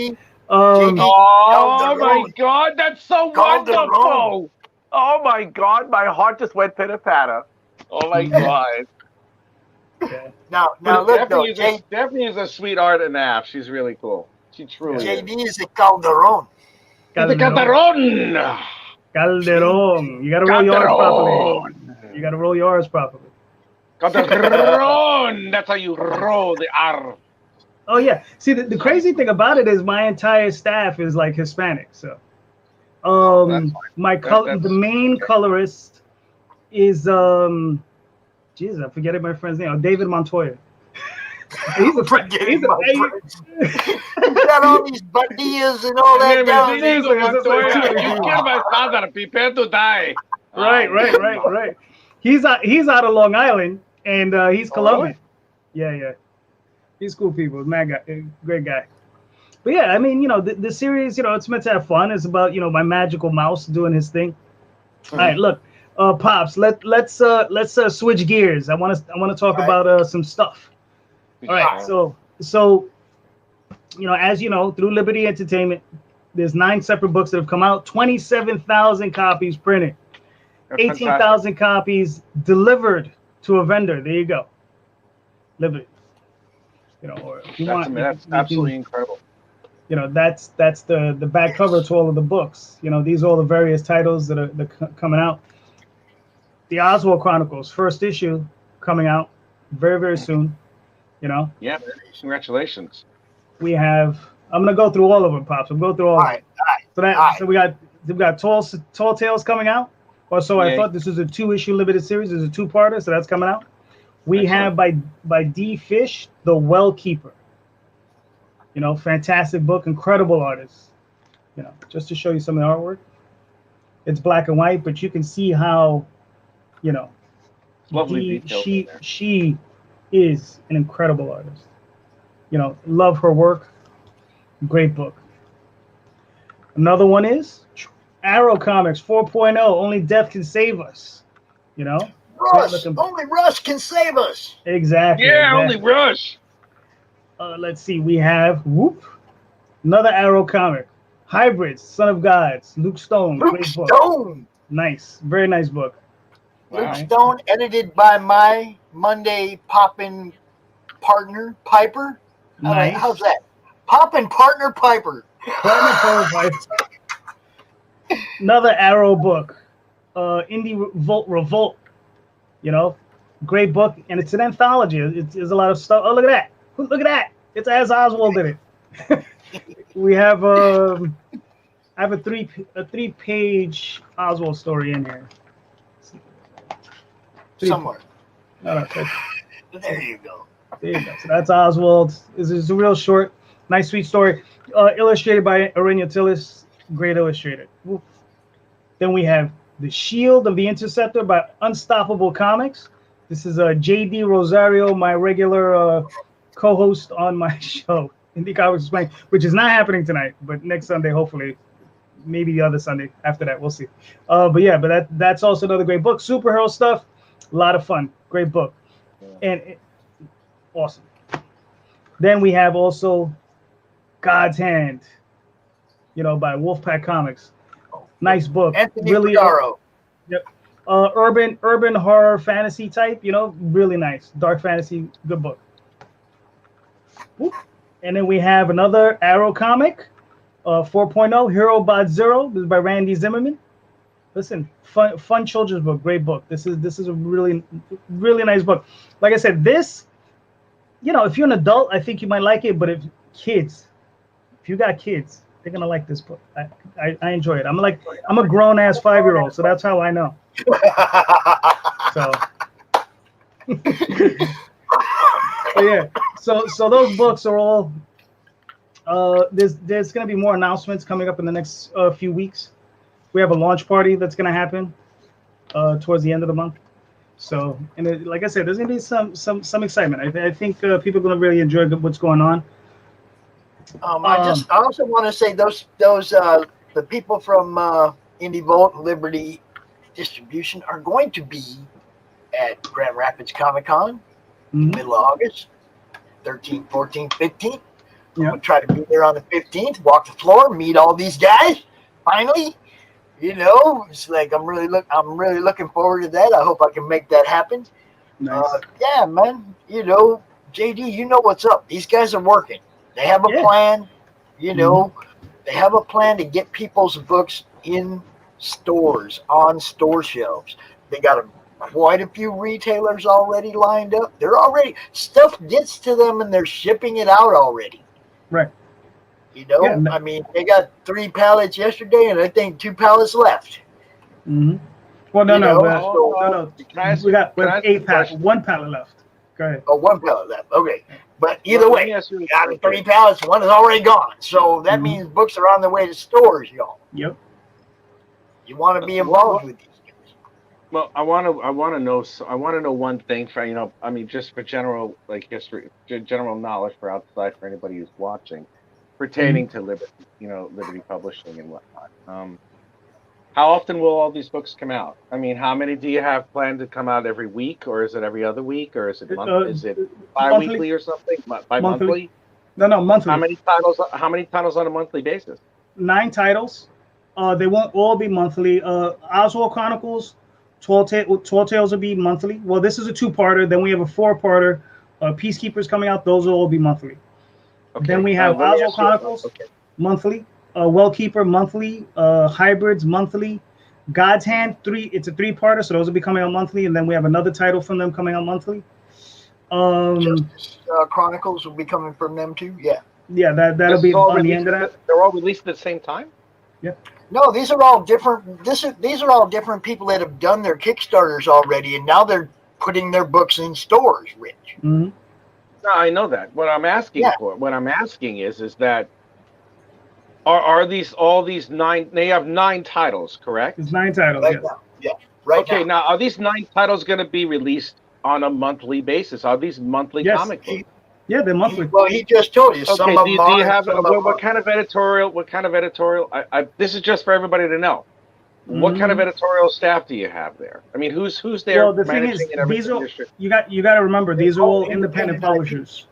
Oh my God, that's so wonderful! Oh my God, my heart just went pitter patter. Oh my God. Yeah. Now look, Daphne is a sweetheart and a half. She's really cool. She truly is. JD is a Calderon. Calderon. Calderon. You gotta roll yours properly. You gotta roll yours properly. Calderon. That's how you roll the R. Oh yeah. See, the crazy thing about it is my entire staff is like Hispanic. So, the main colorist is Jesus, I'm forgetting my friend's name. David Montoya. He's got all these badillas and all that down there. Right. He's out of Long Island, and he's Colombian. Yeah. He's cool people. Mad guy, great guy. But yeah, I mean, the series, it's meant to have fun. It's about, my magical mouse doing his thing. All right, look, Pops, let's switch gears. I want to talk about some stuff. All right, so as you know, through Liberty Entertainment, there's 9 separate books that have come out, 27,000 copies printed, 18,000 copies delivered to a vendor. There you go, Liberty. Or if you that's absolutely incredible. That's the back cover to all of the books. These are all the various titles that are coming out. The Oswald Chronicles, first issue, coming out very, very soon. Yeah, congratulations. We have. I'm gonna go through all of them, Pops. I'm going through all of them. So we got Tall Tales coming out. Also, I thought this is a 2-issue limited series. It's a 2-parter, so that's coming out. We have by D. Fish, The Well Keeper. You know, fantastic book, incredible artist. You know, just to show you some of the artwork. It's black and white, but you can see how, you know, Lovely she is an incredible artist. You know, love her work. Great book. Another one is Arrow Comics 4.0. Only Death Can Save Us. You know, Rush. Only Rush can save us. Exactly. Yeah, exactly. only Rush. Let's see. We have another Arrow comic. Hybrids, Son of Gods, Luke Stone. Luke Great book. Stone. Nice. Very nice book. Luke Stone, edited by my Monday poppin' partner, Piper. Nice. How's that? Poppin' partner, Piper. Piper. Another Arrow book. Indie Revolt. You know, great book. And it's an anthology. It's a lot of stuff. Oh, look at that. Look at that. It's as Oswald did it. We have I have a 3-page Oswald story in here. Somewhere. No, there you go. There you go. So that's Oswald. It's a real short, nice, sweet story. Illustrated by Arena Tillis. Great illustrator. Then we have The Shield of the Interceptor by Unstoppable Comics. This is Jd Rosario, my regular co-host on my show, Indie Comics Explained, which is not happening tonight, but next Sunday, hopefully. Maybe the other Sunday after that. We'll see. But that's also another great book. Superhero stuff. A lot of fun. Great book. And awesome. Then we have also God's Hand, you know, by Wolfpack Comics. Nice book. Anthony really. Figaro. Yep. Urban horror fantasy type, you know, really nice. Dark fantasy, good book. Whoop. And then we have another Arrow comic, 4.0, Hero Bot Zero. This is by Randy Zimmerman. Listen, fun children's book, great book. This is a really nice book. Like I said, this, you know, if you're an adult, I think you might like it. But if you got kids, they're gonna like this book. I enjoy it. I'm a grown ass 5-year-old, so that's how I know. So those books are all. There's gonna be more announcements coming up in the next few weeks. We have a launch party that's gonna happen towards the end of the month. So, and like I said, there's gonna be some excitement. I think people are gonna really enjoy what's going on. I also want to say those the people from Indie Vault and Liberty Distribution are going to be at Grand Rapids Comic Con in the middle of August, 13th, 14th, 15th. I'm gonna try to be there on the 15th, walk the floor, meet all these guys. Finally, you know, it's like I'm really looking forward to that. I hope I can make that happen. Nice. Yeah, man. You know, JD, you know what's up. These guys are working. They have a plan. You know, they have a plan to get people's books in stores, on store shelves. They got quite a few retailers already lined up. They're already, stuff gets to them and they're shipping it out already. Right. You know, I mean, they got 3 pallets yesterday and I think 2 pallets left. Mm-hmm. Well, no. We have 8 pallets, 1 pallet left. Go ahead. Oh, 1 pallet left. Okay. But either way, out of 3 pallets, 1 is already gone. So that means books are on their way to stores, y'all. Yep. You want to be involved with these. Well, I want to know one thing for, you know, I mean, just for general history, general knowledge for outside for anybody who's watching, pertaining to Liberty Publishing and whatnot. How often will all these books come out? I mean, how many do you have planned to come out every week, or is it every other week, or is it is it bi-weekly or something? Bi-monthly? No, monthly. How many titles on a monthly basis? 9 titles. They won't all be monthly. Oswald Chronicles, Tall Tales will be monthly. Well, this is a 2-parter. Then we have a 4-parter. Peacekeepers coming out. Those will all be monthly. Okay. Then we have Oswald Chronicles monthly. Wellkeeper monthly. Hybrids monthly. God's Hand 3. It's a 3-parter, so those will be coming out monthly. And then we have another title from them coming out monthly. Chronicles will be coming from them too. Yeah. Yeah, that'll be on the end of that. They're all released at the same time. Yeah. No, these are all different. These are all different people that have done their Kickstarters already, and now they're putting their books in stores. Rich. Mm-hmm. No, I know that. What I'm asking is that are these all these 9? They have 9 titles, correct? It's 9 titles. Right Yes. now. Yeah. Right okay, now are these 9 titles going to be released on a monthly basis? Are these monthly Yes. comic books? Yeah, they're monthly. Well, he just told you. Some Okay, of do them you are. have Some of them what kind of editorial? What kind of editorial? This is just for everybody to know. What kind of editorial staff do you have there? I mean, who's there? Well, the thing is, managing and these everything? are you got to remember these are all independent publishers.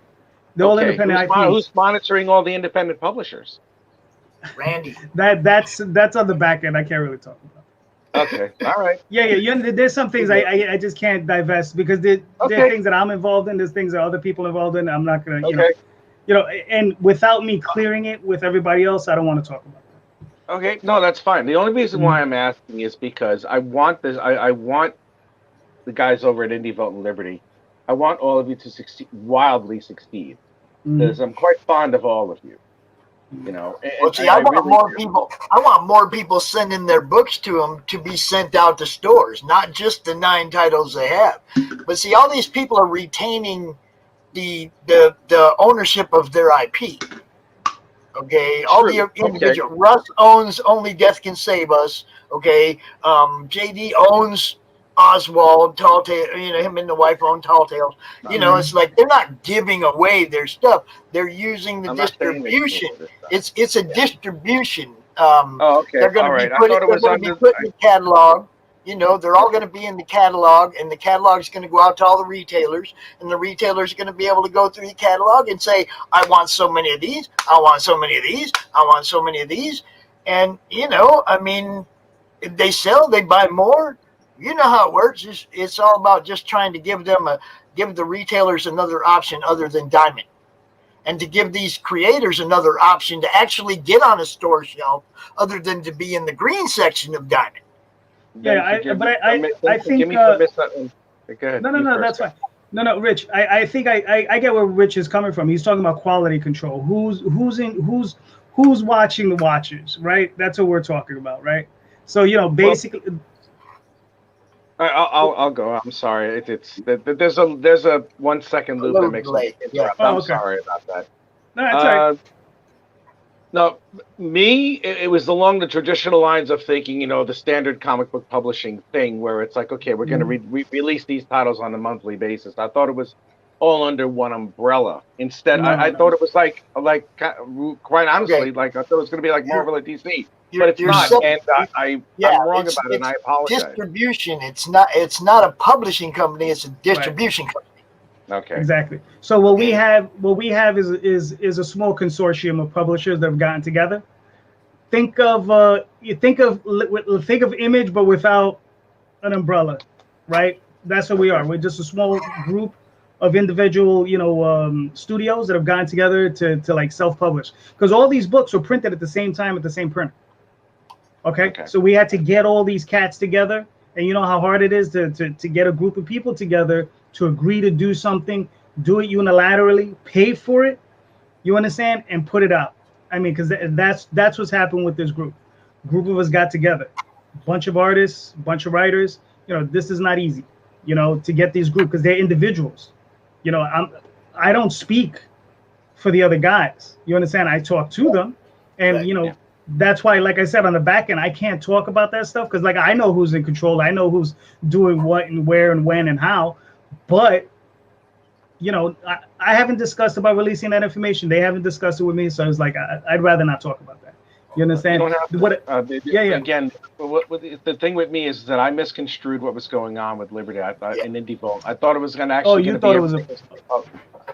They're all independent IPs. Who's monitoring all the independent publishers? Randy. That's on the back end. I can't really talk about. Okay, all right. Yeah. There's some things I just can't divest because there are things that I'm involved in. There's things that other people involved in. I'm not gonna, you know, and without me clearing it with everybody else, I don't want to talk about it. Okay, no, that's fine. The only reason why I'm asking is because I want this. I want the guys over at Indie Vote and Liberty. I want all of you to succeed, wildly succeed, because I'm quite fond of all of you. You know, well, see, I want more people. I want more people sending their books to them to be sent out to stores, not just the 9 titles they have. But see, all these people are retaining the ownership of their IP. Okay, all the individual. Russ owns Only Death Can Save Us. Okay, JD owns Oswald, Tall Tales, you know, him and the wife own Tall Tales. You know, it's like they're not giving away their stuff. They're using the distribution. It's a distribution. They're going to be put in the catalog. You know, they're all going to be in the catalog, and the catalog is going to go out to all the retailers, and the retailers are going to be able to go through the catalog and say, I want so many of these, I want so many of these, I want so many of these. And, you know, I mean, if they sell, they buy more. You know how it works. It's all about just trying to give the retailers another option other than Diamond, and to give these creators another option to actually get on a store shelf other than to be in the green section of Diamond. Yeah, I think. Go ahead. No, that's fine. No, Rich. I think I get where Rich is coming from. He's talking about quality control. Who's watching the watchers, right? That's what we're talking about, right? So you know, basically. I'll go. I'm sorry. There's a 1 second loop that makes me interrupt. I'm sorry about that. No, that's all right. No, it was along the traditional lines of thinking, you know, the standard comic book publishing thing, where it's like, okay, we're going to release these titles on a monthly basis. I thought it was all under one umbrella. Instead, I thought it was like quite honestly, like I thought it was going to be like Marvel or DC. But it's not, and I'm wrong about it, and I apologize. Distribution. It's not a publishing company. It's a distribution company. Okay. Exactly. So what we have is a small consortium of publishers that have gotten together. Think of Image, but without an umbrella, right? That's what we are. We're just a small group of individual, you know, studios that have gotten together to like self-publish, because all these books were printed at the same time at the same printer. Okay, so we had to get all these cats together, and you know how hard it is to get a group of people together to agree to do something, do it unilaterally, pay for it, you understand, and put it out. I mean, because that's what's happened with this group. Group of us got together, a bunch of artists, a bunch of writers. You know, this is not easy, you know, to get these groups because they're individuals. You know, I don't speak for the other guys. You understand? I talk to them, and you know. That's why, like I said, on the back end, I can't talk about that stuff because, like, I know who's in control. I know who's doing what and where and when and how. But, you know, I haven't discussed about releasing that information. They haven't discussed it with me. So it's like, I'd rather not talk about that. You understand? You don't have to, Again, the thing with me is that I misconstrued what was going on with Liberty in Indie Vote. I thought it was going to actually.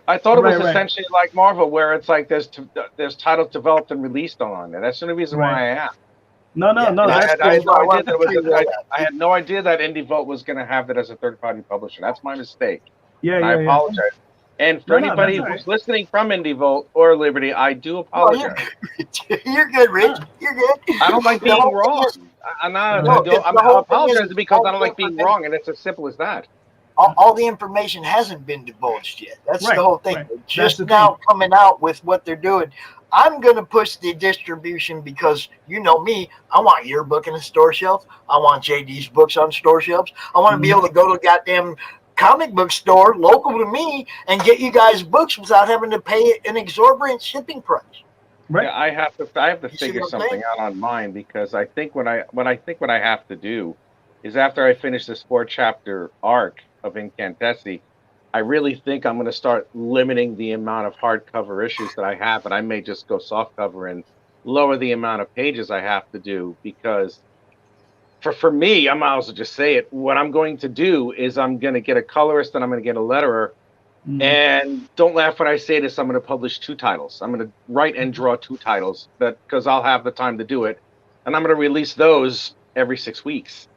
I thought it was essentially like Marvel, where it's like there's titles developed and released on there. That's the only reason why I asked. No. I had no idea that Indie Vote was going to have that as a third-party publisher. That's my mistake. I apologize. And for anybody who's listening from Indie Vote or Liberty, I do apologize. You're good, Rich. You're good. I don't like being wrong. I'm apologizing because I don't like being wrong, and it's as simple as that. All the information hasn't been divulged yet. That's the whole thing. Right. Just now coming out with what they're doing. I'm going to push the distribution because you know me. I want your book in the store shelf. I want JD's books on store shelves. I want to be able to go to a goddamn comic book store local to me and get you guys books without having to pay an exorbitant shipping price. Right. Yeah, I have to see figure what I'm something saying? out on mine because I think what I have to do is after I finish this 4-chapter arc of Incantessi, I really think I'm going to start limiting the amount of hardcover issues that I have, and I may just go softcover and lower the amount of pages I have to do because for me, I might as well just say it. What I'm going to do is I'm going to get a colorist and I'm going to get a letterer. And don't laugh when I say this. I'm going to publish 2 titles. I'm going to write and draw 2 titles because I'll have the time to do it, and I'm going to release those every 6 weeks.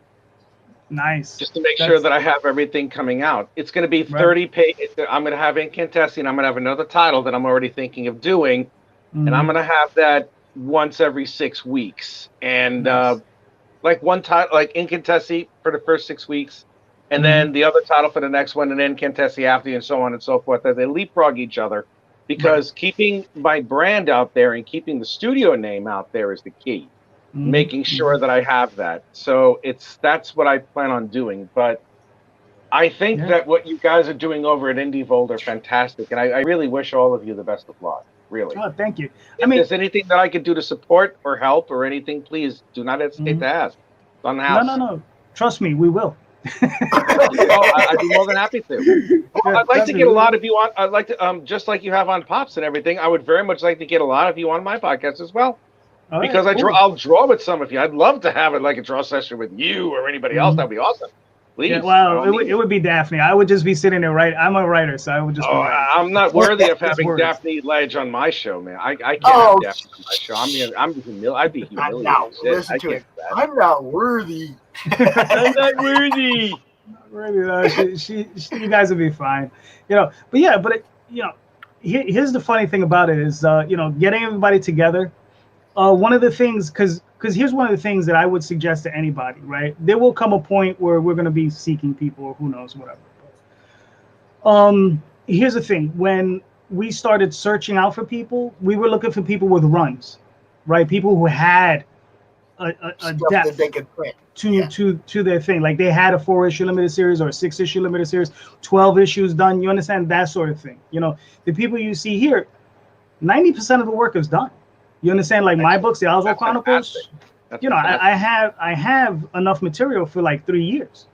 Nice. Just to make sure that I have everything coming out. It's going to be 30 pages. I'm going to have Incantessi, and I'm going to have another title that I'm already thinking of doing, and I'm going to have that once every 6 weeks. And like one title, like Incantessi for the first 6 weeks. And then the other title for the next one, and then Incantessi after, and so on and so forth. They leapfrog each other because keeping my brand out there and keeping the studio name out there is the key. Making sure that I have that. So that's what I plan on doing. But I think that what you guys are doing over at Indie Vold are fantastic, and I really wish all of you the best of luck. Really. Oh, thank you. If there's anything that I could do to support or help or anything, please do not hesitate to ask. It's on the house. No. Trust me, we will. I'd be more than happy to. Well, I'd like to get a lot of you on. I'd like to, just like you have on Pops and everything. I would very much like to get a lot of you on my podcast as well, because I'll draw with some of you. I'd love to have it like a draw session with you or anybody else. That'd be awesome. Please. Yeah, well, it would be Daphne. I would just be sitting there, right? I'm a writer, so I would just. I'm not worthy of having Daphne Ledge on my show, man. I can't have Daphne on my show. I'd be humiliated. Listen to it. I'm not worthy. I'm not worthy. You guys will be fine, But here's the funny thing about it is, getting everybody together. One of the things, because here's one of the things that I would suggest to anybody, right? There will come a point where we're going to be seeking people, or who knows, whatever. Here's the thing: when we started searching out for people, we were looking for people with runs, right? People who had a depth that they could print. To their thing, like they had a 4-issue limited series or a 6-issue limited series, 12 issues done. You understand that sort of thing. The people you see here, 90% of the work is done. You understand, like my books, the Oswald Chronicles. I have enough material for like 3 years.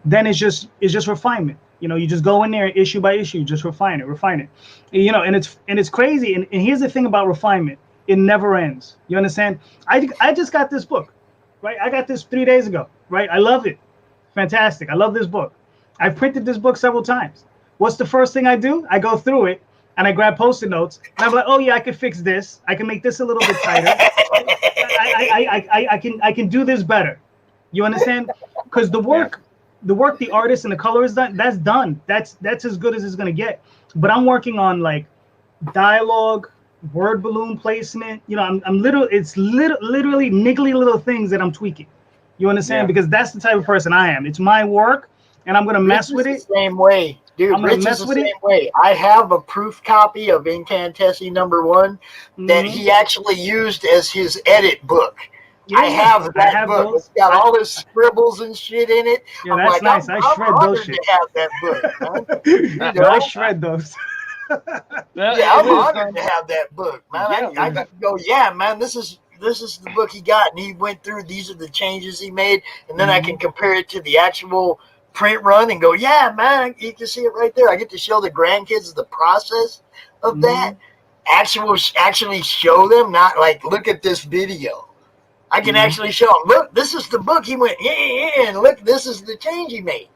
Then it's just refinement. You just go in there issue by issue, just refine it. And it's crazy. And here's the thing about refinement: it never ends. You understand? I just got this book. Right, I got this 3 days ago. Right, I love it. Fantastic. I love this book. I've printed this book several times. What's the first thing I do? I go through it and I grab Post-it notes and I'm like, oh yeah, I can fix this. I can make this a little bit tighter. I can do this better. You understand? Because the work the artist and the color is done. That's done. That's as good as it's gonna get. But I'm working on like dialogue, word balloon placement. I'm literally niggly little things that I'm tweaking. You understand? Because that's the type of person I am. It's my work, and I'm gonna mess with it. Same way, dude. I'm gonna Rich mess is the with same it. way. I have a proof copy of Incantessi #1 that he actually used as his edit book. Yeah, I have that book. those. It's got all his scribbles and shit in it. Yeah, I'm that's like, nice. I'm I shred those honored shit. to have that book. I shred those. I'm honored to have that book, man. I can go, yeah, man. This is the book he got, and he went through. These are the changes he made, and then I can compare it to the actual print run and go, yeah, man. You can see it right there. I get to show the grandkids the process of that. Actually show them, not like look at this video. I can actually show them. Look, this is the book he went, and look, this is the change he made.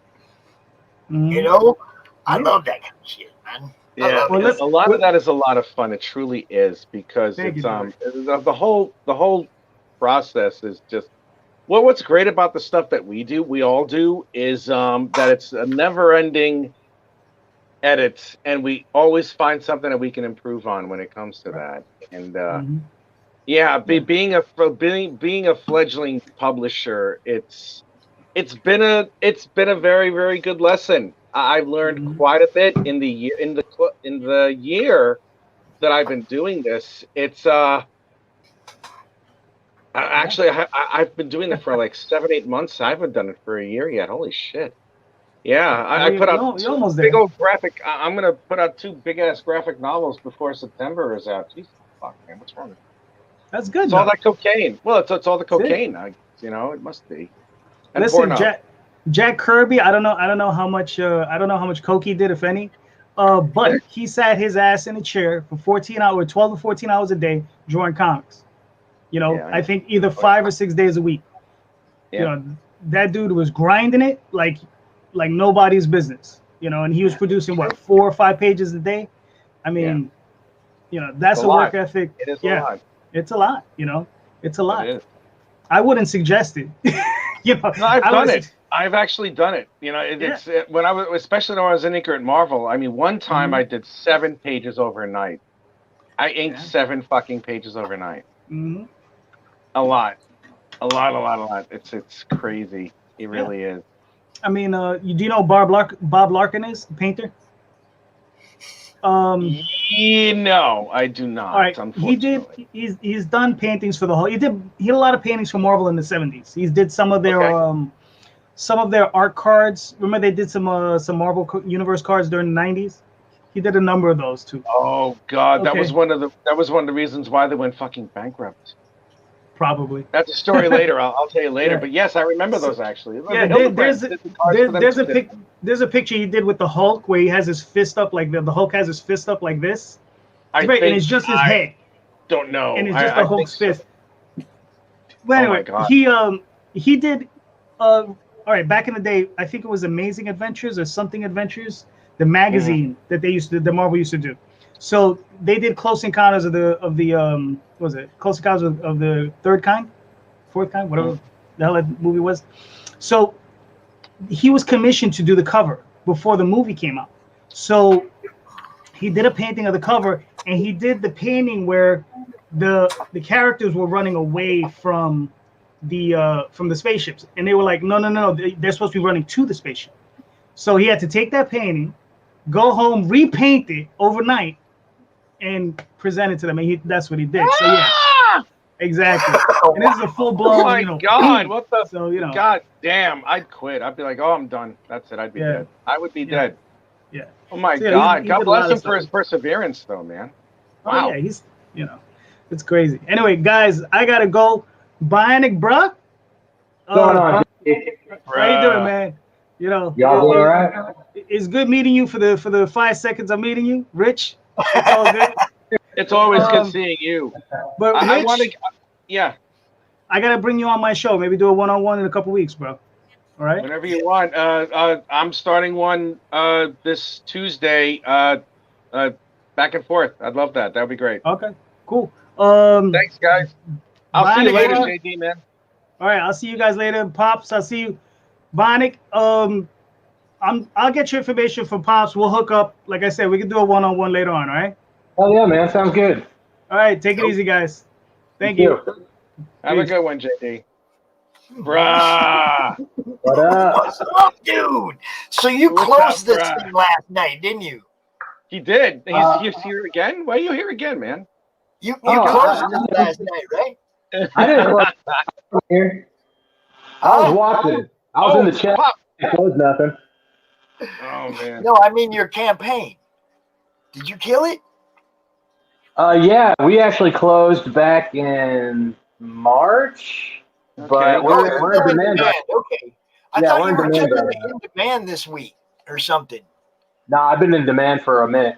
I love that kind of shit, man. Yeah, a lot of that is a lot of fun. It truly is, because it's the whole process is just what's great about the stuff that we all do is that it's a never-ending edit, and we always find something that we can improve on when it comes to that. And being a fledgling publisher, it's been a very, very good lesson. I've learned quite a bit in the year that I've been doing this, it's actually I've been doing it for like 7-8 months. I haven't done it for a year yet. Holy shit! Yeah, I put out you're almost big there. old graphic. I'm gonna put out 2 big ass graphic novels before September is out. Jesus fuck, man, what's wrong with me? That's good. It's though. all that cocaine. Well, it's all the That's it. cocaine. It must be. And Listen, porno. Jack Kirby. I don't know how much. I don't know how much coke he did, if any. But he sat his ass in a chair for 14 hours, 12 to 14 hours a day, drawing comics. I think either 5 or 6 days a week. Yeah. That dude was grinding it like nobody's business. And he was producing what 4 or 5 pages a day. I mean, that's It's a a work lot. ethic. It is a lot. It's a lot. It's a lot. It is. I wouldn't suggest it. No, I've done it. I've actually done it. It's when I was, especially when I was an inker at Marvel. I mean, one time I did 7 pages overnight. I inked 7 fucking pages overnight. Mm-hmm. A lot. It's crazy. It really is. I mean, do you know Bob Larkin is the painter? No, I do not. All right, he's done paintings for the whole. He had a lot of paintings for Marvel in the 70s. He did some of their art cards. Remember they did some Marvel Universe cards during the 90s. He did a number of those too. Oh God, that was one of the reasons why they went fucking bankrupt. Probably. That's a story later. I'll tell you later. But yes, I remember those actually. Yeah, there's a picture he did with the Hulk where he has his fist up like the Hulk has his fist up like this. And it's just his head. Don't know. And it's just the Hulk's fist. But anyway, my God. he did all right, back in the day, I think it was Amazing Adventures or Something Adventures, the magazine that the Marvel used to do. So they did Close Encounters of the what was it? Close Encounters of the Fourth Kind, whatever the hell that movie was. So he was commissioned to do the cover before the movie came out. So he did a painting of the cover, and he did the painting where the characters were running away from the spaceships, and they were like, no, they're supposed to be running to the spaceship. So he had to take that painting, go home, repaint it overnight, and present it to them. And that's what he did. So yeah, exactly. And this is a full blown. Oh my God! What the? So God damn! I'd quit. I'd be like, oh, I'm done. That's it. I'd be dead. I would be dead. Yeah. Oh my So, God! he God did a bless lot him of for his stuff. perseverance, though, man. Wow. Oh, yeah, he's it's crazy. Anyway, guys, I gotta go. Bionic, bruh. What's going on? How you doing, man? Y'all doing all right? It's good meeting you for the 5 seconds I'm meeting you, Rich. It's all good. It's always good seeing you. But I Rich, want to. Yeah. I gotta bring you on my show. Maybe do a 1-on-1 in a couple weeks, bro. All right. Whenever you want. I'm starting one this Tuesday. Back and forth. I'd love that. That'd be great. Okay. Cool. Thanks, guys. I'll see you later, Bionic, JD, man. All right. I'll see you guys later, Pops. I'll see you, Bionic. I'll get your information from Pops. We'll hook up. Like I said, we can do a 1-on-1 later on. All right. Oh yeah, man. Sounds good. All right. Take it easy, guys. Thank you. Have a good one, JD. Bruh. What up? What's up, dude? So you What's closed up, this bruh? thing last night, didn't you? He did. He's here again? Why are you here again, man? You closed this last night, right? I didn't close here. I was watching. I was in the chat. I closed nothing. Oh man. No, I mean your campaign. Did you kill it? Yeah, we actually closed back in March, but we're in demand. Okay. I thought you were checking in demand this week or something. No, I've been in demand for a minute.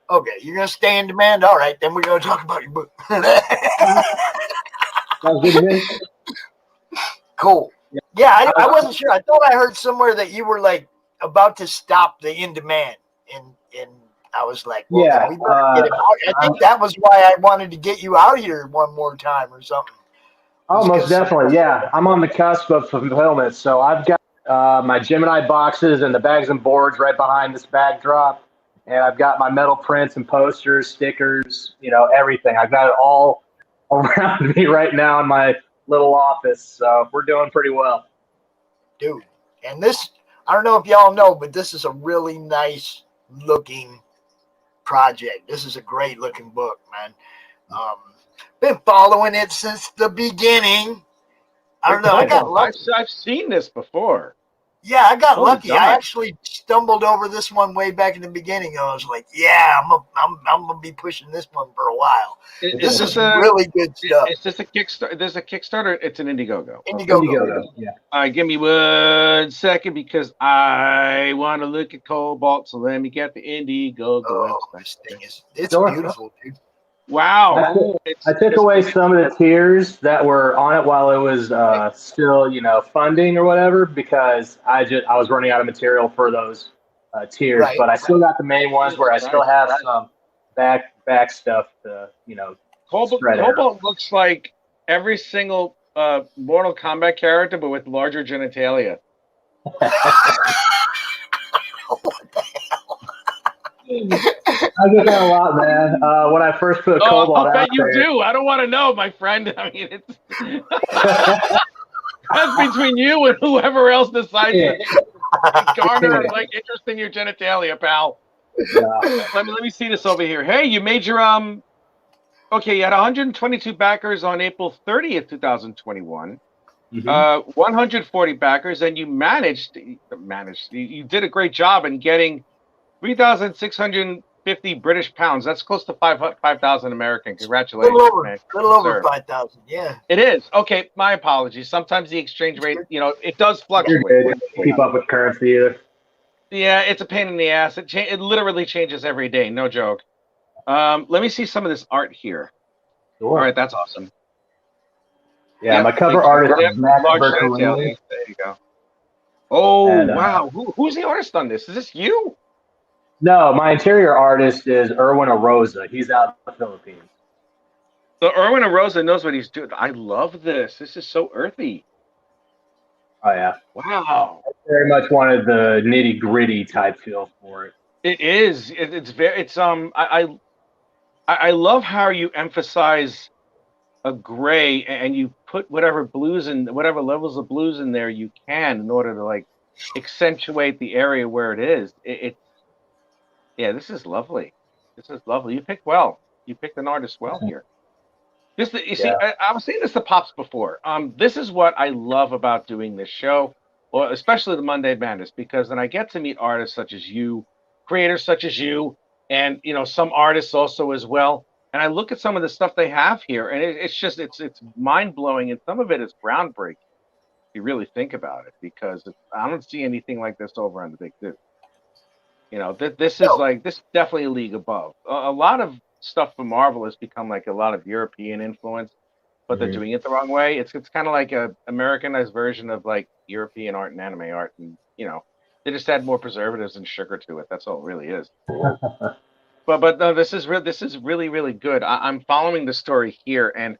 Okay, you're gonna stay in demand. All right, then we're gonna talk about your book. Sounds good to me. Cool. Yeah, I wasn't sure. I thought I heard somewhere that you were like about to stop the in demand, and I was like, well, Yeah, we better get him out. I think that was why I wanted to get you out here one more time or something. Oh, most definitely. Yeah, I'm on the cusp of fulfillment. So I've got my Gemini boxes and the bags and boards right behind this backdrop. And I've got my metal prints and posters, stickers, everything. I've got it all around me right now in my little office. So we're doing pretty well. Dude, and this, I don't know if y'all know, but this is a really nice looking project. This is a great looking book, man. Been following it since the beginning. I don't know. I got lucky. I've seen this before. Yeah, I got Holy lucky. God. I actually stumbled over this one way back in the beginning. I was like, yeah, I'm gonna be pushing this one for a while. This is really good stuff. Is this a Kickstarter? There's a Kickstarter. It's an Indiegogo. Indiegogo. Yeah. All right, give me 1 second because I want to look at Cobalt. So let me get the Indiegogo website. This thing it's Sure. beautiful, dude. Wow. I took away some of the tiers that were on it while it was still, funding or whatever, because I was running out of material for those tiers. Right. But I still got the main ones where I still have some back stuff to, spread out. Cobalt looks like every single Mortal Kombat character, but with larger genitalia. I get that a lot, man. When I first put Cobalt I bet out you there, do. I don't want to know, my friend. I mean, it's that's between you and whoever else decides to garner interest in your genitalia, pal. Yeah. Let me see this over here. Hey, you made your okay, you had 122 backers on April 30th, 2021. 140 backers, and you you did a great job in getting 3,650 British pounds. That's close to 5,000 American. Congratulations, man. Little over 5,000. Yeah. It is. Okay, my apologies. Sometimes the exchange rate, it does fluctuate. You're good. Keep up with currency either. Yeah, it's a pain in the ass. It literally changes every day. No joke. Let me see some of this art here. Sure. All right, that's awesome. Yeah, my cover artist is Matt Bertolini. There you go. Oh, And, wow. Who's the artist on this? Is this you? No, my interior artist is Erwin Arosa. He's out in the Philippines. So Erwin Arosa knows what he's doing. I love this. This is so earthy. Oh yeah. Wow. I very much wanted the nitty gritty type feel for it. It is. It's very. It's I love how you emphasize a gray and you put whatever blues and whatever levels of blues in there you can in order to accentuate the area where it is. Yeah, this is lovely. This is lovely. You picked well. You picked an artist well here. See, I was saying this to Pops before. This is what I love about doing this show, or especially the Monday Madness, because then I get to meet artists such as you, creators such as you, and some artists also as well. And I look at some of the stuff they have here, and it's mind blowing, and some of it is groundbreaking. If you really think about it, because I don't see anything like this over on the Big Dude. This is this definitely a league above. A lot of stuff from Marvel has become like a lot of European influence, but they're doing it the wrong way. It's kind of like a Americanized version of like European art and anime art, and they just add more preservatives and sugar to it. That's all it really is. But no, this is really, really good. I'm following the story here, and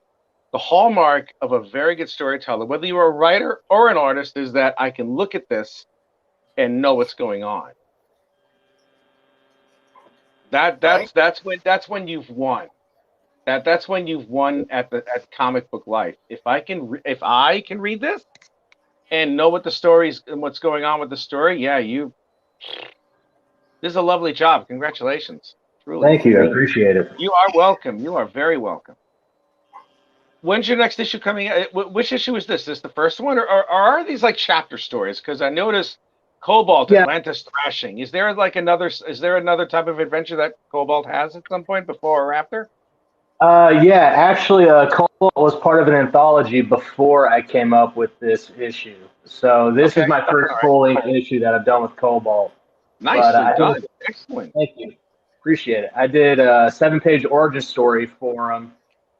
the hallmark of a very good storyteller, whether you're a writer or an artist, is that I can look at this and know what's going on. That's when you've won. That's when you've won at comic book life. If I can read this and know what the story's and what's going on with the story, this is a lovely job. Congratulations. Truly. Thank you. I appreciate it. You are welcome. You are very welcome. When's your next issue coming out? Which issue is this? Is this the first one, or are these like chapter stories? Because I noticed Cobalt, Atlantis thrashing. Is there another type of adventure that Cobalt has at some point before or after? Actually, Cobalt was part of an anthology before I came up with this issue. So this is my first full-length issue that I've done with Cobalt. Nicely done. Excellent. Thank you. Appreciate it. I did a 7-page origin story for him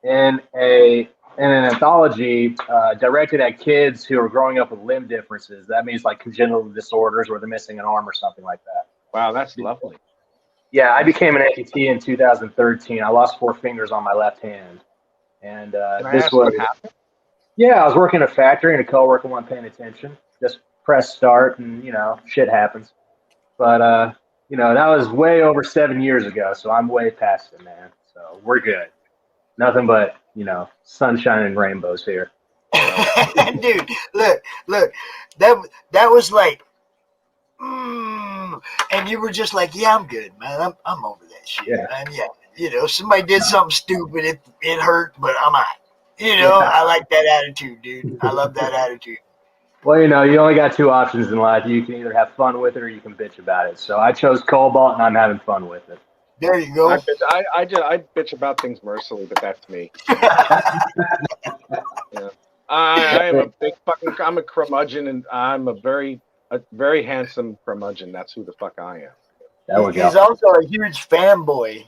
in an anthology directed at kids who are growing up with limb differences. That means like congenital disorders where they're missing an arm or something like that. Wow, that's lovely. Yeah, I became an amputee in 2013. I lost 4 fingers on my left hand. And this was... Yeah, I was working in a factory and a coworker wasn't paying attention. Just press start and, shit happens. But, that was way over 7 years ago, so I'm way past it, man. So we're good. Nothing but, sunshine and rainbows here. Dude, look, that was like, And you were just like, yeah, I'm good, man. I'm over that shit. Yeah. And yeah, somebody did something stupid. It hurt, but I'm out. I like that attitude, dude. I love that attitude. Well, you only got two options in life. You can either have fun with it or you can bitch about it. So I chose Cobalt, and I'm having fun with it. There you go. I bitch about things mercilessly, but that's me. I am a big fucking. I'm a curmudgeon, and I'm a very handsome curmudgeon. That's who the fuck I am. He's also a huge fanboy.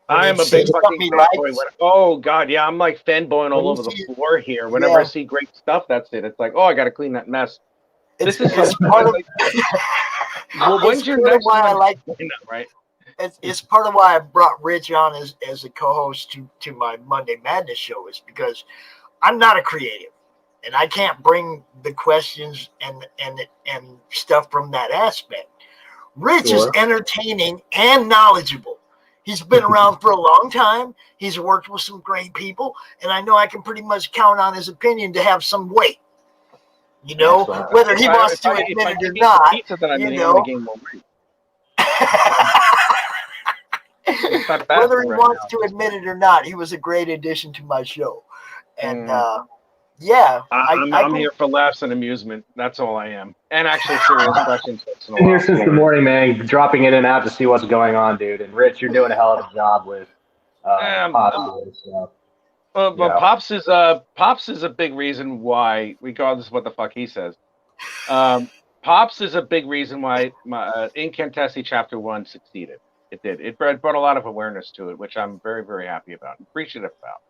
I am a big fucking fanboy. Oh god, yeah, I'm like fanboying all over the floor here. Whenever I see great stuff, that's it. It's like, oh, I got to clean that mess. This is part of. Well, when's your next one? I like right? It's part of why I brought Rich on as a co-host to my Monday Madness show, is because I'm not a creative, and I can't bring the questions and stuff from that aspect. Rich is entertaining and knowledgeable. He's been around for a long time. He's worked with some great people, and I know I can pretty much count on his opinion to have some weight. Whether he wants to admit it or not. Whether he wants to admit it or not, he was a great addition to my show. And yeah, I'm here for laughs and amusement. That's all I am. And actually serious questions. Been here since the morning, man, dropping in and out to see what's going on, dude. And Rich, you're doing a hell of a job with Pops is a big reason why, regardless of what the fuck he says. Pops is a big reason why my Incantessi Chapter 1 succeeded. It did. It brought a lot of awareness to it, which I'm very, very happy about, appreciative about.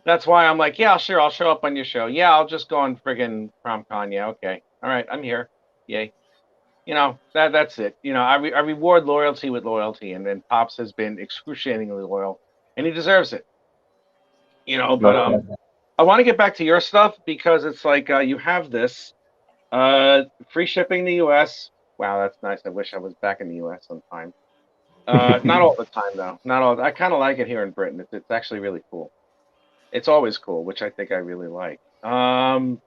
That's why I'm like, yeah, sure, I'll show up on your show. Yeah, I'll just go on friggin' CRoM Con. Yeah, okay. All right, I'm here. Yay. That's it. I reward loyalty with loyalty, and then Pops has been excruciatingly loyal, and he deserves it. But I want to get back to your stuff because it's like you have this free shipping in the U.S. Wow, that's nice. I wish I was back in the U.S. sometime. Not all the time though. Not all. I kind of like it here in Britain. It's actually really cool. It's always cool, which I think I really like. All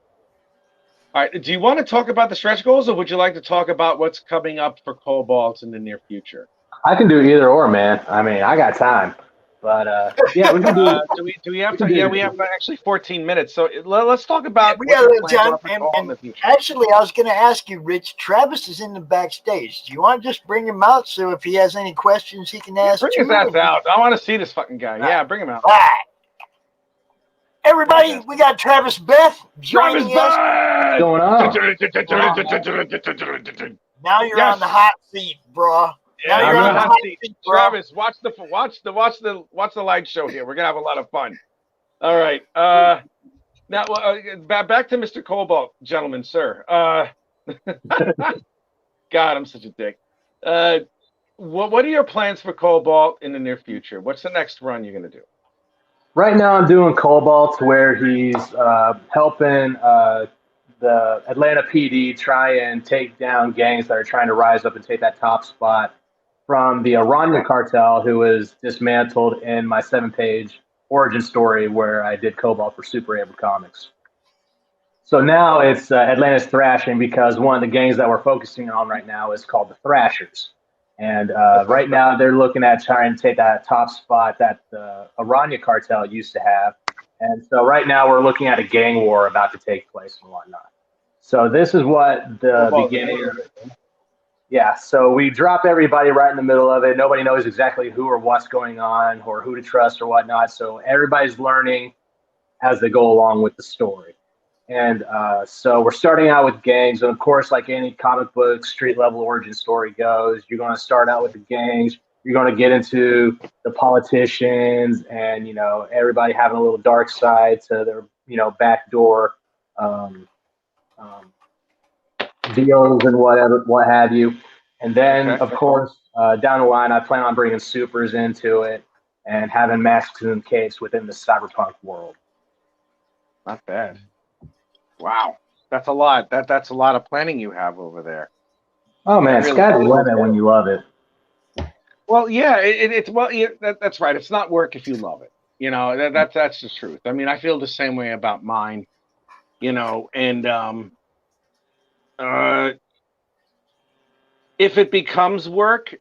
right. Do you want to talk about the stretch goals, or would you like to talk about what's coming up for Cobalt in the near future? I can do either or, man. I mean, I got time. But yeah, we can do. Do we have to? Yeah, we have actually 14 minutes. So let's talk about. We got a little time. And actually, I was going to ask you, Rich. Travis is in the backstage. Do you want to just bring him out so if he has any questions, he can ask? Bring his ass out. I want to see this fucking guy. Yeah, bring him out. All right. Everybody, we got Travis Beth joining us. What's going on? Now you're on the hot seat, bro. Yeah, now you're on the hot seat. Travis, watch the light show here. We're gonna have a lot of fun. All right. Now back to Mr. Cobalt, gentlemen, sir. God, I'm such a dick. What are your plans for Cobalt in the near future? What's the next run you're gonna do? Right now, I'm doing Cobalt, where he's helping the Atlanta PD try and take down gangs that are trying to rise up and take that top spot from the Aranya cartel, who was dismantled in my 7-page origin story where I did Cobalt for Super Able Comics. So now it's Atlanta's thrashing because one of the gangs that we're focusing on right now is called the Thrashers. And right now they're looking at trying to take that top spot that the Aranya cartel used to have. And so right now we're looking at a gang war about to take place and whatnot. So this is what the beginning of it. Yeah, so we drop everybody right in the middle of it. Nobody knows exactly who or what's going on or who to trust or whatnot. So everybody's learning as they go along with the story. And so we're starting out with gangs. And of course, like any comic book street level origin story goes, you're going to start out with the gangs. You're going to get into the politicians and, everybody having a little dark side to their, backdoor deals and what have you. And then, of course, down the line, I plan on bringing supers into it and having masks and capes within the cyberpunk world. Not bad. Wow, that's a lot. That's a lot of planning you have over there. Oh man, sky's the limit when you love it. Well, yeah, that's right. It's not work if you love it. That's the truth. I mean, I feel the same way about mine. if it becomes work,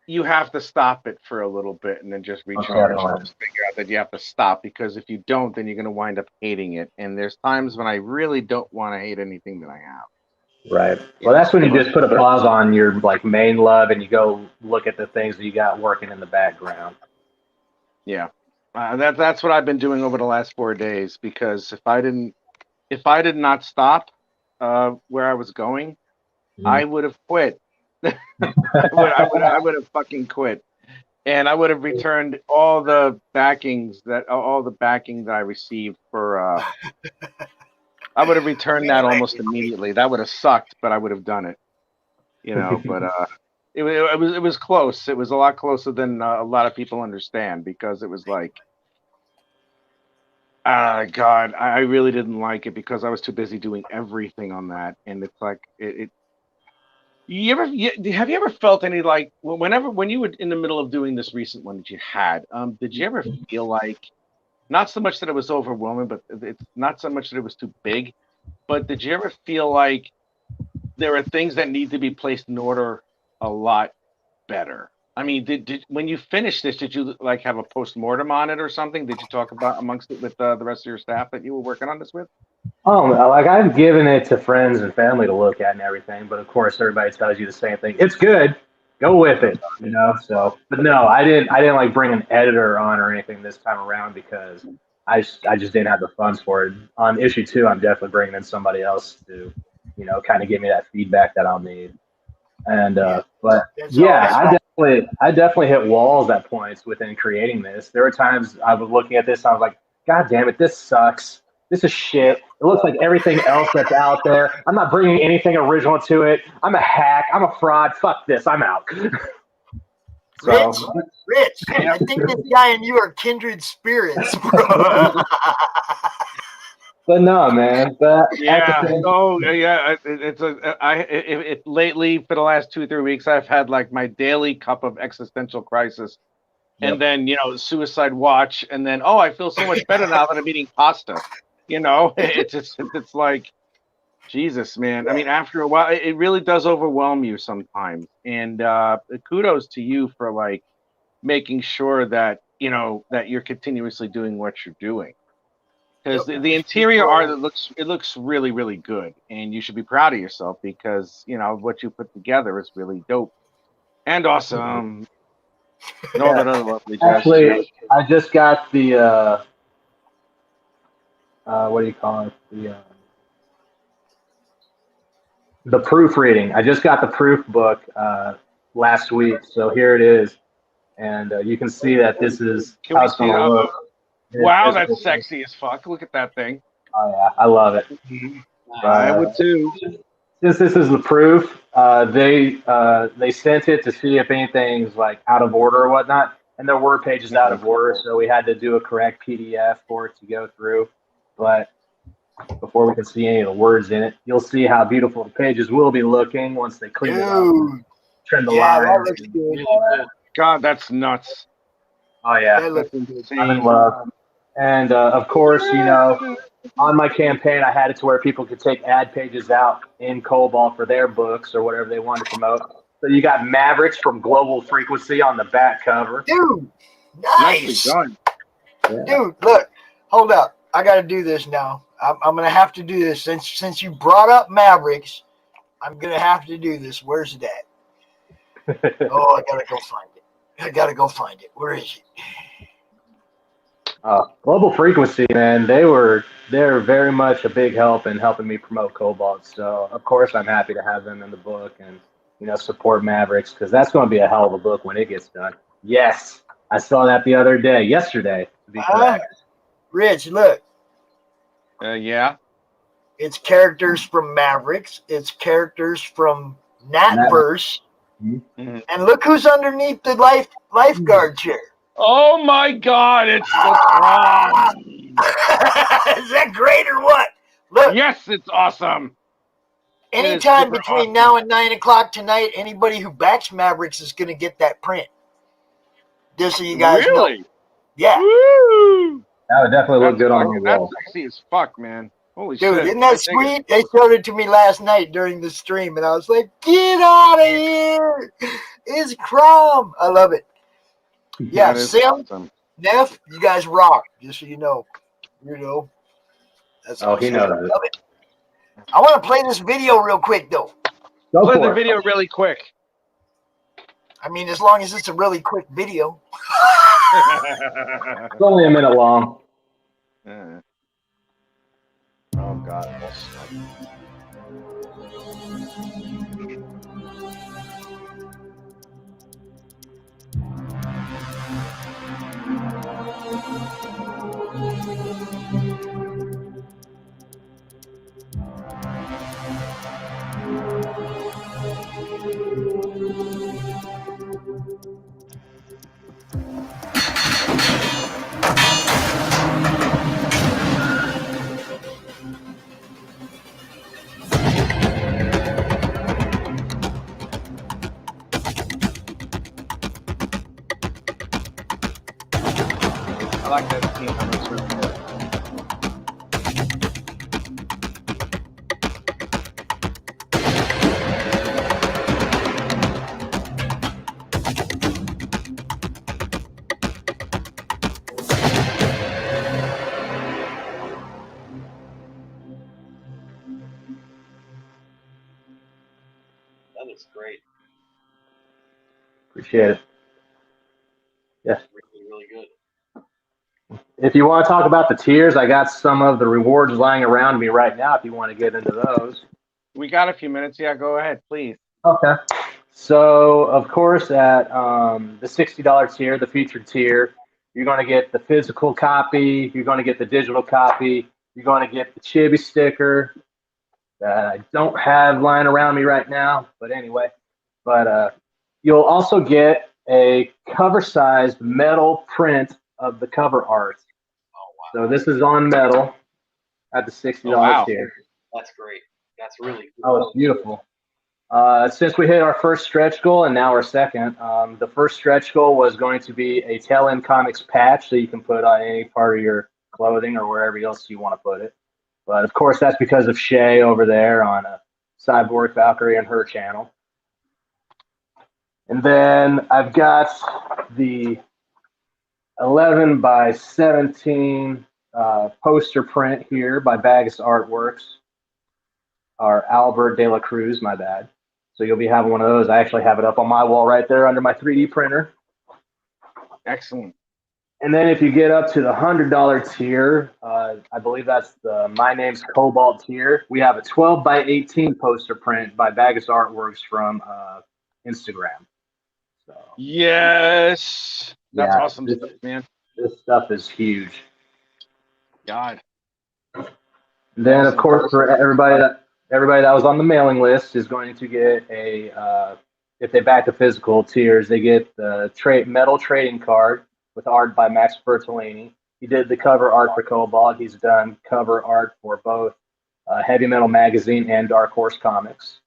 you have to stop it for a little bit and then just recharge. And just figure out that you have to stop, because if you don't, then you're going to wind up hating it. And there's times when I really don't want to hate anything that I have. Right. Well, that's when you just put a pause on your like main love and you go look at the things that you got working in the background. Yeah, that's what I've been doing over the last 4 days, because if I did not stop where I was going, I would have quit. I would have fucking quit, and I would have returned all the backing that I received for. I would have returned that almost immediately. That would have sucked, but I would have done it. But it was close. It was a lot closer than a lot of people understand, because it was like, God, I really didn't like it because I was too busy doing everything on that, and it's like it. Have you ever felt any like when you were in the middle of doing this recent one that you had? Did you ever feel like, not so much that it was overwhelming, but it's not so much that it was too big, but did you ever feel like there are things that need to be placed in order a lot better? I mean, did when you finished this, did you like have a post-mortem on it or something? Did you talk about amongst it with the rest of your staff that you were working on this with? Oh, like I've given it to friends and family to look at and everything, but of course everybody tells you the same thing. It's good. Go with it, So, but no, I didn't like bring an editor on or anything this time around, because I just didn't have the funds for it. On issue 2, I'm definitely bringing in somebody else to, kind of give me that feedback that I'll need. And but yeah, I definitely hit walls at points within creating this. There were times I was looking at this, I was like, God damn it, this sucks. This is shit. It looks like everything else that's out there. I'm not bringing anything original to it. I'm a hack. I'm a fraud. Fuck this. I'm out. Rich, I think this guy and you are kindred spirits, bro. But no, man. Lately for the last 2-3 weeks, I've had like my daily cup of existential crisis. And then, suicide watch, and then, I feel so much better now that I'm eating pasta. It's like, Jesus, man. I mean, after a while, it really does overwhelm you sometimes. And kudos to you for like making sure that, that you're continuously doing what you're doing. Because the interior art, it looks really, really good. And you should be proud of yourself, because, what you put together is really dope and awesome. And all that other lovely jazz. Actually, I just got the what do you call it? The proofreading. I just got the proof book last week, so here it is, and you can see that this is how it's going to look. Wow, that's sexy as fuck. Look at that thing. Oh yeah, I love it. I would too. Since this is the proof, they sent it to see if anything's like out of order or whatnot, and there were pages out of order, so we had to do a correct PDF for it to go through. But before we can see any of the words in it, you'll see how beautiful the pages will be looking once they clean it up, trim the lines. God, that's nuts. Oh yeah, I'm in love. And of course, on my campaign, I had it to where people could take ad pages out in Cobalt for their books or whatever they wanted to promote. So you got Mavericks from Global Frequency on the back cover. Dude, nice. Dude, look, hold up. I got to do this now. I'm going to have to do this. Since you brought up Mavericks, I'm going to have to do this. Where's that? I got to go find it. Where is it? Global Frequency, man, they're very much a big help in helping me promote Cobalt. So of course I'm happy to have them in the book and support Mavericks, because that's going to be a hell of a book when it gets done. Yes, I saw that yesterday to be correct. Rich, look. Yeah. It's characters from Mavericks. It's characters from Natverse. Mm-hmm. And look who's underneath the lifeguard chair. Oh my God, it's the CRoM. Is that great or what? Look. Yes, it's awesome. Anytime between now and 9 o'clock tonight, anybody who backs Mavericks is going to get that print. Just so you guys know. Yeah. Woo! That would definitely look good on your wall. That's sexy as fuck, man. Holy Dude, shit. isn't that sweet? They showed it to me last night during the stream, and I was like, get out of here! It's CRoM! I love it. Yeah, That is Sim, awesome. Neff, you guys rock, just so you know. That's Oh, he awesome. knows I it. love it. I want to play this video real quick, though. Go Play for the it. video really quick. I mean, as long as it's a really quick video. It's only a minute long. Yeah. Oh, God. I like that scene. That looks really good. That looks great. Appreciate it. Yes. Really, really good. If you want to talk about the tiers, I got some of the rewards lying around me right now if you want to get into those. We got a few minutes. Yeah, go ahead, please. Okay. So, of course, at the $60 tier, the featured tier, you're going to get the physical copy, you're going to get the digital copy, you're going to get the chibi sticker that I don't have lying around me right now, but anyway. But you'll also get a cover-sized metal print of the cover art. Oh, wow. So this is on metal at the $60 tier. That's great. That's really cool. Oh, it's beautiful. Since we hit our first stretch goal and now our second, the first stretch goal was going to be a TaleEnd Comics patch so you can put on any part of your clothing or wherever else you want to put it. But of course, that's because of Shay over there on Cyborg Valkyrie and her channel. And then I've got the 11 by 17 poster print here by Bagus Artworks, or Albert De La Cruz, my bad. So you'll be having one of those. I actually have it up on my wall right there under my 3D printer. Excellent. And then if you get up to the $100 tier, I believe that's the My Name's Cobalt tier, we have a 12 by 18 poster print by Bagus Artworks from Instagram. So, yes. That's awesome this, stuff, man. This stuff is huge. God. Then, of course, for everybody that was on the mailing list is going to get a, if they back the physical tiers, they get the metal trading card with art by Max Bertolini. He did the cover art for Cobalt. He's done cover art for both Heavy Metal Magazine and Dark Horse Comics.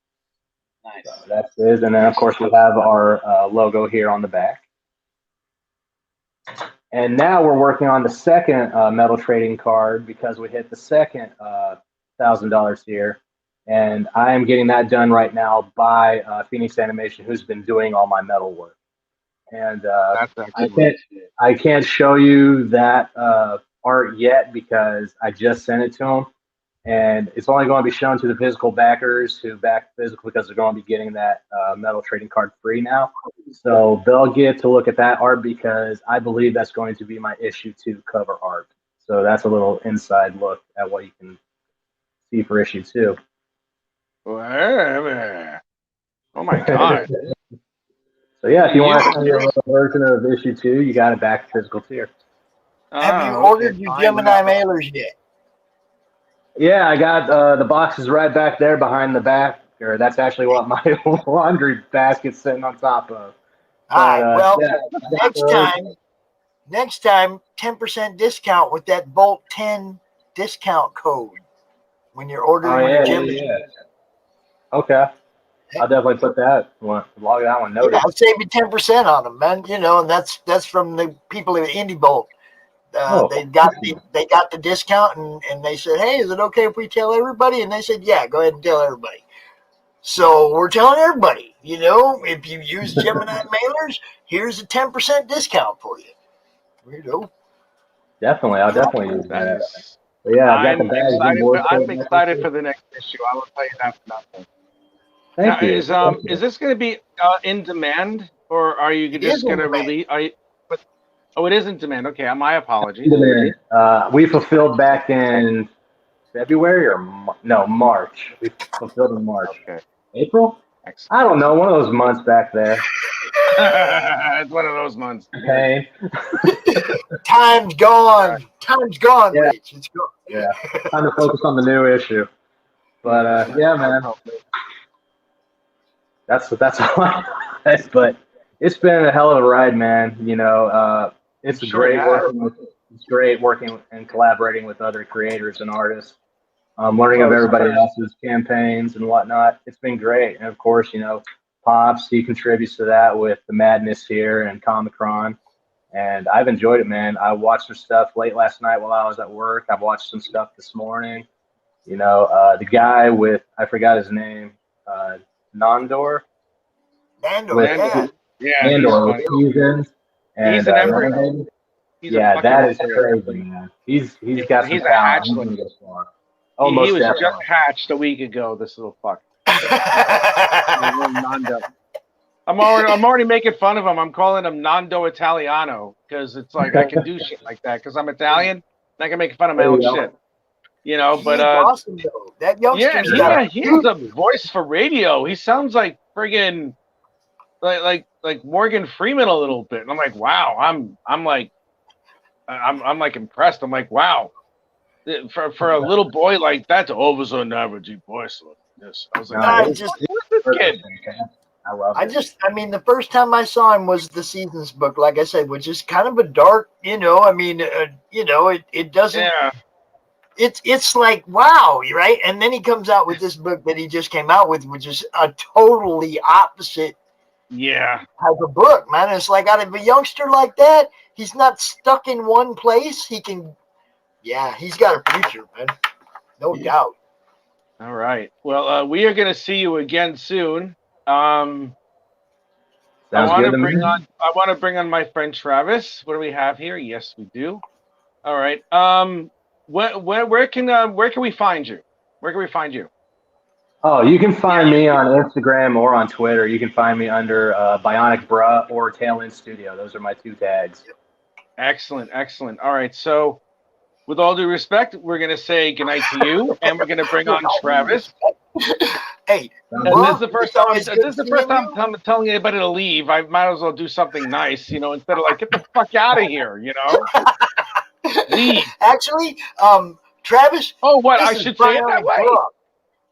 Nice. So that's it. And then, of course, we have our logo here on the back. And now we're working on the second metal trading card because we hit the second $1,000 tier. And I am getting that done right now by Phoenix Animation, who's been doing all my metal work. And I can't show you that art yet because I just sent it to them. And it's only going to be shown to the physical backers who back physical because they're going to be getting that metal trading card free now. So they'll get to look at that art because I believe that's going to be my issue 2 cover art. So that's a little inside look at what you can see for issue 2. Oh my God. So yeah, if you want to see a little version of issue 2, you got it back physical tier. Have you ordered your Gemini mailers yet? Yeah, I got the boxes right back there behind the back. Or that's actually what my laundry basket's sitting on top of. All right. Well, next time, 10% discount with that Bolt 10 discount code when you're ordering your Gemini. Yeah. Okay. I'll definitely put that one, log that one noted. Yeah, I'll save you 10% on them, man. You know, and that's from the people at Indie Bolt. They got the discount, and they said, "Hey, is it okay if we tell everybody?" And they said, "Yeah, go ahead and tell everybody." So we're telling everybody, if you use Gemini mailers, here's a 10% discount for you. There you go. Definitely, I'll definitely use that. But yeah, I've got the bags and boards. I'm excited for the next issue. I will tell you that for nothing. Thank you. Is this going to be in demand, or are you just going to release? Oh, it is in demand. Okay, my apologies. We fulfilled back in February or March. We fulfilled in March. Okay. April? I don't know. One of those months back there. It's one of those months. Okay. Time's gone. Time's gone, Yeah. Rich. It's gone. Yeah. Time to focus on the new issue. But yeah, man. That's all I got. But it's been a hell of a ride, man. It's great working and collaborating with other creators and artists. Learning of everybody else's campaigns and whatnot. It's been great. And of course, Pops, he contributes to that with the madness here and Comic-Con. And I've enjoyed it, man. I watched some stuff late last night while I was at work. I've watched some stuff this morning. The guy with, I forgot his name, Nandor. Nandor, yeah. Nandor with Seasons. And, he's an embryo. Yeah, that is crazy, man. He's got some talent. He's gonna go far. Oh, he was just hatched a week ago. This little fuck. I'm already making fun of him. I'm calling him Nando Italiano because it's like I can do shit like that because I'm Italian and I can make fun of my own shit. But awesome though. That youngster's he has a voice for radio. He sounds like friggin' like Morgan Freeman a little bit. And I'm like, wow. I'm like impressed. I'm like, wow. For a little boy like that to always on average voice like this. I was like, who's this kid? I love it. The first time I saw him was the Seasons book, like I said, which is kind of a dark, it doesn't, it's like, wow, right? And then he comes out with this book that he just came out with, which is a totally opposite type of book, man. It's like out of a youngster like that, he's not stuck in one place. He can, he's got a future, man. No doubt. All right. Well, we are going to see you again soon. I want to bring on my friend Travis. What do we have here? Yes, we do. All right. Where can we find you? Where can we find you? Oh, you can find me on Instagram or on Twitter. You can find me under Bionic Bruh or TaleEndStudio. Those are my two tags. Excellent. All right. So, with all due respect, we're going to say goodnight to you, and we're going to bring on Travis. Hey, this is the first time I'm telling anybody to leave. I might as well do something nice, instead of like, get the fuck out of here, Leave. Actually, Travis. Oh, what? I should say it that way.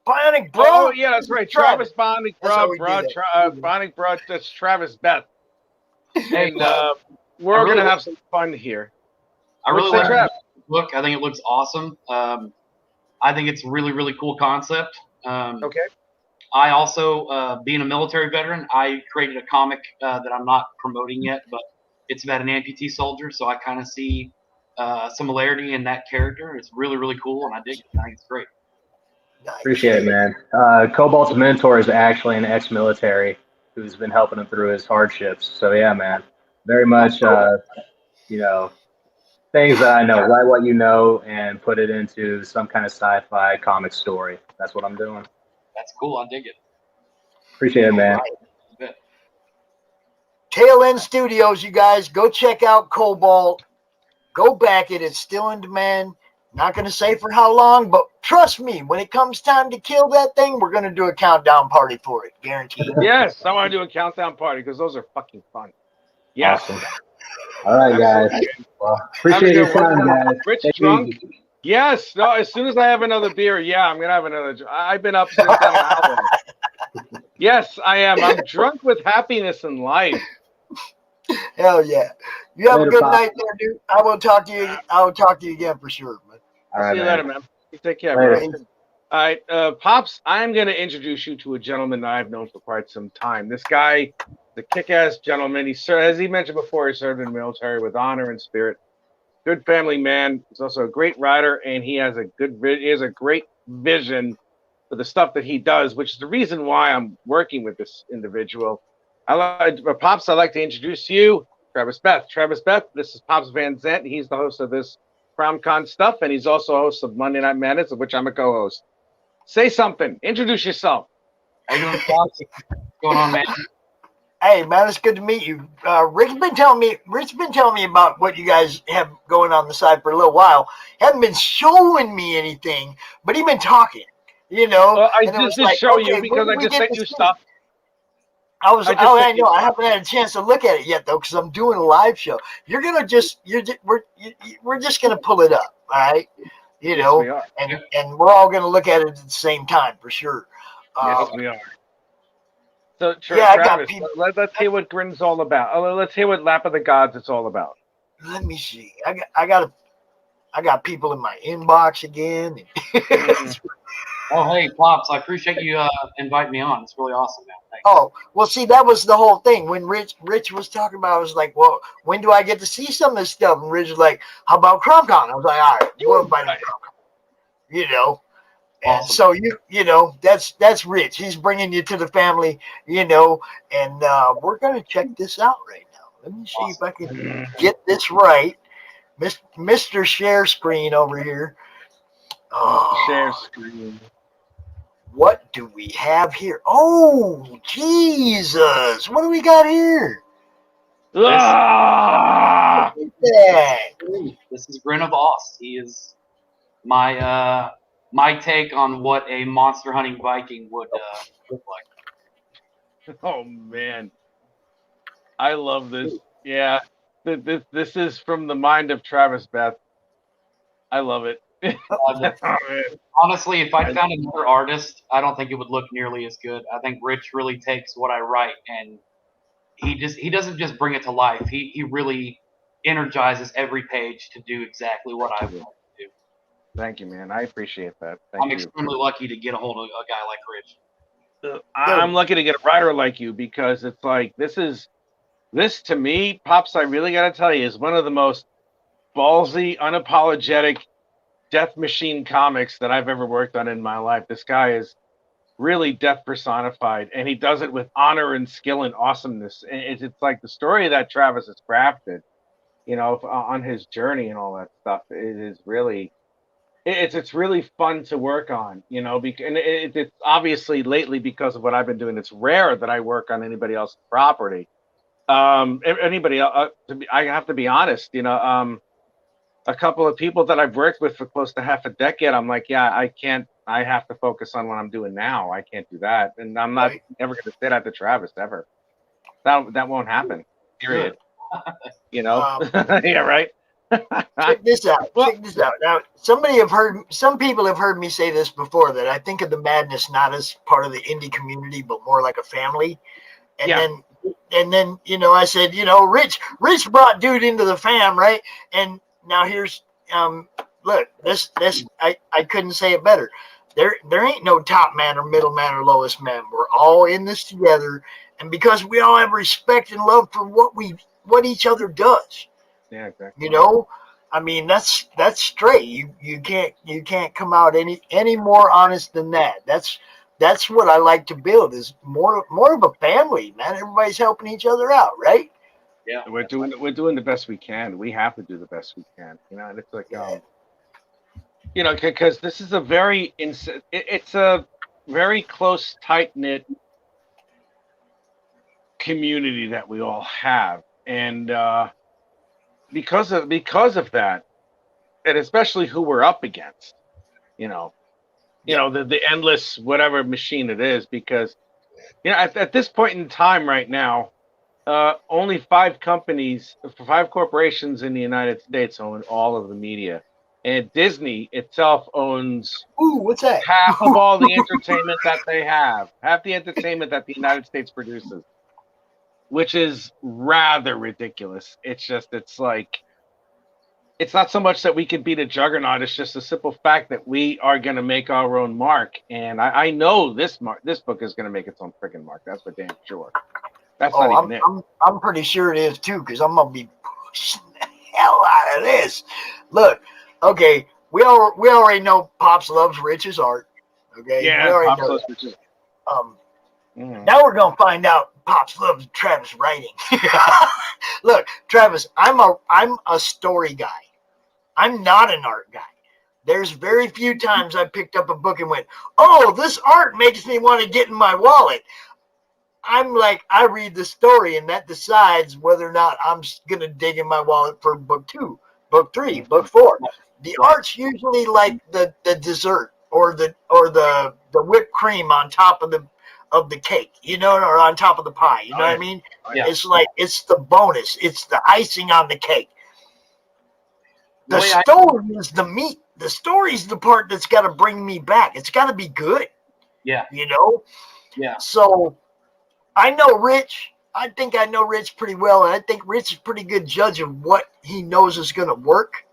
Bionic Bro. Oh, yeah, that's right. Travis Bionic Bro. Bionic Bro. That's Travis Beth. And we're going to have some fun here. I really like the book. I think it looks awesome. I think it's a really, really cool concept. Okay. I also, being a military veteran, I created a comic that I'm not promoting yet, but it's about an amputee soldier, so I kind of see similarity in that character. It's really, really cool, and I dig it. I think it's great. Appreciate it, man. Cobalt's mentor is actually an ex-military who's been helping him through his hardships. So, yeah, man, very much, things that I know, write what you know and put it into some kind of sci-fi comic story. That's what I'm doing. That's cool. I dig it. Appreciate it, man. TaleEndStudios, you guys, go check out Cobalt. Go back it. It's still in demand. Not going to say for how long, but trust me, when it comes time to kill that thing, we're going to do a countdown party for it. Guaranteed. Yes, I want to do a countdown party because those are fucking fun. Yes. Awesome. All right, guys. Well, appreciate your time, guys. Rich drunk? Yes. No, as soon as I have another beer, I'm going to have another. I've been up since an hour. Yes, I am. I'm drunk with happiness in life. Hell yeah. You have a good night there, dude. I will talk to you again for sure, man. All right, see you later, man. You take care, bro. All right, Pops, I'm going to introduce you to a gentleman that I've known for quite some time. This guy, the kick-ass gentleman, as he mentioned before, he served in the military with honor and spirit. good family man. He's also a great writer, and he has a great vision for the stuff that he does, which is the reason why I'm working with this individual. Pops, I'd like to introduce you, Travis Beth. Travis Beth, this is Pops Van Zant. He's the host of this CRoM Con stuff, and he's also a host of Monday Night Madness, of which I'm a co-host. Say something. Introduce yourself. How you doing, Pops? What's going on, man? Hey, man, it's good to meet you. Rick's been telling me about what you guys have going on the side for a little while. Hasn't been showing me anything, but he's been talking. Well, I and it was just like, show okay, you because when I do we just get sent to you see stuff. I haven't had a chance to look at it yet though, because I'm doing a live show. We're just gonna pull it up, all right? We are. And we're all gonna look at it at the same time for sure. Yes, we are. So, I got Travis, let's hear what Grin's all about. Let's hear what Lap of the Gods is all about. Let me see. I got people in my inbox again. Oh, hey, Pops, I appreciate you inviting me on. It's really awesome, man. Thanks. Oh, well, see, that was the whole thing. When Rich was talking about it, I was like, well, when do I get to see some of this stuff? And Rich was like, how about CRoM Con? I was like, all right, we'll invite him to CRoM Con. And so that's Rich. He's bringing you to the family, and we're gonna check this out right now. Let me see if I can get this right, Mr. Share Screen over here. Oh, share screen. What do we have here? Oh, Jesus! What do we got here? This is Grin of Oz. He is my take on what a monster hunting Viking would look like. Oh man, I love this. Yeah, this is from the mind of Travis Beth. I love it. Honestly, if I found another artist, I don't think it would look nearly as good. I think Rich really takes what I write and he doesn't just bring it to life. He really energizes every page to do exactly what I want to do. Thank you, man. I appreciate that. I'm extremely lucky to get a hold of a guy like Rich. I'm lucky to get a writer like you because it's like this to me, Pops, I really got to tell you, is one of the most ballsy, unapologetic death machine comics that I've ever worked on in my life. This guy is really death personified, and he does it with honor and skill and awesomeness. And it's like the story that Travis has crafted, on his journey and all that stuff. It is really, it's really fun to work on, and it's obviously lately because of what I've been doing. It's rare that I work on anybody else's property. Anybody else? I have to be honest, a couple of people that I've worked with for close to half a decade, I'm like, yeah, I can't. I have to focus on what I'm doing now. I can't do that, and I'm not ever going to say that to Travis ever. That won't happen. Period. Yeah, right. Check this out. Now, some people have heard me say this before, that I think of the Madness not as part of the indie community, but more like a family. And then I said, Rich brought dude into the fam, right? And now here's look, this I couldn't say it better. There ain't no top man or middle man or lowest man. We're all in this together, and because we all have respect and love for what each other does. Yeah, exactly. I mean, that's straight. You can't come out any more honest than that. That's what I like to build, is more of a family, man. Everybody's helping each other out, right? Yeah, we're doing the best we can. We have to do the best we can, and it's like, because this is it's a very close, tight-knit community that we all have, and because of that, and especially who we're up against, the endless whatever machine it is, because at this point in time right now, only 5 corporations in the United States own all of the media, and Disney itself owns what's that? half of all the entertainment that they have, half the entertainment that the United States produces, which is rather ridiculous. It's not so much that we could beat a juggernaut. It's just a simple fact that we are going to make our own mark. And I know this book is going to make its own freaking mark. That's for damn sure. That's not even it. I'm pretty sure it is too, because I'm going to be pushing that. hell out of this. Look, okay, we already know Pops loves Rich's art. Okay, we Yeah, already Pops know loves that. Rich's. Now we're gonna find out Pops loves Travis writing. Look, Travis, I'm a story guy. I'm not an art guy. There's very few times I picked up a book and went, "Oh, this art makes me want to get in my wallet." I'm like, I read the story, and that decides whether or not I'm gonna dig in my wallet for book 2, book 3, book 4. The art's usually like the dessert or the whipped cream on top of the cake, you know, or on top of the pie. You know what I mean? Yeah. It's like it's the bonus. It's the icing on the cake. The way I- story is the meat. The story's the part that's got to bring me back. It's got to be good. Yeah. You know? Yeah. So I know Rich. I think I know Rich pretty well, and I think Rich is a pretty good judge of what he knows is going to work.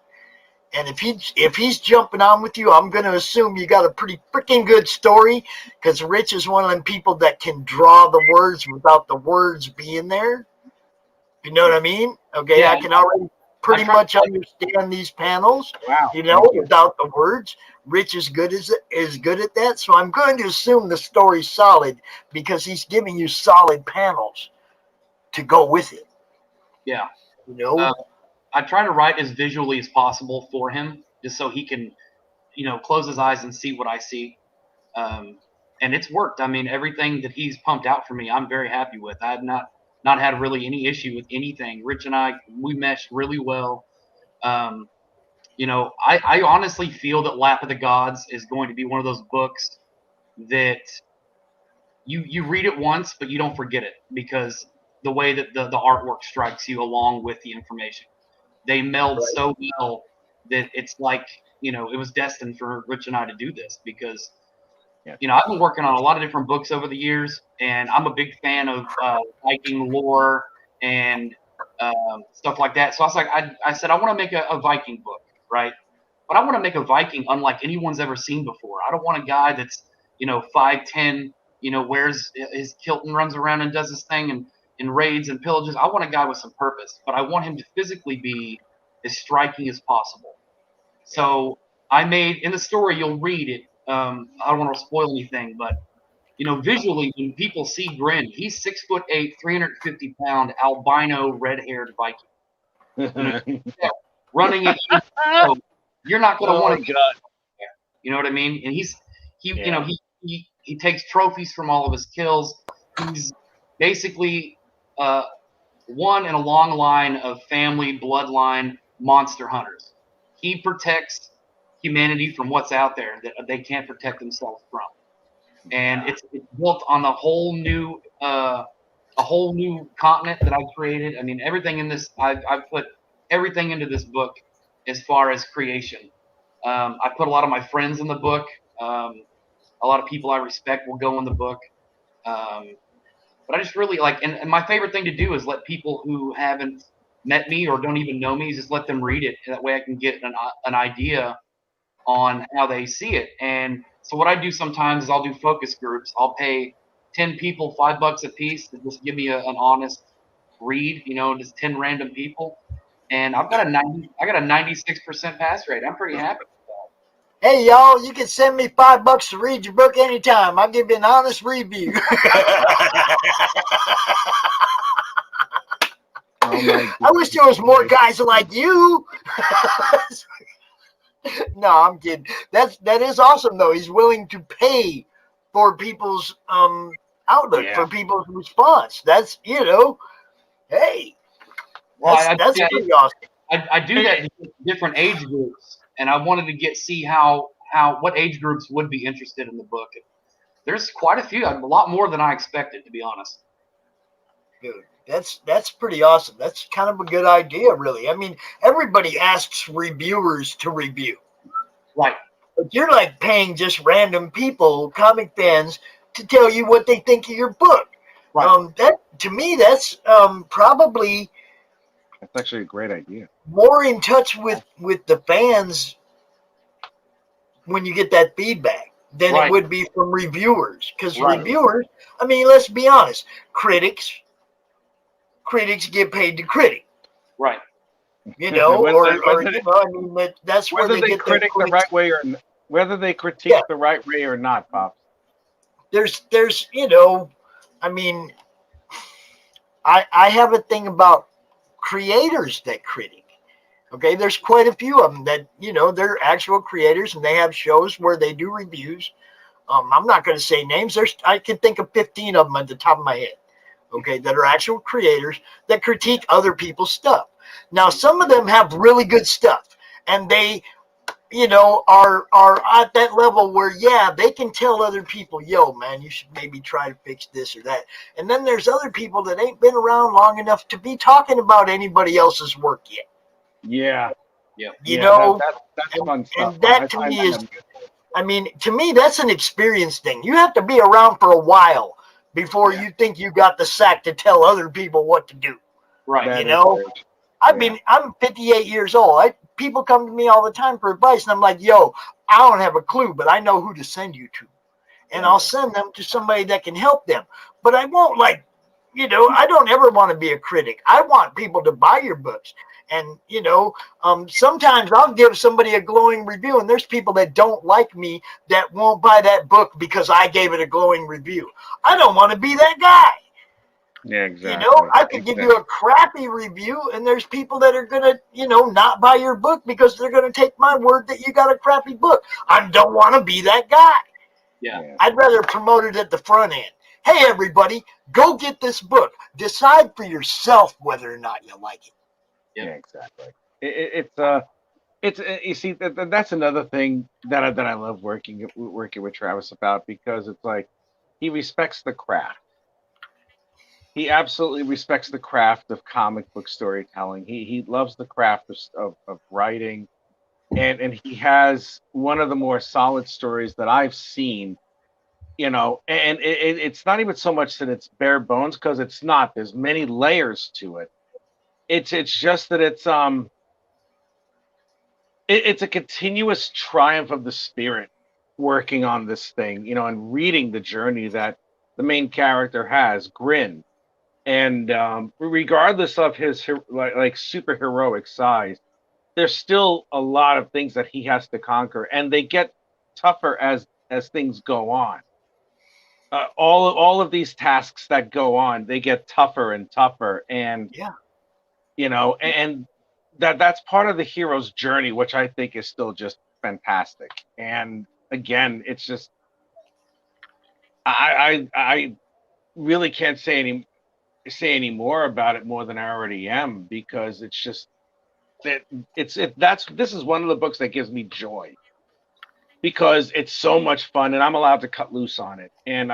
And if he's jumping on with you, I'm going to assume you got a pretty freaking good story, because Rich is one of them people that can draw the words without the words being there. You know what I mean? Okay, Yeah. I can already pretty much understand these panels. Wow. You know, without the words. Rich is good at that. So I'm going to assume the story's solid because he's giving you solid panels to go with it. Yeah. You know? I try to write as visually as possible for him, just so he can, you know, close his eyes and see what I see. And it's worked. I mean, everything that he's pumped out for me, I'm very happy with. I have not had really any issue with anything. Rich and I, we meshed really well. You know, I honestly feel that Lap of the Gods is going to be one of those books that you read it once, but you don't forget it, because the way that the artwork strikes you along with the information. They meld so well that it's like, you know, it was destined for Rich and I to do this, because, you know, I've been working on a lot of different books over the years, and I'm a big fan of Viking lore and stuff like that. So I was like, I said, I want to make a Viking book, right? But I want to make a Viking unlike anyone's ever seen before. I don't want a guy that's, you know, 5'10", you know, wears his kilt and runs around and does his thing and raids and pillages. I want a guy with some purpose, but I want him to physically be as striking as possible. So I made, in the story, you'll read it. I don't want to spoil anything, but, you know, visually, when people see Grin, he's 6'8", 350-pound albino red-haired Viking. Running at you, so you're not going to want to. You know what I mean? And you know, he takes trophies from all of his kills. He's basically one in a long line of family bloodline monster hunters. He protects humanity from what's out there that they can't protect themselves from, and it's built on a whole new continent that I created. I mean, everything in this, I've put everything into this book as far as creation. I put a lot of my friends in the book. A lot of people I respect will go in the book. But I just really like, and my favorite thing to do is let people who haven't met me or don't even know me, just let them read it. That way I can get an idea on how they see it. And so what I do sometimes is I'll do focus groups. I'll pay 10 people $5 a piece to just give me an honest read, you know, just 10 random people. And I got a 96% pass rate. I'm pretty happy. Hey, y'all, you can send me $5 to read your book anytime. I'll give you an honest review. I wish there was more guys like you. No, I'm kidding. That is awesome, though. He's willing to pay for people's outlook, for people's response. That's, you know, hey, that's pretty awesome. I do that in different age groups, and I wanted to see what age groups would be interested in the book. There's quite a few, a lot more than I expected, to be honest. Dude, that's pretty awesome. That's kind of a good idea, really. I mean, everybody asks reviewers to review. Right. But you're like paying just random people, comic fans, to tell you what they think of your book. Right. That, to me, that's probably... That's actually a great idea. More in touch with the fans when you get that feedback than it would be from reviewers. Because reviewers, I mean, let's be honest, critics get paid to critic. Right. You know, Whether or you know, I mean, that's where whether they they get their critic the clicks. right way or whether they critique the right way or not, Pops. There's you know, I mean, I have a thing about creators that critic. Okay, there's quite a few of them that, you know, they're actual creators and they have shows where they do reviews. I'm not going to say names. I can think of 15 of them at the top of my head. Okay, that are actual creators that critique other people's stuff. Now, some of them have really good stuff, and they, you know, are at that level where, yeah, they can tell other people, yo, man, you should maybe try to fix this or that. And then there's other people that ain't been around long enough to be talking about anybody else's work yet. Yeah. You know, that's fun stuff. and that to me is, I mean, to me, that's an experience thing. You have to be around for a while before you think you got the sack to tell other people what to do. Right. You know, I'm 58 years old. People come to me all the time for advice, and I'm like, yo, I don't have a clue, but I know who to send you to. And I'll send them to somebody that can help them. But I won't, like, you know, I don't ever want to be a critic. I want people to buy your books. And, you know, sometimes I'll give somebody a glowing review, and there's people that don't like me that won't buy that book because I gave it a glowing review. I don't want to be that guy. Yeah, exactly. You know, I could give you a crappy review, and there's people that are going to, you know, not buy your book because they're going to take my word that you got a crappy book. I don't want to be that guy. Yeah. I'd rather promote it at the front end. Hey, everybody, go get this book. Decide for yourself whether or not you like it. Yeah, exactly. It's you see that's another thing that I love working with Travis about, because it's like he respects the craft. He absolutely respects the craft of comic book storytelling. He loves the craft of writing, and he has one of the more solid stories that I've seen. You know, and it's not even so much that it's bare bones, because it's not. There's many layers to it. It's just that it's a continuous triumph of the spirit working on this thing, you know, and reading the journey that the main character has, Grin, and regardless of his like superheroic size, there's still a lot of things that he has to conquer, and they get tougher as things go on. All of these tasks that go on, they get tougher and tougher, and you know, and that's part of the hero's journey, which I think is still just fantastic. And again, it's just I really can't say any more about it more than I already am, because it's just that this is one of the books that gives me joy, because it's so much fun and I'm allowed to cut loose on it. And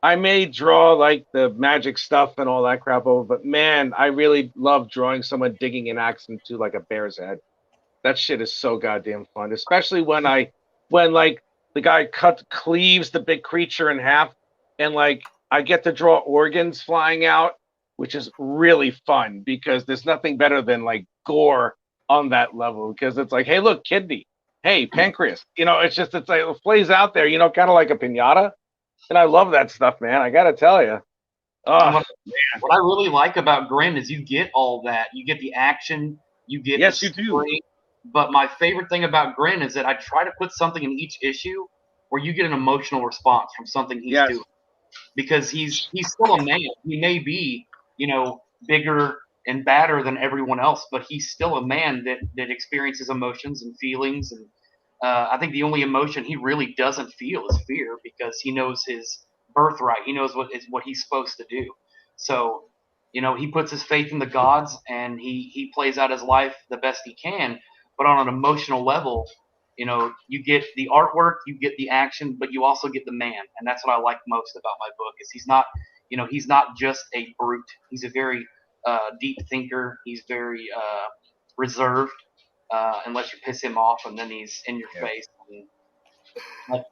I may draw like the magic stuff and all that crap over, but man, I really love drawing someone digging an axe into like a bear's head. That shit is so goddamn fun, especially when like the guy cleaves the big creature in half, and like I get to draw organs flying out, which is really fun, because there's nothing better than like gore on that level, because it's like, hey, look, kidney, hey, pancreas, you know, it's like it plays out there, you know, kind of like a piñata. And I love that stuff, man. I gotta tell you. Oh, man. What I really like about Grin is you get all that. You get the action. You get yes, the you story. do. But my favorite thing about Grin is that I try to put something in each issue where you get an emotional response from something he's doing, because he's still a man. He may be, you know, bigger and badder than everyone else, but he's still a man that experiences emotions and feelings. And I think the only emotion he really doesn't feel is fear, because he knows his birthright. He knows what he's supposed to do. So, you know, he puts his faith in the gods, and he plays out his life the best he can. But on an emotional level, you know, you get the artwork, you get the action, but you also get the man. And that's what I like most about my book, is he's not just a brute. He's a very deep thinker. He's very reserved. Unless you piss him off, and then he's in your face. And,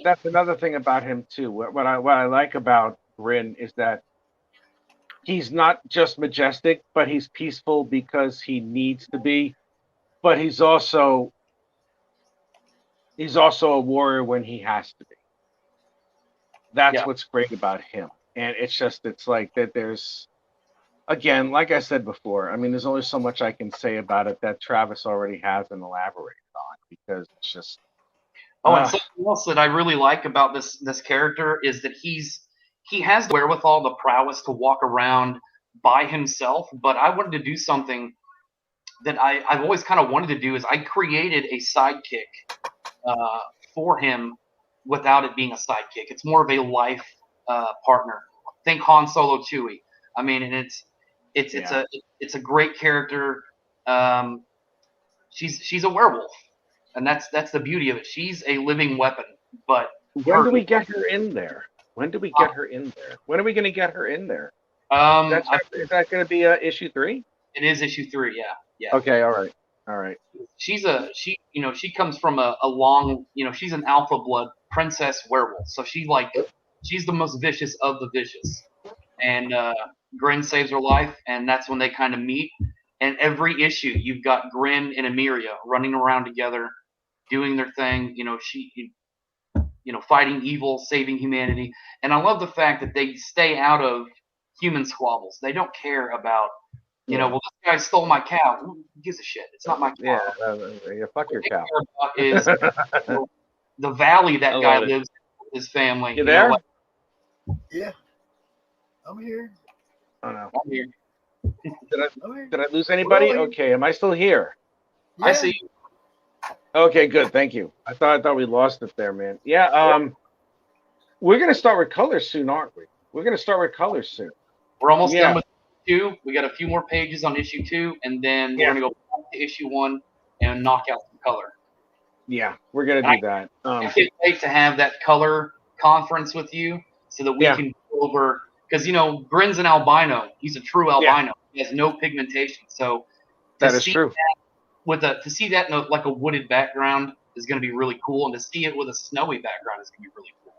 that's another thing about him too. What I like about Grin is that he's not just majestic, but he's peaceful because he needs to be. But he's also a warrior when he has to be. That's what's great about him. And it's like that again, like I said before, I mean, there's only so much I can say about it that Travis already has and elaborated on, because it's just. And something else that I really like about this character is that he has the wherewithal, the prowess to walk around by himself. But I wanted to do something that I've always kind of wanted to do. Is I created a sidekick for him without it being a sidekick. It's more of a life partner. Think Han Solo, Chewie. I mean, and it's a great character. She's a werewolf, and that's the beauty of it. She's a living weapon. But when do we get her in there? When do we get her in there? When are we going to get her in there? Is that going to be issue 3? It is issue 3. Yeah. Okay. All right. She comes from a long, she's an alpha blood princess werewolf. So she's the most vicious of the vicious. And Grin saves her life, and that's when they kind of meet. And every issue, you've got Grin and Emiria running around together, doing their thing. Fighting evil, saving humanity. And I love the fact that they stay out of human squabbles. They don't care about, well, this guy stole my cow. Who gives a shit? It's not my cow. Yeah, fuck your cow. Is the valley that guy lives with his family. You there? Yeah. I'm here. Oh, no. I'm here. Did I lose anybody? Okay, am I still here? Yeah. I see you. Okay, good. Thank you. I thought we lost it there, man. Yeah. We're gonna start with colors soon, aren't we? We're gonna start with colors soon. We're almost done with issue 2. We got a few more pages on issue 2, and then we're gonna go back to issue 1 and knock out some color. Yeah, we're gonna do that. I can't wait to have that color conference with you so that we can go over, because Grin's an albino. He's a true albino. He has no pigmentation. So that is true. To see that in like a wooded background is going to be really cool, and to see it with a snowy background is going to be really cool.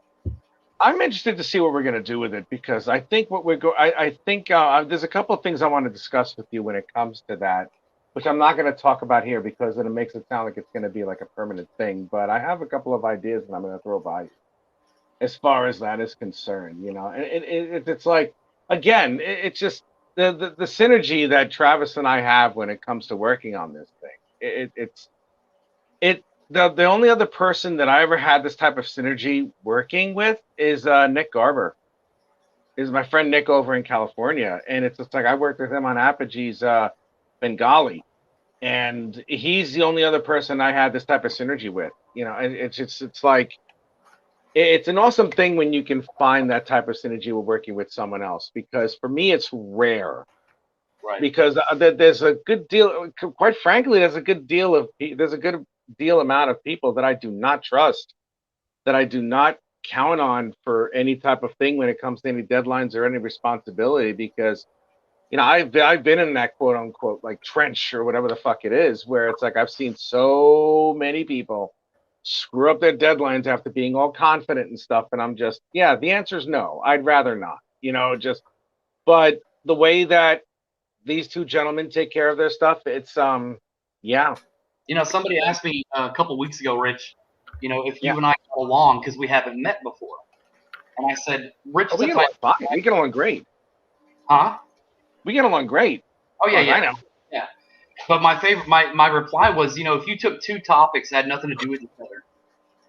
I'm interested to see what we're going to do with it, because I think I think there's a couple of things I want to discuss with you when it comes to that, which I'm not going to talk about here because then it makes it sound like it's going to be like a permanent thing. But I have a couple of ideas that I'm going to throw by you as far as that is concerned. And it's like, again, it's just the synergy that Travis and I have when it comes to working on this thing. The only other person that I ever had this type of synergy working with is Nick Garber. Is my friend Nick over in California, and it's just like I worked with him on Apogee's Bengali, and he's the only other person I had this type of synergy with. And it's like it's an awesome thing when you can find that type of synergy with working with someone else, because for me it's rare. Right. Because there's a good deal, quite frankly, there's a good deal amount of people that I do not trust, that I do not count on for any type of thing when it comes to any deadlines or any responsibility, because I've been in that quote unquote like trench or whatever the fuck it is, where it's like I've seen so many people screw up their deadlines after being all confident and stuff, and I'm just, the answer is no. I'd rather not, but the way that these two gentlemen take care of their stuff, it's somebody asked me a couple weeks ago, Rich, if you and I got along, because we haven't met before. And I said, Rich, we get along fine. We get along great. Huh? We get along great. Oh yeah, I know. Yeah. But my reply was, if you took two topics that had nothing to do with each other,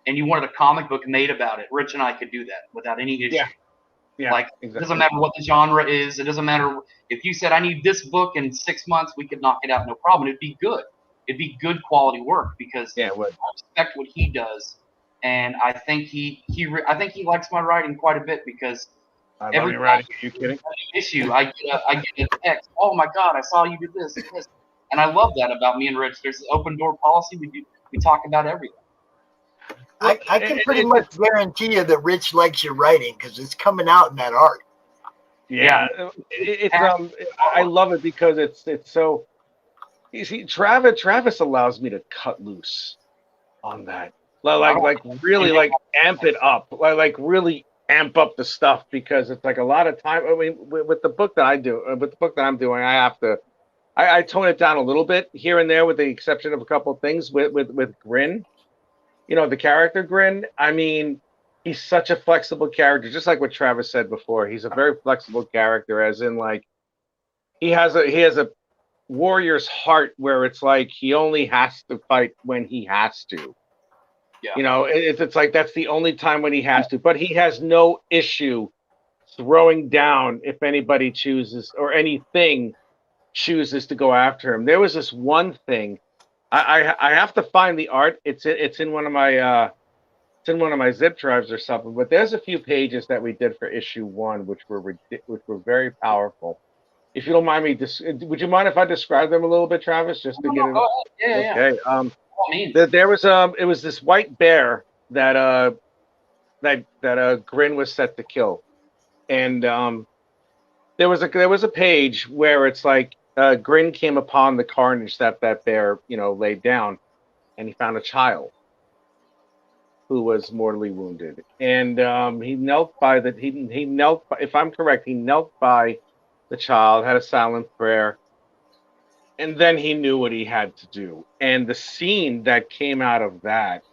and you wanted a comic book made about it, Rich and I could do that without any issue. Yeah, like exactly. It doesn't matter what the genre is. It doesn't matter if you said I need this book in 6 months, we could knock it out, no problem. It'd be good. It'd be good quality work, because I respect what he does, and I think he likes my writing quite a bit, because every time writing. Are you kidding? Issue I get a text. Oh my God, I saw you do this and this, and I love that about me and Rich. There's an open door policy. We talk about everything. I can pretty much guarantee you that Rich likes your writing, because it's coming out in that art. Yeah, I love it because it's so. You see, Travis allows me to cut loose on that, like really like amp it up, like really amp up the stuff, because it's like a lot of time. I mean, with the book that I'm doing, I have to, I tone it down a little bit here and there, with the exception of a couple of things with Grin. The character Grin, I mean, he's such a flexible character, just like what Travis said before. He's a very flexible character, as in, like, he has a warrior's heart where it's like he only has to fight when he has to. Yeah. You know, it's like that's the only time when he has to. But he has no issue throwing down if anybody chooses or anything chooses to go after him. There was this one thing. I have to find the art. It's in one of my zip drives or something. But there's a few pages that we did for issue 1 which were very powerful. If you don't mind me, would you mind if I describe them a little bit, Travis, just to get it? Go ahead. Yeah. Okay. There was it was this white bear that Grin was set to kill, and there was a page where it's like Grin came upon the carnage that bear laid down, and he found a child who was mortally wounded, and he knelt by if I'm correct, he knelt by the child, had a silent prayer, and then he knew what he had to do. And the scene that came out of that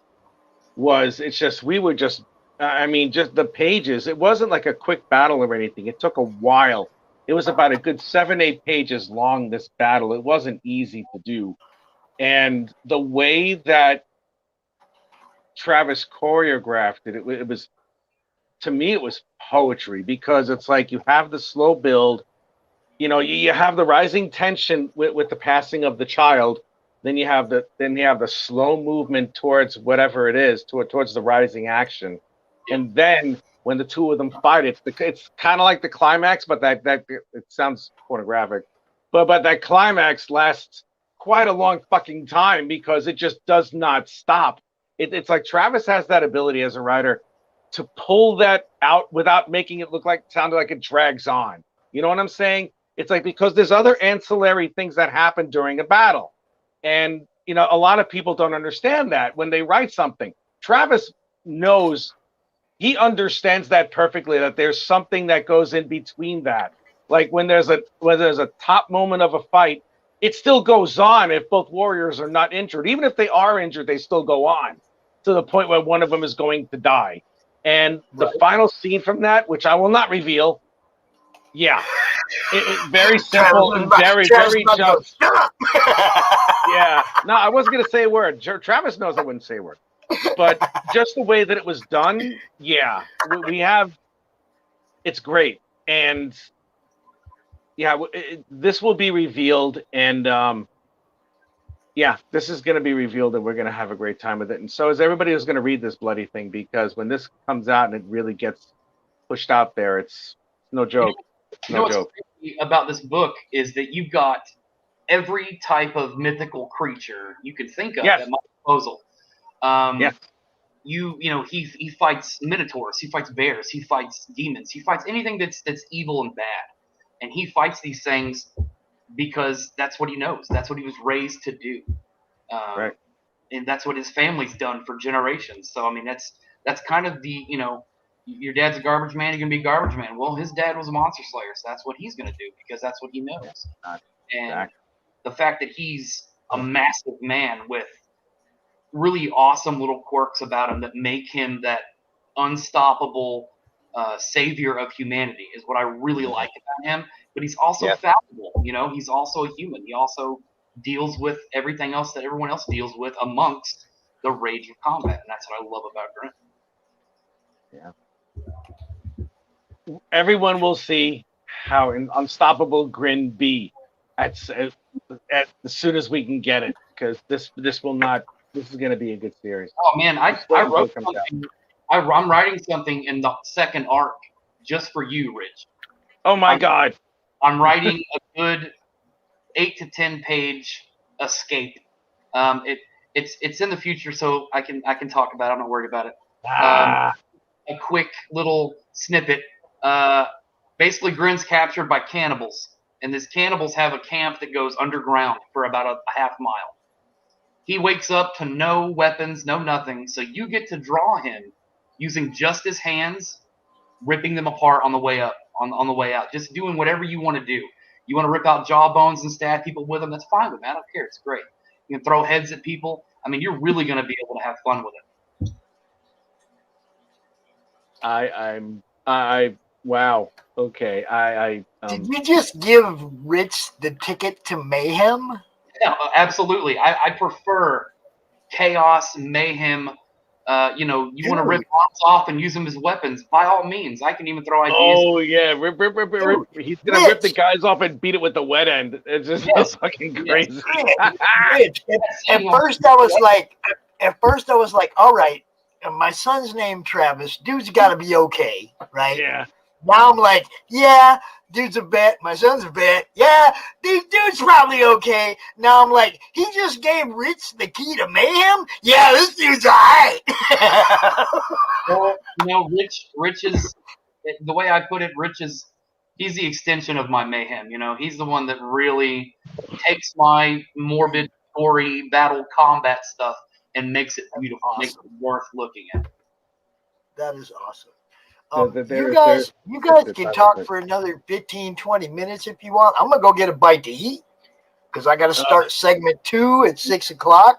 was, just the pages. It wasn't like a quick battle or anything. It took a while. It was about a good 7-8 pages long, this battle. It wasn't easy to do. And the way that Travis choreographed it, it was, to me, it was poetry, because it's like you have the slow build, you have the rising tension with the passing of the child, then you have the slow movement towards whatever it is, towards the rising action, and then when the two of them fight, it's kind of like the climax, but that it sounds pornographic, but that climax lasts quite a long fucking time because it just does not stop. It's like Travis has that ability as a writer to pull that out without making it sound like it drags on. You know what I'm saying? It's like, because there's other ancillary things that happen during a battle. And, a lot of people don't understand that when they write something. Travis knows, he understands that perfectly, that there's something that goes in between that. Like when there's a top moment of a fight, it still goes on if both warriors are not injured. Even if they are injured, they still go on to the point where one of them is going to die. And the final scene from that, which I will not reveal, it very simple and very just. Yeah, no, I wasn't gonna say a word. Travis knows I wouldn't say a word, but just the way that it was done, we have. It's great, and this will be revealed, and this is going to be revealed, and we're going to have a great time with it. And so is everybody who's going to read this bloody thing, because when this comes out and it really gets pushed out there, it's no joke. What's crazy about this book is that you've got every type of mythical creature you could think of at my disposal. He fights minotaurs, he fights bears, he fights demons, he fights anything that's evil and bad, and he fights these things because that's what he knows. That's what he was raised to do, and that's what his family's done for generations. So I mean, that's kind of the your dad's a garbage man, you're gonna be a garbage man. Well, his dad was a monster slayer, so that's what he's gonna do because that's what he knows. And the fact that he's a massive man with really awesome little quirks about him that make him that unstoppable savior of humanity is what I really like about him. But he's also fallible. He's also a human. He also deals with everything else that everyone else deals with amongst the rage of combat, and that's what I love about Grin. Everyone will see how unstoppable Grin be as soon as we can get it, because this is going to be a good series. Oh man, I wrote something. I'm writing something in the second arc just for you, Rich. Oh my God! I'm writing a good 8 to 10 page escape. It's in the future, so I can talk about it. I'm not worried about it. A quick little snippet. Basically, Grin's captured by cannibals, and these cannibals have a camp that goes underground for about a half mile. He wakes up to no weapons, no nothing, so you get to draw him using just his hands, ripping them apart on the way up, on the way out, just doing whatever you want to do. You want to rip out jawbones and stab people with them, that's fine with me. I don't care. It's great. You can throw heads at people. I mean, you're really going to be able to have fun with it. Wow. Okay. Did you just give Rich the ticket to mayhem? Yeah, absolutely. I prefer chaos, mayhem. You want to rip bombs off and use them as weapons. By all means, I can even throw ideas. Oh yeah, rip. He's gonna rip the guys off and beat it with the wet end. It's just so fucking crazy. Rich, at first I was like, all right, my son's named Travis. Dude's got to be okay, right? Yeah. Now I'm like, yeah, dude's a vet. My son's a vet. Yeah, dude's probably okay. Now I'm like, he just gave Rich the key to mayhem? Yeah, this dude's all right. Well, Rich is, the way I put it, he's the extension of my mayhem. He's the one that really takes my morbid, gory, battle combat stuff and makes it beautiful, makes it worth looking at. That is awesome. You you guys can talk for another 15, 20 minutes if you want. I'm going to go get a bite to eat because I got to start segment 2 at 6 o'clock.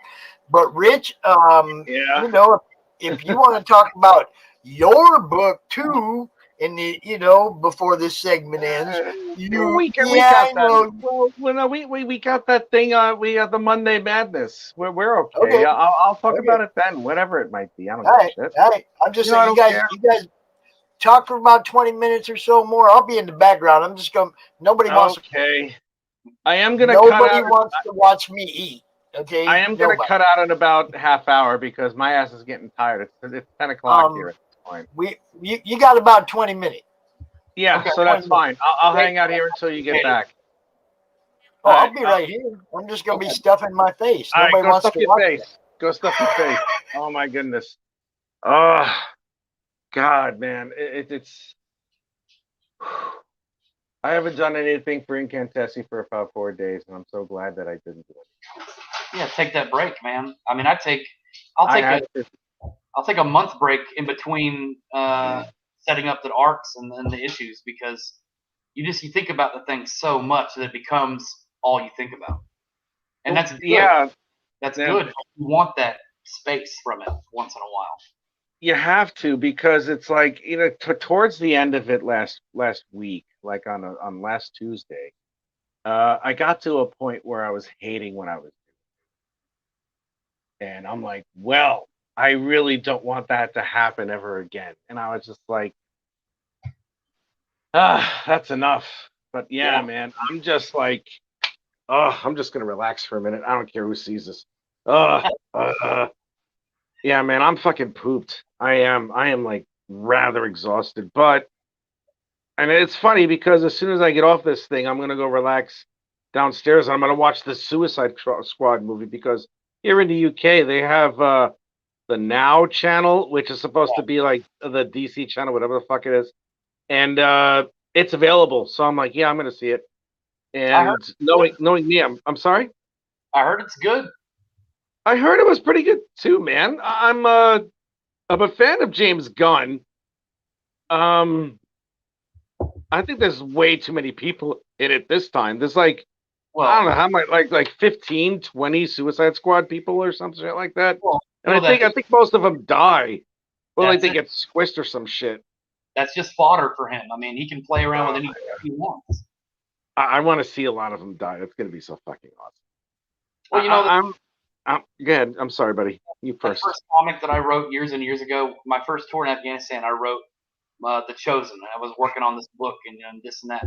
But Rich, if you want to talk about your book too, before this segment ends, we got that thing. We got the Monday Madness. We're okay. I'll talk about it then, whatever it might be. I don't give a shit. All right. I'm just saying, you guys talk for about 20 minutes or so more. I'll be in the background. I'm just going. Nobody wants. Okay. I am gonna. Nobody wants to watch me eat. Okay. I am gonna cut out in about half hour because my ass is getting tired. It's 10 o'clock here at this point. You got about 20 minutes. Yeah, okay, so that's fine. I'll hang out here until you get back. Oh, I'll be right here. I'm just gonna be stuffing my face. Nobody go wants stuff to your watch face. it. Go stuff your face. Oh my goodness. Oh God, man, it's. I haven't done anything for Incantessi for about 4 days, and I'm so glad that I didn't do it. Yeah, take that break, man. I mean, I'll take a month break in between setting up the arcs and the issues because you think about the thing so much that it becomes all you think about, and that's good. Yeah, that's good. You want that space from it once in a while. You have to because it's like towards the end of it last week, like on last Tuesday, I got to a point where I was hating what I was doing, and I'm like, well, I really don't want that to happen ever again. And I was just like, that's enough. But yeah, man, I'm just like, I'm just gonna relax for a minute. I don't care who sees this. Yeah, man, I'm fucking pooped. I am like rather exhausted. And it's funny because as soon as I get off this thing, I'm gonna go relax downstairs and I'm gonna watch the Suicide Squad movie because here in the UK they have the Now channel, which is supposed to be like the DC channel, whatever the fuck it is, and it's available. So I'm like, yeah, I'm gonna see it. And knowing me, I'm sorry. I heard it's good. I heard it was pretty good too, man. I'm a fan of James Gunn. I think there's way too many people in it this time. There's like, I don't know how much, like 15, 20 Suicide Squad people or something like that. And I think most of them die. Well, like they get squished or some shit. That's just fodder for him. I mean, he can play around with anything he wants. I want to see a lot of them die. That's going to be so fucking awesome. Well, go ahead. I'm sorry, buddy. You first. The first comic that I wrote years and years ago, my first tour in Afghanistan, I wrote The Chosen. I was working on this book and this and that.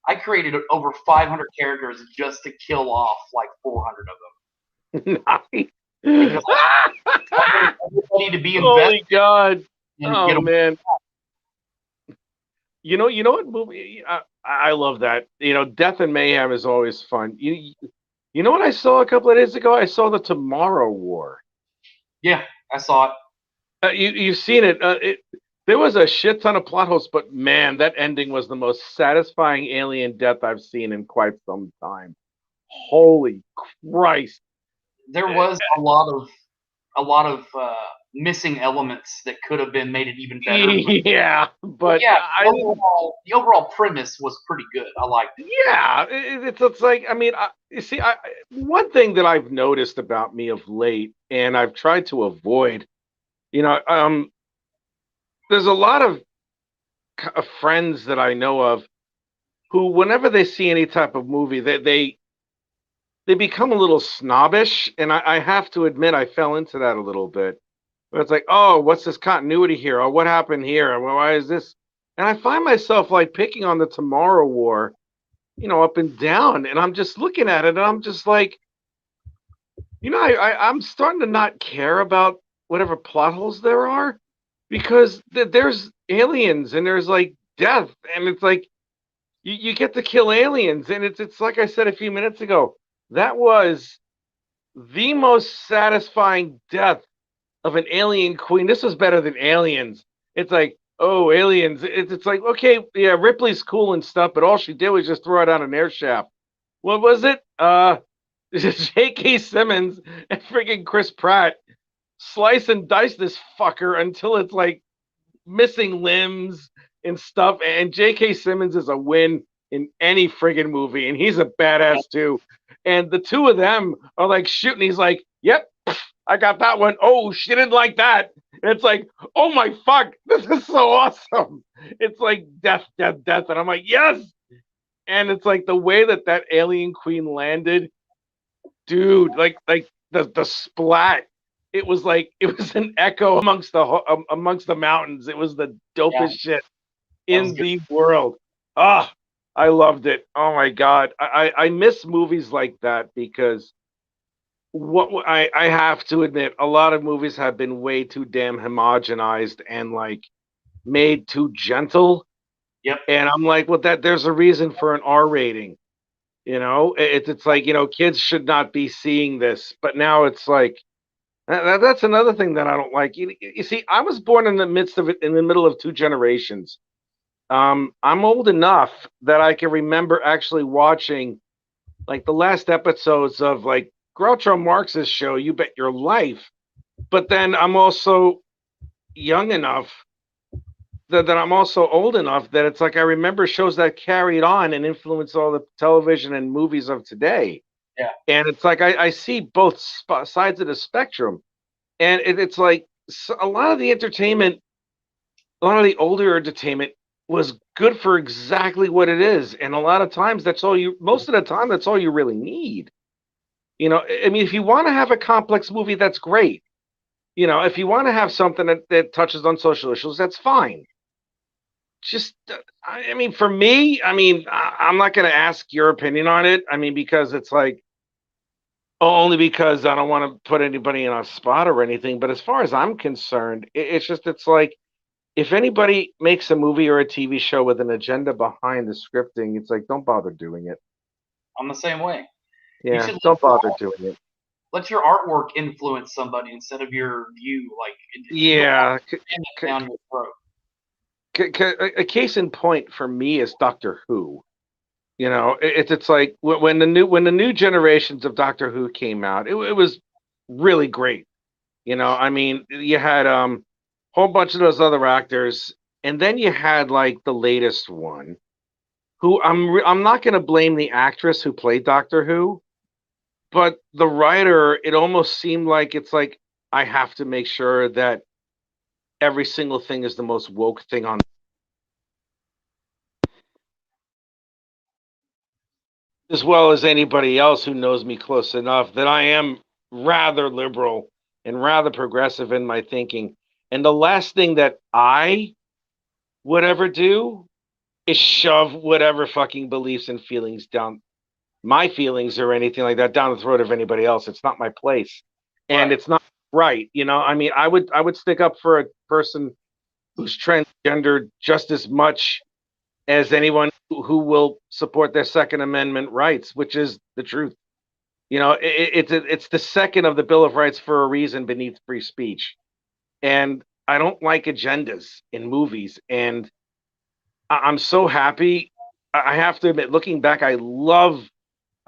I created over 500 characters just to kill off like 400 of them. Nice. Everybody to be invested. Holy God. Oh, man. You know what movie? I love that. Death and Mayhem is always fun. You know what I saw a couple of days ago? I saw the Tomorrow War. Yeah, I saw it. You've seen it. There was a shit ton of plot holes, but man, that ending was the most satisfying alien death I've seen in quite some time. Holy Christ! There was a lot of missing elements that could have made it even better. Yeah, but the overall premise was pretty good. I liked it. Yeah, it's like, I mean, you see, one thing that I've noticed about me of late, and I've tried to avoid, there's a lot of friends that I know of who, whenever they see any type of movie, they become a little snobbish, and I have to admit I fell into that a little bit. Where it's like, oh, what's this continuity here? Or what happened here? Why is this? And I find myself like picking on the Tomorrow War, up and down, and I'm just looking at it, and I'm just like, I'm starting to not care about whatever plot holes there are, because there's aliens and there's like death, and it's like you get to kill aliens, and it's like I said a few minutes ago, that was the most satisfying death of an alien queen. This was better than Aliens. It's like, oh, Aliens. It's like, okay, yeah, Ripley's cool and stuff, but all she did was just throw it on an air shaft. What was it? J.K. Simmons and freaking Chris Pratt slice and dice this fucker until it's like missing limbs and stuff. And J.K. Simmons is a win in any friggin' movie, and he's a badass too. And the two of them are like shooting. He's like, yep, I got that one. Oh, she didn't like that. And it's like, oh my fuck, this is so awesome. It's like death, death, death. And I'm like, yes. And it's like the way that alien queen landed, dude, like the splat. It was an echo amongst the mountains. It was the dopest shit in the world. Ah, I loved it. Oh my God. I miss movies like that, because what I have to admit, a lot of movies have been way too damn homogenized and like made too gentle. Yep. And I'm like, well, there's a reason for an R rating. It's like, kids should not be seeing this. But now it's like, that's another thing that I don't like. You see, I was born in the midst of it, in the middle of two generations. I'm old enough that I can remember actually watching like the last episodes of like Groucho Marx's show, You Bet Your Life. But then I'm also young enough that I'm also old enough that it's like I remember shows that carried on and influenced all the television and movies of today. Yeah. And it's like I see both sides of the spectrum. And it's like a lot of the entertainment, a lot of the older entertainment was good for exactly what it is. And a lot of times most of the time, that's all you really need. I mean, if you want to have a complex movie, that's great. If you want to have something that touches on social issues, that's fine. Just, I mean, for me, I'm not going to ask your opinion on it. I mean, because it's like, only because I don't want to put anybody in a spot or anything. But as far as I'm concerned, it's like, if anybody makes a movie or a TV show with an agenda behind the scripting, it's like, don't bother doing it. I'm the same way. Yeah, don't bother doing it. Let your artwork influence somebody instead of your view. Like, yeah, down your throat. A case in point for me is Doctor Who. It's like when the new generations of Doctor Who came out, it was really great. I mean, you had whole bunch of those other actors, and then you had like the latest one, who I'm not going to blame the actress who played Doctor Who, but the writer, it almost seemed like it's like I have to make sure that every single thing is the most woke thing on. As well as anybody else who knows me close enough, that I am rather liberal and rather progressive in my thinking. And the last thing that I would ever do is shove whatever fucking beliefs and feelings down, my feelings or anything like that, down the throat of anybody else. It's not my place. And it's not right. I mean, I would stick up for a person who's transgender just as much as anyone who will support their Second Amendment rights, which is the truth. It's the second of the Bill of Rights for a reason beneath free speech. And I don't like agendas in movies. And I'm so happy. I have to admit, looking back, I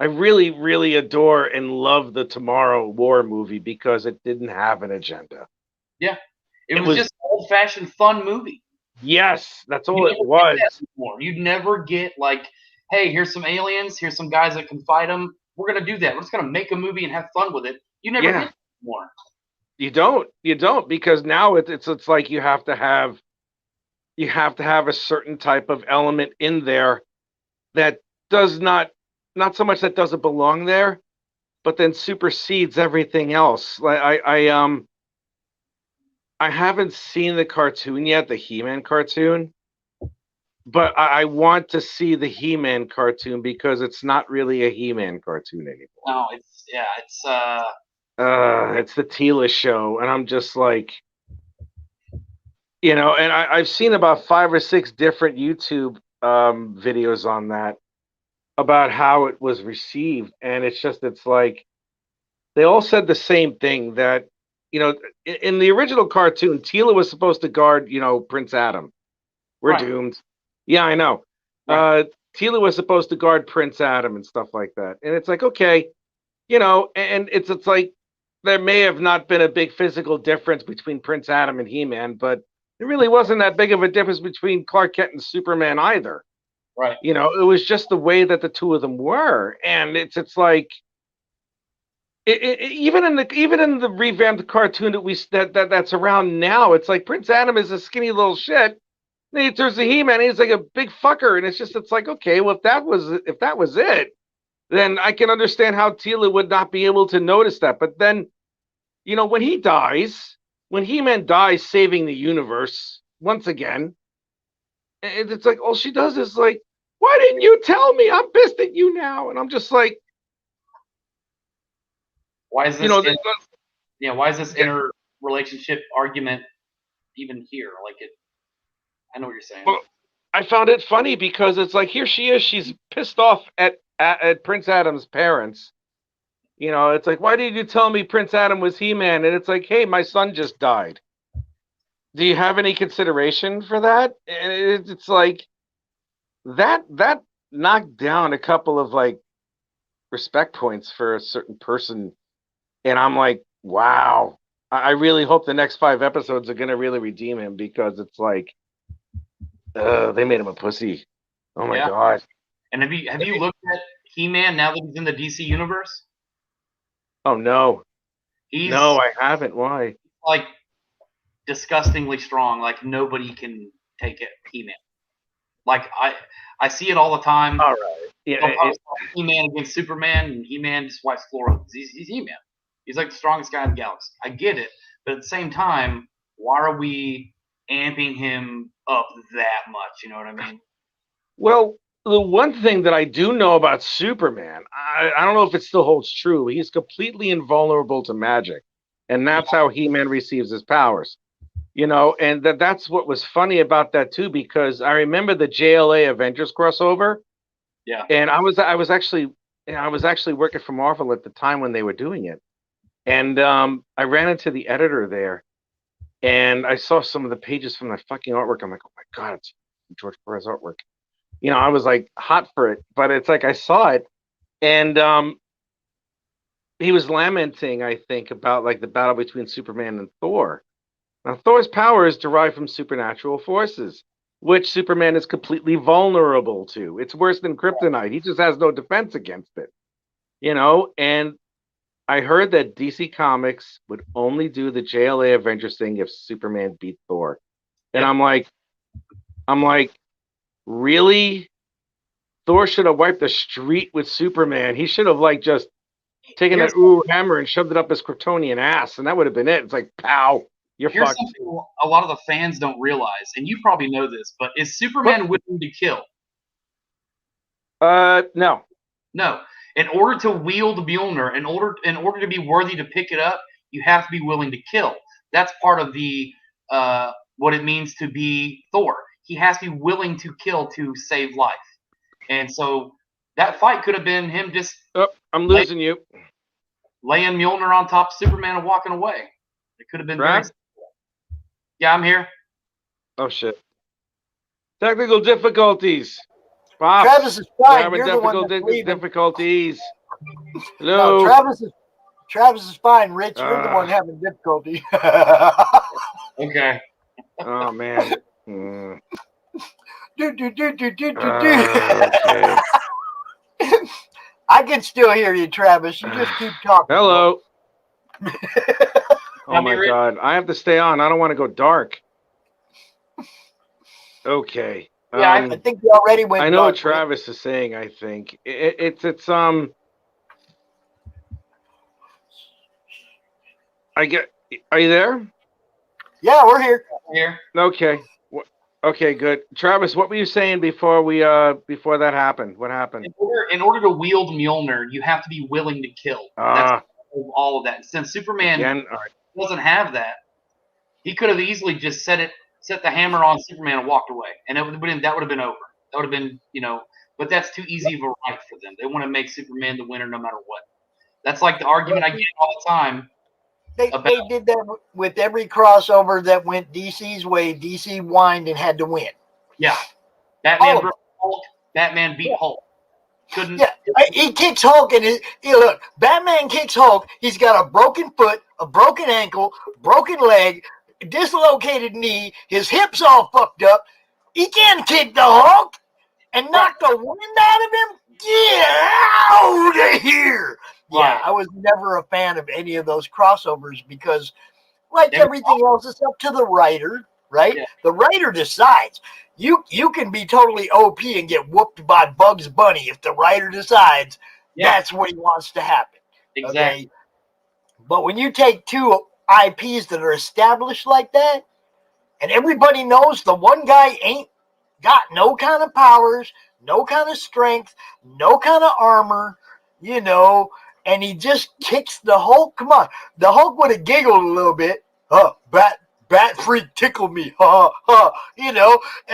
really, really adore and love the Tomorrow War movie because it didn't have an agenda. Yeah. It was just an old-fashioned fun movie. Yes, that's all it was. You'd never get like, hey, here's some aliens, here's some guys that can fight them. We're going to do that. We're just going to make a movie and have fun with it. You never get more. You don't, because now it's like you have to have you have to have a certain type of element in there that does not so much that doesn't belong there, but then supersedes everything else. Like I haven't seen the cartoon yet, the He-Man cartoon, but I want to see the He-Man cartoon because it's not really a He-Man cartoon anymore. No, it's It's the Tila show, and I'm just like, and I've seen about 5 or 6 different YouTube videos on that about how it was received, and it's like they all said the same thing, that in the original cartoon, Tila was supposed to guard Prince Adam. We're Right. doomed. Yeah, I know. Tila was supposed to guard Prince Adam and stuff like that, and it's like, okay, and it's like there may have not been a big physical difference between Prince Adam and He-Man, but it really wasn't that big of a difference between Clark Kent and Superman either. Right. It was just the way that the two of them were, and it's like even in the revamped cartoon that's around now, it's like Prince Adam is a skinny little shit. Then he turns to He-Man, and he's like a big fucker, and it's like, okay, well, if that was it, then I can understand how Tila would not be able to notice that. But then, when he dies, when He-Man dies saving the universe once again, it's like all she does is like, why didn't you tell me? I'm pissed at you now. And I'm just like, why is this why is this interrelationship argument even here? I know what you're saying. Well, I found it funny because it's like, here she is, she's pissed off at Prince Adam's parents. It's like, why did you tell me Prince Adam was He-Man? And it's like, hey, my son just died. Do you have any consideration for that? And it's like that knocked down a couple of like respect points for a certain person. And I'm like, wow, I really hope the next 5 episodes are going to really redeem him, because it's like, they made him a pussy. Oh my God. And have you looked at He-Man now that he's in the DC universe? Oh no. No, I haven't. Why? Like disgustingly strong. Like nobody can take it. He-Man. Like I see it all the time. All right. Yeah. He-Man against Superman, and He-Man just wipes the floor with. He's He-Man. He's like the strongest guy in the galaxy. I get it, but at the same time, why are we amping him up that much? You know what I mean? Well, the one thing that I do know about Superman, I don't know if it still holds true. He's completely invulnerable to magic, and that's how He-Man receives his powers. And that's what was funny about that too, because I remember the JLA Avengers crossover. Yeah. And I was actually working for Marvel at the time when they were doing it, and I ran into the editor there, and I saw some of the pages from the fucking artwork. I'm like, oh my God, it's George Perez artwork. I was like hot for it, but it's like I saw it, and he was lamenting, I think, about like the battle between Superman and Thor. Now, Thor's power is derived from supernatural forces, which Superman is completely vulnerable to. It's worse than kryptonite. He just has no defense against it, And I heard that DC Comics would only do the JLA Avengers thing if Superman beat Thor, and I'm like, really? Thor should have wiped the street with Superman. He should have like just taken that hammer and shoved it up his Kryptonian ass, and that would have been it. It's like, pow, you're Here's fucked. something a lot of the fans don't realize, and you probably know this, but is Superman willing to kill? No. No. In order to wield Mjolnir, in order to be worthy to pick it up, you have to be willing to kill. That's part of the what it means to be Thor. He has to be willing to kill to save life. And so that fight could have been him just I'm losing you. Laying Mjolnir on top of Superman and walking away. It could have been very simple. Yeah, I'm here. Oh shit. Technical difficulties. Pops, Travis is fine. You're the one that's leaving. Difficulties. Hello. No, Travis is fine, Rich. You're the one having difficulty. Okay. Oh man. I can still hear you, Travis. You just keep talking. Hello. Oh my God. I have to stay on. I don't want to go dark. Okay. Yeah, I think you already went. I know what dark. Travis is saying. I think it's I get. Are you there? Yeah, we're here. Here. Okay. Okay, good. Travis, what were you saying before before that happened? What happened? In order to wield Mjolnir, you have to be willing to kill. That's all of that. Since Superman doesn't have that, he could have easily just set the hammer on Superman and walked away, and that would have been over. That would have been, but that's too easy of a right for them. They want to make Superman the winner no matter what. That's like the argument I get all the time. They did that with every crossover that went DC's way. DC whined and had to win. Yeah, Batman broke Hulk. Batman beat Hulk. Couldn't. Yeah, he kicks Hulk, and look, Batman kicks Hulk. He's got a broken foot, a broken ankle, broken leg, dislocated knee. His hips all fucked up. He can't kick the Hulk and knock the wind out of him. Get out of here! Yeah, I was never a fan of any of those crossovers because, like everything else, it's up to the writer, right? Yeah. The writer decides. You can be totally OP and get whooped by Bugs Bunny if the writer decides that's what he wants to happen. Exactly. Okay? But when you take two IPs that are established like that, and everybody knows the one guy ain't got no kind of powers, no kind of strength, no kind of armor, and he just kicks the Hulk. Come on, the Hulk would have giggled a little bit. Bat freak tickled me. I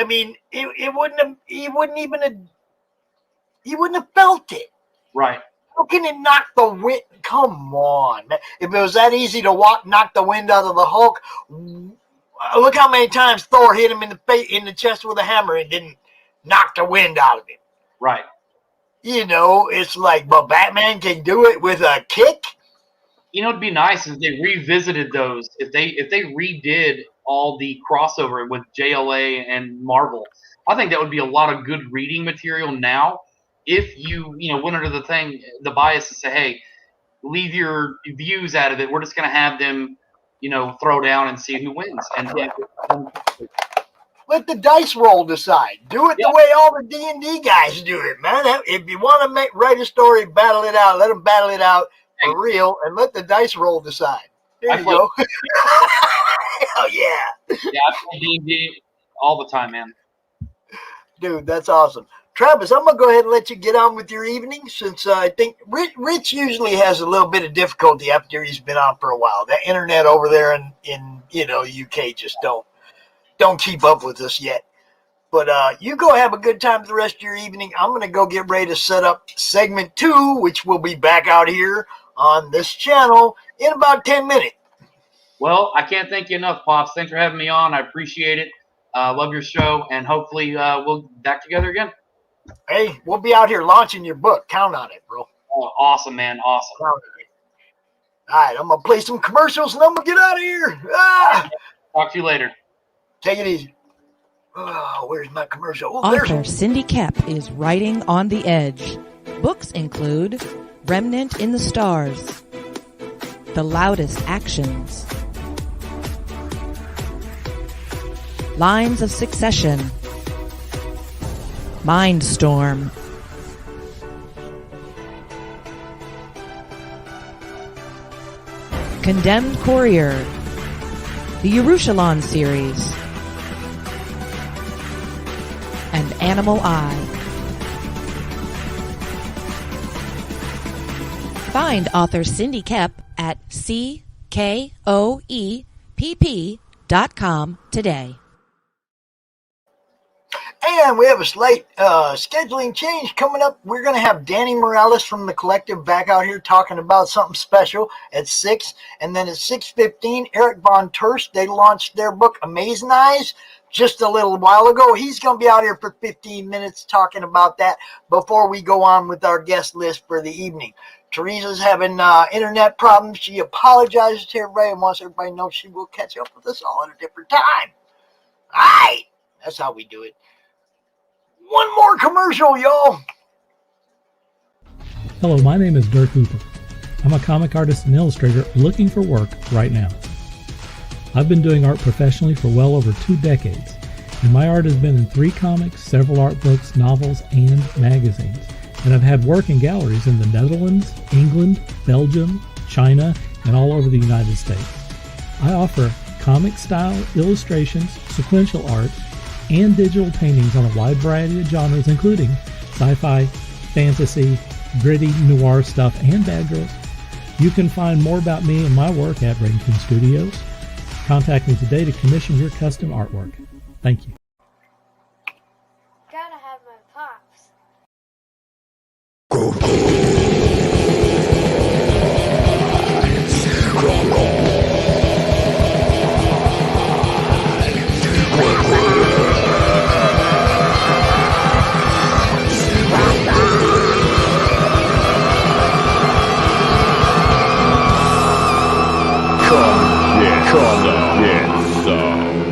mean, he wouldn't have felt it. Right. How can it knock the wind? Come on, man. If it was that easy to knock the wind out of the Hulk, look how many times Thor hit him in the chest with a hammer and didn't knock the wind out of him. Right. It's like, but Batman can do it with a kick. It'd be nice if they revisited those. If they redid all the crossover with JLA and Marvel, I think that would be a lot of good reading material now. If you went under the bias to say, hey, leave your views out of it. We're just going to have them, throw down and see who wins. And let the dice roll decide. Do it the way all the D&D guys do it, man. If you want to write a story, battle it out. Let them battle it out for real, and let the dice roll decide. There you go. Hell yeah. Yeah, I play D&D all the time, man. Dude, that's awesome. Travis, I'm going to go ahead and let you get on with your evening since I think Rich usually has a little bit of difficulty after he's been on for a while. That internet over there in UK just don't keep up with us yet. But you go have a good time for the rest of your evening. I'm going to go get ready to set up segment 2, which will be back out here on this channel in about 10 minutes. Well, I can't thank you enough, Pops. Thanks for having me on. I appreciate it. Love your show, and hopefully we'll be back together again. Hey, we'll be out here launching your book. Count on it, bro. Oh, awesome, man. Awesome. All right, I'm going to play some commercials, and I'm going to get out of here. Talk to you later. Take it easy. Oh, where's my commercial? Oh, Author Cindy Kep is writing on the edge. Books include Remnant in the Stars, The Loudest Actions, Lines of Succession, Mindstorm, Condemned Courier, the Yerushalayim series, and Animal Eye. Find author Cindy Kep at CKOEPP.com today. And we have a slight scheduling change coming up. We're going to have Danny Morales from the Collective back out here talking about something special at 6. And then at 6:15, Eric Von Turst, they launched their book, Amazing Eyes, just a little while ago. He's going to be out here for 15 minutes talking about that before we go on with our guest list for the evening. Teresa's having internet problems. She apologizes to everybody and wants everybody to know she will catch up with us all at a different time. All right. That's how we do it. One more commercial, y'all. Hello, my name is Dirk Hooper. I'm a comic artist and illustrator looking for work right now. I've been doing art professionally for well over 2 decades, And my art has been in 3 comics, several art books, novels, and magazines. And I've had work in galleries in the Netherlands, England, Belgium, China, and all over the United States. I offer comic-style illustrations, sequential art, and digital paintings on a wide variety of genres, including sci-fi, fantasy, gritty, noir stuff, and bad girls. You can find more about me and my work at Rainkin Studios. Contact me today to commission your custom artwork. Thank you. Gotta have my pops. Come get some.